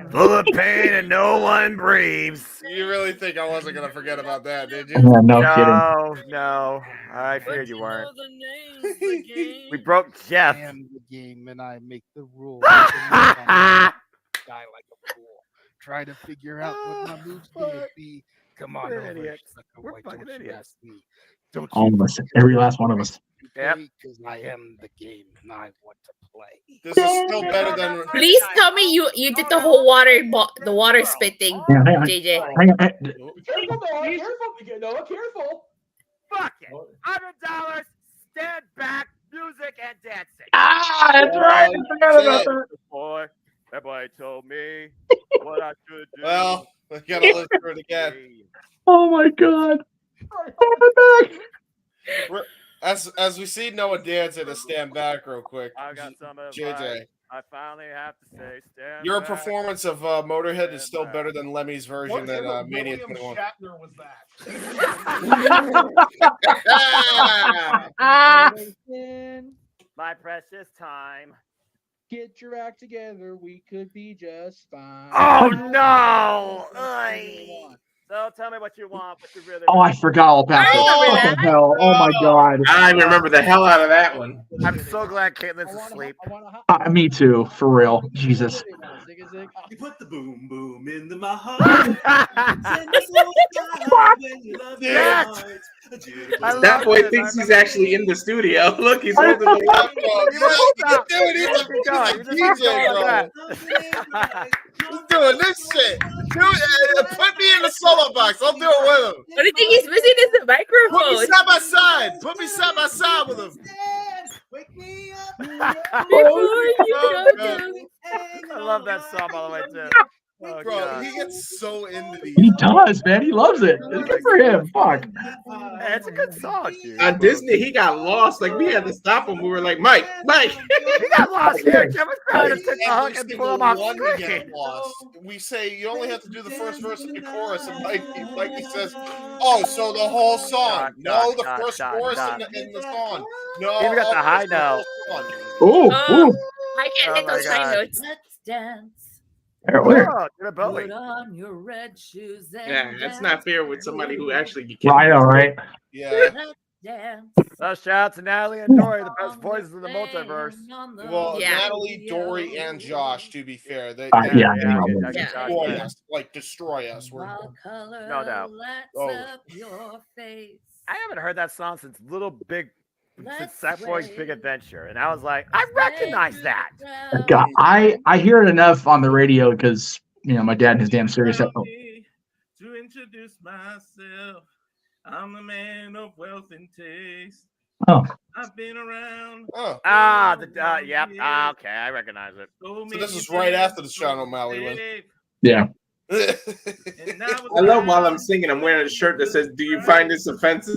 Speaker 2: Full of pain and no one breathes.
Speaker 6: You really think I wasn't gonna forget about that, did you?
Speaker 10: Yeah, no kidding.
Speaker 2: No. I figured you
Speaker 9: Know
Speaker 2: weren't.
Speaker 9: the names, the game.
Speaker 2: We broke Jeff.
Speaker 3: I am the game and I make the rules.
Speaker 2: Ah!
Speaker 3: Die like a fool. try to figure out what my move's gonna be. Come on
Speaker 2: We're
Speaker 3: over,
Speaker 2: idiots.
Speaker 3: sucker
Speaker 2: We're
Speaker 3: boy,
Speaker 2: fucking
Speaker 3: don't you
Speaker 2: idiots.
Speaker 3: ask me. Don't
Speaker 10: All
Speaker 3: you
Speaker 10: of us, every last one of us.
Speaker 2: Yep.
Speaker 3: because I am the game and I want to play.
Speaker 6: This is still better than.
Speaker 1: Please tell me you did the whole the water spit thing,
Speaker 10: Yeah, hang on.
Speaker 1: JJ.
Speaker 10: Hang on.
Speaker 14: Careful, Noah. Careful. Noah, careful.
Speaker 2: Fuck it. $100. Stand back. Music and dancing.
Speaker 10: Ah, that's right. I forgot about that.
Speaker 2: Boy, that boy told me what I should do.
Speaker 6: Well, we gotta listen to it again.
Speaker 10: Oh my god.
Speaker 6: As we see Noah dancing, to stand back real quick.
Speaker 2: I got some advice.
Speaker 6: JJ,
Speaker 2: I finally have to say, stand
Speaker 6: your
Speaker 2: back.
Speaker 6: performance of Motorhead is still better than Lemmy's version
Speaker 8: What
Speaker 6: than
Speaker 8: William
Speaker 6: Mania 21.
Speaker 8: Shatner was
Speaker 2: My precious time.
Speaker 14: Get your act together. We could be just fine.
Speaker 2: Oh no! So tell me what you want. What you really
Speaker 10: Oh, I forgot all about
Speaker 1: I
Speaker 10: this.
Speaker 1: remember
Speaker 10: What
Speaker 1: that.
Speaker 10: the hell? Oh my god.
Speaker 19: I remember the hell out of that one.
Speaker 2: I'm so glad Caitlin's asleep.
Speaker 10: Me too, for real. Jesus.
Speaker 16: You put the boom boom into my heart.
Speaker 19: That boy thinks he's actually in the studio. Look, he's holding the laptop.
Speaker 6: Dude, he's a DJ, bro. He's doing this shit. Dude, put me in the solo box. I'll do it with him.
Speaker 1: The only thing he's missing is the
Speaker 6: Put me
Speaker 1: microphone.
Speaker 6: side by side. Put me side by side with him.
Speaker 2: I love that song, by the way, too. Oh,
Speaker 6: Bro,
Speaker 2: God.
Speaker 6: he gets so into these.
Speaker 10: He does, man. He loves it. It's good for him. Fuck.
Speaker 2: Hey, it's a good song, dude.
Speaker 19: On Disney, he got lost. Like, we had to stop him. We were like, Mike.
Speaker 2: He got lost here. Jim was trying to take the hook and pull him off
Speaker 6: One to
Speaker 2: screen.
Speaker 6: get lost. We say you only have to do the first verse and the chorus, and Mikey says, "Oh, so the whole song? No, the first chorus in the song. No,
Speaker 2: Even got the high
Speaker 6: note.
Speaker 10: Ooh, ooh.
Speaker 1: I can't hit
Speaker 2: Oh, my
Speaker 1: those high
Speaker 2: God.
Speaker 1: notes.
Speaker 13: Let's dance.
Speaker 2: Oh, to the belly.
Speaker 13: Put on your red shoes and
Speaker 19: Yeah, that's not fair with somebody who actually
Speaker 10: Right, all right.
Speaker 6: Yeah.
Speaker 13: let's dance.
Speaker 2: So shout out to Natalie and Dory, the best voices in the multiverse.
Speaker 6: Well,
Speaker 1: Yeah.
Speaker 6: Natalie, Dory, and Josh. To be fair, they
Speaker 10: Yeah,
Speaker 6: destroy us. Like destroy us. We're,
Speaker 2: No doubt. I haven't heard that song since since Sackboy's Big Adventure, and I was like, I recognize that.
Speaker 10: God, I hear it enough on the radio because my dad and his damn serious.
Speaker 19: To introduce myself, I'm a man of wealth and taste.
Speaker 10: Oh.
Speaker 19: I've been around.
Speaker 6: oh.
Speaker 2: Yep. Okay, I recognize it.
Speaker 6: So this is right after the Sean O'Malley one.
Speaker 10: Yeah.
Speaker 19: I love while I'm singing, I'm wearing a shirt that says, "Do you find this offensive?"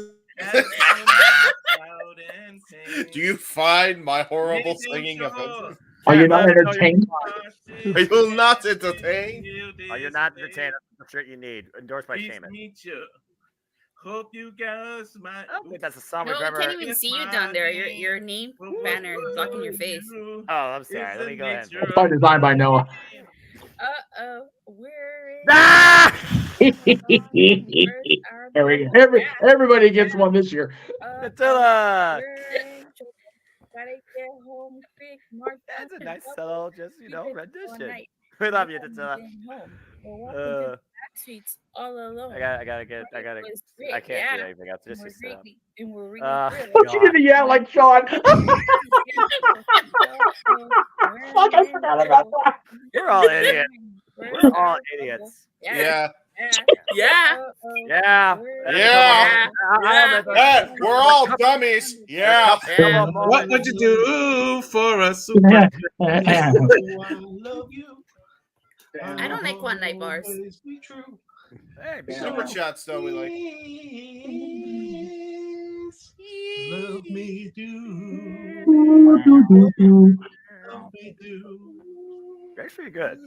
Speaker 6: Do you find my horrible singing offensive?
Speaker 10: Are you not entertained?
Speaker 6: Are you not entertained?
Speaker 2: Oh, you're not entertained. That's the shirt you need. Endorsed by Shaman.
Speaker 19: Hope you guys might.
Speaker 2: I don't think that's a song
Speaker 1: No,
Speaker 2: we've
Speaker 1: I
Speaker 2: ever.
Speaker 1: can't even see you down there. Your name banner is blocking your face.
Speaker 2: Oh, I'm sorry. Let me go ahead.
Speaker 10: It's by design by Noah.
Speaker 1: We're
Speaker 10: There we go. Everybody gets one this year.
Speaker 2: Attila.
Speaker 1: Gotta get home quick, Mark.
Speaker 2: That's a nice subtle, just rendition. We love you, Attila.
Speaker 1: Streets all alone.
Speaker 2: I gotta. I can't do anything else. Just sit up.
Speaker 1: And we're
Speaker 10: What you gonna yell like Sean? Fuck, I forgot about that.
Speaker 2: We're all idiots. We're all idiots.
Speaker 6: Yeah.
Speaker 1: Yeah.
Speaker 2: Yeah.
Speaker 6: Yeah. Hey, we're all dummies. Yeah.
Speaker 19: What would you do for us?
Speaker 1: I don't like one night bars.
Speaker 2: Hey,
Speaker 6: Super chats though we like.
Speaker 16: Love me do.
Speaker 2: That's pretty good.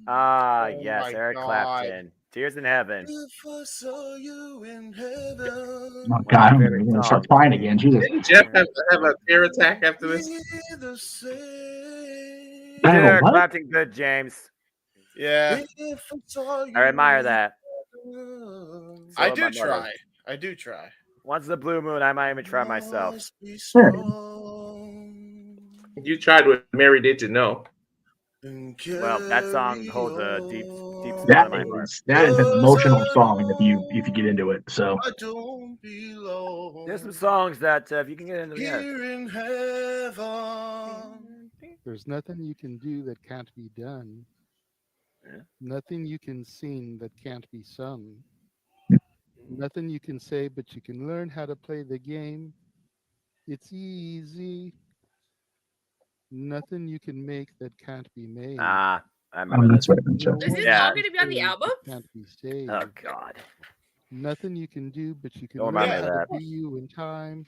Speaker 6: Yeah.
Speaker 2: Yes,
Speaker 6: my
Speaker 2: Eric
Speaker 6: God.
Speaker 2: Clapton. Tears in Heaven.
Speaker 6: If I saw you in heaven.
Speaker 10: Oh, God, I'm gonna start crying again. Jesus.
Speaker 19: Didn't Jeff have to have a tear attack after this?
Speaker 10: I have a
Speaker 2: Eric
Speaker 10: what?
Speaker 2: Clapton, good, James.
Speaker 6: Yeah.
Speaker 2: I admire that.
Speaker 6: I
Speaker 2: So
Speaker 6: do
Speaker 2: my mother.
Speaker 6: try. I do try.
Speaker 2: Once the blue moon, I might even try myself.
Speaker 19: You tried what Mary did to know.
Speaker 2: Well, that song holds a deep spot
Speaker 10: That
Speaker 2: in my heart.
Speaker 10: is an emotional song if you get into it. So
Speaker 6: I don't belong
Speaker 2: There's some songs that if you can get into the
Speaker 6: here in heaven.
Speaker 3: There's nothing you can do that can't be done.
Speaker 2: Yeah.
Speaker 3: Nothing you can sing that can't be sung. Nothing you can say, but you can learn how to play the game. It's easy. Nothing you can make that can't be made.
Speaker 2: I remember
Speaker 10: that's
Speaker 2: this.
Speaker 10: right.
Speaker 3: No
Speaker 1: Is this
Speaker 3: one
Speaker 1: all
Speaker 3: can
Speaker 1: going to be on the
Speaker 3: save
Speaker 1: album?
Speaker 3: that can't be saved.
Speaker 2: Oh God.
Speaker 3: Nothing you can do, but you can
Speaker 2: Don't
Speaker 3: learn
Speaker 2: remember
Speaker 3: how
Speaker 2: that.
Speaker 3: to be you in time.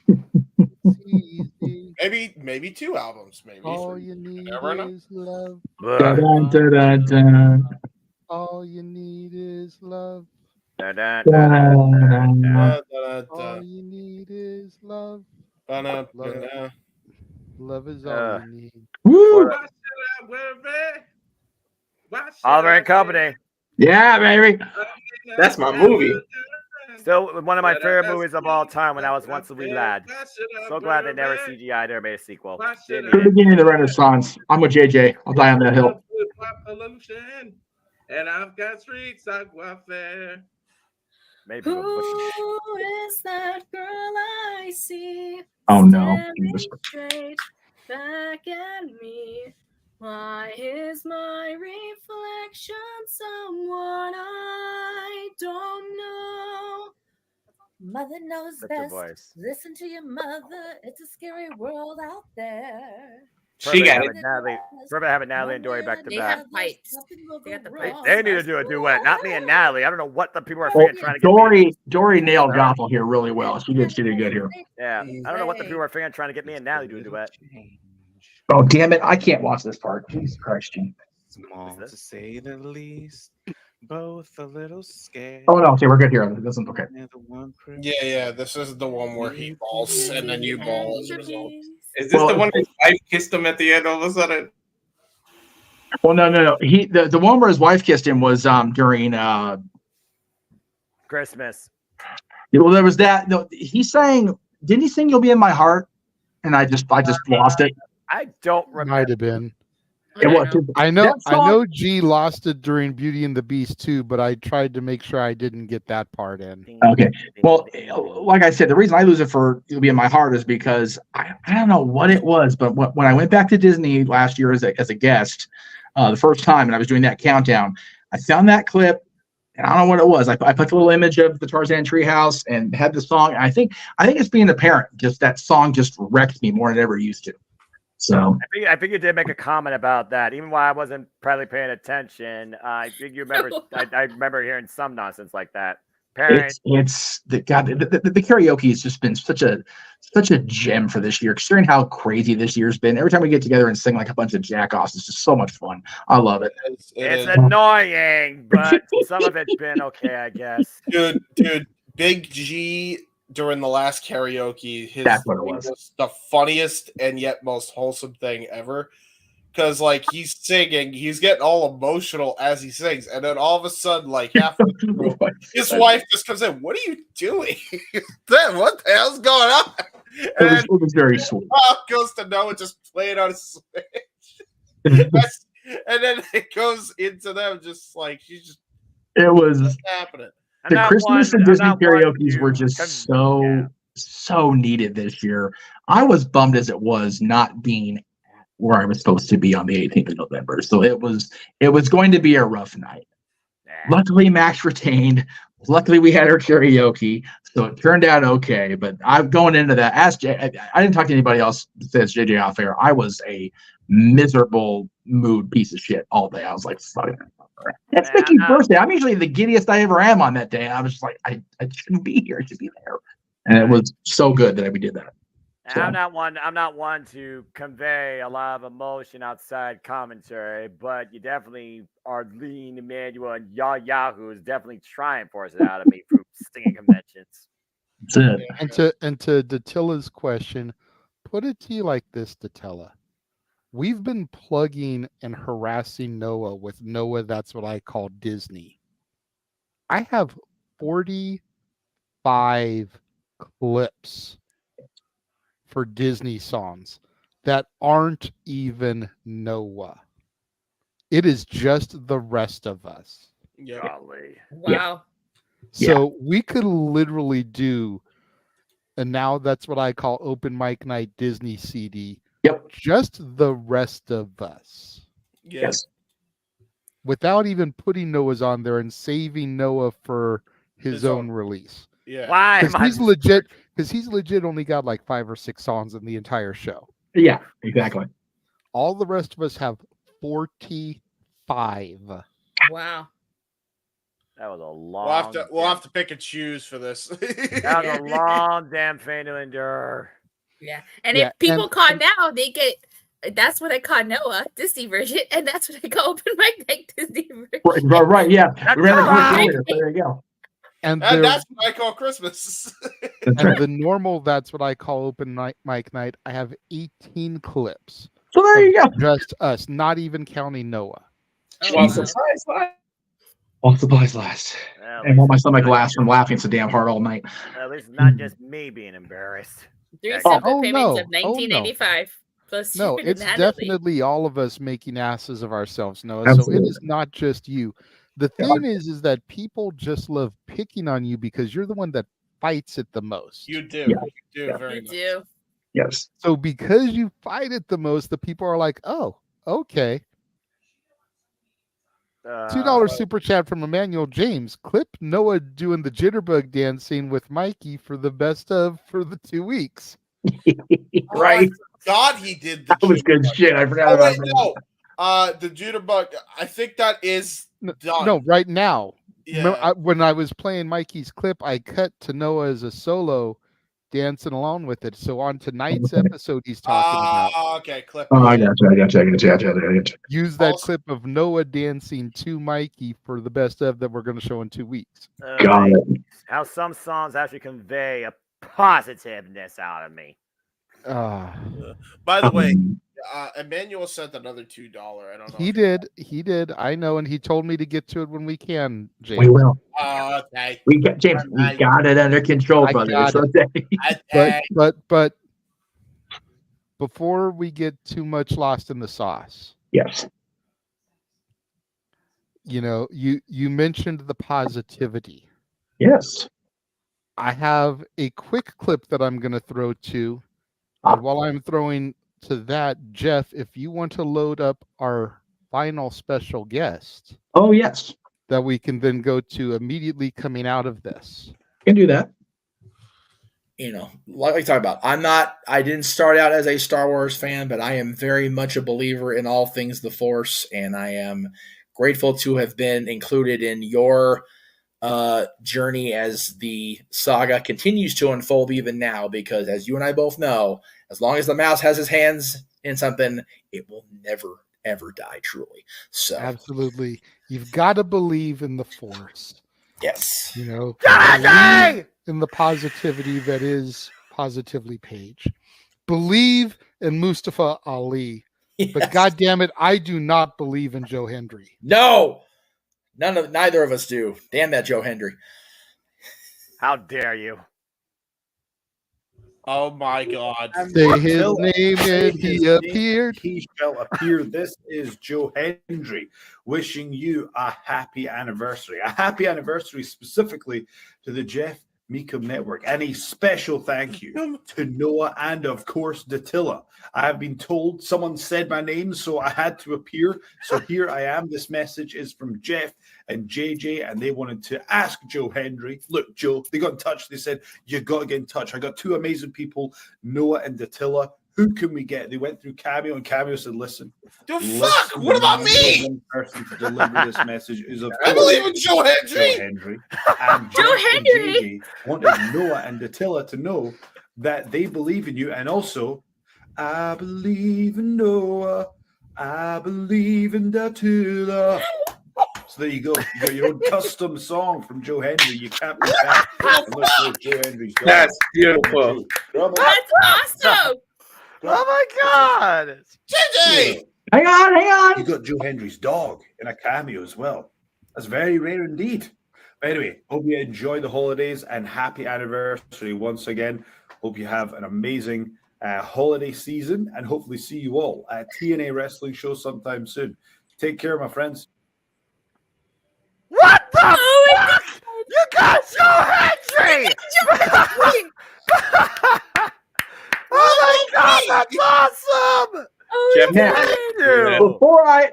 Speaker 3: It's easy.
Speaker 6: Maybe 2 albums, maybe.
Speaker 3: All you need
Speaker 6: never know.
Speaker 3: is love.
Speaker 10: Dun, dun, dun, dun.
Speaker 3: All you need is love.
Speaker 2: Dun, dun,
Speaker 10: Dun,
Speaker 2: dun, dun,
Speaker 10: dun,
Speaker 2: dun.
Speaker 3: All you need is love.
Speaker 6: Ba-da,
Speaker 3: Love,
Speaker 6: ba-da.
Speaker 3: love is all you need.
Speaker 10: Woo!
Speaker 19: Why should I worry? Why should
Speaker 2: Oliver
Speaker 19: I
Speaker 2: and Company.
Speaker 10: Yeah, baby.
Speaker 19: That's my movie.
Speaker 2: Still one of my favorite movies of all time when I was once a wee lad. So glad they never CGI'd or made a sequel. Didn't
Speaker 10: The
Speaker 2: need it.
Speaker 10: beginning of the Renaissance. I'm with JJ. I'll die on that hill.
Speaker 19: Pollution, and I've got streets like welfare.
Speaker 2: Maybe a bush.
Speaker 5: Who is that girl I see?
Speaker 10: Oh no.
Speaker 5: Staring straight back at me. Why is my reflection someone I don't know? Mother knows
Speaker 2: Such a
Speaker 5: best.
Speaker 2: voice.
Speaker 5: Listen to your mother. It's a scary world out there.
Speaker 19: She got
Speaker 2: Perfect having Natalie and Dory back to
Speaker 1: They
Speaker 2: back.
Speaker 1: have pipes. They got the pipes.
Speaker 2: They need to do a duet, not me and Natalie. I don't know what the people are trying to get.
Speaker 10: Dory nailed Gothel here really well. She did good here.
Speaker 2: Yeah, I don't know what the people are trying to get me and Natalie to do a duet.
Speaker 10: Oh damn it! I can't watch this part. Jesus Christ, Gene.
Speaker 22: Small to say the least. Both a little scared.
Speaker 10: Oh no, okay, we're good here. It doesn't okay.
Speaker 6: Yeah. This is the one where he balls and then you ball as a result.
Speaker 19: Is this the one his wife kissed him at the end all of a sudden?
Speaker 10: Well, no. The one where his wife kissed him was during
Speaker 2: Christmas.
Speaker 10: well, there was that. No, he sang. Didn't he sing "You'll Be in My Heart"? And I just lost it.
Speaker 2: I don't remember.
Speaker 3: Might have been.
Speaker 10: It was,
Speaker 3: I know.
Speaker 10: that song-
Speaker 3: I know. G lost it during Beauty and the Beast too, but I tried to make sure I didn't get that part in.
Speaker 10: Okay. Well, like I said, the reason I lose it for "You'll Be in My Heart" is because I don't know what it was, but when I went back to Disney last year as a guest, the first time, and I was doing that countdown, I found that clip, and I don't know what it was. I put a little image of the Tarzan treehouse and had the song. And I think it's being a parent. Just that song just wrecked me more than it ever used to. So
Speaker 2: I think you did make a comment about that, even while I wasn't probably paying attention. I think you remember. I remember hearing some nonsense like that. Parents.
Speaker 10: it's the karaoke has just been such a gem for this year, considering how crazy this year's been. Every time we get together and sing like a bunch of jack-offs, it's just so much fun. I love it.
Speaker 2: It's annoying, but some of it's been okay, I guess.
Speaker 6: Dude, Big G during the last karaoke,
Speaker 10: That's what it was.
Speaker 6: The funniest and yet most wholesome thing ever. Because like he's singing, he's getting all emotional as he sings, and then all of a sudden, like halfway through, his wife just comes in. What are you doing? What the hell's going on? And
Speaker 10: It was very sweet.
Speaker 6: Bob goes to Noah, just playing on his Switch. And then it goes into them, just like she's just.
Speaker 10: It was
Speaker 6: what's happening.
Speaker 10: the Christmas and Disney karaoke's were just so needed this year. I was bummed as it was not being where I was supposed to be on the 18th of November. So it was going to be a rough night. Luckily, Max retained. Luckily, we had our karaoke, so it turned out okay. But I'm going into that. I didn't talk to anybody else besides JJ off air. I was a miserable mood piece of shit all day. I was like, fuck it. It's Mickey's birthday. I'm usually the giddiest I ever am on that day. I was just like, I shouldn't be here. I should be there. And it was so good that we did that. So.
Speaker 2: I'm not one to convey a lot of emotion outside commentary, but you definitely are lean Emmanuel and Yahoo is definitely trying to force it out of me through singing conventions.
Speaker 10: That's it.
Speaker 3: And to Datilla's question, put it to you like this, Datilla. We've been plugging and harassing Noah with Noah, that's what I call Disney. I have 45 clips for Disney songs that aren't even Noah. It is just the rest of us.
Speaker 6: Yeah.
Speaker 2: Golly.
Speaker 1: Wow.
Speaker 3: So we could literally do, and now that's what I call open mic night Disney CD.
Speaker 10: Yep.
Speaker 3: Just the rest of us.
Speaker 6: Yes.
Speaker 3: Without even putting Noah's on there and saving Noah for his own release.
Speaker 6: Yeah.
Speaker 2: Why?
Speaker 3: Because he's legit only got like 5 or 6 songs in the entire show.
Speaker 10: Yeah, exactly.
Speaker 3: All the rest of us have 45.
Speaker 1: Wow.
Speaker 2: That was a long.
Speaker 6: We'll have to pick and choose for this.
Speaker 2: That was a long damn thing to endure.
Speaker 1: Yeah. And
Speaker 3: Yeah,
Speaker 1: if people
Speaker 3: and-
Speaker 1: call now, they get that's what I call Noah, Disney version, and that's what I call open mic night Disney version.
Speaker 10: Right, yeah. We ran the quiz
Speaker 1: right.
Speaker 10: earlier, so there you go.
Speaker 3: And
Speaker 6: That's what I call Christmas.
Speaker 3: and the normal, that's what I call open mic night. I have 18 clips.
Speaker 10: So there you go.
Speaker 3: Just us, not even counting Noah.
Speaker 10: While supplies last. While supplies last.
Speaker 2: Well,
Speaker 10: And while my stomach lasts from laughing so damn hard all night.
Speaker 2: At least not just me being embarrassed.
Speaker 1: 3
Speaker 2: Oh,
Speaker 1: separate payments
Speaker 3: no.
Speaker 1: of
Speaker 3: Oh, no.
Speaker 1: $19.85 plus
Speaker 3: No,
Speaker 1: shipping
Speaker 3: it's
Speaker 1: and handling.
Speaker 3: definitely all of us making asses of ourselves, Noah.
Speaker 10: Absolutely.
Speaker 3: So it is not just you. The thing is that people just love picking on you because you're the one that fights it the most.
Speaker 6: You do.
Speaker 10: Yeah.
Speaker 6: You do very
Speaker 1: You
Speaker 6: much.
Speaker 1: do.
Speaker 10: Yes.
Speaker 3: So because you fight it the most, the people are like, oh, okay. $2 super chat from Emmanuel James. Clip Noah doing the jitterbug dancing with Mikey for the best of for the 2 weeks.
Speaker 10: Right.
Speaker 6: God, he did. The
Speaker 10: That was good shit. I forgot about
Speaker 6: wait,
Speaker 10: that.
Speaker 6: no. The Jitterbug. I think that is done.
Speaker 3: No, right now.
Speaker 6: Yeah.
Speaker 3: Remember, when I was playing Mikey's clip, I cut to Noah as a solo dancing along with it. So on tonight's episode, he's talking about.
Speaker 6: Okay, clip.
Speaker 10: Oh, I got you.
Speaker 3: Use that clip of Noah dancing to Mikey for the best of that we're going to show in 2 weeks.
Speaker 10: Got it.
Speaker 2: How some songs actually convey a positiveness out of me.
Speaker 6: By the way, Emmanuel sent another $2. I don't know.
Speaker 3: He did. I know, and he told me to get to it when we can, James.
Speaker 10: We will.
Speaker 6: Okay.
Speaker 10: We got James. We got it under control,
Speaker 3: I
Speaker 10: brother.
Speaker 3: got
Speaker 10: It's okay.
Speaker 3: But before we get too much lost in the sauce,
Speaker 10: Yes.
Speaker 3: you know, you mentioned the positivity.
Speaker 10: Yes.
Speaker 3: I have a quick clip that I'm going to throw to. And while I'm throwing to that, Jeff, if you want to load up our final special guest.
Speaker 10: Oh, yes.
Speaker 3: That we can then go to immediately coming out of this.
Speaker 10: Can do that.
Speaker 14: You know, like we talked about, I didn't start out as a Star Wars fan, but I am very much a believer in all things the Force, and I am grateful to have been included in your journey as the saga continues to unfold even now, because as you and I both know, as long as the mouse has his hands in something, it will never, ever die, truly. So
Speaker 3: absolutely. You've got to believe in the Force.
Speaker 14: Yes.
Speaker 3: You know, believe in the positivity that is Positively Page. Believe in Mustafa Ali.
Speaker 14: Yes.
Speaker 3: But God damn it, I do not believe in Joe Hendry.
Speaker 14: No, neither of us do. Damn that Joe Hendry.
Speaker 2: How dare you?
Speaker 6: Oh my God.
Speaker 3: Say his name and he appeared.
Speaker 11: He shall appear. This is Joe Hendry wishing you a happy anniversary. A happy anniversary specifically to the Jeff Meekum Network. And a special thank you to Noah and, of course, Datilla. I have been told someone said my name, so I had to appear. So here I am. This message is from Jeff and JJ, and they wanted to ask Joe Hendry. Look, Joe, they got in touch. They said, you got to get in touch. I got two amazing people, Noah and Datilla. Who can we get? They went through Cameo, and Cameo said, listen.
Speaker 6: The fuck? What about me?
Speaker 11: One person to deliver this message is, of
Speaker 6: I believe in Joe Hendry.
Speaker 11: Joe Hendry. And
Speaker 1: Joe
Speaker 11: Jeff and
Speaker 1: Hendry.
Speaker 11: JJ wanted Noah and Datilla to know that they believe in you. And also, I believe in Noah. I believe in Datilla. So there you go. You got your own custom song from Joe Hendry. You can't miss that. And look, look, Joe Hendry's got
Speaker 19: That's
Speaker 11: it.
Speaker 19: beautiful.
Speaker 1: That's awesome.
Speaker 2: Oh my God.
Speaker 6: JJ!
Speaker 10: Hang on.
Speaker 11: You got Joe Hendry's dog in a cameo as well. That's very rare indeed. Anyway, hope you enjoy the holidays and happy anniversary once again. Hope you have an amazing holiday season and hopefully see you all at TNA Wrestling Show sometime soon. Take care, my friends.
Speaker 2: What the
Speaker 1: Oh my
Speaker 2: fuck? You got Joe Hendry! Oh my god, that's awesome!
Speaker 1: Oh
Speaker 10: Now,
Speaker 2: Dude.
Speaker 10: before I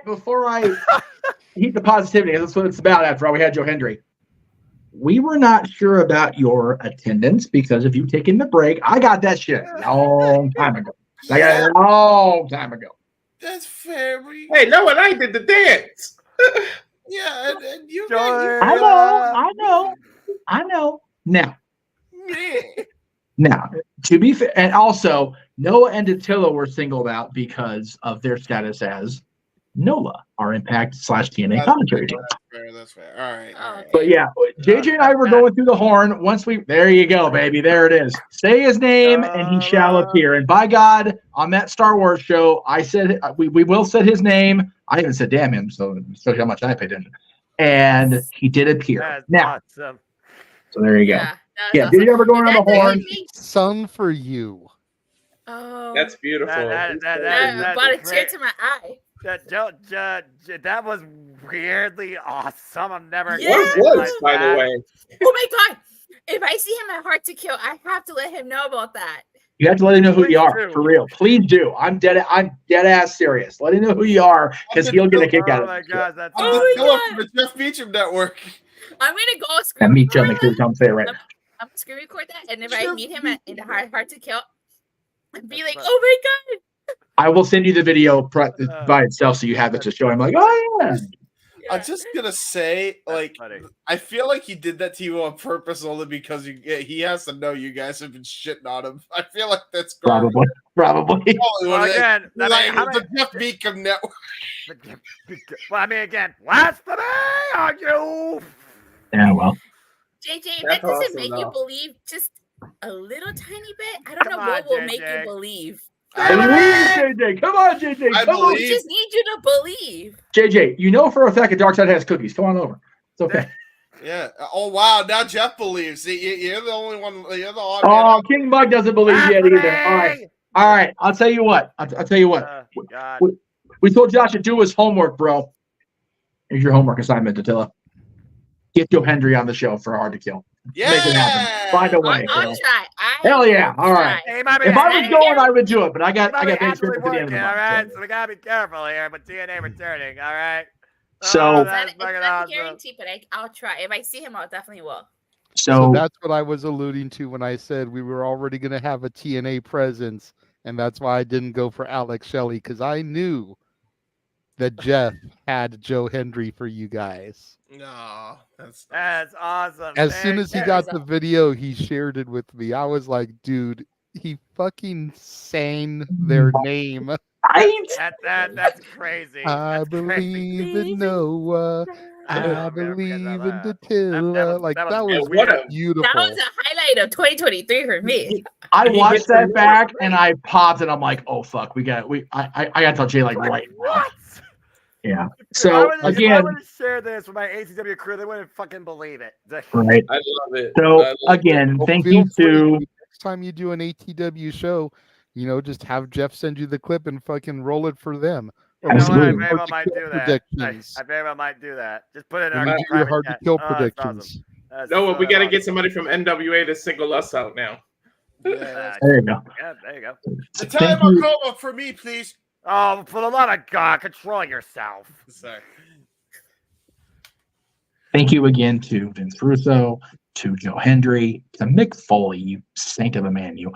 Speaker 10: heat the positivity, that's what it's about. After all, we had Joe Hendry. We were not sure about your attendance because if you've taken the break, I got that shit a long time ago. I got it a long time ago.
Speaker 6: That's fair.
Speaker 19: Hey, no, and I did the dance.
Speaker 6: Yeah, and you
Speaker 10: I know. Now, to be fair, and also Noah and Attila were singled out because of their status as NOLA, our Impact / TNA commentary team.
Speaker 6: That's fair. All right.
Speaker 10: But yeah, JJ and I were going through the horn. Once there you go, baby. There it is. Say his name and he shall appear. And by God, on that Star Wars show, I said we will say his name. I even said damn him, so show you how much I paid attention. And he did appear.
Speaker 2: That's
Speaker 10: Now,
Speaker 2: awesome.
Speaker 10: so there you go. Yeah, did you ever go around the horn?
Speaker 3: Sung for you.
Speaker 1: Oh,
Speaker 19: That's beautiful.
Speaker 2: That
Speaker 1: brought a tear to my eye.
Speaker 2: That was weirdly awesome. I'm never.
Speaker 1: Yeah.
Speaker 19: What was, by the way?
Speaker 1: Oh my god! If I see him at Hard to Kill, I have to let him know about that.
Speaker 10: You have to let him know who
Speaker 2: Please
Speaker 10: you are,
Speaker 2: do.
Speaker 10: for real. Please do. I'm dead ass serious. Let him know who you are, because he'll get a kick out
Speaker 2: Oh
Speaker 10: of
Speaker 2: my
Speaker 10: it.
Speaker 2: god, that's
Speaker 6: I'm
Speaker 1: Oh
Speaker 6: the
Speaker 1: my
Speaker 6: Dylan
Speaker 1: God.
Speaker 6: from the Jeff Beecham Network.
Speaker 1: I'm gonna go
Speaker 10: And
Speaker 1: screen.
Speaker 10: meet you on the crew. Come say it right now.
Speaker 1: I'm gonna screen record that, and if I meet him in the Hard to Kill, and be like, "Oh my god!"
Speaker 10: I will send you the video by itself so you have it to show him. Like, oh yeah.
Speaker 6: I'm just gonna say, like,
Speaker 2: funny.
Speaker 6: I feel like he did that to you on purpose only because he has to know you guys have been shitting on him. I feel like that's
Speaker 10: Probably.
Speaker 6: Probably
Speaker 2: Well,
Speaker 6: what it is.
Speaker 2: again, I mean,
Speaker 6: Like,
Speaker 2: how
Speaker 6: the Jeff Beecham Network.
Speaker 2: Well, I mean, again, blasphemy on you.
Speaker 10: Yeah, well.
Speaker 1: JJ,
Speaker 2: That's
Speaker 1: that doesn't
Speaker 2: awesome,
Speaker 1: make
Speaker 2: though.
Speaker 1: you believe just a little tiny bit. I don't know
Speaker 2: Come
Speaker 1: what
Speaker 2: on,
Speaker 1: will make you
Speaker 2: JJ.
Speaker 1: believe.
Speaker 10: Believe, JJ. Come on, JJ.
Speaker 6: I
Speaker 10: Come on.
Speaker 1: We just need you to believe.
Speaker 10: JJ, you know for a fact that Darkside has cookies. Come on over. It's okay.
Speaker 6: Yeah. Oh wow. Now Jeff believes. See, you're the only one. You're the odd
Speaker 10: Oh, King Mug doesn't believe yet either. All right. I'll tell you what. I'll tell you what.
Speaker 2: God.
Speaker 10: We told Josh to do his homework, bro. Here's your homework assignment, Attila. Get Joe Hendry on the show for Hard to Kill.
Speaker 6: Yeah.
Speaker 10: Make it happen. Find a way.
Speaker 1: I'll
Speaker 10: bro.
Speaker 1: try.
Speaker 10: Hell yeah. All right.
Speaker 2: Hey, might be-
Speaker 10: If I was
Speaker 2: hey,
Speaker 10: going, I would do it, but I got
Speaker 2: might be
Speaker 10: things
Speaker 2: actually
Speaker 10: to the end of the
Speaker 2: working,
Speaker 10: month.
Speaker 2: all right? So we gotta be careful here, but TNA returning, all right?
Speaker 10: So-
Speaker 2: that's
Speaker 1: It's
Speaker 2: fucking
Speaker 1: not a
Speaker 2: awesome.
Speaker 1: guarantee, but I'll try. If I see him, I'll definitely will.
Speaker 3: So that's what I was alluding to when I said we were already going to have a TNA presence, and that's why I didn't go for Alex Shelley, because I knew that Jeff had Joe Hendry for you guys.
Speaker 6: No, that's
Speaker 2: awesome.
Speaker 3: As soon as he got the video, he shared it with me. I was like, dude, he fucking sang their name.
Speaker 2: That's crazy.
Speaker 3: I believe in Noah. I believe in Attila. Like that was beautiful.
Speaker 1: That was a highlight of 2023 for me.
Speaker 10: I watched that back and I popped and I'm like, oh fuck, I gotta tell Jay like right now. Yeah. So
Speaker 2: if I
Speaker 10: again,
Speaker 2: would share this with my ACW crew, they wouldn't fucking believe it.
Speaker 10: right.
Speaker 19: I love it.
Speaker 10: So again, thank you to
Speaker 3: Next time you do an ATW show, just have Jeff send you the clip and fucking roll it for them. Or
Speaker 10: Absolutely.
Speaker 2: I very well might do that.
Speaker 3: predictions.
Speaker 2: I very well might do that. Just put it in
Speaker 3: When
Speaker 2: our
Speaker 3: we do your
Speaker 2: private
Speaker 3: hard to
Speaker 2: chat.
Speaker 3: kill
Speaker 2: Oh, that's
Speaker 3: predictions.
Speaker 2: awesome. That's
Speaker 19: No, we
Speaker 2: so
Speaker 19: got to
Speaker 2: awesome.
Speaker 19: get somebody from NWA to single us out now.
Speaker 10: there you go.
Speaker 2: Yeah, there you go.
Speaker 6: Italian Macoma for me, please.
Speaker 2: Oh, for the love of God, control yourself.
Speaker 6: Sorry.
Speaker 10: Thank you again to Vince Russo, to Joe Hendry, to Mick Foley, you saint of a man, you.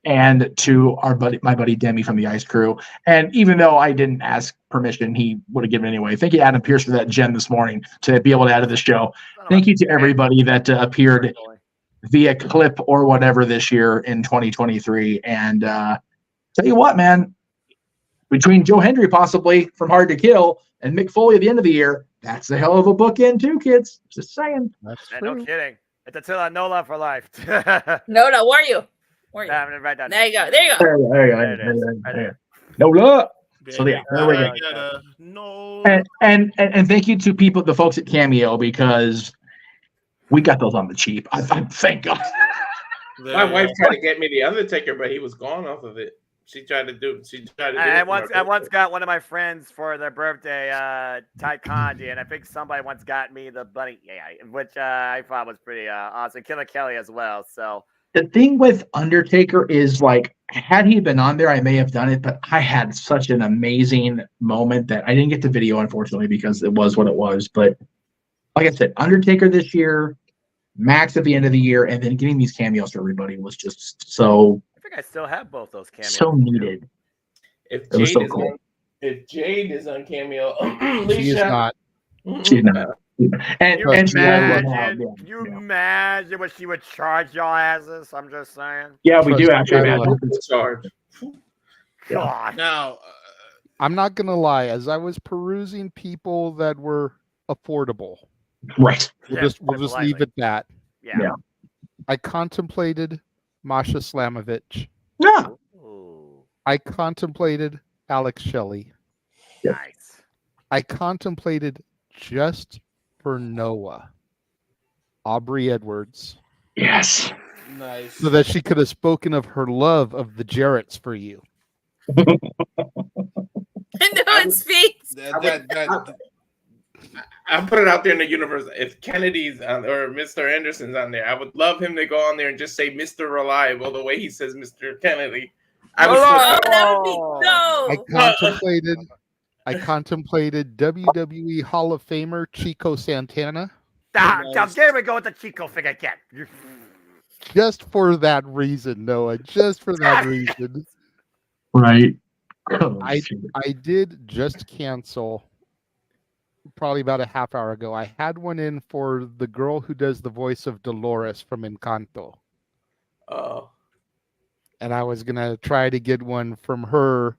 Speaker 10: And to my buddy Demi from the Ice Crew. And even though I didn't ask permission, he would have given it anyway. Thank you, Adam Pierce, for that gem this morning to be able to add to the show. Thank you to everybody that appeared via clip or whatever this year in 2023. And tell you what, man, between Joe Hendry possibly from Hard to Kill and Mick Foley at the end of the year, that's a hell of a bookend too, kids. Just saying.
Speaker 3: That's
Speaker 2: No kidding. It's Attila Nola for life.
Speaker 1: No, where are you? Where are you?
Speaker 2: I'm gonna write that
Speaker 1: There you go. There you go.
Speaker 10: There you go. There you go. No luck. So yeah, there we go.
Speaker 6: No.
Speaker 10: And thank you to the folks at Cameo, because we got those on the cheap. I thank God.
Speaker 19: My wife tried to get me the Undertaker, but he was gone off of it. She tried to do.
Speaker 2: I
Speaker 19: it for my
Speaker 2: once got one of my friends for their birthday, Ty Kanji, and I think somebody once got me the bunny, which I thought was pretty awesome. Killer Kelly as well. So
Speaker 10: The thing with Undertaker is like, had he been on there, I may have done it, but I had such an amazing moment that I didn't get the video, unfortunately, because it was what it was. But like I said, Undertaker this year, Max at the end of the year, and then getting these cameos for everybody was just so.
Speaker 2: I think I still have both those cameos.
Speaker 10: So needed.
Speaker 19: If
Speaker 10: It was
Speaker 19: Jade
Speaker 10: so
Speaker 19: is
Speaker 10: cool.
Speaker 19: on, if Jade is on Cameo,
Speaker 3: She is not.
Speaker 10: She's not. And
Speaker 2: you
Speaker 10: and she has
Speaker 2: imagine,
Speaker 10: one now.
Speaker 2: can you imagine what she would charge y'all asses? I'm just saying.
Speaker 10: Yeah, we do actually.
Speaker 3: I
Speaker 10: Imagine.
Speaker 19: charge.
Speaker 2: God.
Speaker 6: Now,
Speaker 3: I'm not gonna lie. As I was perusing people that were affordable,
Speaker 10: Right.
Speaker 3: we'll
Speaker 2: Yeah,
Speaker 3: just
Speaker 2: put it
Speaker 3: leave
Speaker 2: politely.
Speaker 3: it that.
Speaker 2: Yeah.
Speaker 3: I contemplated Masha Slamovich.
Speaker 10: Yeah.
Speaker 3: I contemplated Alex Shelley.
Speaker 2: Nice.
Speaker 3: I contemplated just for Noah, Aubrey Edwards,
Speaker 10: Yes.
Speaker 6: nice.
Speaker 3: so that she could have spoken of her love of the Jarretts for you.
Speaker 1: No one speaks.
Speaker 19: I'll put it out there in the universe. If Kennedy's on, or Mr. Anderson's on there, I would love him to go on there and just say Mr. Reliable the way he says Mr. Kennedy. I would
Speaker 1: Oh, that would be so.
Speaker 3: I contemplated WWE Hall of Famer Chico Santana
Speaker 2: There we go with the Chico thing again.
Speaker 3: just for that reason, Noah. Just for that reason.
Speaker 10: Right.
Speaker 3: I did just cancel probably about a half hour ago. I had one in for the girl who does the voice of Dolores from Encanto.
Speaker 19: Oh.
Speaker 3: And I was gonna try to get one from her.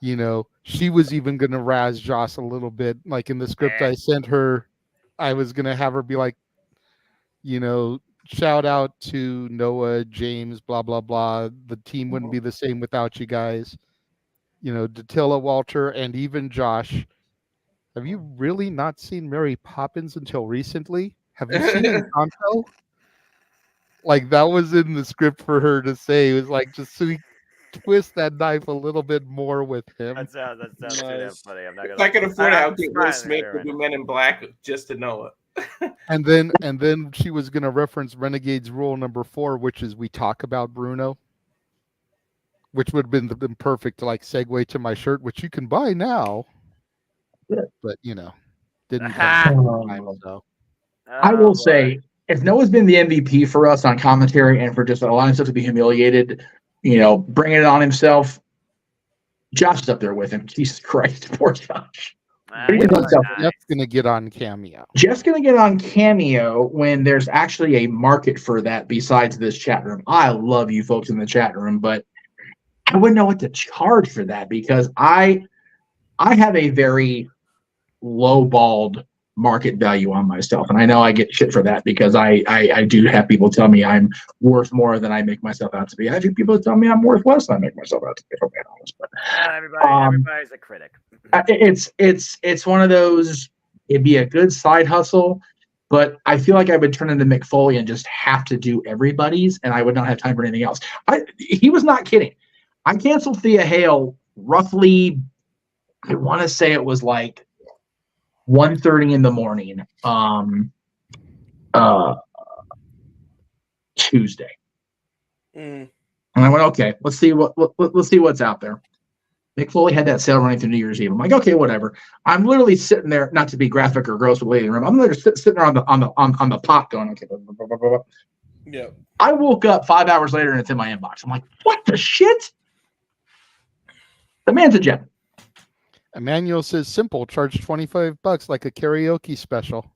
Speaker 3: You know, she was even gonna razz Joss a little bit. Like in the script I sent her, I was gonna have her be like, you know, shout out to Noah, James, blah blah blah. The team wouldn't be the same without you guys. You know, Datilla, Walter, and even Josh. Have you really not seen Mary Poppins until recently? Have you seen Encanto? Like that was in the script for her to say. It was like just so we twist that knife a little bit more with him.
Speaker 2: That sounds too damn funny. I'm not
Speaker 19: If
Speaker 2: gonna.
Speaker 19: I could afford it, I'll get Will
Speaker 2: smiling
Speaker 19: Smith
Speaker 2: at
Speaker 19: to
Speaker 2: her
Speaker 19: do Men in Black just to know it.
Speaker 3: And then she was gonna reference Renegade's rule number 4, which is we talk about Bruno, which would have been perfect to like segue to my shirt, which you can buy now. But you know, didn't come time, so.
Speaker 10: I will say, if Noah's been the MVP for us on commentary and for just allowing himself to be humiliated, you know, bringing it on himself, Josh is up there with him. Jesus Christ, poor Josh.
Speaker 3: Jeff's gonna get on Cameo.
Speaker 10: Jeff's going to get on Cameo when there's actually a market for that besides this chat room. I love you folks in the chat room, but I wouldn't know what to charge for that because I have a very low-balled market value on myself, and I know I get shit for that because I do have people tell me I'm worth more than I make myself out to be. I have people tell me I'm worth less than I make myself out to be. If I'm being honest, but
Speaker 2: everybody's a critic.
Speaker 10: it's one of those. It'd be a good side hustle, but I feel like I would turn into Mick Foley and just have to do everybody's, and I would not have time for anything else. He was not kidding. I canceled Thea Hale roughly. I want to say it was like 1:30 in the morning, Tuesday. And I went, okay, let's see what's out there. Mick Foley had that sale running through New Year's Eve. I'm like, okay, whatever. I'm literally sitting there, not to be graphic or gross with lady in the room. I'm literally sitting there on the pot going, okay. Blah, blah, blah, blah.
Speaker 6: Yeah.
Speaker 10: I woke up 5 hours later and it's in my inbox. I'm like, what the shit? The man's a gem.
Speaker 3: Emmanuel says simple, charge $25 like a karaoke special.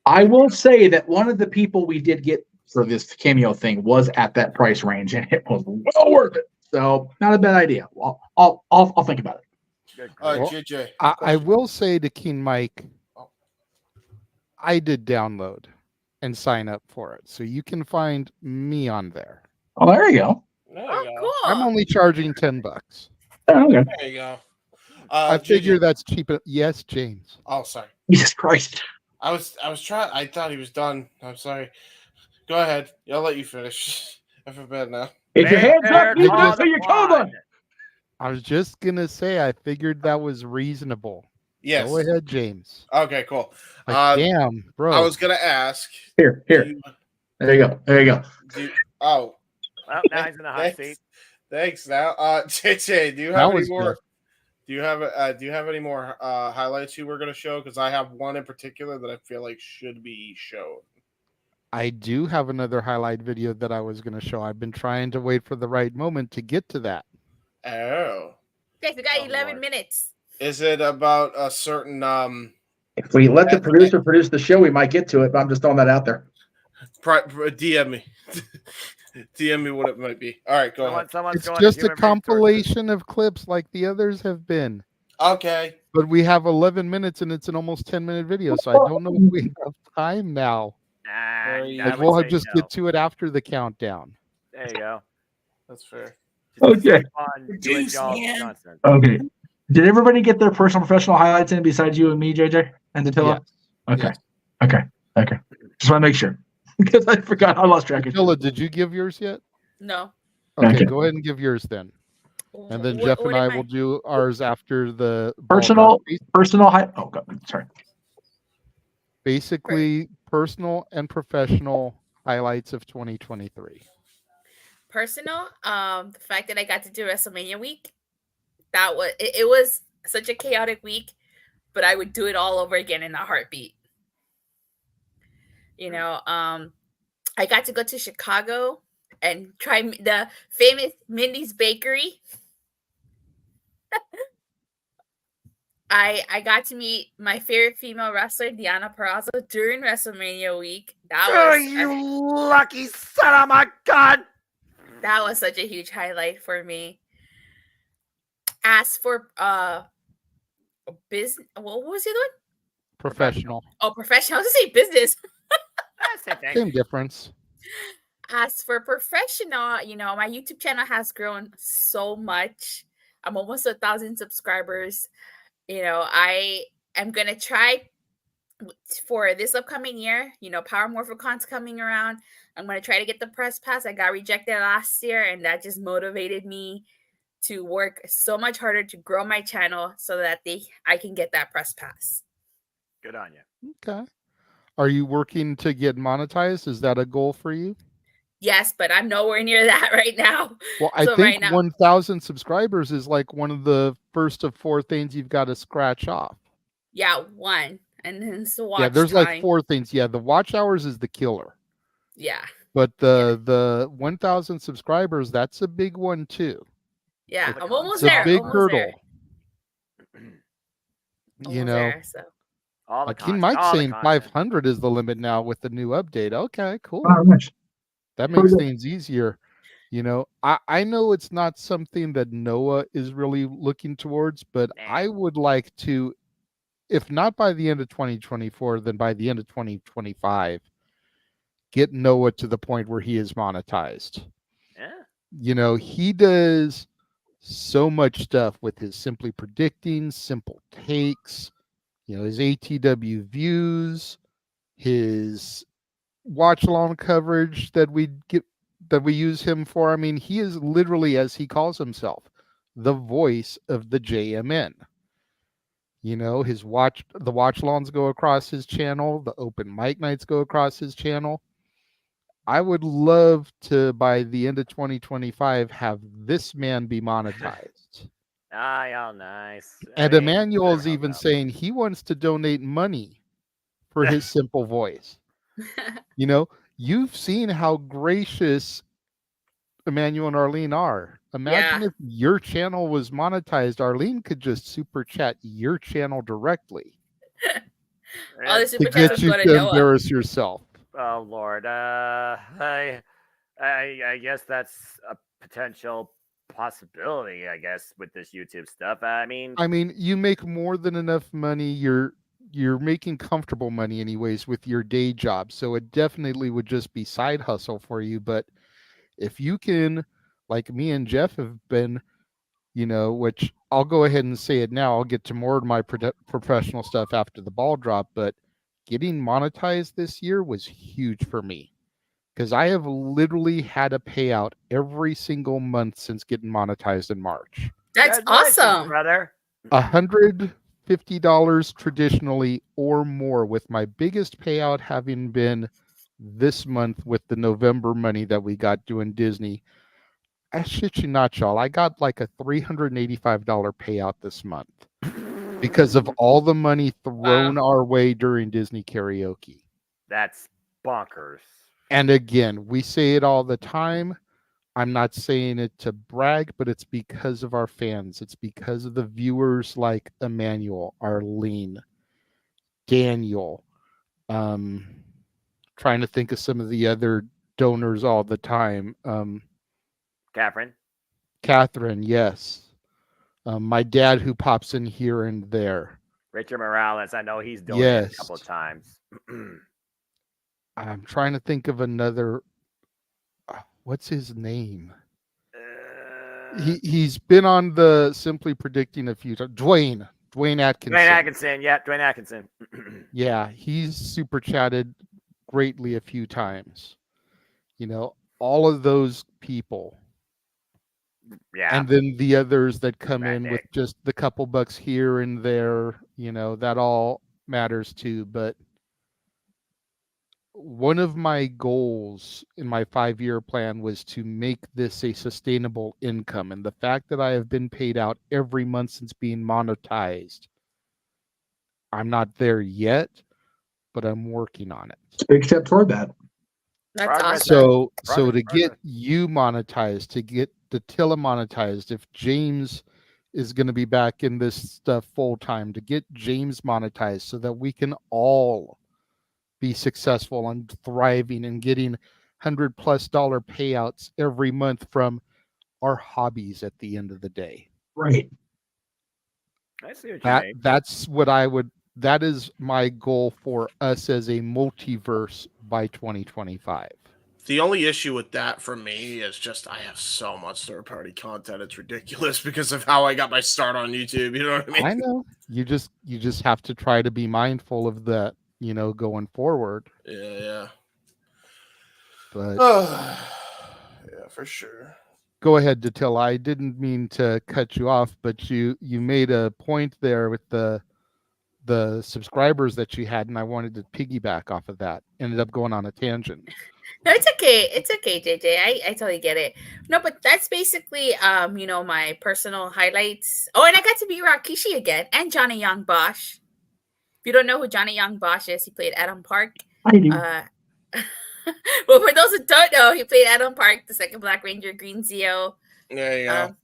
Speaker 10: I will say that one of the people we did get for this Cameo thing was at that price range, and it was well worth it. So not a bad idea. I'll think about it.
Speaker 3: Well,
Speaker 6: JJ.
Speaker 3: I will say to Keen Mike, I did download and sign up for it, so you can find me on there.
Speaker 10: Oh, there you go.
Speaker 3: I'm only charging $10.
Speaker 10: Oh, okay.
Speaker 6: There you go.
Speaker 3: I figure that's cheap. Yes, James.
Speaker 6: Oh, sorry.
Speaker 10: Jesus Christ.
Speaker 6: I was trying. I thought he was done. I'm sorry. Go ahead. I'll let you finish. I feel bad now.
Speaker 10: If your hands up, you
Speaker 3: I
Speaker 10: know so you're covered.
Speaker 3: I was just gonna say, I figured that was reasonable.
Speaker 6: Yes.
Speaker 3: Go ahead, James.
Speaker 6: Okay, cool.
Speaker 3: Like, damn, bro.
Speaker 6: I was gonna ask.
Speaker 10: Here. There you go.
Speaker 6: Oh,
Speaker 2: Well, now he's in the hot seat.
Speaker 6: Thanks. Now, JJ, do you
Speaker 3: That
Speaker 6: have any
Speaker 3: was
Speaker 6: more?
Speaker 3: good.
Speaker 6: Do you have any more highlights you were going to show? Because I have one in particular that I feel like should be shown.
Speaker 3: I do have another highlight video that I was going to show. I've been trying to wait for the right moment to get to that.
Speaker 6: Oh,
Speaker 1: Guys, we got 11 minutes.
Speaker 6: is it about a certain
Speaker 10: If we let the producer produce the show, we might get to it, but I'm just throwing that out there.
Speaker 6: DM me. DM me what it might be. All right, go ahead.
Speaker 3: It's just a compilation of clips like the others have been.
Speaker 6: Okay.
Speaker 3: But we have 11 minutes and it's an almost 10-minute video, so I don't know if we have time now. Like, we'll just get to it after the countdown.
Speaker 2: There you go.
Speaker 6: That's fair.
Speaker 10: Okay.
Speaker 2: Juice, man.
Speaker 10: Okay. Did everybody get their personal professional highlights in besides you and me, JJ and Attila?
Speaker 3: Yes.
Speaker 10: Okay. Just want to make sure because I forgot. I lost track of
Speaker 3: Attila, did you give yours yet?
Speaker 1: No.
Speaker 3: Okay, go ahead and give yours then. And then Jeff and I will do ours after the
Speaker 10: personal Oh, God, sorry.
Speaker 3: Basically, personal and professional highlights of 2023.
Speaker 1: Personal, the fact that I got to do WrestleMania week, that was it was such a chaotic week, but I would do it all over again in a heartbeat. You know, I got to go to Chicago and try the famous Mindy's Bakery. I got to meet my favorite female wrestler, Deonna Purrazzo, during WrestleMania week.
Speaker 2: You lucky son of a gun!
Speaker 1: That was such a huge highlight for me. As for business, what was the other one?
Speaker 3: Professional.
Speaker 1: Oh, professional. I was gonna say business.
Speaker 3: Same difference.
Speaker 1: As for professional, you know, my YouTube channel has grown so much. I'm almost 1,000 subscribers. You know, I am gonna try for this upcoming year. You know, Power Morphicon's coming around. I'm gonna try to get the press pass. I got rejected last year, and that just motivated me to work so much harder to grow my channel so that I can get that press pass.
Speaker 2: Good on you.
Speaker 3: Okay. Are you working to get monetized? Is that a goal for you?
Speaker 1: Yes, but I'm nowhere near that right now.
Speaker 3: Well, I
Speaker 1: So
Speaker 3: think
Speaker 1: right now,
Speaker 3: 1,000 subscribers is like one of the first of 4 things you've got to scratch off.
Speaker 1: yeah, one, and then it's the watch
Speaker 3: Yeah, there's
Speaker 1: time.
Speaker 3: like 4 things. Yeah, the watch hours is the killer.
Speaker 1: Yeah,
Speaker 3: But the 1,000 subscribers, that's a big one too.
Speaker 1: yeah, I'm almost
Speaker 3: It's a
Speaker 1: there.
Speaker 3: big
Speaker 1: almost
Speaker 3: hurdle.
Speaker 1: there.
Speaker 3: You
Speaker 1: Almost
Speaker 3: know,
Speaker 1: there, so.
Speaker 2: All the
Speaker 3: like he
Speaker 2: content,
Speaker 3: might
Speaker 2: all the
Speaker 3: saying
Speaker 2: content.
Speaker 3: 500 is the limit now with the new update. Okay, cool.
Speaker 10: Oh, nice.
Speaker 3: That
Speaker 10: Pretty
Speaker 3: makes
Speaker 10: good.
Speaker 3: things easier. You know, I know it's not something that Noah is really looking towards, but I would like to, if not by the end of 2024, then by the end of 2025, get Noah to the point where he is monetized.
Speaker 2: Yeah.
Speaker 3: You know, he does so much stuff with his Simply Predicting, Simple Takes, you know, his ATW views, his watch along coverage that we use him for. I mean, he is literally, as he calls himself, the voice of the JMN. You know, the watch alongs go across his channel, the open mic nights go across his channel. I would love to, by the end of 2025, have this man be monetized.
Speaker 2: Ah, y'all nice.
Speaker 3: And Emmanuel is even saying he wants to donate money for his simple voice. You know, you've seen how gracious Emmanuel and Arlene are. Imagine if your channel was monetized, Arlene could just super chat your channel directly
Speaker 1: All the
Speaker 3: to
Speaker 1: super chats
Speaker 3: get
Speaker 1: would
Speaker 3: you
Speaker 1: go to
Speaker 3: to
Speaker 1: Noah.
Speaker 3: embarrass yourself.
Speaker 2: Oh Lord, I guess that's a potential possibility. I guess with this YouTube stuff. I mean,
Speaker 3: You make more than enough money. You're making comfortable money anyways with your day job. So it definitely would just be side hustle for you. But if you can, like me and Jeff have been, you know, which I'll go ahead and say it now. I'll get to more of my professional stuff after the ball drop. But getting monetized this year was huge for me. because I have literally had a payout every single month since getting monetized in March.
Speaker 1: That's
Speaker 2: Congratulations,
Speaker 1: awesome.
Speaker 2: brother.
Speaker 3: $150 traditionally or more, with my biggest payout having been this month with the November money that we got doing Disney. I shit you not, y'all. I got like a $385 payout this month because of all the money thrown our way during Disney karaoke.
Speaker 2: That's bonkers.
Speaker 3: And again, we say it all the time. I'm not saying it to brag, but it's because of our fans. It's because of the viewers like Emmanuel, Arlene, Daniel. Trying to think of some of the other donors all the time. Catherine, yes. My dad, who pops in here and there.
Speaker 2: Richard Morales, I know he's donated
Speaker 3: Yes.
Speaker 2: a couple of times.
Speaker 3: I'm trying to think of another. What's his name? He's been on the Simply Predicting a few times. Dwayne Atkinson.
Speaker 2: Dwayne Atkinson, yeah, Dwayne Atkinson.
Speaker 3: Yeah, he's super chatted greatly a few times. You know, all of those people.
Speaker 2: Yeah.
Speaker 3: And then the others that come in with just the couple bucks here and there, you know, that all matters too. But one of my goals in my 5-year plan was to make this a sustainable income. And the fact that I have been paid out every month since being monetized, I'm not there yet, but I'm working on it.
Speaker 10: It's a big step toward that.
Speaker 1: That's awesome.
Speaker 3: So to get you monetized, to get Datilla monetized, if James is going to be back in this stuff full time, to get James monetized so that we can all be successful and thriving and getting $100+ payouts every month from our hobbies at the end of the day.
Speaker 10: Right.
Speaker 2: I see what you mean.
Speaker 3: That's what I would. That is my goal for us as a multiverse by 2025.
Speaker 6: The only issue with that for me is just I have so much third-party content. It's ridiculous because of how I got my start on YouTube. You know what I mean?
Speaker 3: I know. You just have to try to be mindful of that, you know, going forward.
Speaker 6: Yeah.
Speaker 3: But
Speaker 6: yeah, for sure.
Speaker 3: Go ahead, Datilla. I didn't mean to cut you off, but you made a point there with the subscribers that you had, and I wanted to piggyback off of that. Ended up going on a tangent.
Speaker 1: No, it's okay. It's okay, JJ. I totally get it. No, but that's basically you know, my personal highlights. Oh, and I got to meet Rakishi again and Johnny Young Bosch. If you don't know who Johnny Young Bosch is, he played Adam Park.
Speaker 10: I do.
Speaker 1: Well, for those who don't know, he played Adam Park, the second Black Ranger, Green Zeo.
Speaker 6: There you go.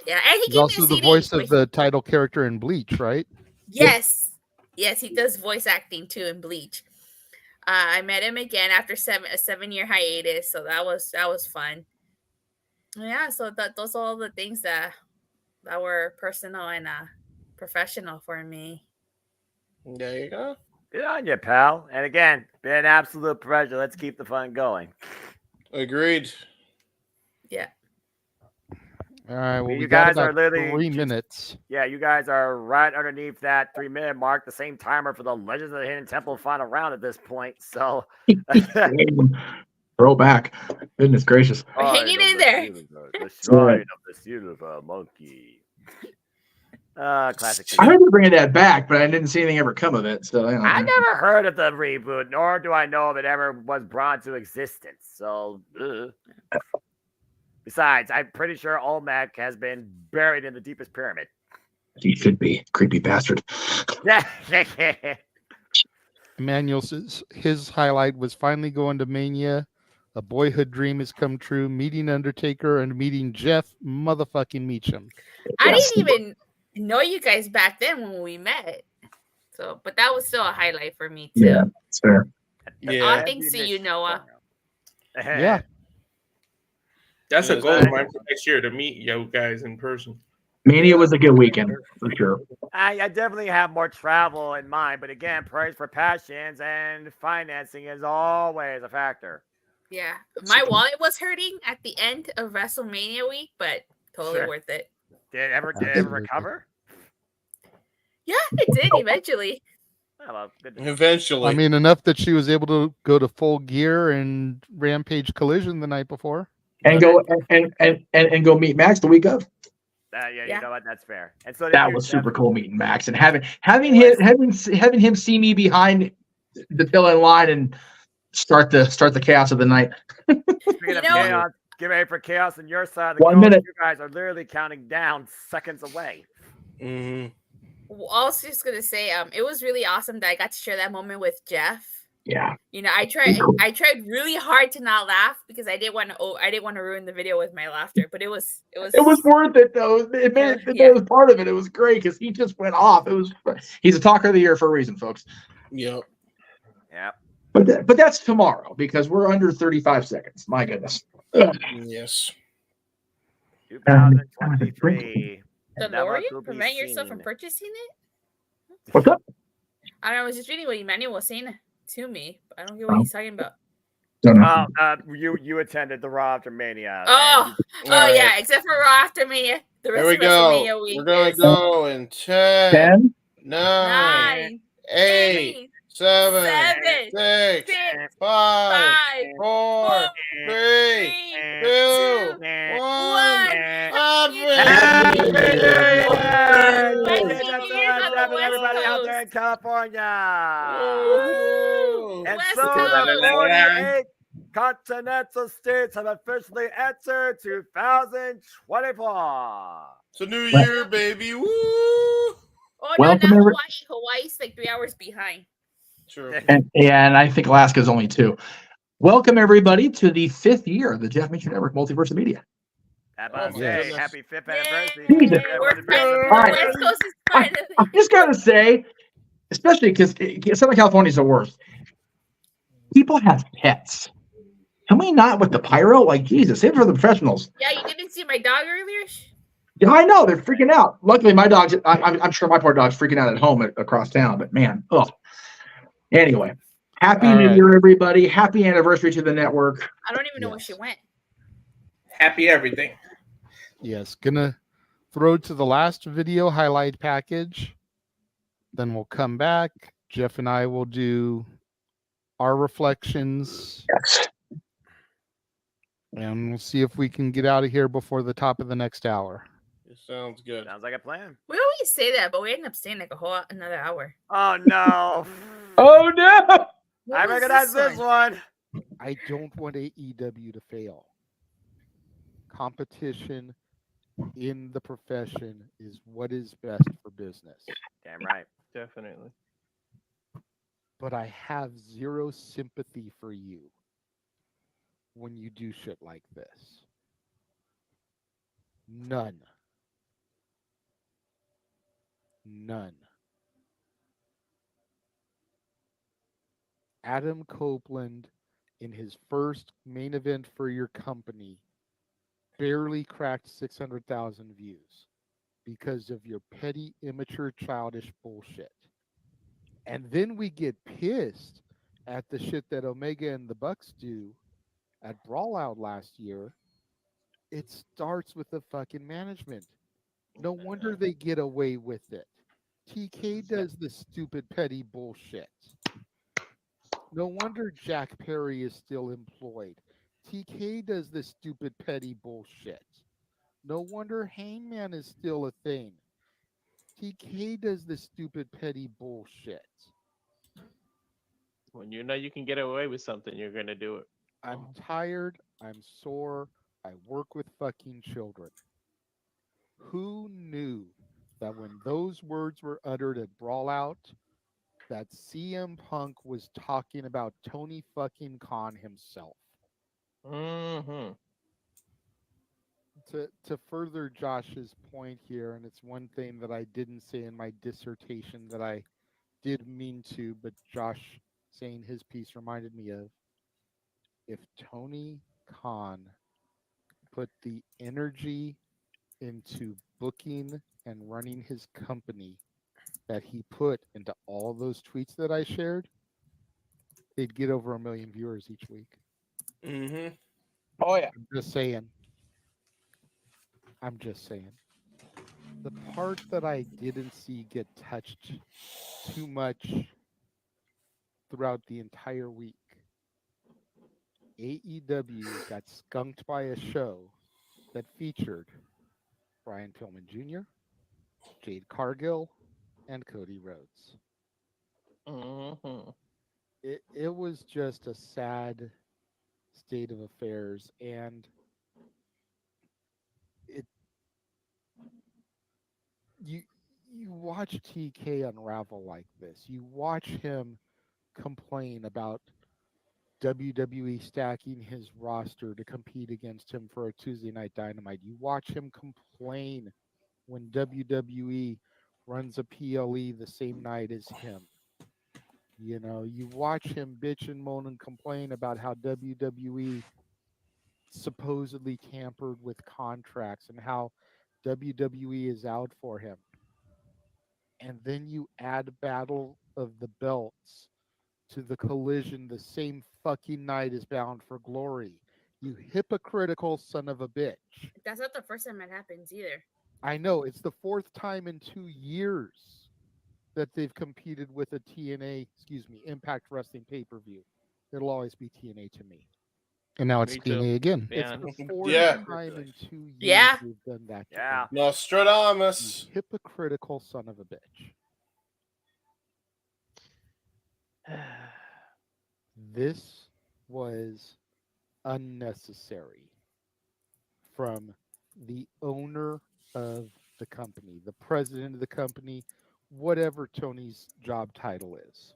Speaker 1: Yeah, and he
Speaker 3: He's
Speaker 1: gave
Speaker 3: also
Speaker 1: me a
Speaker 3: the
Speaker 1: CD
Speaker 3: voice of
Speaker 1: with-
Speaker 3: the title character in Bleach, right?
Speaker 1: Yes, he does voice acting too in Bleach. I met him again after a 7-year hiatus, so that was fun. Yeah, so those are all the things that were personal and professional for me.
Speaker 6: There you go.
Speaker 2: Good on you, pal. And again, been an absolute pleasure. Let's keep the fun going.
Speaker 6: Agreed.
Speaker 1: Yeah.
Speaker 3: All right. Well,
Speaker 2: You
Speaker 3: we got
Speaker 2: guys are
Speaker 3: about
Speaker 2: literally
Speaker 3: 3
Speaker 2: just-
Speaker 3: minutes.
Speaker 2: Yeah, you guys are right underneath that 3-minute mark, the same timer for the Legends of the Hidden Temple final round at this point. So
Speaker 10: Throw back. Goodness gracious.
Speaker 1: We're hanging in there.
Speaker 2: The shrine of the silver monkey. Classic.
Speaker 10: I heard they're bringing that back, but I didn't see anything ever come of it. So I don't know.
Speaker 2: I never heard of the reboot, nor do I know if it ever was brought to existence. So, besides, I'm pretty sure Olmec has been buried in the deepest pyramid.
Speaker 10: He should be. Creepy bastard.
Speaker 3: Emmanuel says his highlight was finally going to Mania. A boyhood dream has come true. Meeting Undertaker and meeting Jeff motherfucking Meacham.
Speaker 1: I didn't even know you guys back then when we met. So, but that was still a highlight for me too.
Speaker 10: Yeah, that's fair.
Speaker 1: All thanks to you, Noah.
Speaker 3: Yeah.
Speaker 19: That's a
Speaker 6: Yeah,
Speaker 19: goal of
Speaker 6: that-
Speaker 19: mine for next year to meet you guys in person.
Speaker 10: Mania was a good weekend for sure.
Speaker 2: I definitely have more travel in mind, but again, price for passions and financing is always a factor.
Speaker 1: Yeah, my wallet was hurting at the end of WrestleMania week, but totally
Speaker 2: Sure.
Speaker 1: worth it.
Speaker 2: Did it ever recover?
Speaker 1: Yeah, it did eventually.
Speaker 2: Oh, well, good to know.
Speaker 6: Eventually.
Speaker 3: I mean, enough that she was able to go to Full Gear and Rampage Collision the night before.
Speaker 10: And go and go meet Max the week of.
Speaker 2: Yeah, you know what? That's fair. And so
Speaker 10: That was super cool meeting Max and having him see me behind the tail end line and start the chaos of the night.
Speaker 2: Speaking of chaos, get ready for chaos on your side of the
Speaker 10: 1
Speaker 2: coast.
Speaker 10: minute.
Speaker 2: You guys are literally counting down seconds away.
Speaker 6: Mm-hmm.
Speaker 1: Well, I was just gonna say, it was really awesome that I got to share that moment with Jeff.
Speaker 10: Yeah.
Speaker 1: You know, I tried really hard to not laugh because I didn't want to ruin the video with my laughter, but it was
Speaker 10: worth it though. It was part of it. It was great because he just went off. He's a talker of the year for a reason, folks.
Speaker 6: Yep.
Speaker 2: Yep.
Speaker 10: But that's tomorrow because we're under 35 seconds. My goodness. Ugh.
Speaker 6: Yes.
Speaker 2: 2023.
Speaker 1: DeLorean? Prevent yourself from purchasing it?
Speaker 10: What's up?
Speaker 1: I don't know. I was just reading what Emmanuel was saying to me, but I don't get what he's talking about.
Speaker 2: You attended the Raw After Mania.
Speaker 1: Oh,
Speaker 6: Alright.
Speaker 1: yeah, except for Raw After Mania. The rest
Speaker 6: Here we
Speaker 1: of WrestleMania
Speaker 6: go.
Speaker 1: week
Speaker 6: We're gonna
Speaker 1: is-
Speaker 6: go in 10,
Speaker 10: 10,
Speaker 6: 9, 8, 7, 6, 5, 4, 3, 2, 1.
Speaker 2: Everybody out there in California. And
Speaker 1: West
Speaker 2: so
Speaker 1: Coast.
Speaker 2: the 48 continental states have officially entered 2024.
Speaker 6: It's a new year, baby. Woo!
Speaker 1: Oh,
Speaker 10: Welcome,
Speaker 1: no, not
Speaker 10: every-
Speaker 1: Hawaii's like 3 hours behind.
Speaker 6: True.
Speaker 10: And I think Alaska's only 2. Welcome everybody to the 5th year of the Jeff Mitchell Network Multiverse of Media.
Speaker 2: Happy 5th anniversary.
Speaker 10: Jesus. Alright.
Speaker 1: West Coast is finally.
Speaker 10: I just gotta say, especially because Southern California is the worst. People have pets. Can we not with the pyro? Like Jesus, save it for the professionals.
Speaker 1: Yeah, you didn't see my dog earlier?
Speaker 10: Yeah, I know they're freaking out. Luckily, my dog's. I'm sure my poor dog's freaking out at home across town. But man, Anyway, happy
Speaker 3: All
Speaker 10: New
Speaker 3: right.
Speaker 10: Year, everybody! Happy anniversary to the network.
Speaker 1: I don't even know where she went.
Speaker 19: Happy everything.
Speaker 3: Yes, gonna throw to the last video highlight package. Then we'll come back. Jeff and I will do our reflections.
Speaker 10: Yes.
Speaker 3: And we'll see if we can get out of here before the top of the next hour.
Speaker 6: It sounds good.
Speaker 2: Sounds like a plan.
Speaker 1: We always say that, but we end up staying like another hour.
Speaker 2: Oh no.
Speaker 10: Oh no.
Speaker 2: I recognize this one.
Speaker 3: I don't want AEW to fail. Competition in the profession is what is best for business.
Speaker 2: Damn right.
Speaker 22: Definitely.
Speaker 3: But I have zero sympathy for you when you do shit like this. None. None. Adam Copeland, in his first main event for your company, barely cracked 600,000 views because of your petty, immature, childish bullshit. And then we get pissed at the shit that Omega and the Bucks do at Brawl Out last year. It starts with the fucking management. No wonder they get away with it. TK does the stupid petty bullshit. No wonder Jack Perry is still employed. TK does the stupid petty bullshit. No wonder Hangman is still a thing. TK does the stupid petty bullshit.
Speaker 22: When you know you can get away with something, you're gonna do it.
Speaker 3: I'm tired. I'm sore. I work with fucking children. Who knew that when those words were uttered at Brawl Out, that CM Punk was talking about Tony fucking Khan himself?
Speaker 22: Mm-hmm.
Speaker 3: To further Josh's point here, and it's one thing that I didn't say in my dissertation that I did mean to, but Josh saying his piece reminded me of, if Tony Khan put the energy into booking and running his company that he put into all those tweets that I shared, they'd get over 1 million viewers each week.
Speaker 6: Mm-hmm.
Speaker 22: Oh yeah.
Speaker 3: I'm just saying. I'm just saying. The part that I didn't see get touched too much throughout the entire week. AEW got skunked by a show that featured Brian Pillman Jr., Jade Cargill, and Cody Rhodes. It was just a sad state of affairs, and you watch TK unravel like this. You watch him complain about WWE stacking his roster to compete against him for a Tuesday Night Dynamite. You watch him complain when WWE runs a PLE the same night as him. You know, you watch him bitch and moan and complain about how WWE supposedly tampered with contracts and how WWE is out for him. And then you add Battle of the Belts to the Collision the same fucking night as Bound for Glory. You hypocritical son of a bitch.
Speaker 1: That's not the first time it happens either.
Speaker 3: I know, it's the fourth time in 2 years that they've competed with a Impact Wrestling pay-per-view. It'll always be TNA to me. And now it's
Speaker 2: Me too.
Speaker 3: TNA again.
Speaker 2: Yeah.
Speaker 3: It's the fourth
Speaker 6: Yeah.
Speaker 3: time in 2 years
Speaker 1: Yeah.
Speaker 3: they've done that. to
Speaker 2: Yeah.
Speaker 3: them.
Speaker 6: Nostradamus.
Speaker 3: You hypocritical son of a bitch. This was unnecessary from the owner of the company, the president of the company, whatever Tony's job title is.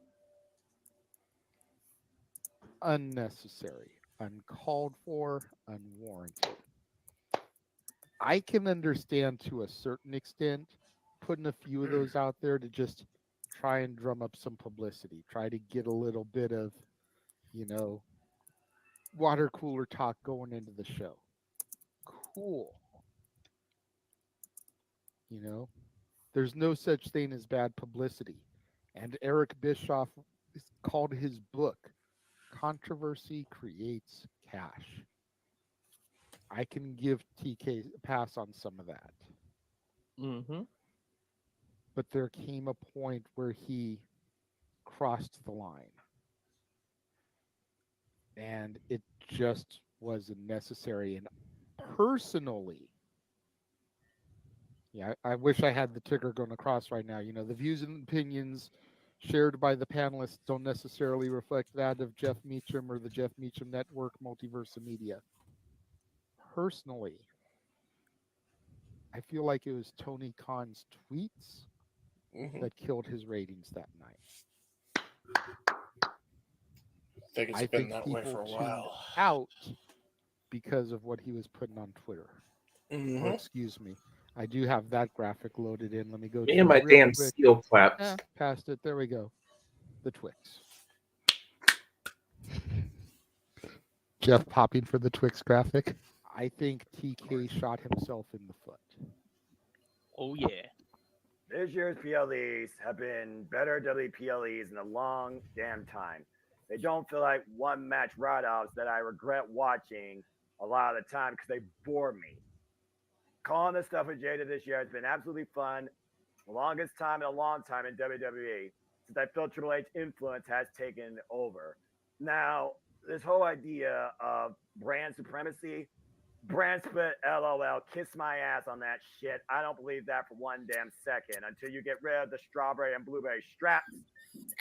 Speaker 3: Unnecessary, uncalled for, unwarranted. I can understand to a certain extent putting a few of those out there to just try and drum up some publicity, try to get a little bit of, water cooler talk going into the show. Cool. There's no such thing as bad publicity. And Eric Bischoff called his book, Controversy Creates Cash. I can give TK a pass on some of that. But there came a point where he crossed the line. And it just wasn't necessary. And personally, I wish I had the ticker going across right now. The views and opinions shared by the panelists don't necessarily reflect that of Jeff Meacham or the Jeff Meacham Network, Multiversa Media. Personally, I feel like it was Tony Khan's tweets that killed his ratings that night.
Speaker 6: I think it's been that way for a while.
Speaker 3: Out because of what he was putting on Twitter. Or, excuse me. I do have that graphic loaded in. Let me go.
Speaker 19: Me and my damn steel claps.
Speaker 3: Past it. There we go. The Twix. Jeff popping for the Twix graphic. I think TK shot himself in the foot.
Speaker 2: Oh, yeah. This year's PLEs have been better WPLEs in a long damn time. They don't feel like one match write-offs that I regret watching a lot of the time because they bore me. Calling this stuff with Jada this year has been absolutely fun. The longest time in a long time in WWE since I felt Triple H influence has taken over. Now, this whole idea of brand supremacy, brand split, LOL, kiss my ass on that shit. I don't believe that for one damn second until you get rid of the strawberry and blueberry straps.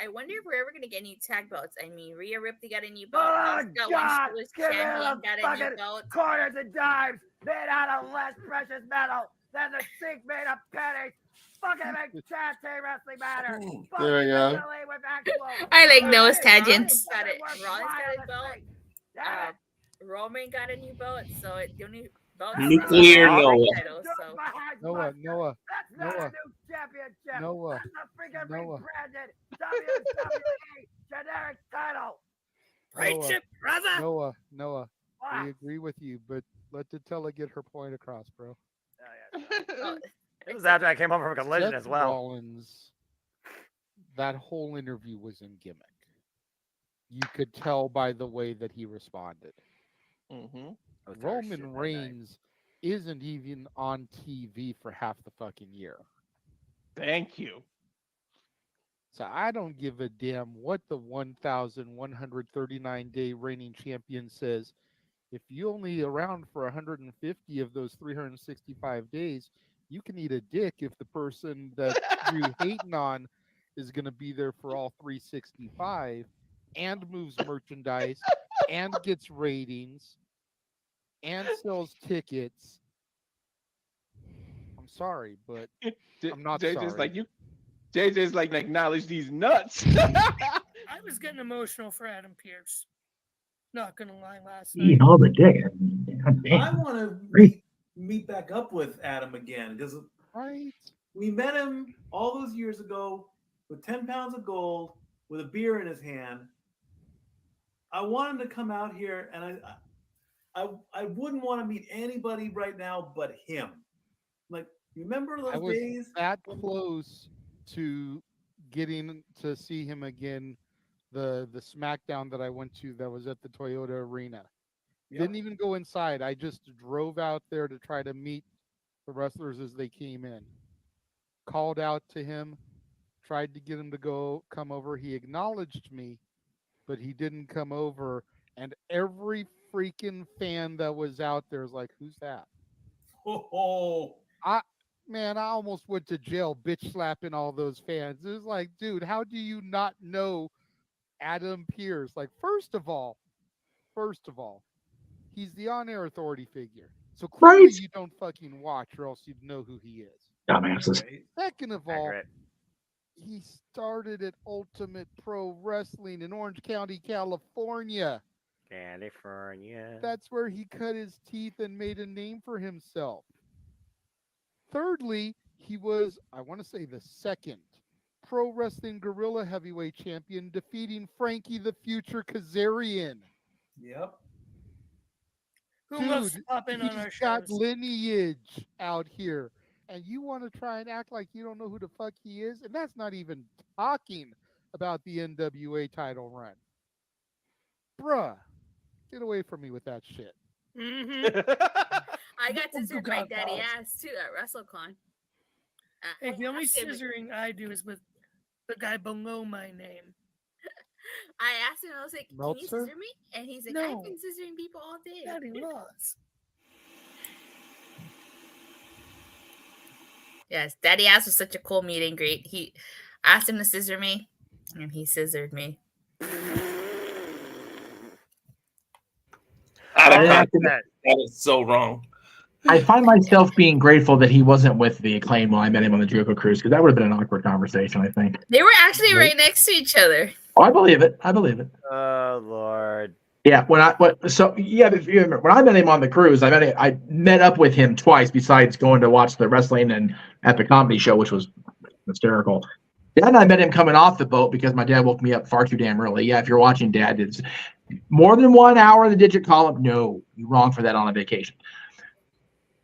Speaker 1: I wonder if we're ever gonna get any tag belts. I mean, Rhea Ripley got a new belt.
Speaker 2: Oh,
Speaker 1: Asuka,
Speaker 2: God!
Speaker 1: when she was
Speaker 2: Give me
Speaker 1: champion,
Speaker 2: the
Speaker 1: got a new
Speaker 2: fucking
Speaker 1: belt.
Speaker 2: quarters and dimes made out of less precious metal than the sink made of pennies. Fucking make chat wrestling matter.
Speaker 6: There we go.
Speaker 1: I like Noah's tangents. Got it. Rollins got a belt. Roman got a new belt. So the only belt.
Speaker 19: Nuclear Noah.
Speaker 1: So.
Speaker 3: Noah.
Speaker 2: That's not a new championship.
Speaker 3: Noah.
Speaker 2: That's a freaking rebranded WWE generic title.
Speaker 3: Preach it,
Speaker 2: brother.
Speaker 3: Noah. We agree with you, but let Datella get her point across, bro.
Speaker 2: This was after I came home from Collision
Speaker 3: Seth
Speaker 2: as well.
Speaker 3: Rollins, that whole interview was in gimmick. You could tell by the way that he responded. Roman Reigns isn't even on TV for half the fucking year.
Speaker 19: Thank you.
Speaker 3: So I don't give a damn what the 1,139-day reigning champion says. If you only around for 150 of those 365 days, you can eat a dick if the person that you're hating on is going to be there for all 365 and moves merchandise and gets ratings and sells tickets. I'm sorry, but I'm not
Speaker 17: JJ's
Speaker 3: sorry.
Speaker 17: like you. JJ's like acknowledge these nuts.
Speaker 9: I was getting emotional for Adam Pierce. Not gonna lie, last night.
Speaker 10: Eating all the dick.
Speaker 16: I want to meet back up with Adam again because we met him all those years ago with 10 pounds of gold with a beer in his hand. I want him to come out here, and I wouldn't want to meet anybody right now but him. Like, remember those
Speaker 3: I was
Speaker 16: days?
Speaker 3: that close to getting to see him again. The SmackDown that I went to that was at the Toyota Arena. Didn't even go inside. I just drove out there to try to meet the wrestlers as they came in. Called out to him, tried to get him to come over. He acknowledged me, but he didn't come over. And every freaking fan that was out there was like, "Who's that?"
Speaker 16: Oh,
Speaker 3: I almost went to jail bitch slapping all those fans. It was like, dude, how do you not know Adam Pierce? Like, first of all, he's the on-air authority figure. So clearly you don't fucking watch or else you'd know who he is.
Speaker 10: Dumbasses.
Speaker 3: Second of all, he started at Ultimate Pro Wrestling in Orange County, California. That's where he cut his teeth and made a name for himself. Thirdly, he was, I want to say, the second Pro Wrestling Guerrilla Heavyweight Champion, defeating Frankie the Future Kazarian.
Speaker 16: Yep.
Speaker 9: Who loves to pop in on our
Speaker 3: He's got
Speaker 9: shows?
Speaker 3: lineage out here. And you want to try and act like you don't know who the fuck he is? And that's not even talking about the NWA title run. Bruh, get away from me with that shit.
Speaker 1: I got scissored by daddy ass too at WrestleCon.
Speaker 9: Hey, the only
Speaker 1: asked him-
Speaker 9: scissoring I do is with the guy below my name.
Speaker 1: I asked him, I was like, "Can you
Speaker 9: Meltzer?
Speaker 1: scissor me?" And he's like,
Speaker 9: No.
Speaker 1: "I've been scissoring people all day."
Speaker 9: Daddy loves.
Speaker 1: Yes, daddy ass was such a cool meet and greet. He asked him to scissor me, and he scissored me.
Speaker 19: That is so wrong.
Speaker 10: I find myself being grateful that he wasn't with the Acclaim when I met him on the Jericho Cruise, because that would have been an awkward conversation, I think.
Speaker 1: They were actually right next to each other.
Speaker 10: Oh, I believe it.
Speaker 2: Oh Lord.
Speaker 10: Yeah, if you remember, when I met him on the cruise, I met up with him twice besides going to watch the wrestling and at the comedy show, which was hysterical. Then I met him coming off the boat because my dad woke me up far too damn early. Yeah, if you're watching, Dad, it's more than 1 hour in the digit column. No, you're wrong for that on a vacation.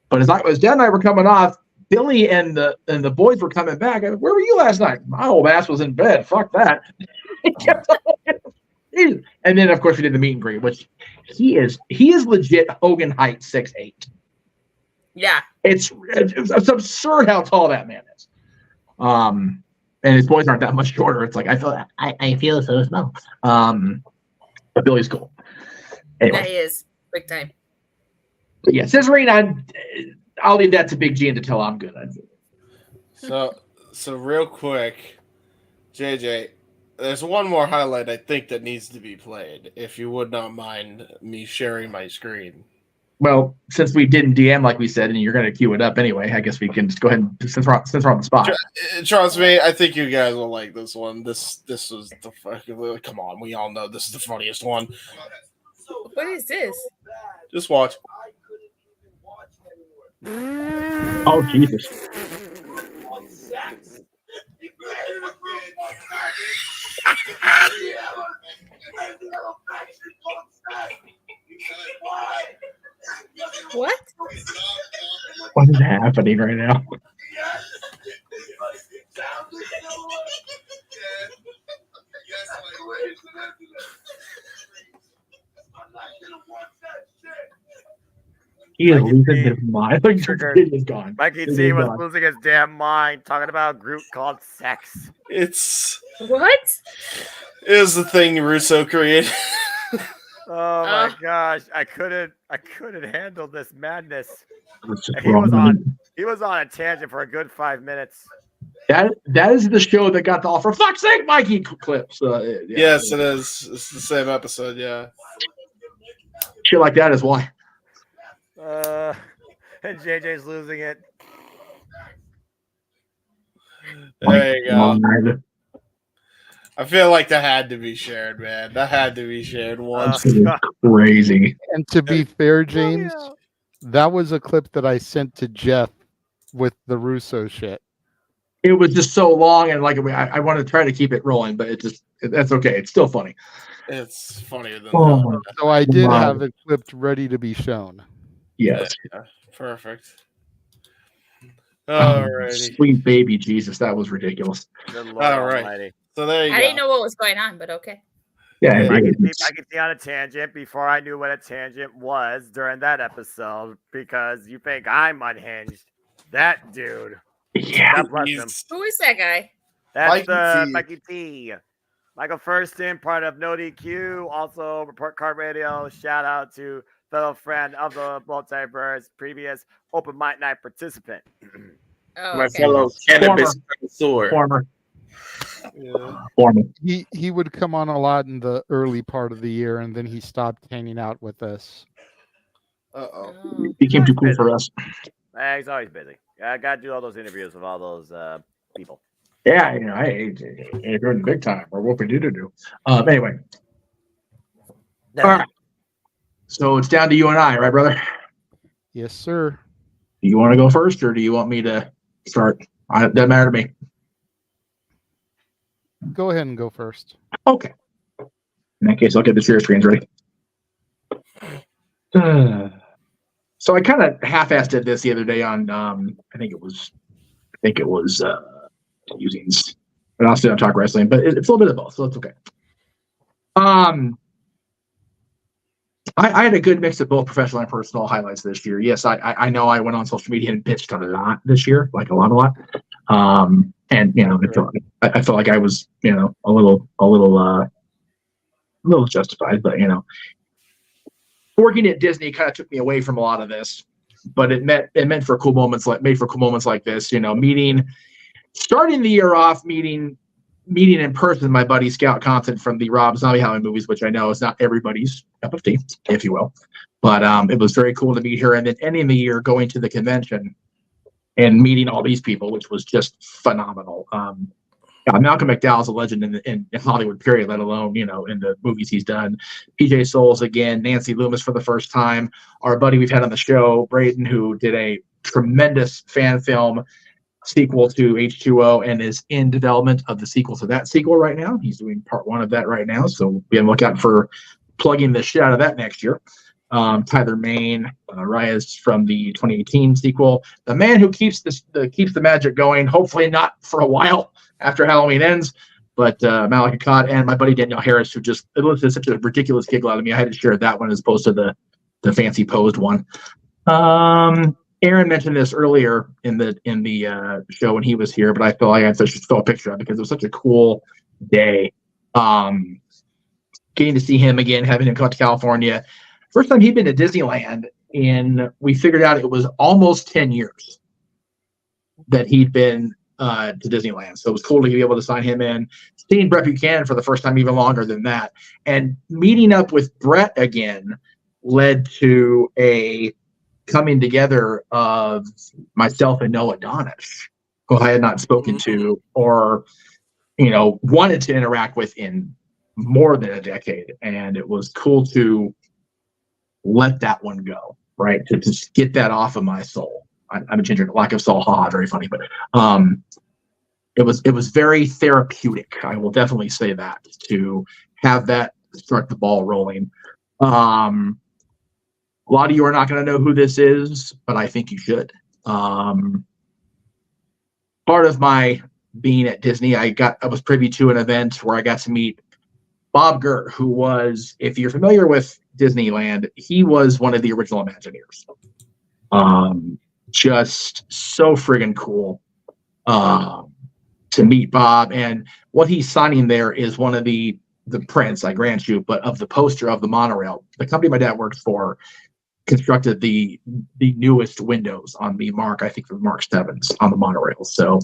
Speaker 10: But as Dad and I were coming off, Billy and the boys were coming back. I, "Where were you last night?" "My old ass was in bed. Fuck that." He kept on. And then of course we did the meet and greet, which he is legit Hogan height 6'8".
Speaker 1: Yeah.
Speaker 10: It's absurd how tall that man is. And his boys aren't that much shorter. It's like I feel so small. But Billy's cool. Anyway.
Speaker 1: That is big time.
Speaker 10: But yeah, scissoring, I'll leave that to Big G and to tell I'm good.
Speaker 6: So real quick, JJ, there's one more highlight I think that needs to be played. If you would not mind me sharing my screen.
Speaker 10: Well, since we didn't DM like we said, and you're going to queue it up anyway, I guess we can just go ahead and since we're on the spot.
Speaker 6: Trust me, I think you guys will like this one. This was the fucking. Come on, we all know this is the funniest one.
Speaker 1: What is this?
Speaker 6: Just watch.
Speaker 10: Oh Jesus!
Speaker 1: What?
Speaker 10: What is happening right now? He is losing his mind. His kid is gone.
Speaker 2: Mikey
Speaker 10: His
Speaker 2: T
Speaker 10: kid is
Speaker 2: was
Speaker 10: gone.
Speaker 2: losing his damn mind talking about a group called sex.
Speaker 6: It's
Speaker 1: What?
Speaker 6: It was the thing Russo created.
Speaker 2: Oh my gosh, I couldn't handle this madness. He was on a tangent for a good 5 minutes.
Speaker 10: That is the show that got the all for fuck's sake, Mikey clips.
Speaker 6: Yes, it is. It's the same episode. Yeah.
Speaker 10: Shit like that is why.
Speaker 2: And JJ's losing it.
Speaker 6: There you go. I feel like that had to be shared, man. That had to be shared once.
Speaker 10: Crazy.
Speaker 3: And to be fair, James, that was a clip that I sent to Jeff with the Russo shit.
Speaker 10: It was just so long, and like I wanted to try to keep it rolling, but that's okay. It's still funny.
Speaker 6: It's funnier than
Speaker 10: that.
Speaker 3: So I did have it clipped ready to be shown.
Speaker 10: Yes.
Speaker 6: Yeah, perfect. Alrighty.
Speaker 10: Sweet baby Jesus, that was ridiculous.
Speaker 6: All right. So there you
Speaker 1: I
Speaker 6: go.
Speaker 1: didn't know what was going on, but okay.
Speaker 10: Yeah,
Speaker 2: I can see on a tangent before I knew what a tangent was during that episode because you think I'm unhinged. That dude.
Speaker 10: Yeah.
Speaker 2: God bless him.
Speaker 1: Who is that guy?
Speaker 2: That's
Speaker 6: Mikey T.
Speaker 2: Mikey T. Michael Furston, part of No DQ, also Report Card Radio. Shout out to fellow friend of the Multiverse, previous Open Mic Night participant.
Speaker 19: My fellow cannabis connoisseur.
Speaker 10: Former.
Speaker 3: He would come on a lot in the early part of the year, and then he stopped hanging out with us.
Speaker 10: He became too cool for us.
Speaker 2: He's always busy. I got to do all those interviews with all those people.
Speaker 10: Yeah, you know, I during the big time, or what we need to do. Anyway. All right. So it's down to you and I, right, brother?
Speaker 3: Yes, sir.
Speaker 10: Do you want to go first, or do you want me to start? It doesn't matter to me.
Speaker 3: Go ahead and go first.
Speaker 10: Okay. In that case, I'll get the share screens ready. So I kind of half-assed did this the other day on I think it was Musings, but I'll still talk wrestling, but it's a little bit of both, so it's okay. I had a good mix of both professional and personal highlights this year. Yes, I know I went on social media and bitched a lot this year, like a lot. And you know, I felt like I was, you know, a little justified, but you know, working at Disney kind of took me away from a lot of this. But it meant for cool moments like this, you know, starting the year off meeting in person my buddy Scout Compton from the Rob Zombie Halloween movies, which I know is not everybody's cup of tea, if you will. But it was very cool to meet her, and then ending the year going to the convention and meeting all these people, which was just phenomenal. Malcolm McDowell's a legend in Hollywood, period, let alone, you know, in the movies he's done. PJ Souls again, Nancy Loomis for the first time, our buddy we've had on the show, Braden, who did a tremendous fan film sequel to H2O and is in development of the sequel to that sequel right now. He's doing part 1 of that right now, so be on the lookout for plugging the shit out of that next year. Tyler Main, Raya's from the 2018 sequel, the man who keeps the magic going, hopefully not for a while after Halloween ends, but Malak Akkad and my buddy Danielle Harris, who just elicited such a ridiculous giggle out of me. I had to share that one as opposed to the fancy posed one. Aaron mentioned this earlier in the show when he was here, but I feel like I just saw a picture of it because it was such a cool day. Getting to see him again, having him come out to California. First time he'd been to Disneyland, and we figured out it was almost 10 years that he'd been to Disneyland. So it was cool to be able to sign him in. Seeing Brett Buchanan for the first time, even longer than that. And meeting up with Brett again led to a coming together of myself and Noah Donish, who I had not spoken to or, you know, wanted to interact with in more than a decade. And it was cool to let that one go, right? To just get that off of my soul. I'm a ginger, lack of soul, very funny, but it was very therapeutic. I will definitely say that, to have that start the ball rolling. A lot of you are not going to know who this is, but I think you should. Part of my being at Disney, I was privy to an event where I got to meet Bob Gurr, who was, if you're familiar with Disneyland, he was one of the original Imagineers. Just so friggin' cool. to meet Bob. And what he's signing there is one of the prints, I grant you, but of the poster of the monorail. The company my dad works for constructed the newest windows on the Mark 7s on the monorail. So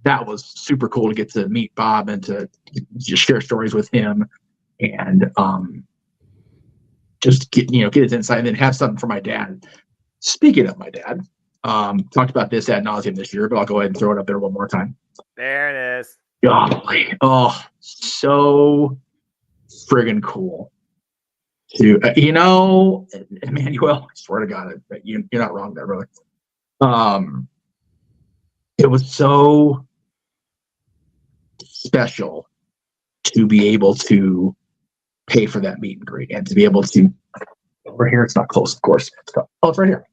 Speaker 10: that was super cool to get to meet Bob and to just share stories with him and just get his insight and then have something for my dad. Speaking of my dad, talked about this ad nauseum this year, but I'll go ahead and throw it up there one more time.
Speaker 2: There it is.
Speaker 10: Golly. Oh, so friggin' cool. To Emmanuel, I swear to God, you're not wrong there, brother. It was so special to be able to pay for that meet and greet and to be able to. Over here, it's not close, of course. It's right here.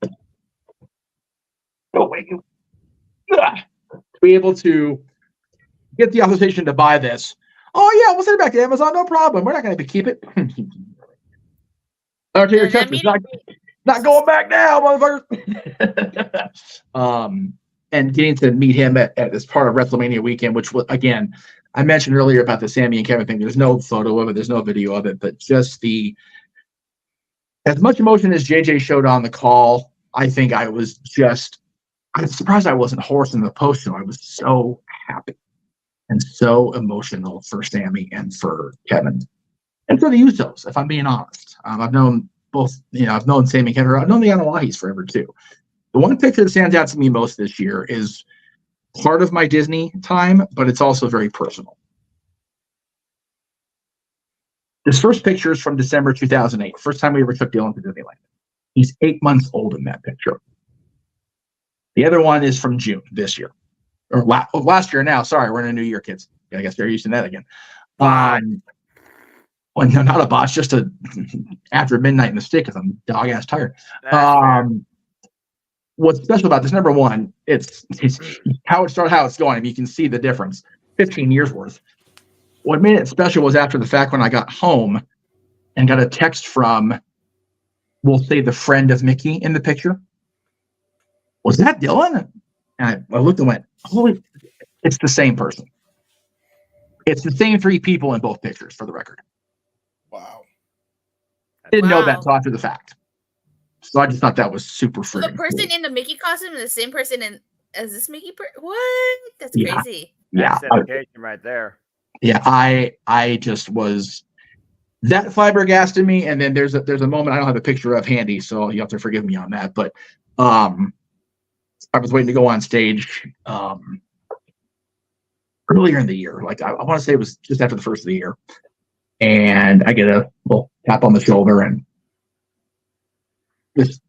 Speaker 10: Oh wait, to be able to get the authorization to buy this. Oh yeah, we'll send it back to Amazon, no problem. We're not going to keep it. I'll tell your customers, not going back now, motherfuckers. And getting to meet him at this part of WrestleMania weekend, which was, again, I mentioned earlier about the Sammy and Kevin thing. There's no photo of it, there's no video of it, but just as much emotion as JJ showed on the call, I think I was surprised I wasn't hoarse in the post show. I was so happy and so emotional for Sammy and for Kevin. And for the Usos, if I'm being honest. I've known both, I've known Sammy and Kevin. I've known the Anawahis forever too. The one picture that stands out to me most this year is part of my Disney time, but it's also very personal. This first picture is from December 2008. First time we ever took Dylan to Disneyland. He's 8 months old in that picture. The other one is from June this year. Or last year now. Sorry, we're in a new year, kids. I guess they're using that again. Well, no, not a botch, just after midnight mistake because I'm dog-ass tired. What's special about this, number one, it's how it started, how it's going. I mean, you can see the difference. 15 years worth. What made it special was after the fact when I got home and got a text from, we'll say, the friend of Mickey in the picture. Was that Dylan? And I looked and went, holy, it's the same person. It's the same three people in both pictures, for the record.
Speaker 6: Wow.
Speaker 10: Didn't know that until after the fact. So I just thought that was super freaking
Speaker 1: The person
Speaker 10: cool.
Speaker 1: in the Mickey costume is the same person as this Mickey. What? That's crazy.
Speaker 10: Yeah.
Speaker 2: That's dedication right there.
Speaker 10: Yeah, I just was that flabbergasted me. And then there's a moment I don't have a picture of handy, so you have to forgive me on that. But I was waiting to go on stage earlier in the year. Like I want to say it was just after the first of the year. And I get a little tap on the shoulder, and this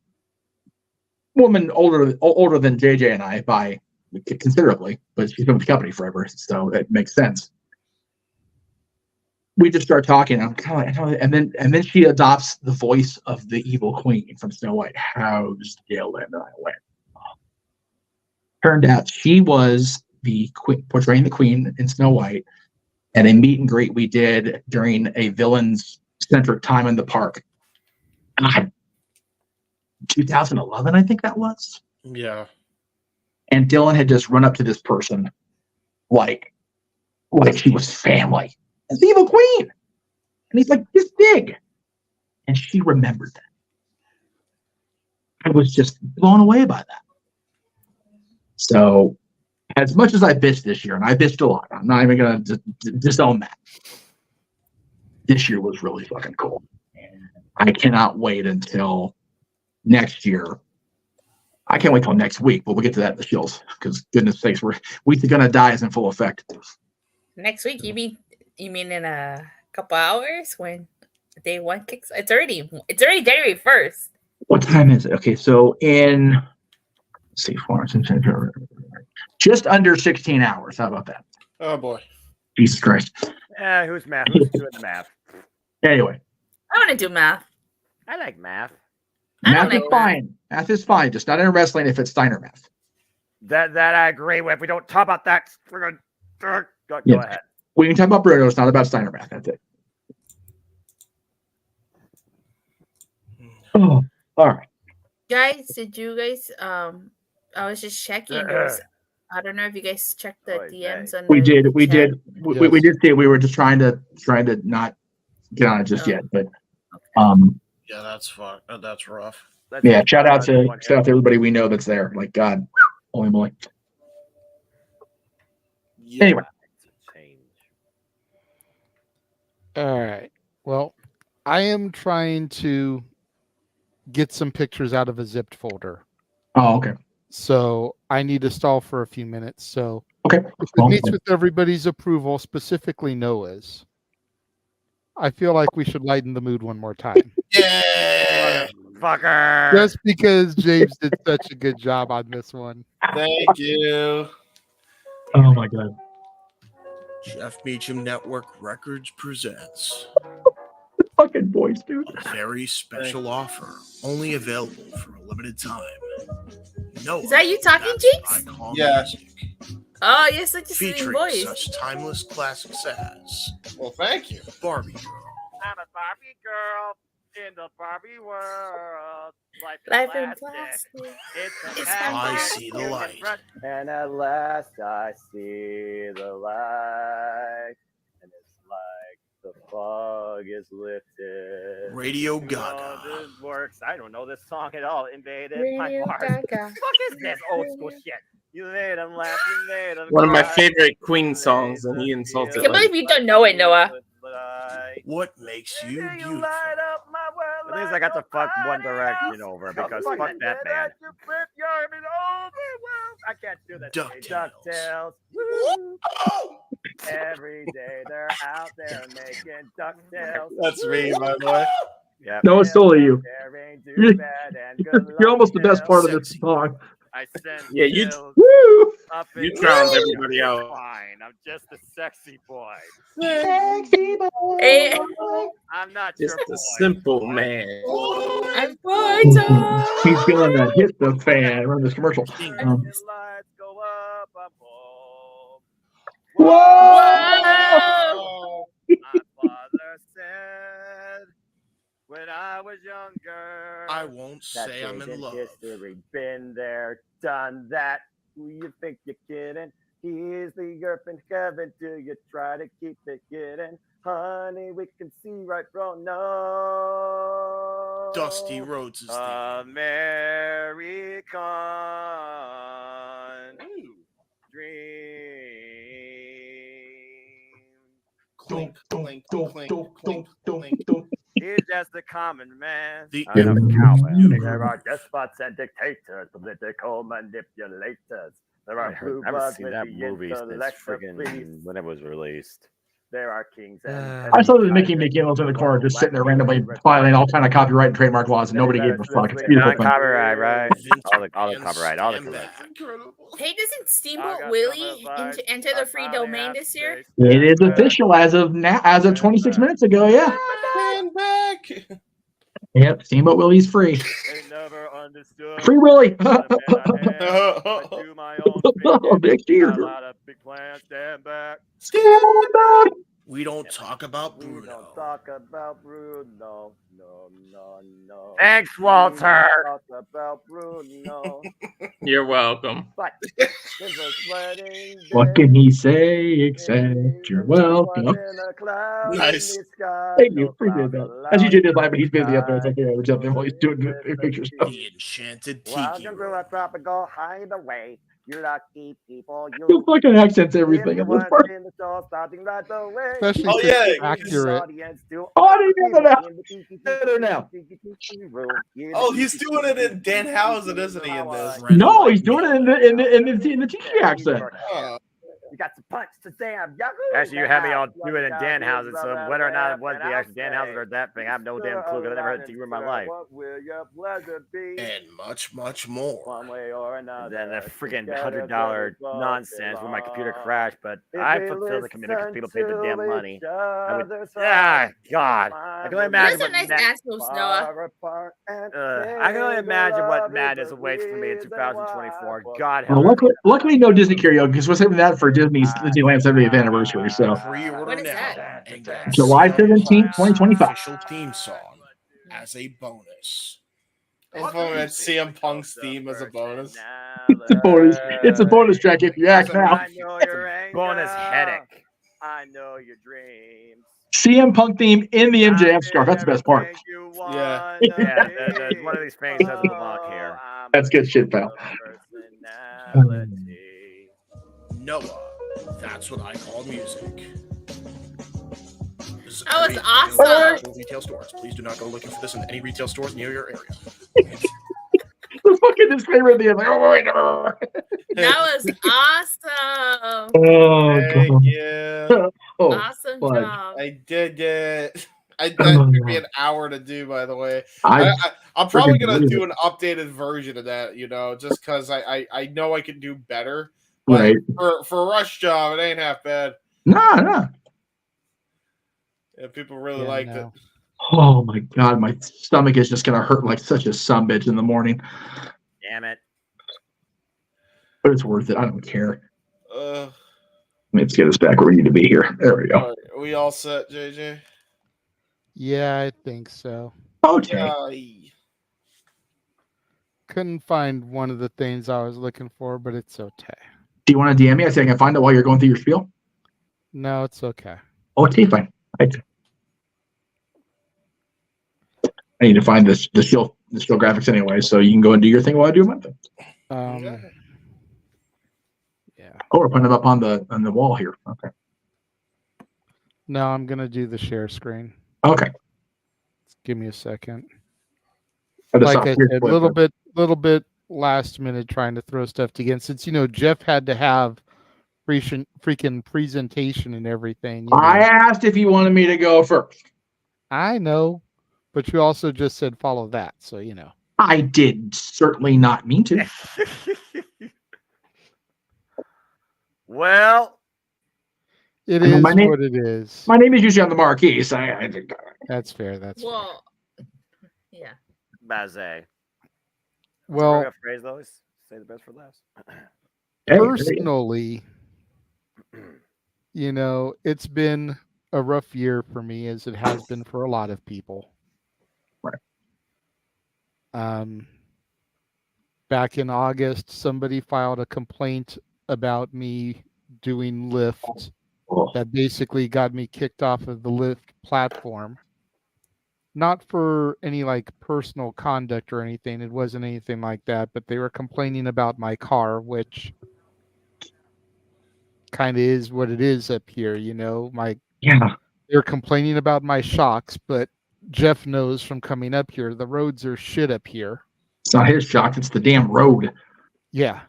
Speaker 10: woman older than JJ and I by considerably, but she's been with the company forever, so it makes sense. We just start talking. I'm kind of like, and then she adopts the voice of the evil queen from Snow White. How's Dylan? And I went. Turned out she was the queen, portraying the queen in Snow White, at a meet and greet we did during a villains-centric time in the park. 2011, I think that was.
Speaker 6: Yeah.
Speaker 10: And Dylan had just run up to this person like she was family. It's the evil queen. And he's like, this big. And she remembered that. I was just blown away by that. So, as much as I bitched this year, and I bitched a lot, I'm not even going to disown that. This year was really fucking cool. And I cannot wait until next year. I can't wait till next week, but we'll get to that in the shills because goodness sakes, we're gonna die is in full effect.
Speaker 1: Next week, you mean in a couple hours when day one kicks? It's already January 1st.
Speaker 10: What time is it? Okay, so in let's see, just under 16 hours. How about that?
Speaker 6: Oh boy.
Speaker 10: Jesus Christ.
Speaker 2: Who's math? Who's doing the math?
Speaker 10: Anyway.
Speaker 1: I want to do math.
Speaker 2: I like math.
Speaker 10: Math is fine. Math is fine. Just not in wrestling if it's Steiner math.
Speaker 2: That I agree with. We don't talk about that. We're gonna go ahead.
Speaker 10: We can talk about Bruno. It's not about Steiner math. That's it. Oh, all right.
Speaker 1: Guys, did you guys I was just checking. There was I don't know if you guys checked the DMs on
Speaker 10: We
Speaker 1: the
Speaker 10: did. We
Speaker 1: chat.
Speaker 10: did. We did see it. We were just trying to not get on it just yet. But
Speaker 6: Yeah, that's fun. That's rough.
Speaker 10: yeah. Shout out to everybody we know that's there. Like God, holy moly. Anyway.
Speaker 3: All right. Well, I am trying to get some pictures out of a zipped folder.
Speaker 10: Oh, okay.
Speaker 3: So I need to stall for a few minutes. So
Speaker 10: okay.
Speaker 3: If it meets with everybody's approval, specifically Noah's, I feel like we should lighten the mood one more time.
Speaker 2: Yeah, fucker.
Speaker 3: Just because James did such a good job on this one.
Speaker 6: Thank you.
Speaker 10: Oh my God.
Speaker 6: Jeff Meacham Network Records presents
Speaker 10: fucking voice, dude.
Speaker 6: A very special offer, only available for a limited time. No,
Speaker 1: Is that you talking, Jinx?
Speaker 6: yeah.
Speaker 1: Oh, you're such a sweet
Speaker 6: Featuring
Speaker 1: voice.
Speaker 6: such timeless classics as
Speaker 8: Well, thank you.
Speaker 6: Barbie Girl,
Speaker 2: I'm a Barbie girl in the Barbie world.
Speaker 1: Life in
Speaker 2: plastic.
Speaker 1: plastic.
Speaker 2: It's a
Speaker 1: It's
Speaker 6: I
Speaker 2: plastic.
Speaker 6: See the Light.
Speaker 2: And at last I see the light. And it's like the fog is lifted.
Speaker 6: Radio
Speaker 2: You
Speaker 6: Gaga.
Speaker 2: know, this works. I don't know this song at all. Invaded my
Speaker 1: Radio
Speaker 2: bars.
Speaker 1: Gaga.
Speaker 2: Fuck is this old school shit? You made them laugh. You made them
Speaker 19: One of my
Speaker 2: cry.
Speaker 19: favorite Queen songs, and he
Speaker 1: I
Speaker 19: insulted
Speaker 1: can't believe you don't know it, Noah.
Speaker 6: What makes you beautiful?
Speaker 2: At least I got to fuck One Direction over because fuck that band. I can't do that. DuckTales. Woo. Every day they're out there making DuckTales.
Speaker 8: That's me, my boy.
Speaker 2: Yeah.
Speaker 10: No, it's totally you.
Speaker 2: You're,
Speaker 10: You're almost the best part of this song.
Speaker 2: I send
Speaker 19: Yeah, you-
Speaker 2: bills
Speaker 10: Woo!
Speaker 2: up
Speaker 19: You
Speaker 2: in
Speaker 19: drowned
Speaker 2: the-
Speaker 19: everybody out.
Speaker 2: Fine, I'm just a sexy boy.
Speaker 5: Sexy boy.
Speaker 1: Hey,
Speaker 2: I'm not
Speaker 19: Just
Speaker 2: your
Speaker 19: a
Speaker 2: boy.
Speaker 19: simple man.
Speaker 1: I'm vital.
Speaker 10: He's feeling that hit the fan. Remember this commercial?
Speaker 2: Lights go up, I'm home.
Speaker 1: Whoa!
Speaker 2: My father said when I was younger.
Speaker 6: I won't
Speaker 2: that
Speaker 6: say I'm
Speaker 2: days
Speaker 6: in love.
Speaker 2: History, been there, done that. Who you think you're kidding? He's the earth in heaven. Do you try to keep it hidden? Honey, we can see right from no.
Speaker 6: Dusty Rhodes is the
Speaker 2: American dream.
Speaker 6: clink, clink, clink, clink, clink.
Speaker 2: He's just a common man.
Speaker 6: The
Speaker 2: I'm a cowman. There are despots and dictators, political manipulators. There are blue
Speaker 18: I've
Speaker 2: bloods
Speaker 18: seen
Speaker 2: with
Speaker 18: that
Speaker 2: the
Speaker 18: movie since
Speaker 2: intellect of
Speaker 18: friggin'
Speaker 2: beasts.
Speaker 18: when it was released.
Speaker 2: There are kings and
Speaker 10: I saw that Mickey McGill in the corner just sitting there randomly filing all kind of copyright and trademark laws, and nobody gave a fuck. It's beautiful. thing.
Speaker 18: Non-copyright, right? All the copyright, all the copyright.
Speaker 1: Hey, doesn't Steamboat Willie enter the free domain this year?
Speaker 10: It is official as of now, as of 26 minutes ago. Yeah.
Speaker 6: Stand back.
Speaker 10: Yep. Steamboat Willie's free.
Speaker 2: They never understood.
Speaker 10: Free Willie.
Speaker 2: I do my own
Speaker 10: Oh, big cheers.
Speaker 2: a lot of big plans. Stand back.
Speaker 6: We don't talk about
Speaker 2: We
Speaker 6: Bruno.
Speaker 2: don't talk about Bruno. No.
Speaker 19: Thanks, Walter.
Speaker 2: Talk about Bruno.
Speaker 19: You're welcome.
Speaker 2: But there's a wedding
Speaker 10: What can he say except you're welcome?
Speaker 6: Nice.
Speaker 10: Thank you. Appreciate that. As you did live, but he's busy up there. It's okay. I would jump in while he's doing the picture stuff.
Speaker 6: The enchanted tiki.
Speaker 2: Welcome to a tropical hideaway. You lucky people.
Speaker 10: The fucking accents, everything in this part.
Speaker 3: Especially
Speaker 8: Oh,
Speaker 3: since
Speaker 8: yeah,
Speaker 3: it's accurate.
Speaker 14: Better now.
Speaker 8: Oh, he's doing it in Danhausen, isn't he? In this.
Speaker 10: No, he's doing it in the tiki accent.
Speaker 2: You got some punch to Sam. Actually, you had me all do it in Danhausen, so whether or not it was the actual Danhausen or that thing, I have no damn clue because I never heard it in my life.
Speaker 6: And much, much more.
Speaker 2: One way or another. And then the freaking $100 nonsense when my computer crashed, but I fulfilled the commitment because people paid the damn money. God. I can only imagine
Speaker 1: Those are
Speaker 2: what
Speaker 1: nice ass moves, Noah.
Speaker 2: I can only imagine what madness awaits for me in 2024. God
Speaker 10: Well,
Speaker 2: help me.
Speaker 10: luckily, no Disney karaoke because we're saving that for Disney's Disneyland 70th anniversary. So
Speaker 6: Pre-order
Speaker 1: What is
Speaker 6: now
Speaker 1: that?
Speaker 6: and get
Speaker 10: July 17th, 2025.
Speaker 6: official theme song as a bonus. I'm putting that CM Punk's theme as a bonus.
Speaker 10: It's a bonus. It's a bonus track if you act now.
Speaker 2: I know your anger.
Speaker 18: Bonus headache.
Speaker 2: I know your dreams.
Speaker 10: CM Punk theme in the MJF scarf. That's the best part.
Speaker 6: Yeah.
Speaker 18: One of these things doesn't belong here.
Speaker 10: That's good shit, pal.
Speaker 6: Noah, that's what I call music. This is
Speaker 1: That was
Speaker 6: very
Speaker 1: awesome.
Speaker 6: local Retail stores. Please do not go looking for this in any retail stores near your area.
Speaker 10: The fucking disclaimer at the end, like, oh wait, no.
Speaker 1: That was awesome.
Speaker 10: Oh,
Speaker 6: Thank you.
Speaker 10: Oh,
Speaker 1: Awesome
Speaker 10: fudge.
Speaker 1: job.
Speaker 6: I did it. That took me an hour to do, by the way. I'm probably
Speaker 10: freaking
Speaker 6: gonna
Speaker 10: believe
Speaker 6: do
Speaker 10: it.
Speaker 6: an updated version of that, just because I know I can do better. But
Speaker 10: Right.
Speaker 6: for a rush job, it ain't half bad.
Speaker 10: No.
Speaker 6: Yeah, people really liked it.
Speaker 10: Oh my god, my stomach is just gonna hurt like such a sumbitch in the morning.
Speaker 18: Damn it.
Speaker 10: But it's worth it. I don't care.
Speaker 6: Uh,
Speaker 10: Let's get us back where we need to be here. There we go.
Speaker 6: are we all set, JJ?
Speaker 3: Yeah, I think so.
Speaker 10: Okay.
Speaker 3: Couldn't find one of the things I was looking for, but it's okay.
Speaker 10: Do you want to DM me? I think I can find it while you're going through your spiel.
Speaker 3: No, it's okay.
Speaker 10: Oh, okay, fine. Right. I need to find the still graphics anyway, so you can go and do your thing while I do my thing.
Speaker 3: Yeah.
Speaker 10: Oh, we're putting it up on the wall here. Okay.
Speaker 3: No, I'm gonna do the share screen.
Speaker 10: Okay.
Speaker 3: Give me a second.
Speaker 10: I just
Speaker 3: Like
Speaker 10: saw
Speaker 3: I
Speaker 10: your
Speaker 3: said,
Speaker 10: flip.
Speaker 3: little bit last minute trying to throw stuff together. Since Jeff had to have freaking presentation and everything.
Speaker 10: I asked if you wanted me to go first.
Speaker 3: I know, but you also just said follow that, so
Speaker 10: I did certainly not mean to.
Speaker 18: Well,
Speaker 3: it
Speaker 10: I know
Speaker 3: is
Speaker 10: my name-
Speaker 3: what it is.
Speaker 10: My name is usually on the marquee, so I think
Speaker 3: That's fair. That's fair.
Speaker 1: Well, yeah.
Speaker 18: Baze.
Speaker 3: Well,
Speaker 18: a phrase though. Say the best for last.
Speaker 3: personally, it's been a rough year for me, as it has been for a lot of people.
Speaker 10: Right.
Speaker 3: Back in August, somebody filed a complaint about me doing Lyft that basically got me kicked off of the Lyft platform. Not for any personal conduct or anything. It wasn't anything like that, but they were complaining about my car, which kind of is what it is up here, They're complaining about my shocks, but Jeff knows from coming up here, the roads are shit up here.
Speaker 10: it's not his shock, it's the damn road.
Speaker 3: Yeah.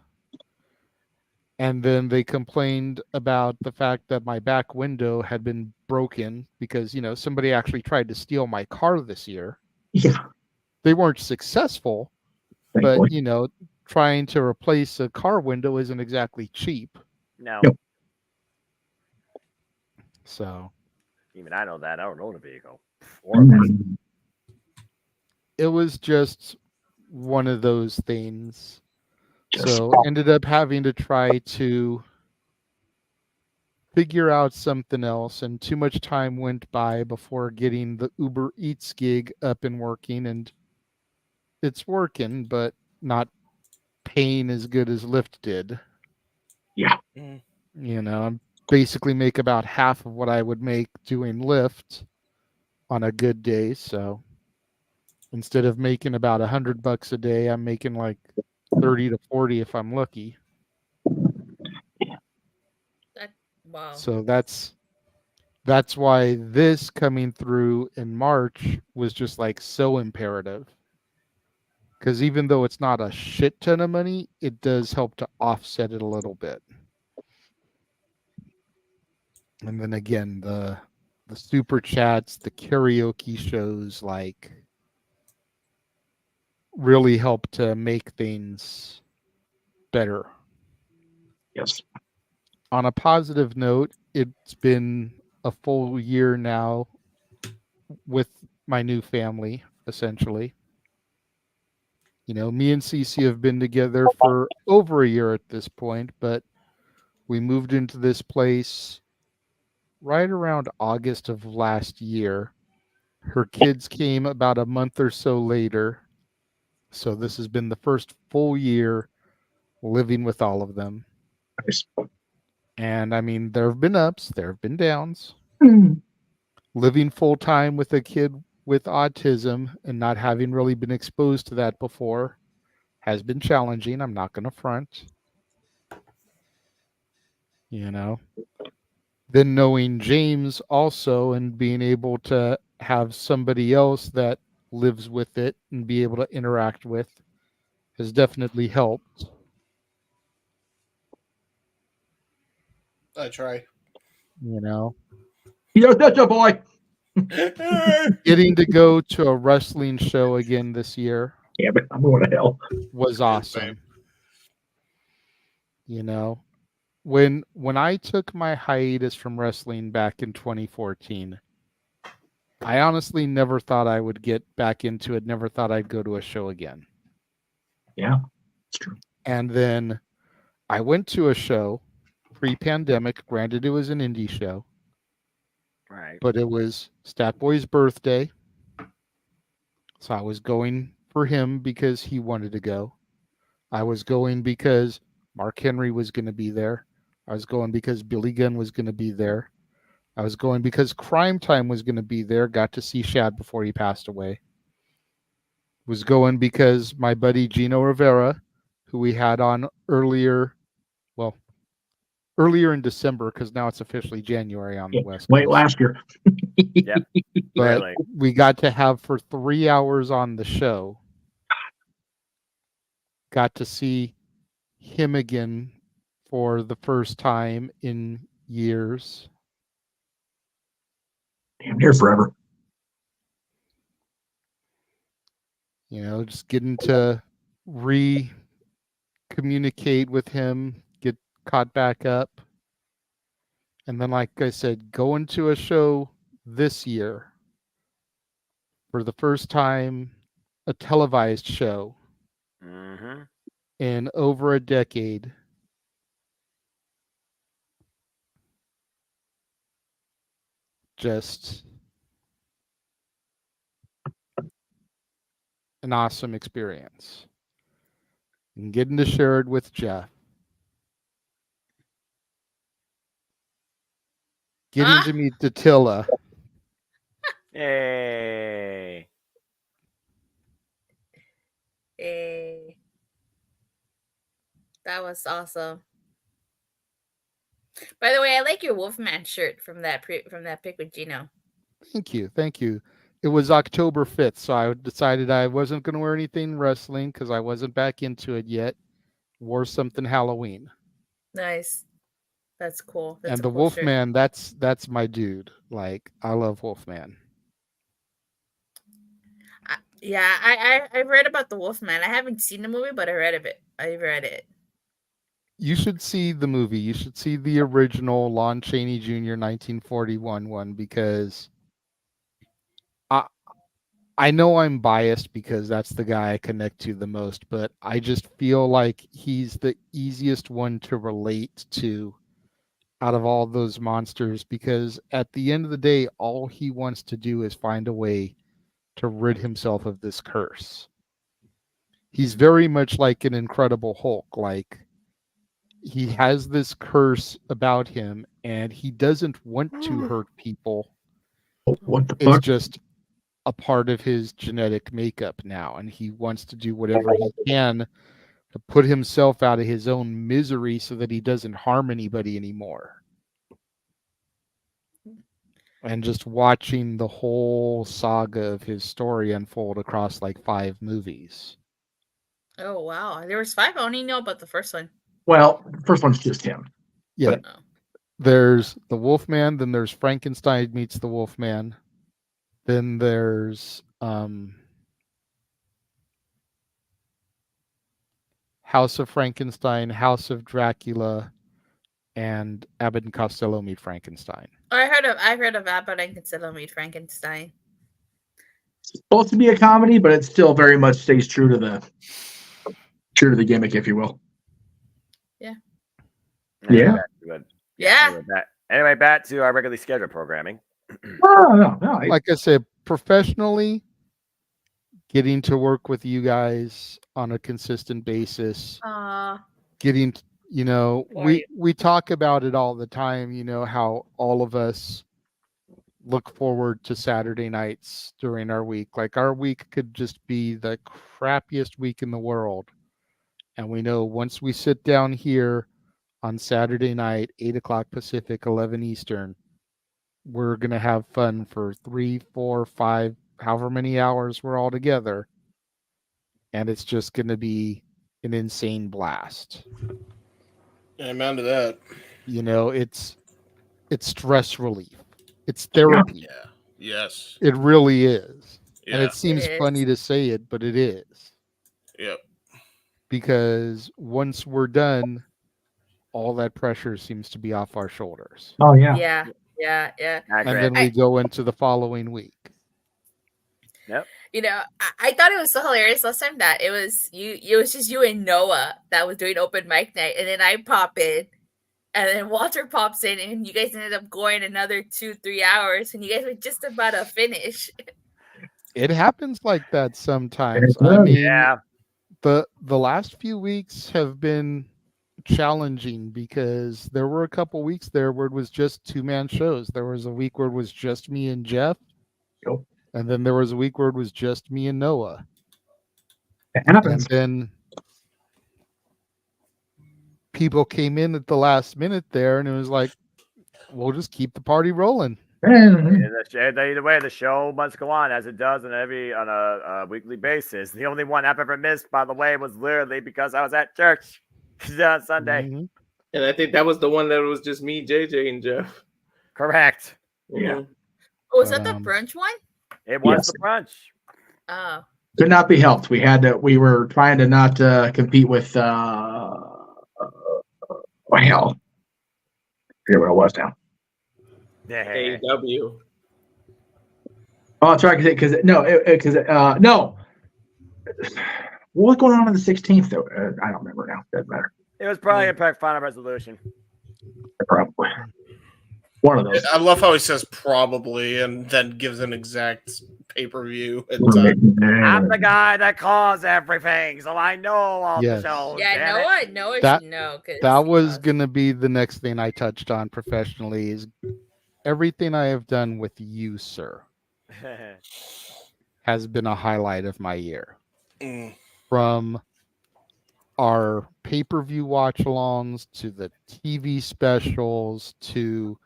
Speaker 3: And then they complained about the fact that my back window had been broken because, somebody actually tried to steal my car this year.
Speaker 10: Yeah.
Speaker 3: They weren't successful,
Speaker 10: Thankfully.
Speaker 3: but, trying to replace a car window isn't exactly cheap.
Speaker 18: No.
Speaker 10: Yep.
Speaker 3: So
Speaker 18: Even I know that. I don't own a vehicle.
Speaker 3: it was just one of those things.
Speaker 10: Just
Speaker 3: So
Speaker 10: stop.
Speaker 3: ended up having to try to figure out something else, and too much time went by before getting the Uber Eats gig up and working, and it's working, but not paying as good as Lyft did.
Speaker 10: Yeah.
Speaker 3: I basically make about half of what I would make doing Lyft on a good day. So instead of making about $100 a day, I'm making 30 to 40 if I'm lucky.
Speaker 1: Wow.
Speaker 3: So that's why this coming through in March was just so imperative. Because even though it's not a shit ton of money, it does help to offset it a little bit. And then again, the super chats, the karaoke shows, really help to make things better.
Speaker 10: Yes.
Speaker 3: On a positive note, it's been a full year now with my new family, essentially. Me and Cece have been together for over a year at this point, but we moved into this place right around August of last year. Her kids came about a month or so later. So this has been the first full year living with all of them.
Speaker 10: Nice.
Speaker 3: And I mean, there have been ups, there have been downs.
Speaker 10: Hmm.
Speaker 3: Living full time with a kid with autism and not having really been exposed to that before has been challenging. I'm not going to front. You know, then knowing James also and being able to have somebody else that lives with it and be able to interact with has definitely helped.
Speaker 6: I try.
Speaker 3: You know,
Speaker 10: Yo, that's a boy.
Speaker 3: getting to go to a wrestling show again this year.
Speaker 10: Yeah, but I'm going to hell.
Speaker 3: Was awesome. You know, when I took my hiatus from wrestling back in 2014, I honestly never thought I would get back into it. Never thought I'd go to a show again.
Speaker 10: Yeah, it's true.
Speaker 3: And then I went to a show pre-pandemic. Granted, it was an indie show.
Speaker 18: Right.
Speaker 3: But it was Stat Boy's birthday. So I was going for him because he wanted to go. I was going because Mark Henry was going to be there. I was going because Billy Gunn was going to be there. I was going because Crime Time was going to be there. Got to see Shad before he passed away. Was going because my buddy Gino Rivera, who we had on earlier in December, because now it's officially January on the West Coast.
Speaker 10: Late last year.
Speaker 18: Yeah.
Speaker 3: But
Speaker 18: Really.
Speaker 3: we got to have for 3 hours on the show. Got to see him again for the first time in years.
Speaker 10: Damn near forever.
Speaker 3: You know, just getting to communicate with him, get caught back up. And then, like I said, going to a show this year for the first time, a televised show
Speaker 18: Mm-hmm.
Speaker 3: in over a decade. Just an awesome experience. And getting to share it with Jeff. Getting to meet Datilla.
Speaker 18: Hey.
Speaker 1: Hey. That was awesome. By the way, I like your Wolfman shirt from that pic with Gino.
Speaker 3: Thank you. It was October 5th, so I decided I wasn't going to wear anything wrestling because I wasn't back into it yet. Wore something Halloween.
Speaker 1: Nice. That's cool. That's
Speaker 3: And
Speaker 1: a
Speaker 3: the
Speaker 1: cool shirt.
Speaker 3: Wolfman, that's my dude. Like, I love Wolfman.
Speaker 1: Yeah, I've read about the Wolfman. I haven't seen the movie, but I read of it. I read it.
Speaker 3: You should see the movie. You should see the original Lon Chaney Jr. 1941 one because I know I'm biased because that's the guy I connect to the most, but I just feel like he's the easiest one to relate to out of all those monsters because at the end of the day, all he wants to do is find a way to rid himself of this curse. He's very much like an Incredible Hulk. Like, he has this curse about him and he doesn't want to hurt people.
Speaker 10: What the
Speaker 3: It's
Speaker 10: fuck?
Speaker 3: just a part of his genetic makeup now, and he wants to do whatever he can to put himself out of his own misery so that he doesn't harm anybody anymore. And just watching the whole saga of his story unfold across like 5 movies.
Speaker 1: Oh wow, there was 5. I only know about the first one.
Speaker 10: Well, the first one's just him.
Speaker 3: Yeah. There's the Wolfman, then there's Frankenstein meets the Wolfman. Then there's House of Frankenstein, House of Dracula, and Abbott and Costello meet Frankenstein.
Speaker 1: Oh, I heard of Abbott and Costello meet Frankenstein.
Speaker 10: It's supposed to be a comedy, but it still very much stays true to the gimmick, if you will.
Speaker 1: Yeah.
Speaker 10: Yeah.
Speaker 1: Yeah.
Speaker 18: Anyway, back to our regularly scheduled programming.
Speaker 10: No.
Speaker 3: Like I said, professionally, getting to work with you guys on a consistent basis, getting, you know, we talk about it all the time, you know, how all of us look forward to Saturday nights during our week. Like our week could just be the crappiest week in the world. And we know once we sit down here on Saturday night, 8 o'clock Pacific, 11 Eastern, we're going to have fun for 3, 4, 5, however many hours we're all together. And it's just going to be an insane blast.
Speaker 6: Amen to that.
Speaker 3: You know, it's stress relief. It's therapy.
Speaker 6: Yeah. Yes.
Speaker 3: It really is.
Speaker 6: Yeah.
Speaker 3: And it seems funny to say it, but it is.
Speaker 6: Yep.
Speaker 3: Because once we're done, all that pressure seems to be off our shoulders.
Speaker 10: Oh yeah.
Speaker 1: Yeah.
Speaker 3: And then we go into the following week.
Speaker 18: Yep.
Speaker 1: You know, I thought it was so hilarious last time that it was just you and Noah that was doing open mic night, and then I pop in, and then Walter pops in, and you guys ended up going another 2-3 hours, and you guys were just about to finish.
Speaker 3: It happens like that sometimes.
Speaker 10: It
Speaker 3: I
Speaker 10: does.
Speaker 3: mean,
Speaker 18: Yeah.
Speaker 3: the last few weeks have been challenging because there were a couple weeks there where it was just 2-man shows. There was a week where it was just me and Jeff.
Speaker 10: Yep.
Speaker 3: And then there was a week where it was just me and Noah.
Speaker 10: It happens.
Speaker 3: And then people came in at the last minute there, and it was like, we'll just keep the party rolling.
Speaker 18: Either way, the show must go on as it does on a weekly basis. The only one I've ever missed, by the way, was literally because I was at church on Sunday.
Speaker 3: Mm-hmm.
Speaker 19: And I think that was the one that was just me, JJ, and Jeff.
Speaker 18: Correct.
Speaker 19: Yeah.
Speaker 1: Oh, was that the brunch one?
Speaker 18: It was
Speaker 10: Yes.
Speaker 18: the brunch.
Speaker 1: Oh.
Speaker 10: Could not be helped. We were trying to not compete with hell. I forget what it was now.
Speaker 19: AEW.
Speaker 10: Oh, that's right. Because no. What was going on the 16th? Though I don't remember now. Doesn't matter.
Speaker 18: It was probably Impact Final Resolution.
Speaker 10: Probably one of those.
Speaker 6: I love how he says probably and then gives an exact pay-per-view.
Speaker 18: I'm the guy that calls everything, so I know all
Speaker 3: Yes.
Speaker 18: the shows.
Speaker 1: Yeah,
Speaker 18: damn it.
Speaker 1: Noah
Speaker 3: That,
Speaker 1: should know. 'Cause
Speaker 3: that was going to be the next thing I touched on professionally is everything I have done with you, sir, has been a highlight of my year. From our pay-per-view watch-alongs to the TV specials to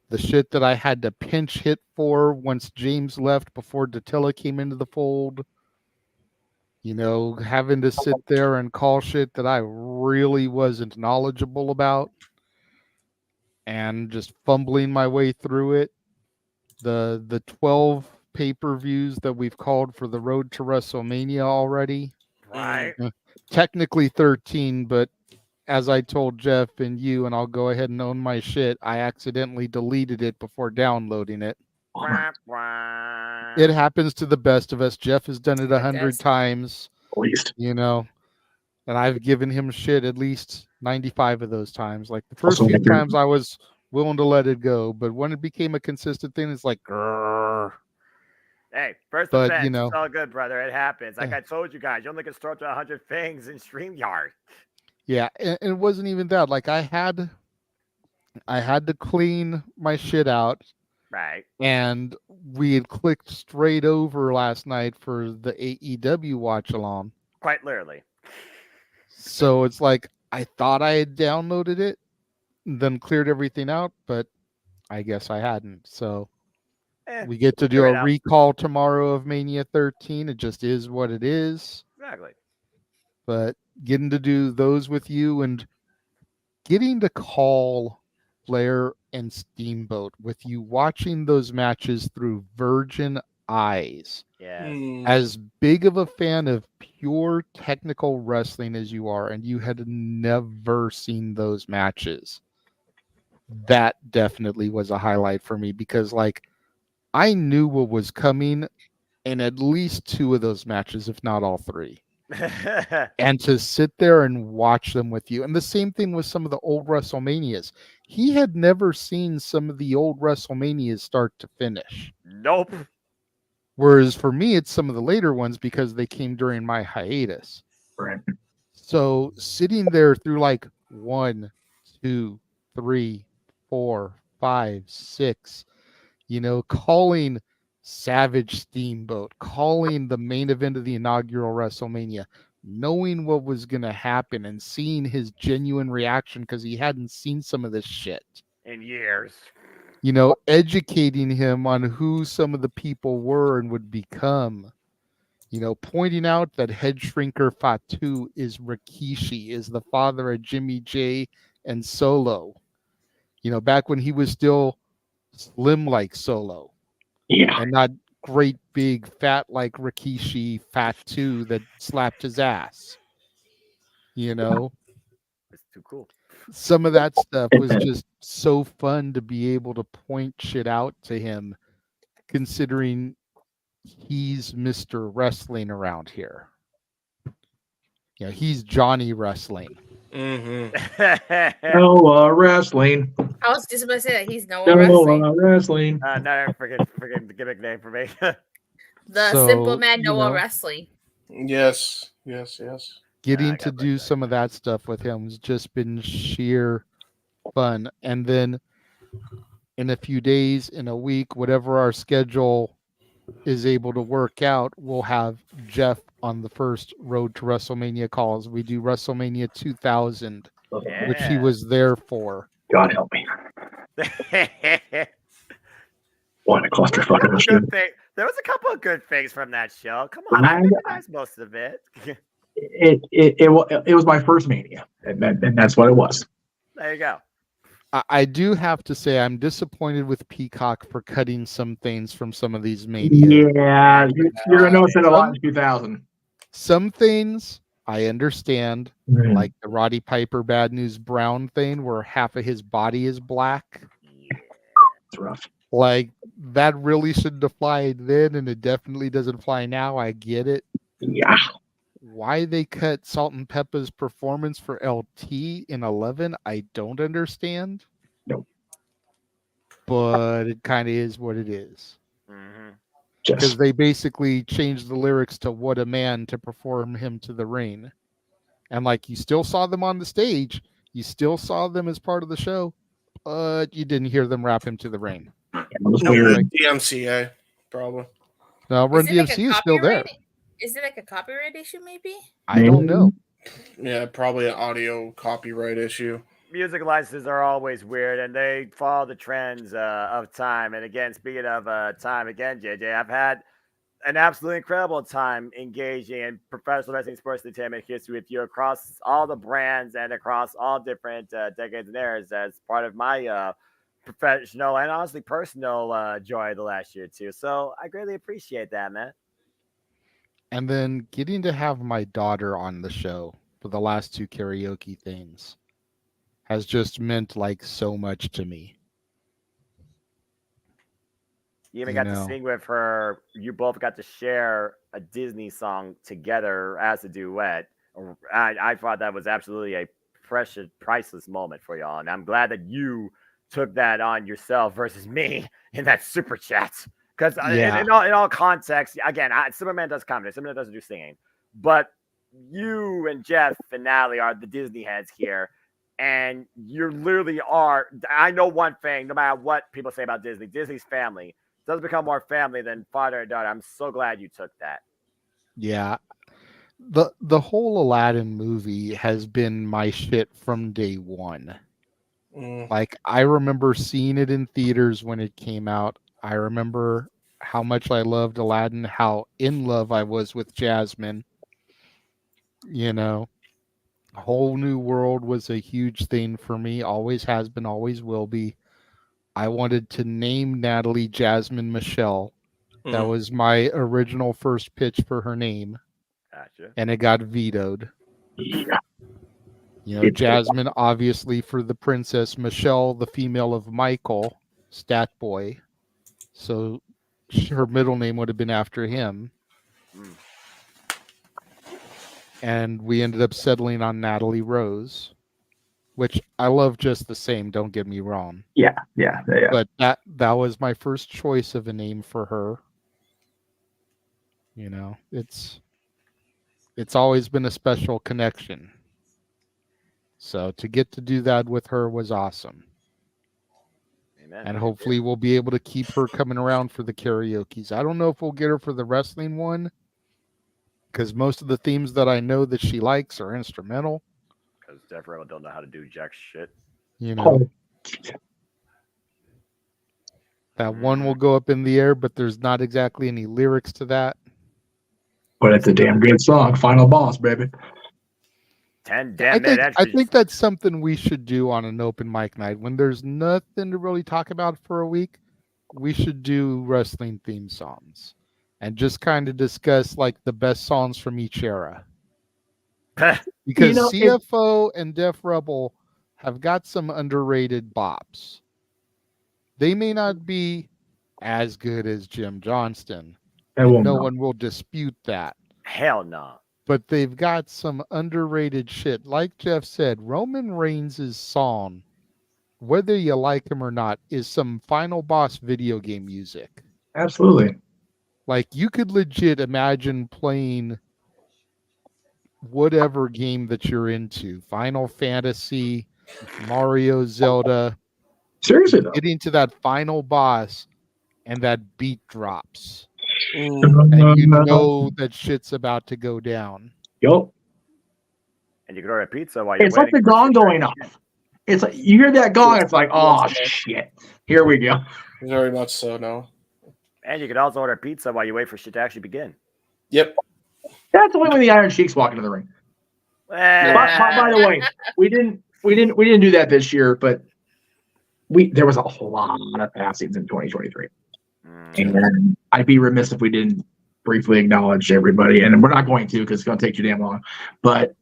Speaker 3: the shit that I had to pinch hit for once James left before Datilla came into the fold. You know, having to sit there and call shit that I really wasn't knowledgeable about and just fumbling my way through it. The 12 pay-per-views that we've called for the road to WrestleMania already.
Speaker 18: Right.
Speaker 3: Technically 13, but as I told Jeff and you, and I'll go ahead and own my shit, I accidentally deleted it before downloading it. It happens to the best of us. Jeff has done it 100 times.
Speaker 10: At least.
Speaker 3: You know, and I've given him shit at least 95 of those times. Like the first
Speaker 10: Also,
Speaker 3: few
Speaker 10: like your-
Speaker 3: times I was willing to let it go, but when it became a consistent thing, it's like, grrr.
Speaker 18: Hey, first
Speaker 3: But,
Speaker 18: offense,
Speaker 3: you know-
Speaker 18: it's all good, brother. It happens. Like I told you guys, you only can start to 100 things in StreamYard.
Speaker 3: Yeah, and it wasn't even that. Like I had to clean my shit out.
Speaker 18: Right.
Speaker 3: And we had clicked straight over last night for the AEW watch along.
Speaker 18: Quite literally.
Speaker 3: So it's like I thought I had downloaded it, then cleared everything out, but I guess I hadn't. So we get to do
Speaker 18: figure it
Speaker 3: a
Speaker 18: out.
Speaker 3: recall tomorrow of Mania 13. It just is what it is.
Speaker 18: Exactly.
Speaker 3: But getting to do those with you and getting to call Flair and Steamboat with you watching those matches through virgin eyes.
Speaker 18: Yes.
Speaker 3: As big of a fan of pure technical wrestling as you are, and you had never seen those matches, that definitely was a highlight for me because, like, I knew what was coming in at least 2 of those matches, if not all 3. And to sit there and watch them with you. And the same thing with some of the old WrestleManias. He had never seen some of the old WrestleManias start to finish.
Speaker 18: Nope.
Speaker 3: Whereas for me, it's some of the later ones because they came during my hiatus.
Speaker 10: Right.
Speaker 3: So sitting there through like 1, 2, 3, 4, 5, 6, calling Savage Steamboat, calling the main event of the inaugural WrestleMania, knowing what was going to happen and seeing his genuine reaction because he hadn't seen some of this shit.
Speaker 18: In years.
Speaker 3: Educating him on who some of the people were and would become. Pointing out that Head Shrinker Fatu is Rikishi, is the father of Jimmy J and Solo. Back when he was still slim like Solo.
Speaker 10: Yeah.
Speaker 3: And not great big fat like Rikishi Fatu that slapped his ass.
Speaker 18: It's too cool.
Speaker 3: Some of that stuff was just so fun to be able to point shit out to him, considering he's Mr. Wrestling around here. He's Johnny Wrestling.
Speaker 18: Mm-hmm.
Speaker 10: Noah Wrestling.
Speaker 1: I was just about to say that he's Noah Wrestling.
Speaker 10: Noah Wrestling.
Speaker 18: No, forget the gimmick name for me.
Speaker 1: The
Speaker 3: So,
Speaker 1: Simple Man Noah Wrestling.
Speaker 6: Yes.
Speaker 3: Getting to do some of that stuff with him has just been sheer fun. And then in a few days, in a week, whatever our schedule is able to work out, we'll have Jeff on the first Road to WrestleMania calls. We do WrestleMania 2000, which he was there for.
Speaker 10: God help me. What a clusterfuck of a show.
Speaker 18: There was a couple of good things from that show. Come on, I recognized most of it.
Speaker 10: It was my first Mania, and that's what it was.
Speaker 18: There you go.
Speaker 3: I do have to say I'm disappointed with Peacock for cutting some things from some of these Mania.
Speaker 10: Yeah, you're gonna notice that a lot in 2000.
Speaker 3: Some things I understand, like the Roddy Piper Bad News Brown thing, where half of his body is black.
Speaker 10: It's rough.
Speaker 3: Like that really shouldn't have flied then, and it definitely doesn't fly now. I get it.
Speaker 10: Yeah.
Speaker 3: Why they cut Salt and Peppa's performance for LT in 11, I don't understand.
Speaker 10: Nope.
Speaker 3: But it kind of is what it is.
Speaker 18: Mm-hmm.
Speaker 3: Because they basically changed the lyrics to "What a Man" to perform him to the ring. And like you still saw them on the stage, you still saw them as part of the show, but you didn't hear them rap him to the ring.
Speaker 6: DMCA, probably.
Speaker 3: No, Run DMC is still there.
Speaker 1: Is it like a copyright issue, maybe?
Speaker 3: I don't know.
Speaker 6: Yeah, probably an audio copyright issue.
Speaker 18: Music licenses are always weird, and they follow the trends of time. And again, speaking of time, again, JJ, I've had an absolutely incredible time engaging in professional wrestling sports entertainment history with you across all the brands and across all different decades and eras as part of my professional and honestly personal joy of the last year too. So I greatly appreciate that, man.
Speaker 3: And then getting to have my daughter on the show for the last two karaoke things has just meant like so much to me.
Speaker 18: You even got to sing with her. You both got to share a Disney song together as a duet. I thought that was absolutely a precious, priceless moment for y'all. And I'm glad that you took that on yourself versus me in that super chat. Because in all contexts, again, Superman does comedy. Superman doesn't do singing. But you and Jeff and Natalie are the Disney heads here. And you literally are. I know one thing, no matter what people say about Disney, Disney's family does become more family than father and daughter. I'm so glad you took that.
Speaker 3: Yeah. The whole Aladdin movie has been my shit from day one. Like, I remember seeing it in theaters when it came out. I remember how much I loved Aladdin, how in love I was with Jasmine. You know, A Whole New World was a huge thing for me. Always has been, always will be. I wanted to name Natalie Jasmine Michelle. That was my original first pitch for her name.
Speaker 18: Gotcha.
Speaker 3: And it got vetoed. Yeah. You know, Jasmine, obviously, for the princess. Michelle, the female of Michael, Stat Boy. So her middle name would have been after him. And we ended up settling on Natalie Rose, which I love just the same, don't get me wrong.
Speaker 10: Yeah.
Speaker 3: But that was my first choice of a name for her. You know, it's always been a special connection. So to get to do that with her was awesome.
Speaker 18: Amen.
Speaker 3: And hopefully we'll be able to keep her coming around for the karaoke's. I don't know if we'll get her for the wrestling one, because most of the themes that I know that she likes are instrumental.
Speaker 18: Because Jeff Rebel don't know how to do jack shit.
Speaker 3: You know, that one will go up in the air, but there's not exactly any lyrics to that.
Speaker 10: But it's a damn good song. Final boss, baby.
Speaker 18: 10 damn minute
Speaker 3: I think that's something we should do on an open mic night. When there's nothing to really talk about for a week, we should do wrestling theme songs and just kind of discuss like the best songs from each era. Because CFO and Def Rebel have got some underrated bops. They may not be as good as Jim Johnston. And no one will dispute that.
Speaker 18: Hell no.
Speaker 3: But they've got some underrated shit. Like Jeff said, Roman Reigns' song, whether you like him or not, is some Final Boss video game music.
Speaker 10: Absolutely.
Speaker 3: Like, you could legit imagine playing whatever game that you're into. Final Fantasy, Mario, Zelda.
Speaker 10: Seriously, though.
Speaker 3: Getting to that final boss and that beat drops. And you know that shit's about to go down.
Speaker 10: Yup.
Speaker 18: And you can order a pizza while you're
Speaker 10: It's like
Speaker 18: waiting.
Speaker 10: the gong going off. It's like you hear that gong, it's like, oh shit. Here we go.
Speaker 6: Very much so, no.
Speaker 18: And you can also order pizza while you wait for shit to actually begin.
Speaker 6: Yep.
Speaker 10: That's only when the Iron Sheiks walk into the ring. By the way, we didn't do that this year, but there was a whole lot of passings in 2023. And I'd be remiss if we didn't briefly acknowledge everybody, and we're not going to because it's going to take too damn long. But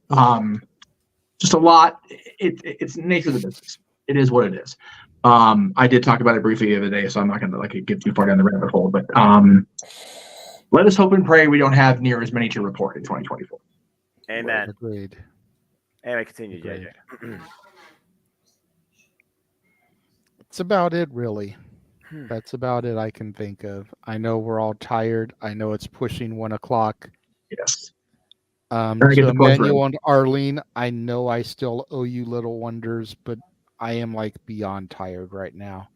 Speaker 10: just a lot. It's the nature of the business. It is what it is. I did talk about it briefly the other day, so I'm not going to get too far down the rabbit hole. But let us hope and pray we don't have near as many to report in 2024.
Speaker 18: Amen.
Speaker 3: Agreed.
Speaker 18: Anyway, continue, JJ.
Speaker 3: That's about it, really. That's about it I can think of. I know we're all tired. I know it's pushing 1 o'clock.
Speaker 10: Yes.
Speaker 3: To
Speaker 10: get the quotes
Speaker 3: Emmanuel
Speaker 10: right.
Speaker 3: and Arlene, I know I still owe you little wonders, but I am like beyond tired right now.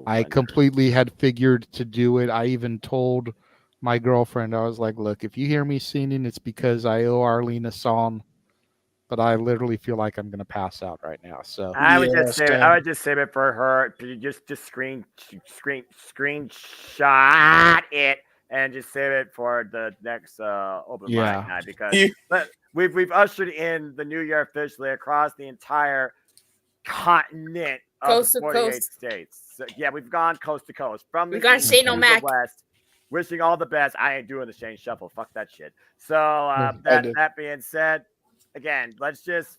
Speaker 3: I completely had figured to do it. I even told my girlfriend, I was like, look, if you hear me singing, it's because I owe Arlene a song. But I literally feel like I'm gonna pass out right now. So
Speaker 18: I would just save it for her. Just screenshot it and just save it for the next open mic night because we've ushered in the new year officially across the entire continent of
Speaker 1: Coast to
Speaker 18: 48
Speaker 1: coast.
Speaker 18: states. So, yeah, we've gone coast to coast from the
Speaker 1: We got
Speaker 18: east
Speaker 1: Shane
Speaker 18: to
Speaker 1: O'Mac.
Speaker 18: the west. Wishing all the best. I ain't doing the Shane Shuffle. Fuck that shit. So that being said, again, let's just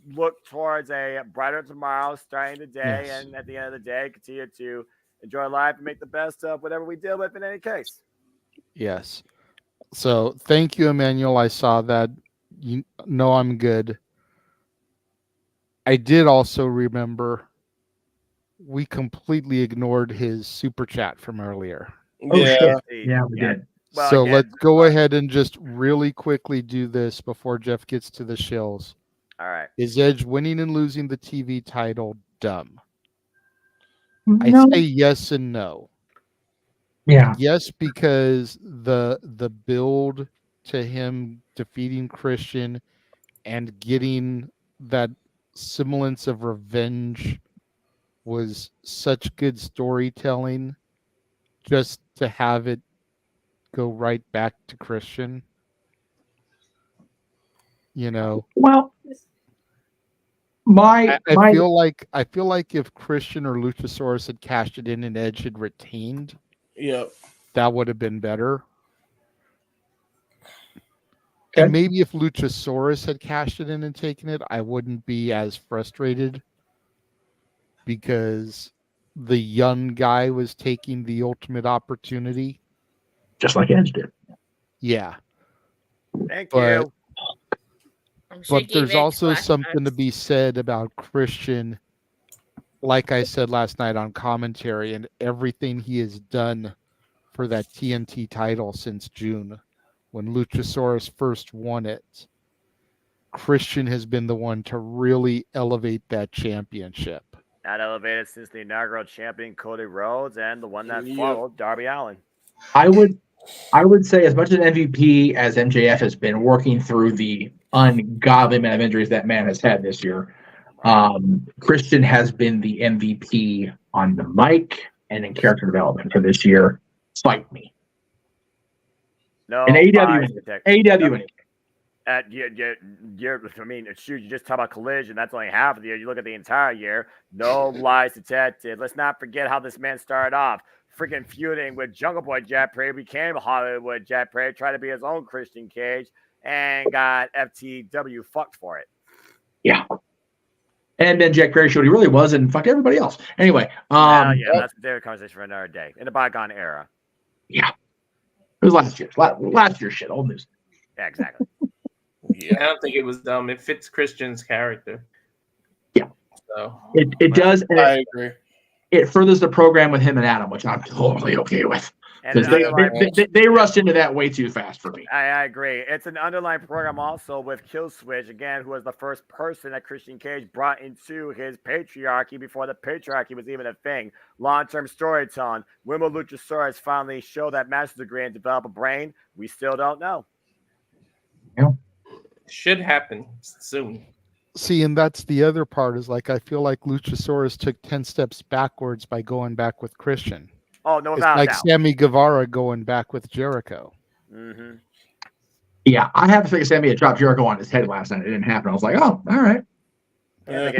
Speaker 18: look towards a brighter tomorrow starting today.
Speaker 3: Yes.
Speaker 18: And at the end of the day, continue to enjoy life and make the best of whatever we deal with in any case.
Speaker 3: yes. So thank you, Emmanuel. I saw that. You know I'm good. I did also remember we completely ignored his super chat from earlier.
Speaker 10: Yeah, we did.
Speaker 18: Well,
Speaker 3: So
Speaker 18: again,
Speaker 3: let's go ahead and just really quickly do this before Jeff gets to the shills.
Speaker 18: all right.
Speaker 3: Is Edge winning and losing the TV title dumb?
Speaker 10: No.
Speaker 3: I say yes and no.
Speaker 10: Yeah.
Speaker 3: Yes, because the build to him defeating Christian and getting that semblance of revenge was such good storytelling. Just to have it go right back to Christian, you know.
Speaker 10: Well,
Speaker 3: I feel like if Christian or Luchasaurus had cashed it in and Edge had retained, that would have been better. And maybe if Luchasaurus had cashed it in and taken it, I wouldn't be as frustrated because the young guy was taking the ultimate opportunity.
Speaker 10: Just like Edge did.
Speaker 3: Yeah.
Speaker 18: Thank
Speaker 3: But-
Speaker 18: you.
Speaker 3: But there's also something to be said about Christian, like I said last night on commentary, and everything he has done for that TNT title since June. when Luchasaurus first won it, Christian has been the one to really elevate that championship.
Speaker 18: Not elevated since the inaugural champion Cody Rhodes and the one that
Speaker 6: Yeah.
Speaker 18: followed, Darby Allin.
Speaker 10: I would say as much as MVP as MJF has been working through the ungodly amount of injuries that man has had this year, Christian has been the MVP on the mic and in character development for this year. Fight me.
Speaker 18: No,
Speaker 10: And AEW
Speaker 18: lies
Speaker 10: winning.
Speaker 18: detected.
Speaker 10: AEW winning.
Speaker 18: I mean, shoot, you just talk about Collision. That's only half of the year. You look at the entire year. No lies detected. Let's not forget how this man started off. Freaking feuding with Jungle Boy Jack Perry, became Hollywood Jack Perry, tried to be his own Christian Cage, and got FTW fucked for it.
Speaker 10: Yeah. And then Jack Perry showed he really was and fucked everybody else. Anyway.
Speaker 18: Yeah, that's a different conversation for another day. In the bygone era.
Speaker 10: Yeah. It was last year. Last year's shit. Old news.
Speaker 18: Yeah, exactly.
Speaker 19: Yeah, I don't think it was dumb. It fits Christian's character.
Speaker 10: Yeah.
Speaker 19: So
Speaker 10: It does. And
Speaker 6: I agree.
Speaker 10: It furthers the program with him and Adam, which I'm totally okay with. Because they rushed into that way too fast for me.
Speaker 18: I agree. It's an underlying program also with Killswitch, again, who was the first person that Christian Cage brought into his patriarchy before the patriarchy was even a thing. Long-term storytelling. When will Luchasaurus finally show that master's degree and develop a brain? We still don't know.
Speaker 19: should happen soon.
Speaker 3: See, and that's the other part is like I feel like Luchasaurus took 10 steps backwards by going back with Christian.
Speaker 18: Oh, no,
Speaker 3: it's
Speaker 18: without
Speaker 3: like
Speaker 18: doubt.
Speaker 3: Sammy Guevara going back with Jericho.
Speaker 18: Mm-hmm.
Speaker 10: Yeah, I have to think Sammy had dropped Jericho on his head last night. It didn't happen. I was like, oh, all right.
Speaker 18: Yeah,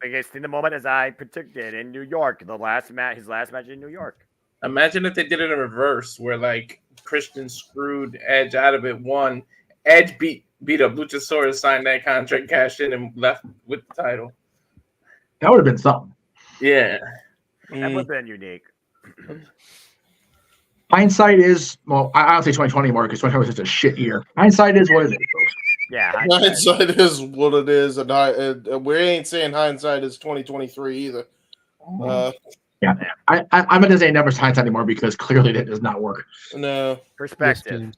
Speaker 18: they get seen the moment as I predicted in New York. His last match in New York.
Speaker 19: Imagine if they did it in reverse, where like Christian screwed Edge out of it. One, Edge beat up Luchasaurus, signed that contract, cashed in, and left with the title.
Speaker 10: That would have been something.
Speaker 19: Yeah,
Speaker 18: That would have been unique.
Speaker 10: Hindsight is, well, I don't say 2020 anymore because 2020 was such a shit year. Hindsight is what it is, folks.
Speaker 18: Yeah,
Speaker 6: hindsight is what it is, and we ain't saying hindsight is 2023 either.
Speaker 10: Yeah, I'm not gonna say numbers hindsight anymore because clearly that does not work.
Speaker 6: No
Speaker 18: perspective.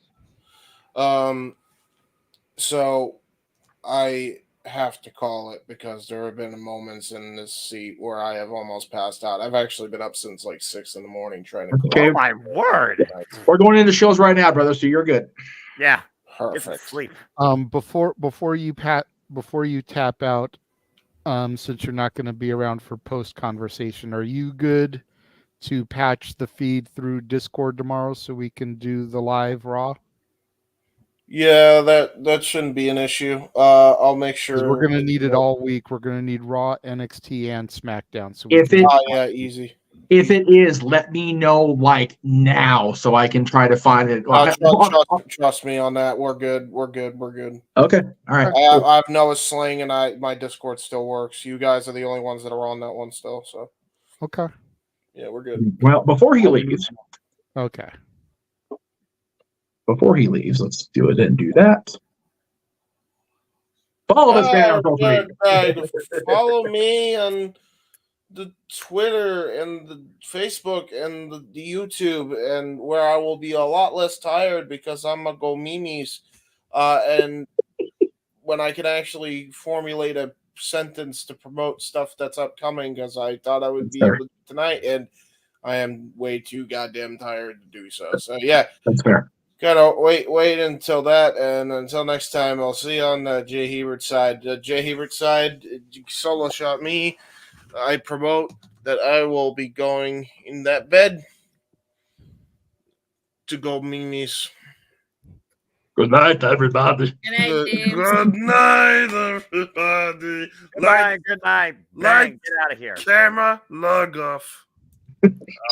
Speaker 6: So I have to call it because there have been moments in this seat where I have almost passed out. I've actually been up since like 6 a.m. trying to.
Speaker 10: Okay.
Speaker 18: Oh my word!
Speaker 10: We're going into shows right now, brother. So you're good.
Speaker 18: Yeah.
Speaker 6: Perfect.
Speaker 18: Get some sleep.
Speaker 3: Before you tap out, since you're not going to be around for post conversation, are you good to patch the feed through Discord tomorrow so we can do the live Raw?
Speaker 6: Yeah, that shouldn't be an issue. I'll make sure
Speaker 3: We're going to need it all week. We're going to need Raw, NXT, and SmackDown. So
Speaker 6: yeah, easy.
Speaker 10: If it is, let me know like now so I can try to find it.
Speaker 6: Trust me on that. We're good. We're good.
Speaker 10: Okay. All right.
Speaker 6: I have Noah Sling, and my Discord still works. You guys are the only ones that are on that one still. So
Speaker 3: okay.
Speaker 6: Yeah, we're good.
Speaker 10: Well, before he leaves.
Speaker 3: Okay.
Speaker 10: Before he leaves, let's do it and do that. Follow this man on social media.
Speaker 6: Follow me on the Twitter and the Facebook and the YouTube, and where I will be a lot less tired because I'm gonna go Mimi's, and when I can actually formulate a sentence to promote stuff that's upcoming, because I thought I would be able to tonight, and I am way too goddamn tired to do so. So yeah,
Speaker 10: that's fair.
Speaker 6: Gotta wait until that, and until next time, I'll see you on the Jay Hebert side. Jay Hebert side, solo shot me. I promote that I will be going in that bed to go Mimi's.
Speaker 10: Good night, everybody.
Speaker 6: Good night, everybody.
Speaker 18: Good night. Bang, get out of here.
Speaker 6: Camera, log off.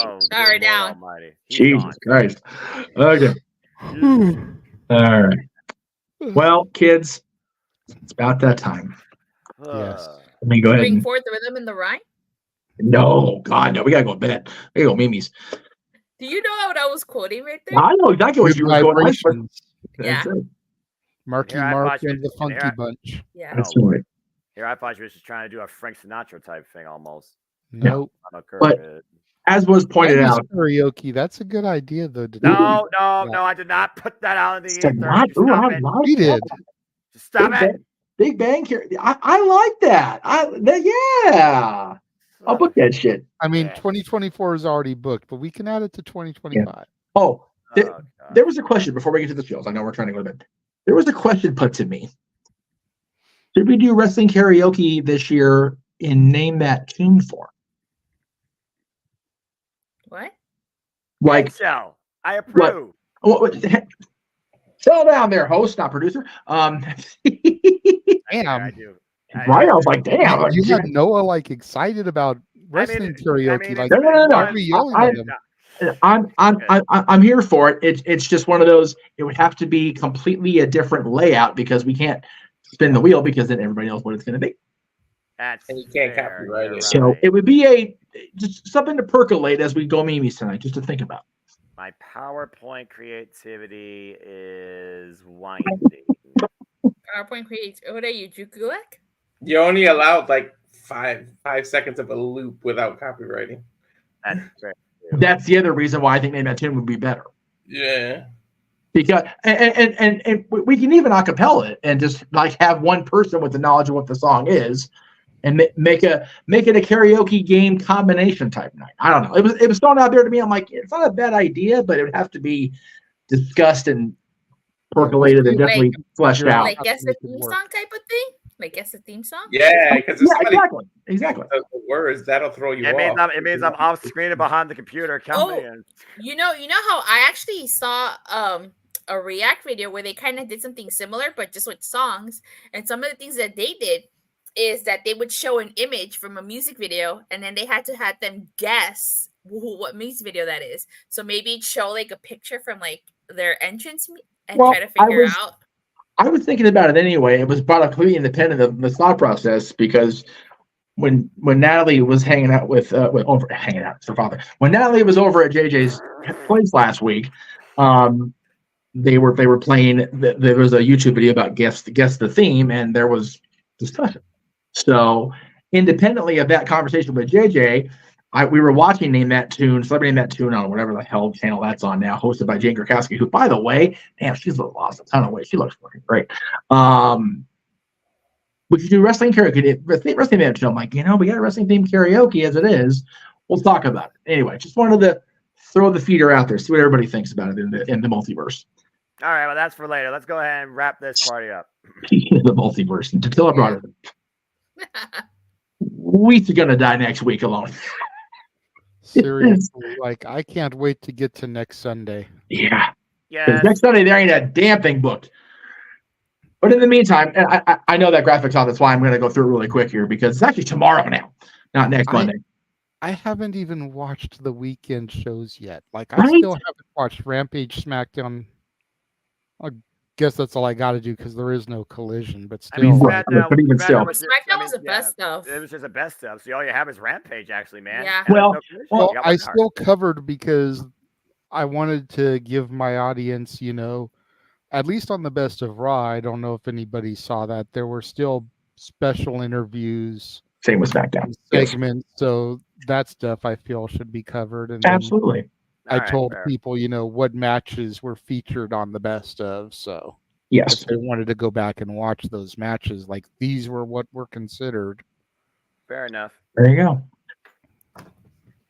Speaker 18: Oh,
Speaker 1: Sorry,
Speaker 18: good
Speaker 1: down.
Speaker 18: Lord Almighty.
Speaker 10: Jesus Christ. Okay. All right. Well, kids, it's about that time.
Speaker 3: Yes.
Speaker 10: Let me go ahead.
Speaker 1: Bring forth the rhythm in the rhyme.
Speaker 10: No, God, no. We gotta go to bed. We gotta go Mimi's.
Speaker 1: Do you know what I was quoting right there?
Speaker 10: I know exactly what you were going.
Speaker 1: Yeah.
Speaker 3: Marky
Speaker 18: Here, I
Speaker 3: Mark
Speaker 18: thought you-
Speaker 3: and the Funky
Speaker 18: here I-
Speaker 3: Bunch.
Speaker 1: Yeah.
Speaker 10: That's right.
Speaker 18: Here, I thought you were just trying to do a Frank Sinatra type thing almost.
Speaker 3: Nope.
Speaker 18: I'm a
Speaker 10: But
Speaker 18: Kirk.
Speaker 10: as was pointed
Speaker 3: Chinese
Speaker 10: out.
Speaker 3: karaoke. That's a good idea, though.
Speaker 2: No, I did not put that out in the ether. Stop it.
Speaker 3: We did.
Speaker 2: Stop it.
Speaker 10: Big Bang Theory. I like that. Yeah. I'll book that shit.
Speaker 3: I mean, 2024 is already booked, but we can add it to 2025.
Speaker 10: Oh, there was a question before we get to the shows. I know we're trying to go to bed. There was a question put to me. Should we do wrestling karaoke this year in Name That Tune form?
Speaker 1: What?
Speaker 10: Like,
Speaker 2: so I approve.
Speaker 10: What, settle down there, host, not producer.
Speaker 3: Damn.
Speaker 2: I do.
Speaker 10: Right? I was like, damn.
Speaker 3: You had Noah like excited about wrestling karaoke. Like,
Speaker 10: No.
Speaker 3: why are we yelling at him?
Speaker 10: I'm here for it. It's just one of those. It would have to be completely a different layout because we can't spin the wheel because then everybody knows what it's going to be.
Speaker 2: That's
Speaker 19: and you can't copyright it.
Speaker 10: So it would be just something to percolate as we go memes tonight, just to think about.
Speaker 2: My PowerPoint creativity is winding.
Speaker 1: PowerPoint creates. What are you, Jukulek?
Speaker 19: You only allowed like five seconds of a loop without copywriting.
Speaker 10: That's the other reason why I think Name That Tune would be better.
Speaker 19: Yeah.
Speaker 10: Because and we can even acapella it and just like have one person with the knowledge of what the song is, and make it a karaoke game combination type night. I don't know. It was thrown out there to me. I'm like, it's not a bad idea, but it would have to be discussed and percolated and definitely fleshed out.
Speaker 1: Like guess the theme song type of thing. Like guess the theme song.
Speaker 19: Yeah, because
Speaker 10: exactly.
Speaker 19: The words that'll throw you off.
Speaker 2: It means I'm off screen and behind the computer.
Speaker 1: You know how I actually saw a React video where they kind of did something similar, but just with songs. And some of the things that they did is that they would show an image from a music video, and then they had to have them guess what music video that is. So maybe show like a picture from like their entrance and try to figure out.
Speaker 10: I was thinking about it anyway. It was brought up completely independent of the thought process because when Natalie was hanging out with her father, when Natalie was over at JJ's place last week, they were playing. There was a YouTube video about guess the theme, and there was discussion. So independently of that conversation with JJ, we were watching Name That Tune, Celebrity Name That Tune on whatever the hell channel that's on now, hosted by Jane Krakowski, who, by the way, damn, she's lost a ton of weight. She looks fucking great. We should do wrestling karaoke. Wrestling Name That Tune. I'm like, we got a wrestling themed karaoke as it is. We'll talk about it. Anyway, just wanted to throw the feeder out there, see what everybody thinks about it in the multiverse.
Speaker 2: All right, well, that's for later. Let's go ahead and wrap this party up.
Speaker 10: The multiverse. And Tatilla brought it up. We're gonna die next week alone.
Speaker 3: Seriously, like I can't wait to get to next Sunday.
Speaker 10: Yeah. Next Sunday there ain't a damn thing booked. But in the meantime, and I know that graphics on. That's why I'm going to go through it really quick here because it's actually tomorrow now, not next Monday.
Speaker 3: I haven't even watched the weekend shows yet. Like I still haven't watched Rampage, SmackDown. I guess that's all I got to do because there is no Collision. But still,
Speaker 1: SmackDown was the best stuff.
Speaker 2: It was just the best stuff. So all you have is Rampage, actually, man.
Speaker 1: Yeah.
Speaker 3: Well, I still covered because I wanted to give my audience, at least on the Best of Raw. I don't know if anybody saw that. There were still special interviews.
Speaker 10: Same with SmackDown
Speaker 3: segments. So that stuff I feel should be covered. And
Speaker 10: absolutely.
Speaker 3: I told people, what matches were featured on the Best of. So
Speaker 10: yes,
Speaker 3: if they wanted to go back and watch those matches, like these were what were considered.
Speaker 2: Fair enough.
Speaker 10: There you go.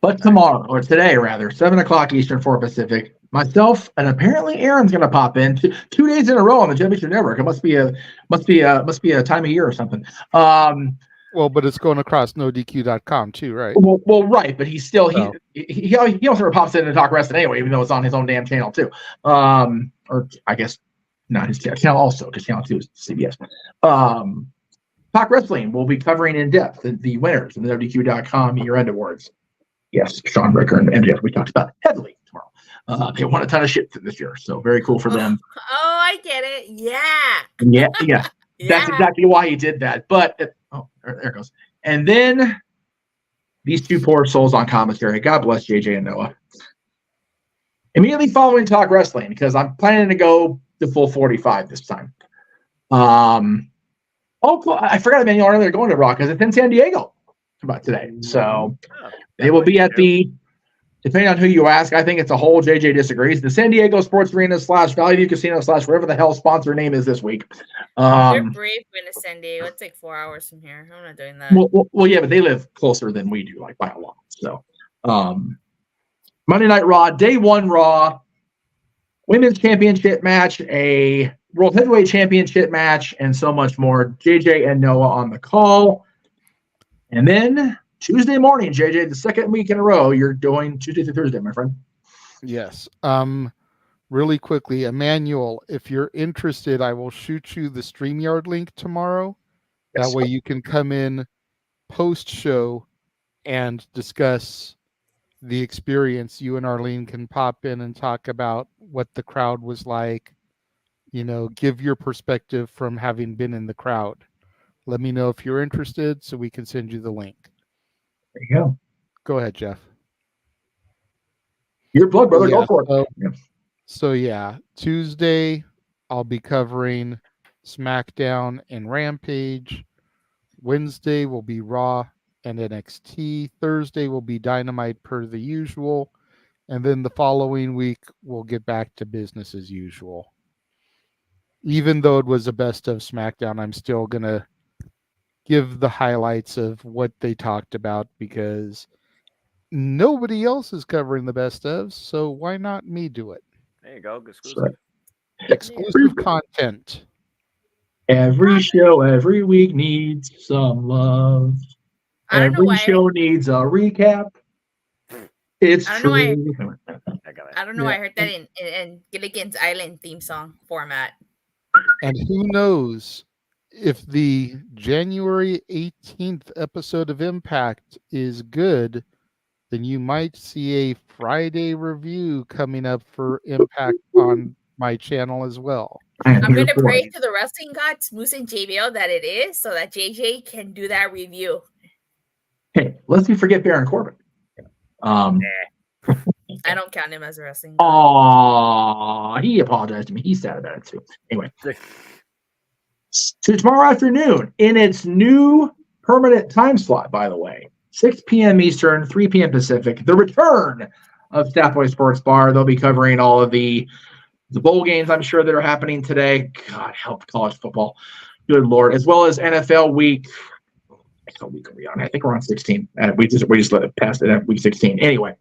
Speaker 10: But tomorrow, or today rather, 7:00 Eastern, 4 Pacific, myself and apparently Aaron's going to pop in 2 days in a row on the Championship Network. It must be a time of year or something.
Speaker 3: Well, but it's going across NoDQ.com too, right?
Speaker 10: Well, right, but he's still he also pops in to talk wrestling anyway, even though it's on his own damn channel too. Or I guess not his channel also, because channel 2 is CBS. Talk Wrestling will be covering in depth the winners of the NoDQ.com year-end awards. Yes, Sean Ricker and MJF we talked about heavily tomorrow. They won a ton of shit this year, so very cool for them.
Speaker 1: Oh, I get it. Yeah.
Speaker 10: Yeah. That's exactly why he did that. But there it goes. And then these two poor souls on commentary. God bless JJ and Noah. Immediately following Talk Wrestling, because I'm planning to go the full 45 this time. I forgot to mention earlier going to Raw because it's in San Diego about today. So they will be at the Depending on who you ask, I think it's a whole. JJ disagrees. The San Diego Sports Arena / Valley View Casino / whatever the hell sponsor name is this week.
Speaker 1: You're brave going to San Diego. It's like 4 hours from here. I'm not doing that.
Speaker 10: Well, yeah, but they live closer than we do, like by a lot. So, Monday Night Raw, Day 1 Raw, Women's Championship match, a World Heavyweight Championship match, and so much more. JJ and Noah on the call. And then Tuesday morning, JJ, the second week in a row, you're doing Tuesday through Thursday, my friend.
Speaker 3: Yes. Really quickly, Emmanuel, if you're interested, I will shoot you the StreamYard link tomorrow.
Speaker 10: Yes.
Speaker 3: That way you can come in post-show and discuss the experience. You and Arlene can pop in and talk about what the crowd was like. You know, give your perspective from having been in the crowd. Let me know if you're interested so we can send you the link.
Speaker 10: There you go.
Speaker 3: Go ahead, Jeff.
Speaker 10: Your plug, brother. Go for it.
Speaker 3: So yeah, Tuesday I'll be covering SmackDown and Rampage. Wednesday will be Raw and NXT. Thursday will be Dynamite per the usual. And then the following week we'll get back to business as usual. Even though it was a best of SmackDown, I'm still going to give the highlights of what they talked about because nobody else is covering the best of, so why not me do it?
Speaker 18: There you go. Exclusive.
Speaker 3: Exclusive content.
Speaker 10: Every show, every week needs some love. Every show needs a recap. It's
Speaker 1: I don't know
Speaker 10: true.
Speaker 1: I don't know. I heard that in Gilligan's Island theme song format.
Speaker 3: And who knows if the January 18th episode of Impact is good, then you might see a Friday review coming up for Impact on my channel as well.
Speaker 1: I'm going to pray to the wrestling gods, Moose and JBL, that it is so that JJ can do that review.
Speaker 10: Hey, let's not forget Baron Corbin.
Speaker 1: I don't count him as a wrestling
Speaker 10: god. He apologized to me. He's sad about it too. Anyway. So tomorrow afternoon, in its new permanent time slot, by the way, 6 p.m. Eastern, 3 p.m. Pacific, the return of Staff Boy Sports Bar. They'll be covering all of the bowl games, I'm sure, that are happening today. God help college football. Good Lord. As well as NFL week. What week are we on? I think we're on 16. We just let it pass it at week 16. Anyway,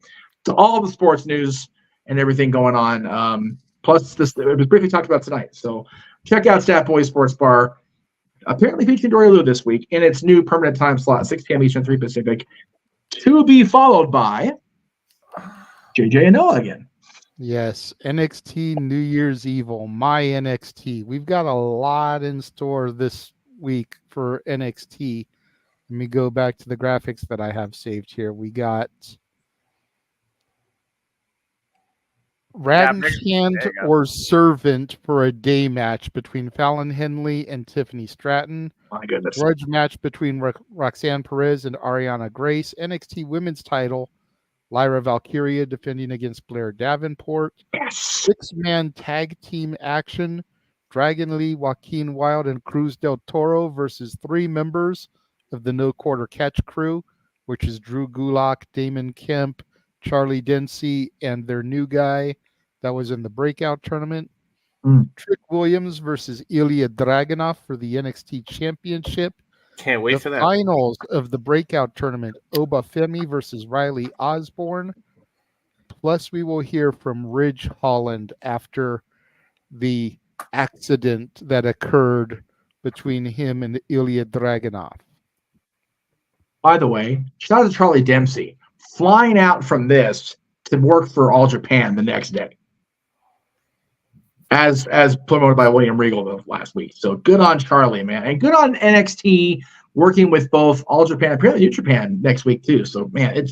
Speaker 10: so all of the sports news and everything going on. Plus, this it was briefly talked about tonight. So check out Staff Boy Sports Bar. Apparently featuring Dory Lou this week in its new permanent time slot, 6 p.m. Eastern, 3 Pacific, to be followed by JJ and Noah again.
Speaker 3: Yes, NXT New Year's Evil, my NXT. We've got a lot in store this week for NXT. Let me go back to the graphics that I have saved here. We got Radcant or Servant for a day match between Fallon Henley and Tiffany Stratton.
Speaker 10: My goodness.
Speaker 3: Grudge match between Roxanne Perez and Ariana Grace. NXT Women's title, Lyra Valkyria defending against Blair Davenport.
Speaker 10: Yes.
Speaker 3: 6-man tag team action, Dragon Lee, Joaquin Wilde, and Cruz del Toro versus 3 members of the No Quarter Catch crew, which is Drew Gulak, Damon Kemp, Charlie Dempsey, and their new guy that was in the breakout tournament. Trick Williams versus Ilya Dragunov for the NXT Championship.
Speaker 19: Can't wait for that.
Speaker 3: Finals of the breakout tournament, Oba Femi versus Riley Osborne. Plus, we will hear from Ridge Holland after the accident that occurred between him and Ilya Dragunov.
Speaker 10: By the way, shout out to Charlie Dempsey, flying out from this to work for All Japan the next day, as promoted by William Regal last week. So good on Charlie, man, and good on NXT working with both All Japan, apparently New Japan next week too. So man,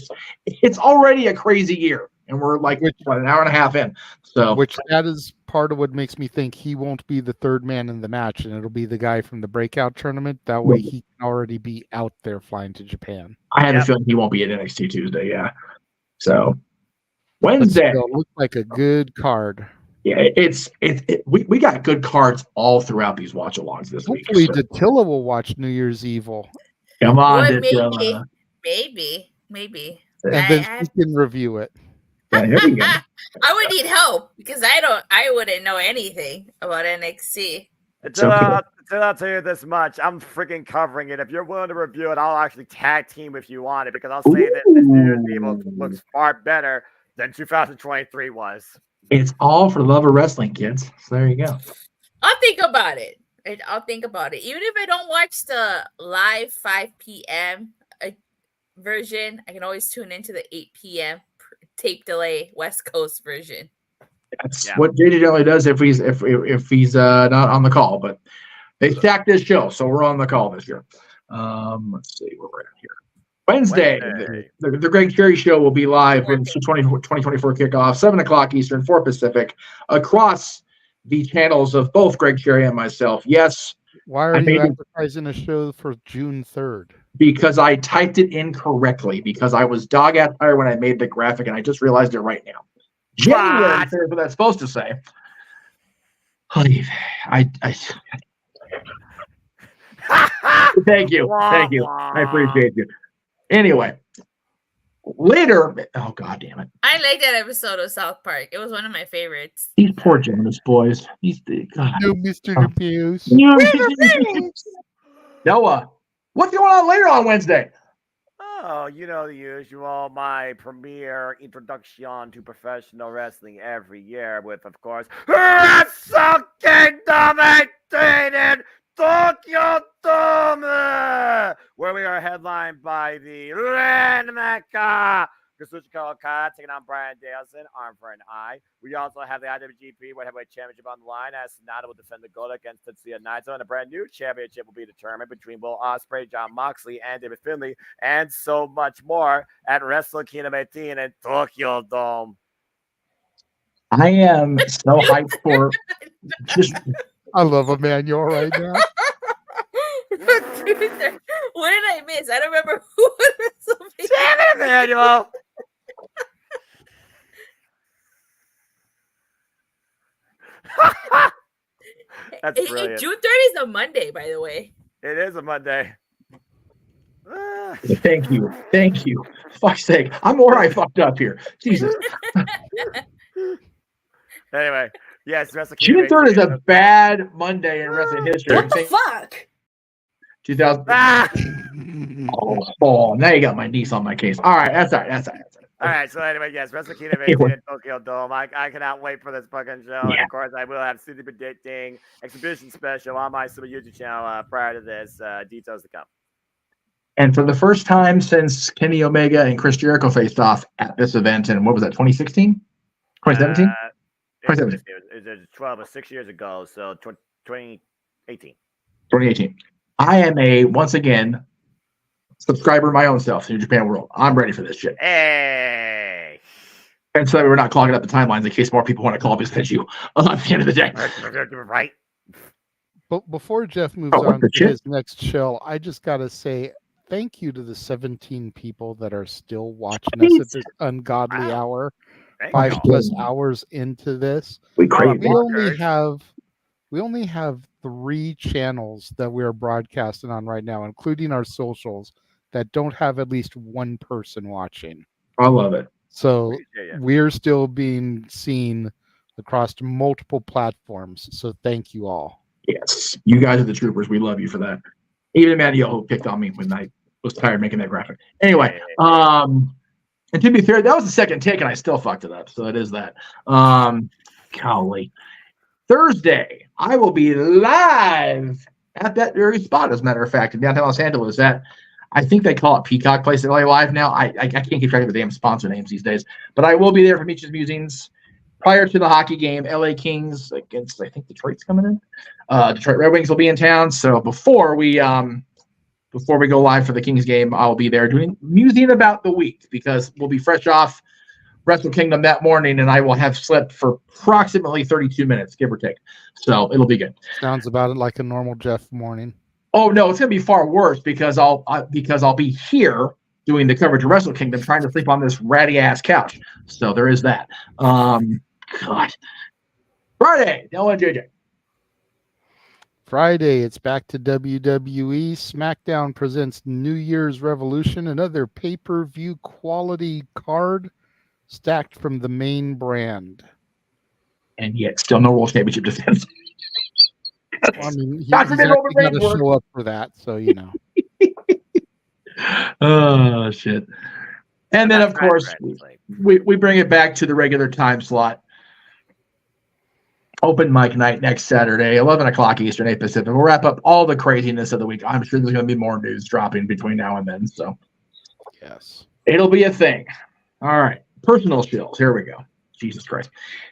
Speaker 10: it's already a crazy year, and we're like an hour and a half in. So
Speaker 3: which that is part of what makes me think he won't be the third man in the match, and it'll be the guy from the breakout tournament. That way he can already be out there flying to Japan.
Speaker 10: I have a feeling he won't be at NXT Tuesday. Yeah. So Wednesday
Speaker 3: it'll look like a good card.
Speaker 10: Yeah, we got good cards all throughout these watch-alongs this week.
Speaker 3: Hopefully, Dattila will watch New Year's Evil.
Speaker 10: Come on,
Speaker 1: Boy,
Speaker 10: Dattila.
Speaker 1: maybe.
Speaker 3: And then she can review it.
Speaker 10: Yeah, here we go.
Speaker 1: I would need help because I wouldn't know anything about NXT.
Speaker 18: Until I'll tell you this much, I'm freaking covering it. If you're willing to review it, I'll actually tag team if you want it because I'll say that this year's Evil looks far better than 2023 was.
Speaker 10: It's all for the love of wrestling, kids. So there you go.
Speaker 1: I'll think about it. I'll think about it. Even if I don't watch the live 5 p.m. version, I can always tune into the 8 p.m. tape delay West Coast version.
Speaker 10: That's what JJ generally does if he's not on the call. But they stacked this show, so we're on the call this year. Let's see where we're at here. Wednesday. The Greg Cherry Show will be live in 2024 kickoff, 7 o'clock Eastern, 4 Pacific, across the channels of both Greg Cherry and myself. Yes.
Speaker 3: Why are you advertising a show for June 3rd?
Speaker 10: Because I typed it incorrectly, because I was dog-ass tired when I made the graphic, and I just realized it right now. January, is what that's supposed to say. Thank you. Thank you. I appreciate you. Anyway, later. Oh, God damn it.
Speaker 1: I like that episode of South Park. It was one of my favorites.
Speaker 10: These poor Jonas boys. God.
Speaker 3: No, Mr. Abuse.
Speaker 10: Noah, what's going on later on Wednesday?
Speaker 18: Oh, you know the usual. My premiere introduction to professional wrestling every year with, of course, Wrestle Kingdom 18 in Tokyo Dome, where we are headlined by the Land Mecca, Kazuchika Okada taking on Brian Danielson, arm for an eye. We also have the IWGP World Heavyweight Championship on the line, as Sonata will defend the gold against Tetsuya Naito, and a brand new championship will be determined between Will Ospreay, Jon Moxley, and David Finlay, and so much more at Wrestle Kingdom 18 in Tokyo Dome.
Speaker 10: I am so hyped for just.
Speaker 3: I love Emmanuel right now.
Speaker 1: What did I miss? I don't remember who was WrestleMania.
Speaker 18: Damn it, Emmanuel! That's brilliant.
Speaker 1: June 30th is a Monday, by the way.
Speaker 18: It is a Monday.
Speaker 10: Thank you. Fuck's sake, I'm where I fucked up here. Jesus.
Speaker 18: Anyway, yes, Wrestle
Speaker 10: June 3rd is a bad Monday in wrestling history.
Speaker 5: What the fuck?
Speaker 10: 2000. Oh, now you got my niece on my case. All right, that's all right.
Speaker 18: All right, so anyway, yes, Wrestle Kingdom 18 in Tokyo Dome. I cannot wait for this fucking show.
Speaker 10: Yeah.
Speaker 18: And of course, I will have City Predicting exhibition special on my Super YouTube channel prior to this. Details to come.
Speaker 10: And for the first time since Kenny Omega and Chris Jericho faced off at this event, and what was that, 2016? 2017? 2017.
Speaker 18: It was 6 years ago, so 2018.
Speaker 10: 2018. I am once again, subscriber of my own self to New Japan World. I'm ready for this shit.
Speaker 18: Hey!
Speaker 10: And so we're not clogging up the timelines in case more people want to call up his issue at the end of the day.
Speaker 18: Right.
Speaker 3: But before Jeff moves on to his next show, I just got to say thank you to the 17 people that are still watching us at this ungodly hour, 5+ hours into this. We only have 3 channels that we are broadcasting on right now, including our socials, that don't have at least one person watching.
Speaker 10: I love it.
Speaker 3: So we're still being seen across multiple platforms. So thank you all.
Speaker 10: Yes, you guys are the troopers. We love you for that. Even Emmanuel picked on me when I was tired making that graphic. Anyway, and to be fair, that was the second take, and I still fucked it up. So it is that. Golly. Thursday, I will be live at that very spot, as a matter of fact, in downtown Los Angeles. I think they call it Peacock Place LA Live now. I can't keep track of the damn sponsor names these days. But I will be there for Meech's Musings prior to the hockey game. LA Kings against, I think, Detroit's coming in. Detroit Red Wings will be in town. So before we go live for the Kings game, I'll be there doing musing about the week, because we'll be fresh off Wrestle Kingdom that morning, and I will have slept for approximately 32 minutes, give or take. So it'll be good.
Speaker 3: Sounds about it like a normal Jeff morning.
Speaker 10: Oh no, it's gonna be far worse because I'll be here doing the coverage of Wrestle Kingdom, trying to sleep on this ratty ass couch. So there is that. God. Friday, Noah and JJ.
Speaker 3: Friday, it's back to WWE. SmackDown presents New Year's Revolution, another pay-per-view quality card. stacked from the main brand.
Speaker 10: And yet, still no World Championship defense.
Speaker 3: Well, I mean, he's
Speaker 10: Dr.
Speaker 3: actually
Speaker 10: Roman
Speaker 3: got to
Speaker 10: Reigns work.
Speaker 3: show up for that, so you know.
Speaker 10: Oh shit! And then, of course, we bring it back to the regular time slot. Open mic night next Saturday, 11 o'clock Eastern, 8 Pacific. We'll wrap up all the craziness of the week. I'm sure there's going to be more news dropping between now and then. So,
Speaker 3: yes,
Speaker 10: it'll be a thing. All right, personal skills. Here we go. Jesus Christ.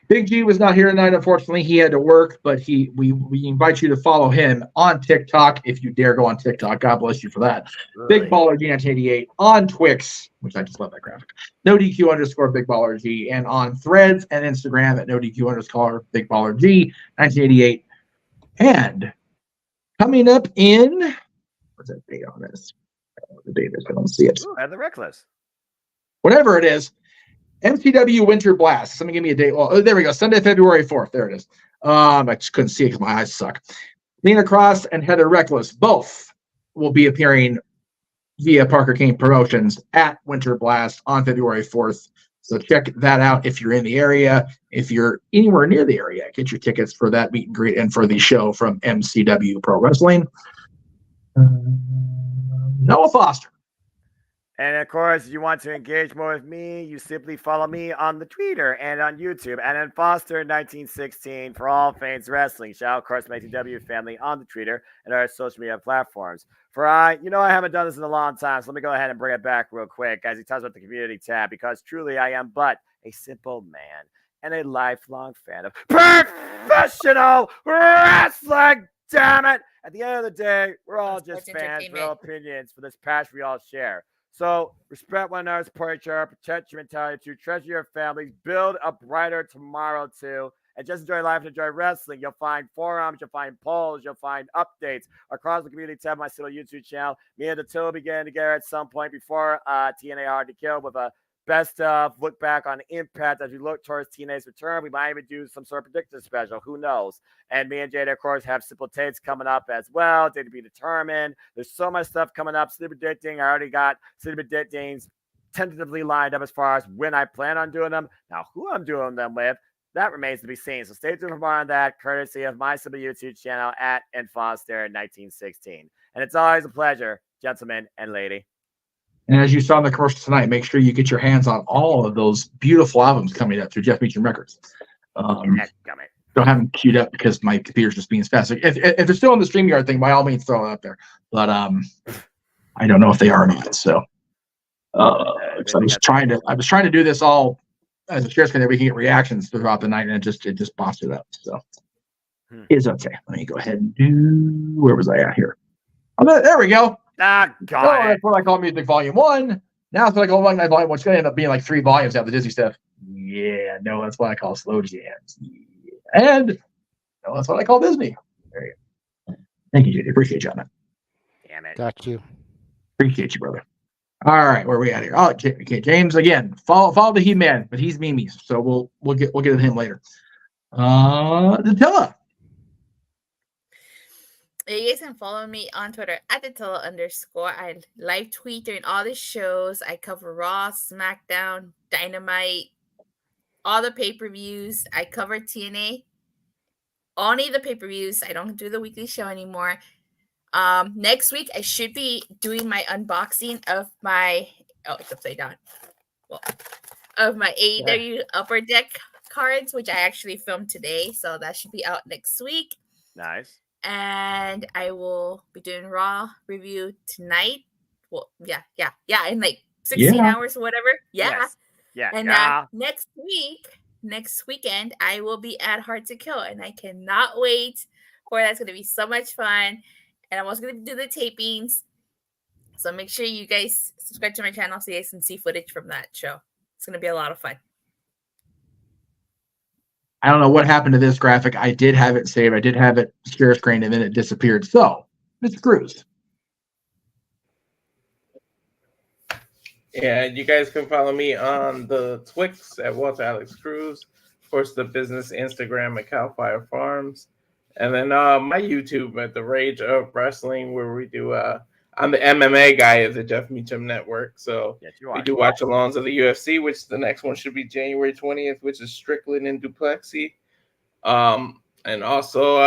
Speaker 10: Big G was not here tonight, unfortunately. He had to work, but we invite you to follow him on TikTok if you dare go on TikTok. God bless you for that.
Speaker 18: Really?
Speaker 10: Big Baller G 1988 on Twix, which I just love that graphic. No DQ _ Big Baller G, and on Threads and Instagram at no DQ _ Big Baller G 1988. And coming up in what's that date on this? I don't know what the date is. I don't see it.
Speaker 18: Ooh, and the Reckless.
Speaker 10: Whatever it is. MCW Winter Blast. Somebody give me a date. Well, there we go. Sunday, February 4th. There it is. I just couldn't see it because my eyes suck. Nina Cross and Heather Reckless both will be appearing via Parker King Promotions at Winter Blast on February 4th. So check that out if you're in the area. If you're anywhere near the area, get your tickets for that meet and greet and for the show from MCW Pro Wrestling. Noah Foster.
Speaker 18: And of course, if you want to engage more with me, you simply follow me on the Twitter and on YouTube, and then Foster1916 for all things wrestling. Shout out, of course, my TW family on the Twitter and our social media platforms. I haven't done this in a long time, so let me go ahead and bring it back real quick as he talks about the community tab, because truly I am but a simple man and a lifelong fan of professional wrestling. Damn it! At the end of the day, we're all just fans with our opinions for this passion we all share. So respect one another, support each other, protect your mentality too, treasure your families, build a brighter tomorrow too, and just enjoy life and enjoy wrestling. You'll find forums, you'll find polls, you'll find updates across the community tab, my little YouTube channel. Me and Attila will be getting together at some point before TNA Hard to Kill with a best of look back on Impact as we look towards TNA's return. We might even do some sort of predictive special. Who knows? And me and Jada, of course, have Simple Tates coming up as well. Date to be determined. There's so much stuff coming up. City predicting. I already got City predictings tentatively lined up as far as when I plan on doing them. Now, who I'm doing them with, that remains to be seen. So stay tuned for more on that, courtesy of my Simple YouTube channel at @Foster1916. And it's always a pleasure, gentlemen and lady.
Speaker 10: And as you saw in the commercial tonight, make sure you get your hands on all of those beautiful albums coming up through Jeff Meacham Records. Don't have them queued up because my computer's just being fast. If they're still on the StreamYard thing, by all means, throw it out there. But I don't know if they are or not. So I was trying to do this all as a share screen that we can get reactions throughout the night, and it just busted up. So it's okay. Let me go ahead and do. Where was I at here? Oh, there we go. That's what I call Music Volume 1. Now it's what I call Volume 9 Volume 1. It's going to end up being like 3 volumes out of the Disney stuff. Yeah, no, that's what I call slow jams. Yeah. And no, that's what I call Disney. There you go. Thank you, JD. Appreciate you on that.
Speaker 18: Damn it.
Speaker 3: Got you.
Speaker 10: Appreciate you, brother. All right, where are we at here? Oh, okay, James again. Follow the He-Man, but he's Mimi, so we'll get to him later. Attila.
Speaker 1: You guys can follow me on Twitter at Attila _. I live tweet during all the shows. I cover Raw, SmackDown, Dynamite, all the pay-per-views. I cover TNA. Only the pay-per-views. I don't do the weekly show anymore. Next week I should be doing my unboxing of my it's upside down. Well, of my AEW Upper Deck cards, which I actually filmed today. So that should be out next week.
Speaker 18: Nice.
Speaker 1: And I will be doing Raw review tonight. Well, yeah, in like 16 hours or whatever. Yeah.
Speaker 18: Yes. Yeah.
Speaker 1: And next weekend, I will be at Hard to Kill, and I cannot wait for that's going to be so much fun. And I'm also going to do the tapings. So make sure you guys subscribe to my channel so you guys can see footage from that show. It's going to be a lot of fun.
Speaker 10: I don't know what happened to this graphic. I did have it saved. I did have it share screen, and then it disappeared. So, Mr. Cruz.
Speaker 19: Yeah, you guys can follow me on the Twix at Walter Alex Cruz. Of course, the business Instagram at Calfire Farms. And then my YouTube at The Rage of Wrestling, where we do I'm the MMA guy of the Jeff Meacham Network. So
Speaker 18: Yes, you
Speaker 19: we
Speaker 18: are.
Speaker 19: do watch alongs of the UFC, which the next one should be January 20th, which is Strickland and Duplexi. And also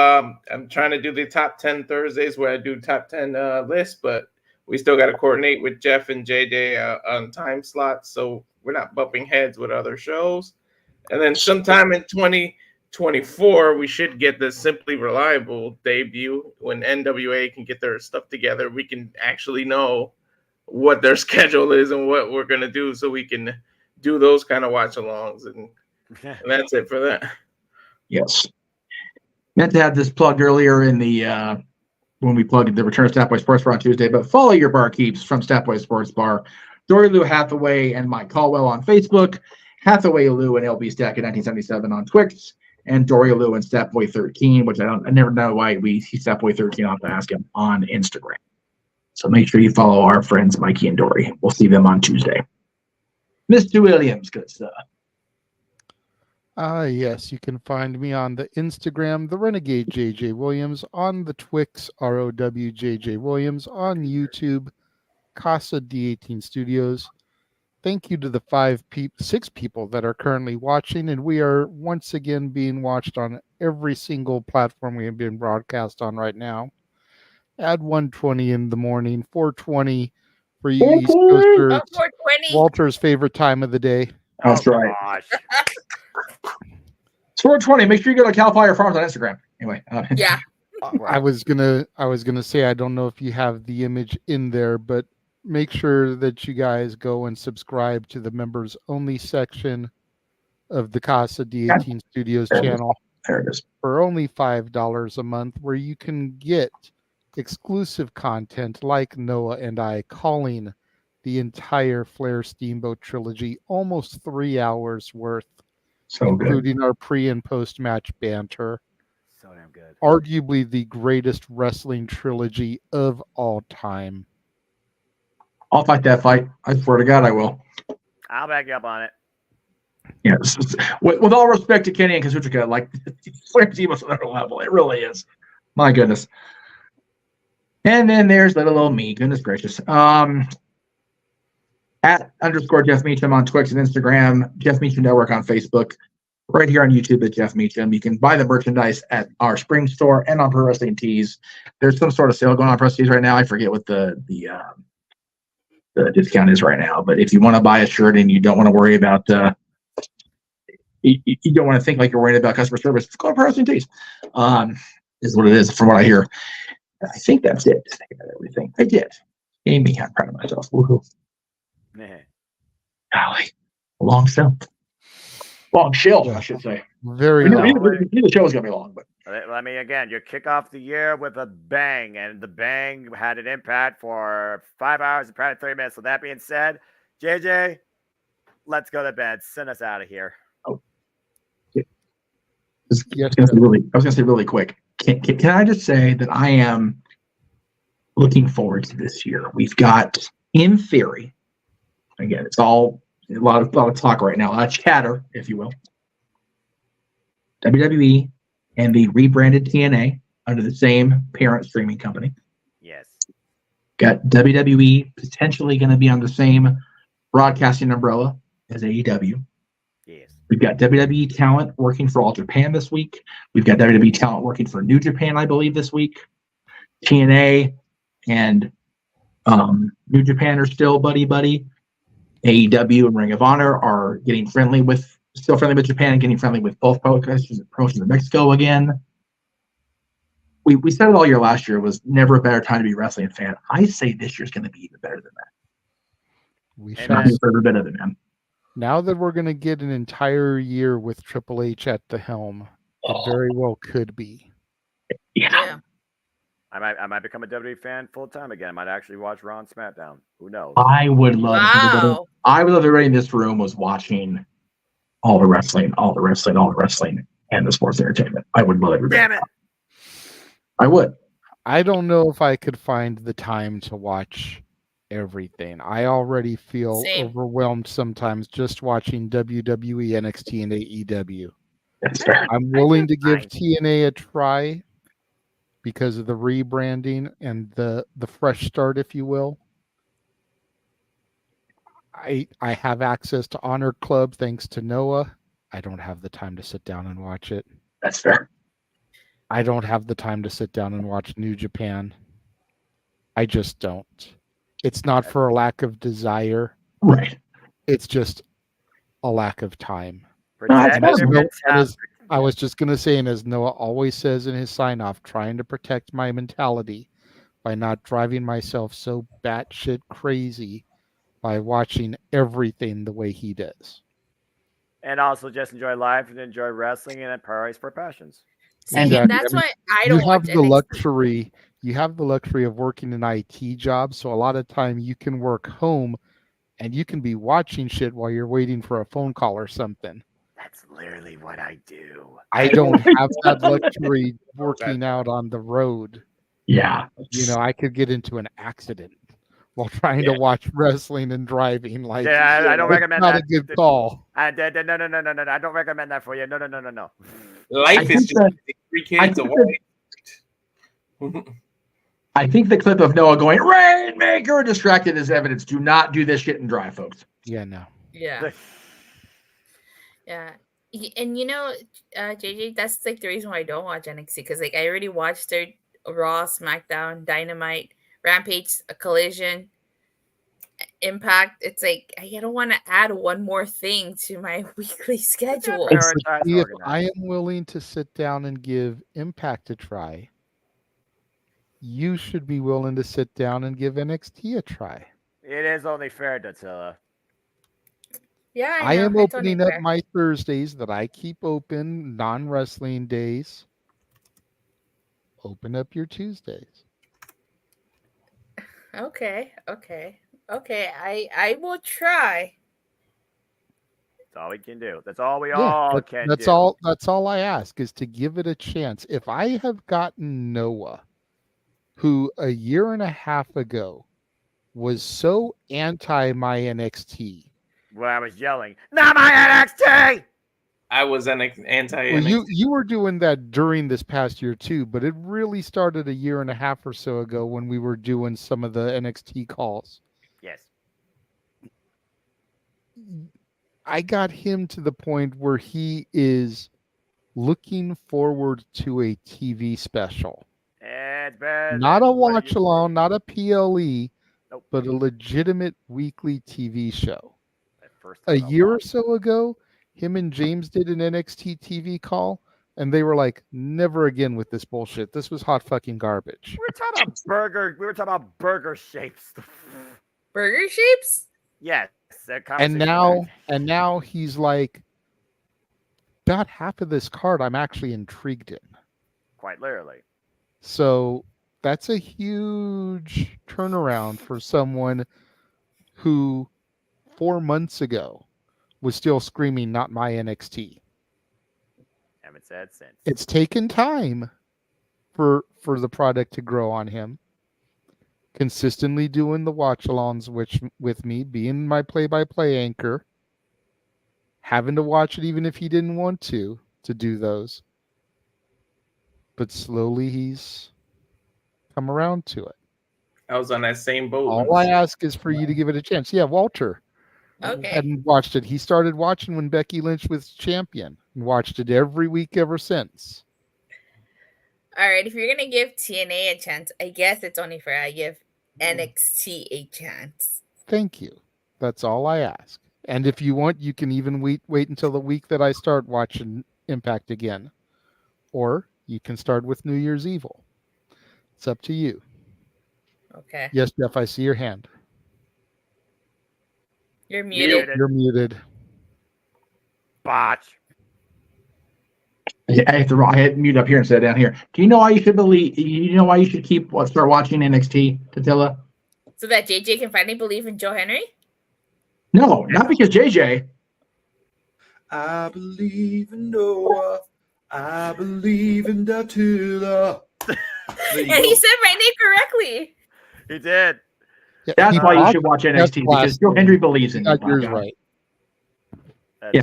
Speaker 19: I'm trying to do the top 10 Thursdays where I do top 10 lists, but we still got to coordinate with Jeff and JJ on time slots, so we're not bumping heads with other shows. And then sometime in 2024, we should get the Simply Reliable debut when NWA can get their stuff together. We can actually know what their schedule is and what we're going to do, so we can do those kind of watch-alongs. And that's it for that.
Speaker 10: Yes. Meant to have this plugged earlier in the when we plugged the return of Statboy Sports Bar on Tuesday, but follow your barkeeps from Statboy Sports Bar, Dory Lou Hathaway and Mike Caldwell on Facebook, Hathaway Lou and LB Stack in 1977 on Twix, and Dory Lou and Statboy 13, which I never know why he's Statboy 13. I'll have to ask him on Instagram. So make sure you follow our friends Mikey and Dory. We'll see them on Tuesday. Mr. Williams, good stuff.
Speaker 3: Yes, you can find me on the Instagram, the Renegade JJ Williams, on the Twix, ROWJJ Williams, on YouTube, Casa D18 Studios. Thank you to the 6 people that are currently watching, and we are once again being watched on every single platform we have been broadcast on right now. At 1:20 in the morning, 4:20 for you East Coasters.
Speaker 1: 4:20.
Speaker 3: Walter's favorite time of the day.
Speaker 10: That's right.
Speaker 18: Gosh.
Speaker 10: It's 4:20. Make sure you go to Cal Fire Farms on Instagram. Anyway.
Speaker 1: Yeah.
Speaker 3: I was gonna say, I don't know if you have the image in there, but make sure that you guys go and subscribe to the members only section of the Casa D18 Studios channel.
Speaker 10: There it is.
Speaker 3: For only $5 a month, where you can get exclusive content like Noah and I calling the entire Flair Steamboat trilogy, almost 3 hours worth,
Speaker 10: so good,
Speaker 3: including our pre and post match banter.
Speaker 18: So damn good.
Speaker 3: Arguably the greatest wrestling trilogy of all time.
Speaker 10: I'll fight that fight. I swear to God, I will.
Speaker 18: I'll back you up on it.
Speaker 10: Yes. With all respect to Kenny and Kazuchika, like Flair Steamboat's on another level. It really is. My goodness. And then there's little old me. Goodness gracious. At _ Jeff Meacham on Twix and Instagram, Jeff Meacham Network on Facebook, right here on YouTube at Jeff Meacham. You can buy the merchandise at our spring store and on Pro Wrestling Tees. There's some sort of sale going on Pro Tees right now. I forget what the discount is right now, but if you want to buy a shirt and you don't want to worry about you don't want to think like you're worried about customer service, go to Pro Wrestling Tees. Is what it is from what I hear. I think that's it. I think I got everything. I did. Amy, I'm proud of myself. Woohoo. Golly. Long show. Long shelf, I should say.
Speaker 3: Very
Speaker 10: long. The show was going to be long, but.
Speaker 18: I mean, again, you kick off the year with a bang, and the bang had an impact for 5 hours and probably 30 minutes. So that being said, JJ, let's go to bed. Send us out of here.
Speaker 10: Oh. Yeah. I was going to say really quick. Can I just say that I am looking forward to this year? We've got, in theory, again, it's all a lot of talk right now, a lot of chatter, if you will. WWE and the rebranded TNA under the same parent streaming company.
Speaker 18: Yes.
Speaker 10: Got WWE potentially going to be on the same broadcasting umbrella as AEW.
Speaker 18: Yes.
Speaker 10: We've got WWE talent working for All Japan this week. We've got WWE talent working for New Japan, I believe, this week. TNA and New Japan are still buddy-buddy. AEW and Ring of Honor are getting friendly with Japan and getting friendly with both promotions in Mexico again. We said it all year last year. It was never a better time to be a wrestling fan. I say this year's going to be even better than that.
Speaker 3: We
Speaker 10: should be every bit of it, man.
Speaker 3: Now that we're going to get an entire year with Triple H at the helm, it very well could be.
Speaker 10: Yeah.
Speaker 18: I might become a WWE fan full time again. I might actually watch Raw and SmackDown. Who knows?
Speaker 10: I would love. Wow. I would love everybody in this room was watching all the wrestling, and the sports entertainment. I would love everybody.
Speaker 18: Damn it!
Speaker 10: I would.
Speaker 3: I don't know if I could find the time to watch everything. I already feel overwhelmed sometimes just watching WWE, NXT, and AEW.
Speaker 10: That's fair.
Speaker 3: I'm willing to give TNA a try, because of the rebranding and the fresh start, if you will. I have access to Honor Club thanks to Noah. I don't have the time to sit down and watch it.
Speaker 10: That's fair.
Speaker 3: I don't have the time to sit down and watch New Japan. I just don't. It's not for a lack of desire.
Speaker 10: Right.
Speaker 3: It's just a lack of time. I was just going to say, and as Noah always says in his sign-off, trying to protect my mentality by not driving myself so batshit crazy by watching everything the way he does.
Speaker 18: And also just enjoy life and enjoy wrestling and priorities for passions.
Speaker 1: See, that's why I don't
Speaker 3: you
Speaker 1: watch
Speaker 3: have the
Speaker 1: NXT.
Speaker 3: luxury. You have the luxury of working an IT job, so a lot of time you can work home, and you can be watching shit while you're waiting for a phone call or something.
Speaker 18: That's literally what I do.
Speaker 3: I don't have that luxury working out on the road.
Speaker 10: Yeah.
Speaker 3: You know, I could get into an accident while trying to watch wrestling and driving. Like,
Speaker 18: Yeah, I don't
Speaker 3: it's
Speaker 18: recommend
Speaker 3: not
Speaker 18: that.
Speaker 3: a good call.
Speaker 18: No. I don't recommend that for you. No.
Speaker 19: Life is just 3 kids away.
Speaker 10: I think the clip of Noah going, Rainmaker, distracted is evidence. Do not do this shit and drive, folks.
Speaker 3: Yeah, no.
Speaker 1: Yeah. Yeah. And you know, JJ, that's like the reason why I don't watch NXT, because like I already watched their Raw, SmackDown, Dynamite, Rampage, Collision, Impact. It's like I don't want to add one more thing to my weekly schedule.
Speaker 3: If I am willing to sit down and give Impact a try, you should be willing to sit down and give NXT a try.
Speaker 18: It is only fair, Datilla.
Speaker 1: Yeah,
Speaker 3: I
Speaker 1: know,
Speaker 3: am
Speaker 1: it's only
Speaker 3: opening up
Speaker 1: fair.
Speaker 3: my Thursdays that I keep open, non-wrestling days. Open up your Tuesdays.
Speaker 1: Okay. I will try.
Speaker 18: That's all we can do. That's all we
Speaker 3: Yeah,
Speaker 18: all
Speaker 3: that-
Speaker 18: can
Speaker 3: that's
Speaker 18: do.
Speaker 3: all. That's all I ask is to give it a chance. If I have gotten Noah, who a year and a half ago was so anti my NXT.
Speaker 18: When I was yelling, not my NXT!
Speaker 19: I was an anti.
Speaker 3: Well, you were doing that during this past year too, but it really started a year and a half or so ago when we were doing some of the NXT calls.
Speaker 18: Yes.
Speaker 3: I got him to the point where he is looking forward to a TV special.
Speaker 18: It's been
Speaker 3: Not a watch along, not a PLE, but a legitimate weekly TV show. A year or so ago, him and James did an NXT TV call, and they were like, never again with this bullshit. This was hot fucking garbage.
Speaker 18: We were talking about burger. We were talking about burger shapes.
Speaker 1: Burger shapes?
Speaker 18: Yes.
Speaker 3: And now he's like, about half of this card I'm actually intrigued in.
Speaker 18: Quite literally.
Speaker 3: So that's a huge turnaround for someone who 4 months ago was still screaming, not my NXT.
Speaker 18: Haven't said since.
Speaker 3: It's taken time for the product to grow on him. Consistently doing the watch-alongs with me, being my play-by-play anchor, having to watch it even if he didn't want to do those. But slowly he's come around to it.
Speaker 19: I was on that same boat.
Speaker 3: All I ask is for you to give it a chance. Yeah, Walter hadn't watched it. He started watching when Becky Lynch was champion and watched it every week ever since.
Speaker 1: All right, if you're gonna give TNA a chance, I guess it's only fair I give NXT a chance.
Speaker 3: Thank you. That's all I ask. And if you want, you can even wait until the week that I start watching Impact again. Or you can start with New Year's Evil. It's up to you.
Speaker 1: Okay.
Speaker 3: Yes, Jeff, I see your hand.
Speaker 1: You're muted.
Speaker 3: You're muted.
Speaker 18: Botch.
Speaker 10: I have to hit mute up here instead of down here. Do you know why you should believe? You know why you should start watching NXT, Tatilla?
Speaker 1: So that JJ can finally believe in Joe Henry?
Speaker 10: No, not because JJ.
Speaker 11: I believe in Noah. I believe in Datula.
Speaker 1: And he said my name correctly.
Speaker 18: He did.
Speaker 10: That's why you should watch NXT, because Joe Henry believes in you.
Speaker 3: Yours right.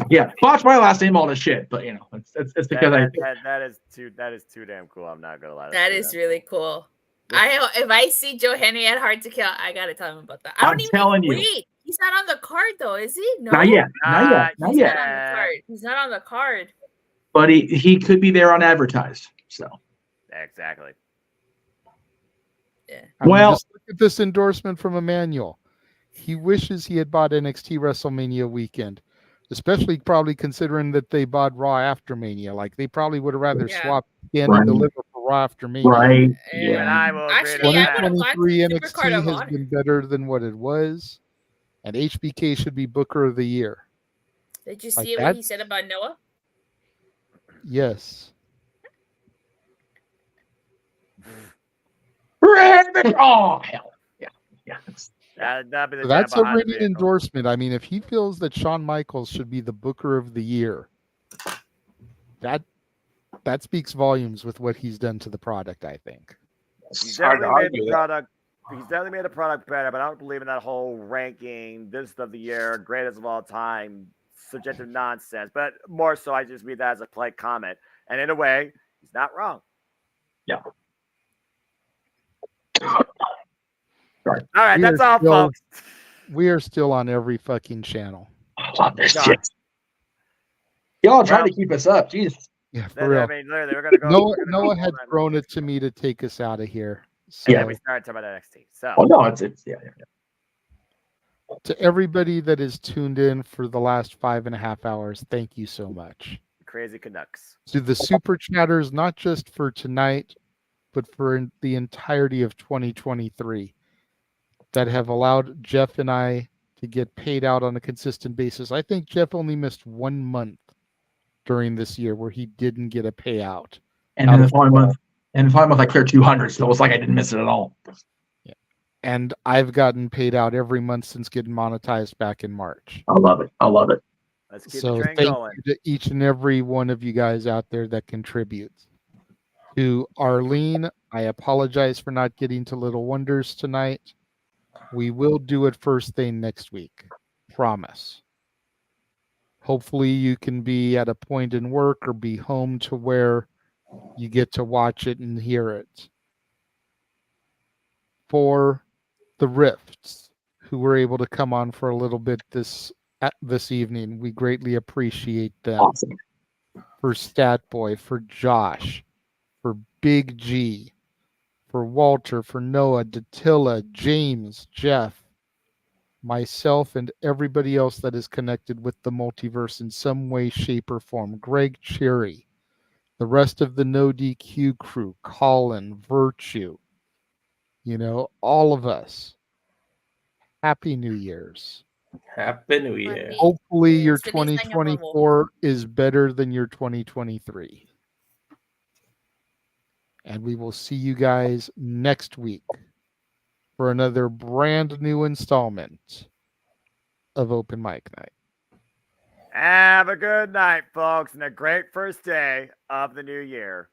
Speaker 10: Yeah. Botch my last name all this shit, but it's because
Speaker 18: that is too damn cool. I'm not gonna lie.
Speaker 1: That is really cool. If I see Joe Henry at Hard to Kill, I gotta tell him about that.
Speaker 10: I'm telling you.
Speaker 1: Wait, he's not on the card though, is he? No,
Speaker 10: Not yet. Not
Speaker 1: Not
Speaker 10: yet.
Speaker 1: on the card. He's not on the card.
Speaker 10: But he could be there unadvertised. So
Speaker 18: exactly.
Speaker 1: Yeah.
Speaker 3: Well, just look at this endorsement from Emmanuel. He wishes he had bought NXT WrestleMania weekend, especially probably considering that they bought Raw after Mania. Like they probably would have rather swapped Stand and Deliver for Raw after Mania.
Speaker 10: Right.
Speaker 1: Actually, I would have gone to
Speaker 3: 2023
Speaker 1: the Supercard
Speaker 3: NXT
Speaker 1: of
Speaker 3: has
Speaker 1: Honor.
Speaker 3: been better than what it was, and HBK should be Booker of the Year.
Speaker 1: Did you
Speaker 3: Like
Speaker 1: see what he said about Noah?
Speaker 3: Yes.
Speaker 10: Oh hell. Yeah.
Speaker 3: That's a ringing endorsement. I mean, if he feels that Shawn Michaels should be the Booker of the Year, that speaks volumes with what he's done to the product, I think.
Speaker 18: He's definitely made the product. He's definitely made the product better, but I don't believe in that whole ranking, this of the year, greatest of all time, subjective nonsense. But more so, I just read that as a polite comment. And in a way, he's not wrong.
Speaker 10: Yeah.
Speaker 18: All right, that's all, folks.
Speaker 3: We are still on every fucking channel.
Speaker 10: On this shit. Y'all trying to keep us up. Jesus.
Speaker 3: Yeah, for real.
Speaker 18: I mean, literally, we're gonna go.
Speaker 3: Noah had thrown it to me to take us out of here.
Speaker 18: So,
Speaker 3: So
Speaker 18: we started talking about NXT. So.
Speaker 10: Oh no, it's yeah.
Speaker 3: To everybody that is tuned in for the last 5.5 hours, thank you so much.
Speaker 18: Crazy Canucks.
Speaker 3: To the super chatters, not just for tonight, but for the entirety of 2023, that have allowed Jeff and I to get paid out on a consistent basis. I think Jeff only missed 1 month during this year where he didn't get a payout.
Speaker 10: And then the following month I cleared 200, so it was like I didn't miss it at all.
Speaker 3: Yeah. And I've gotten paid out every month since getting monetized back in March.
Speaker 10: I love it.
Speaker 18: Let's keep
Speaker 3: So
Speaker 18: the train
Speaker 3: thank
Speaker 18: going.
Speaker 3: you to each and every one of you guys out there that contributes. To Arlene, I apologize for not getting to Little Wonders tonight. We will do it first thing next week. Promise. Hopefully you can be at a point in work or be home to where you get to watch it and hear it. For the Rifts, who were able to come on for a little bit this evening, we greatly appreciate them.
Speaker 10: Awesome.
Speaker 3: For Statboy, for Josh, for Big G, for Walter, for Noah, Datilla, James, Jeff, myself, and everybody else that is connected with the multiverse in some way, shape, or form. Greg Cherry, the rest of the No DQ crew, Colin, Virtue, all of us. Happy New Year's.
Speaker 19: Happy New Year.
Speaker 3: Hopefully your 2024 is better than your 2023. And we will see you guys next week for another brand new installment of Open Mic Night.
Speaker 18: Have a good night, folks, and a great first day of the new year.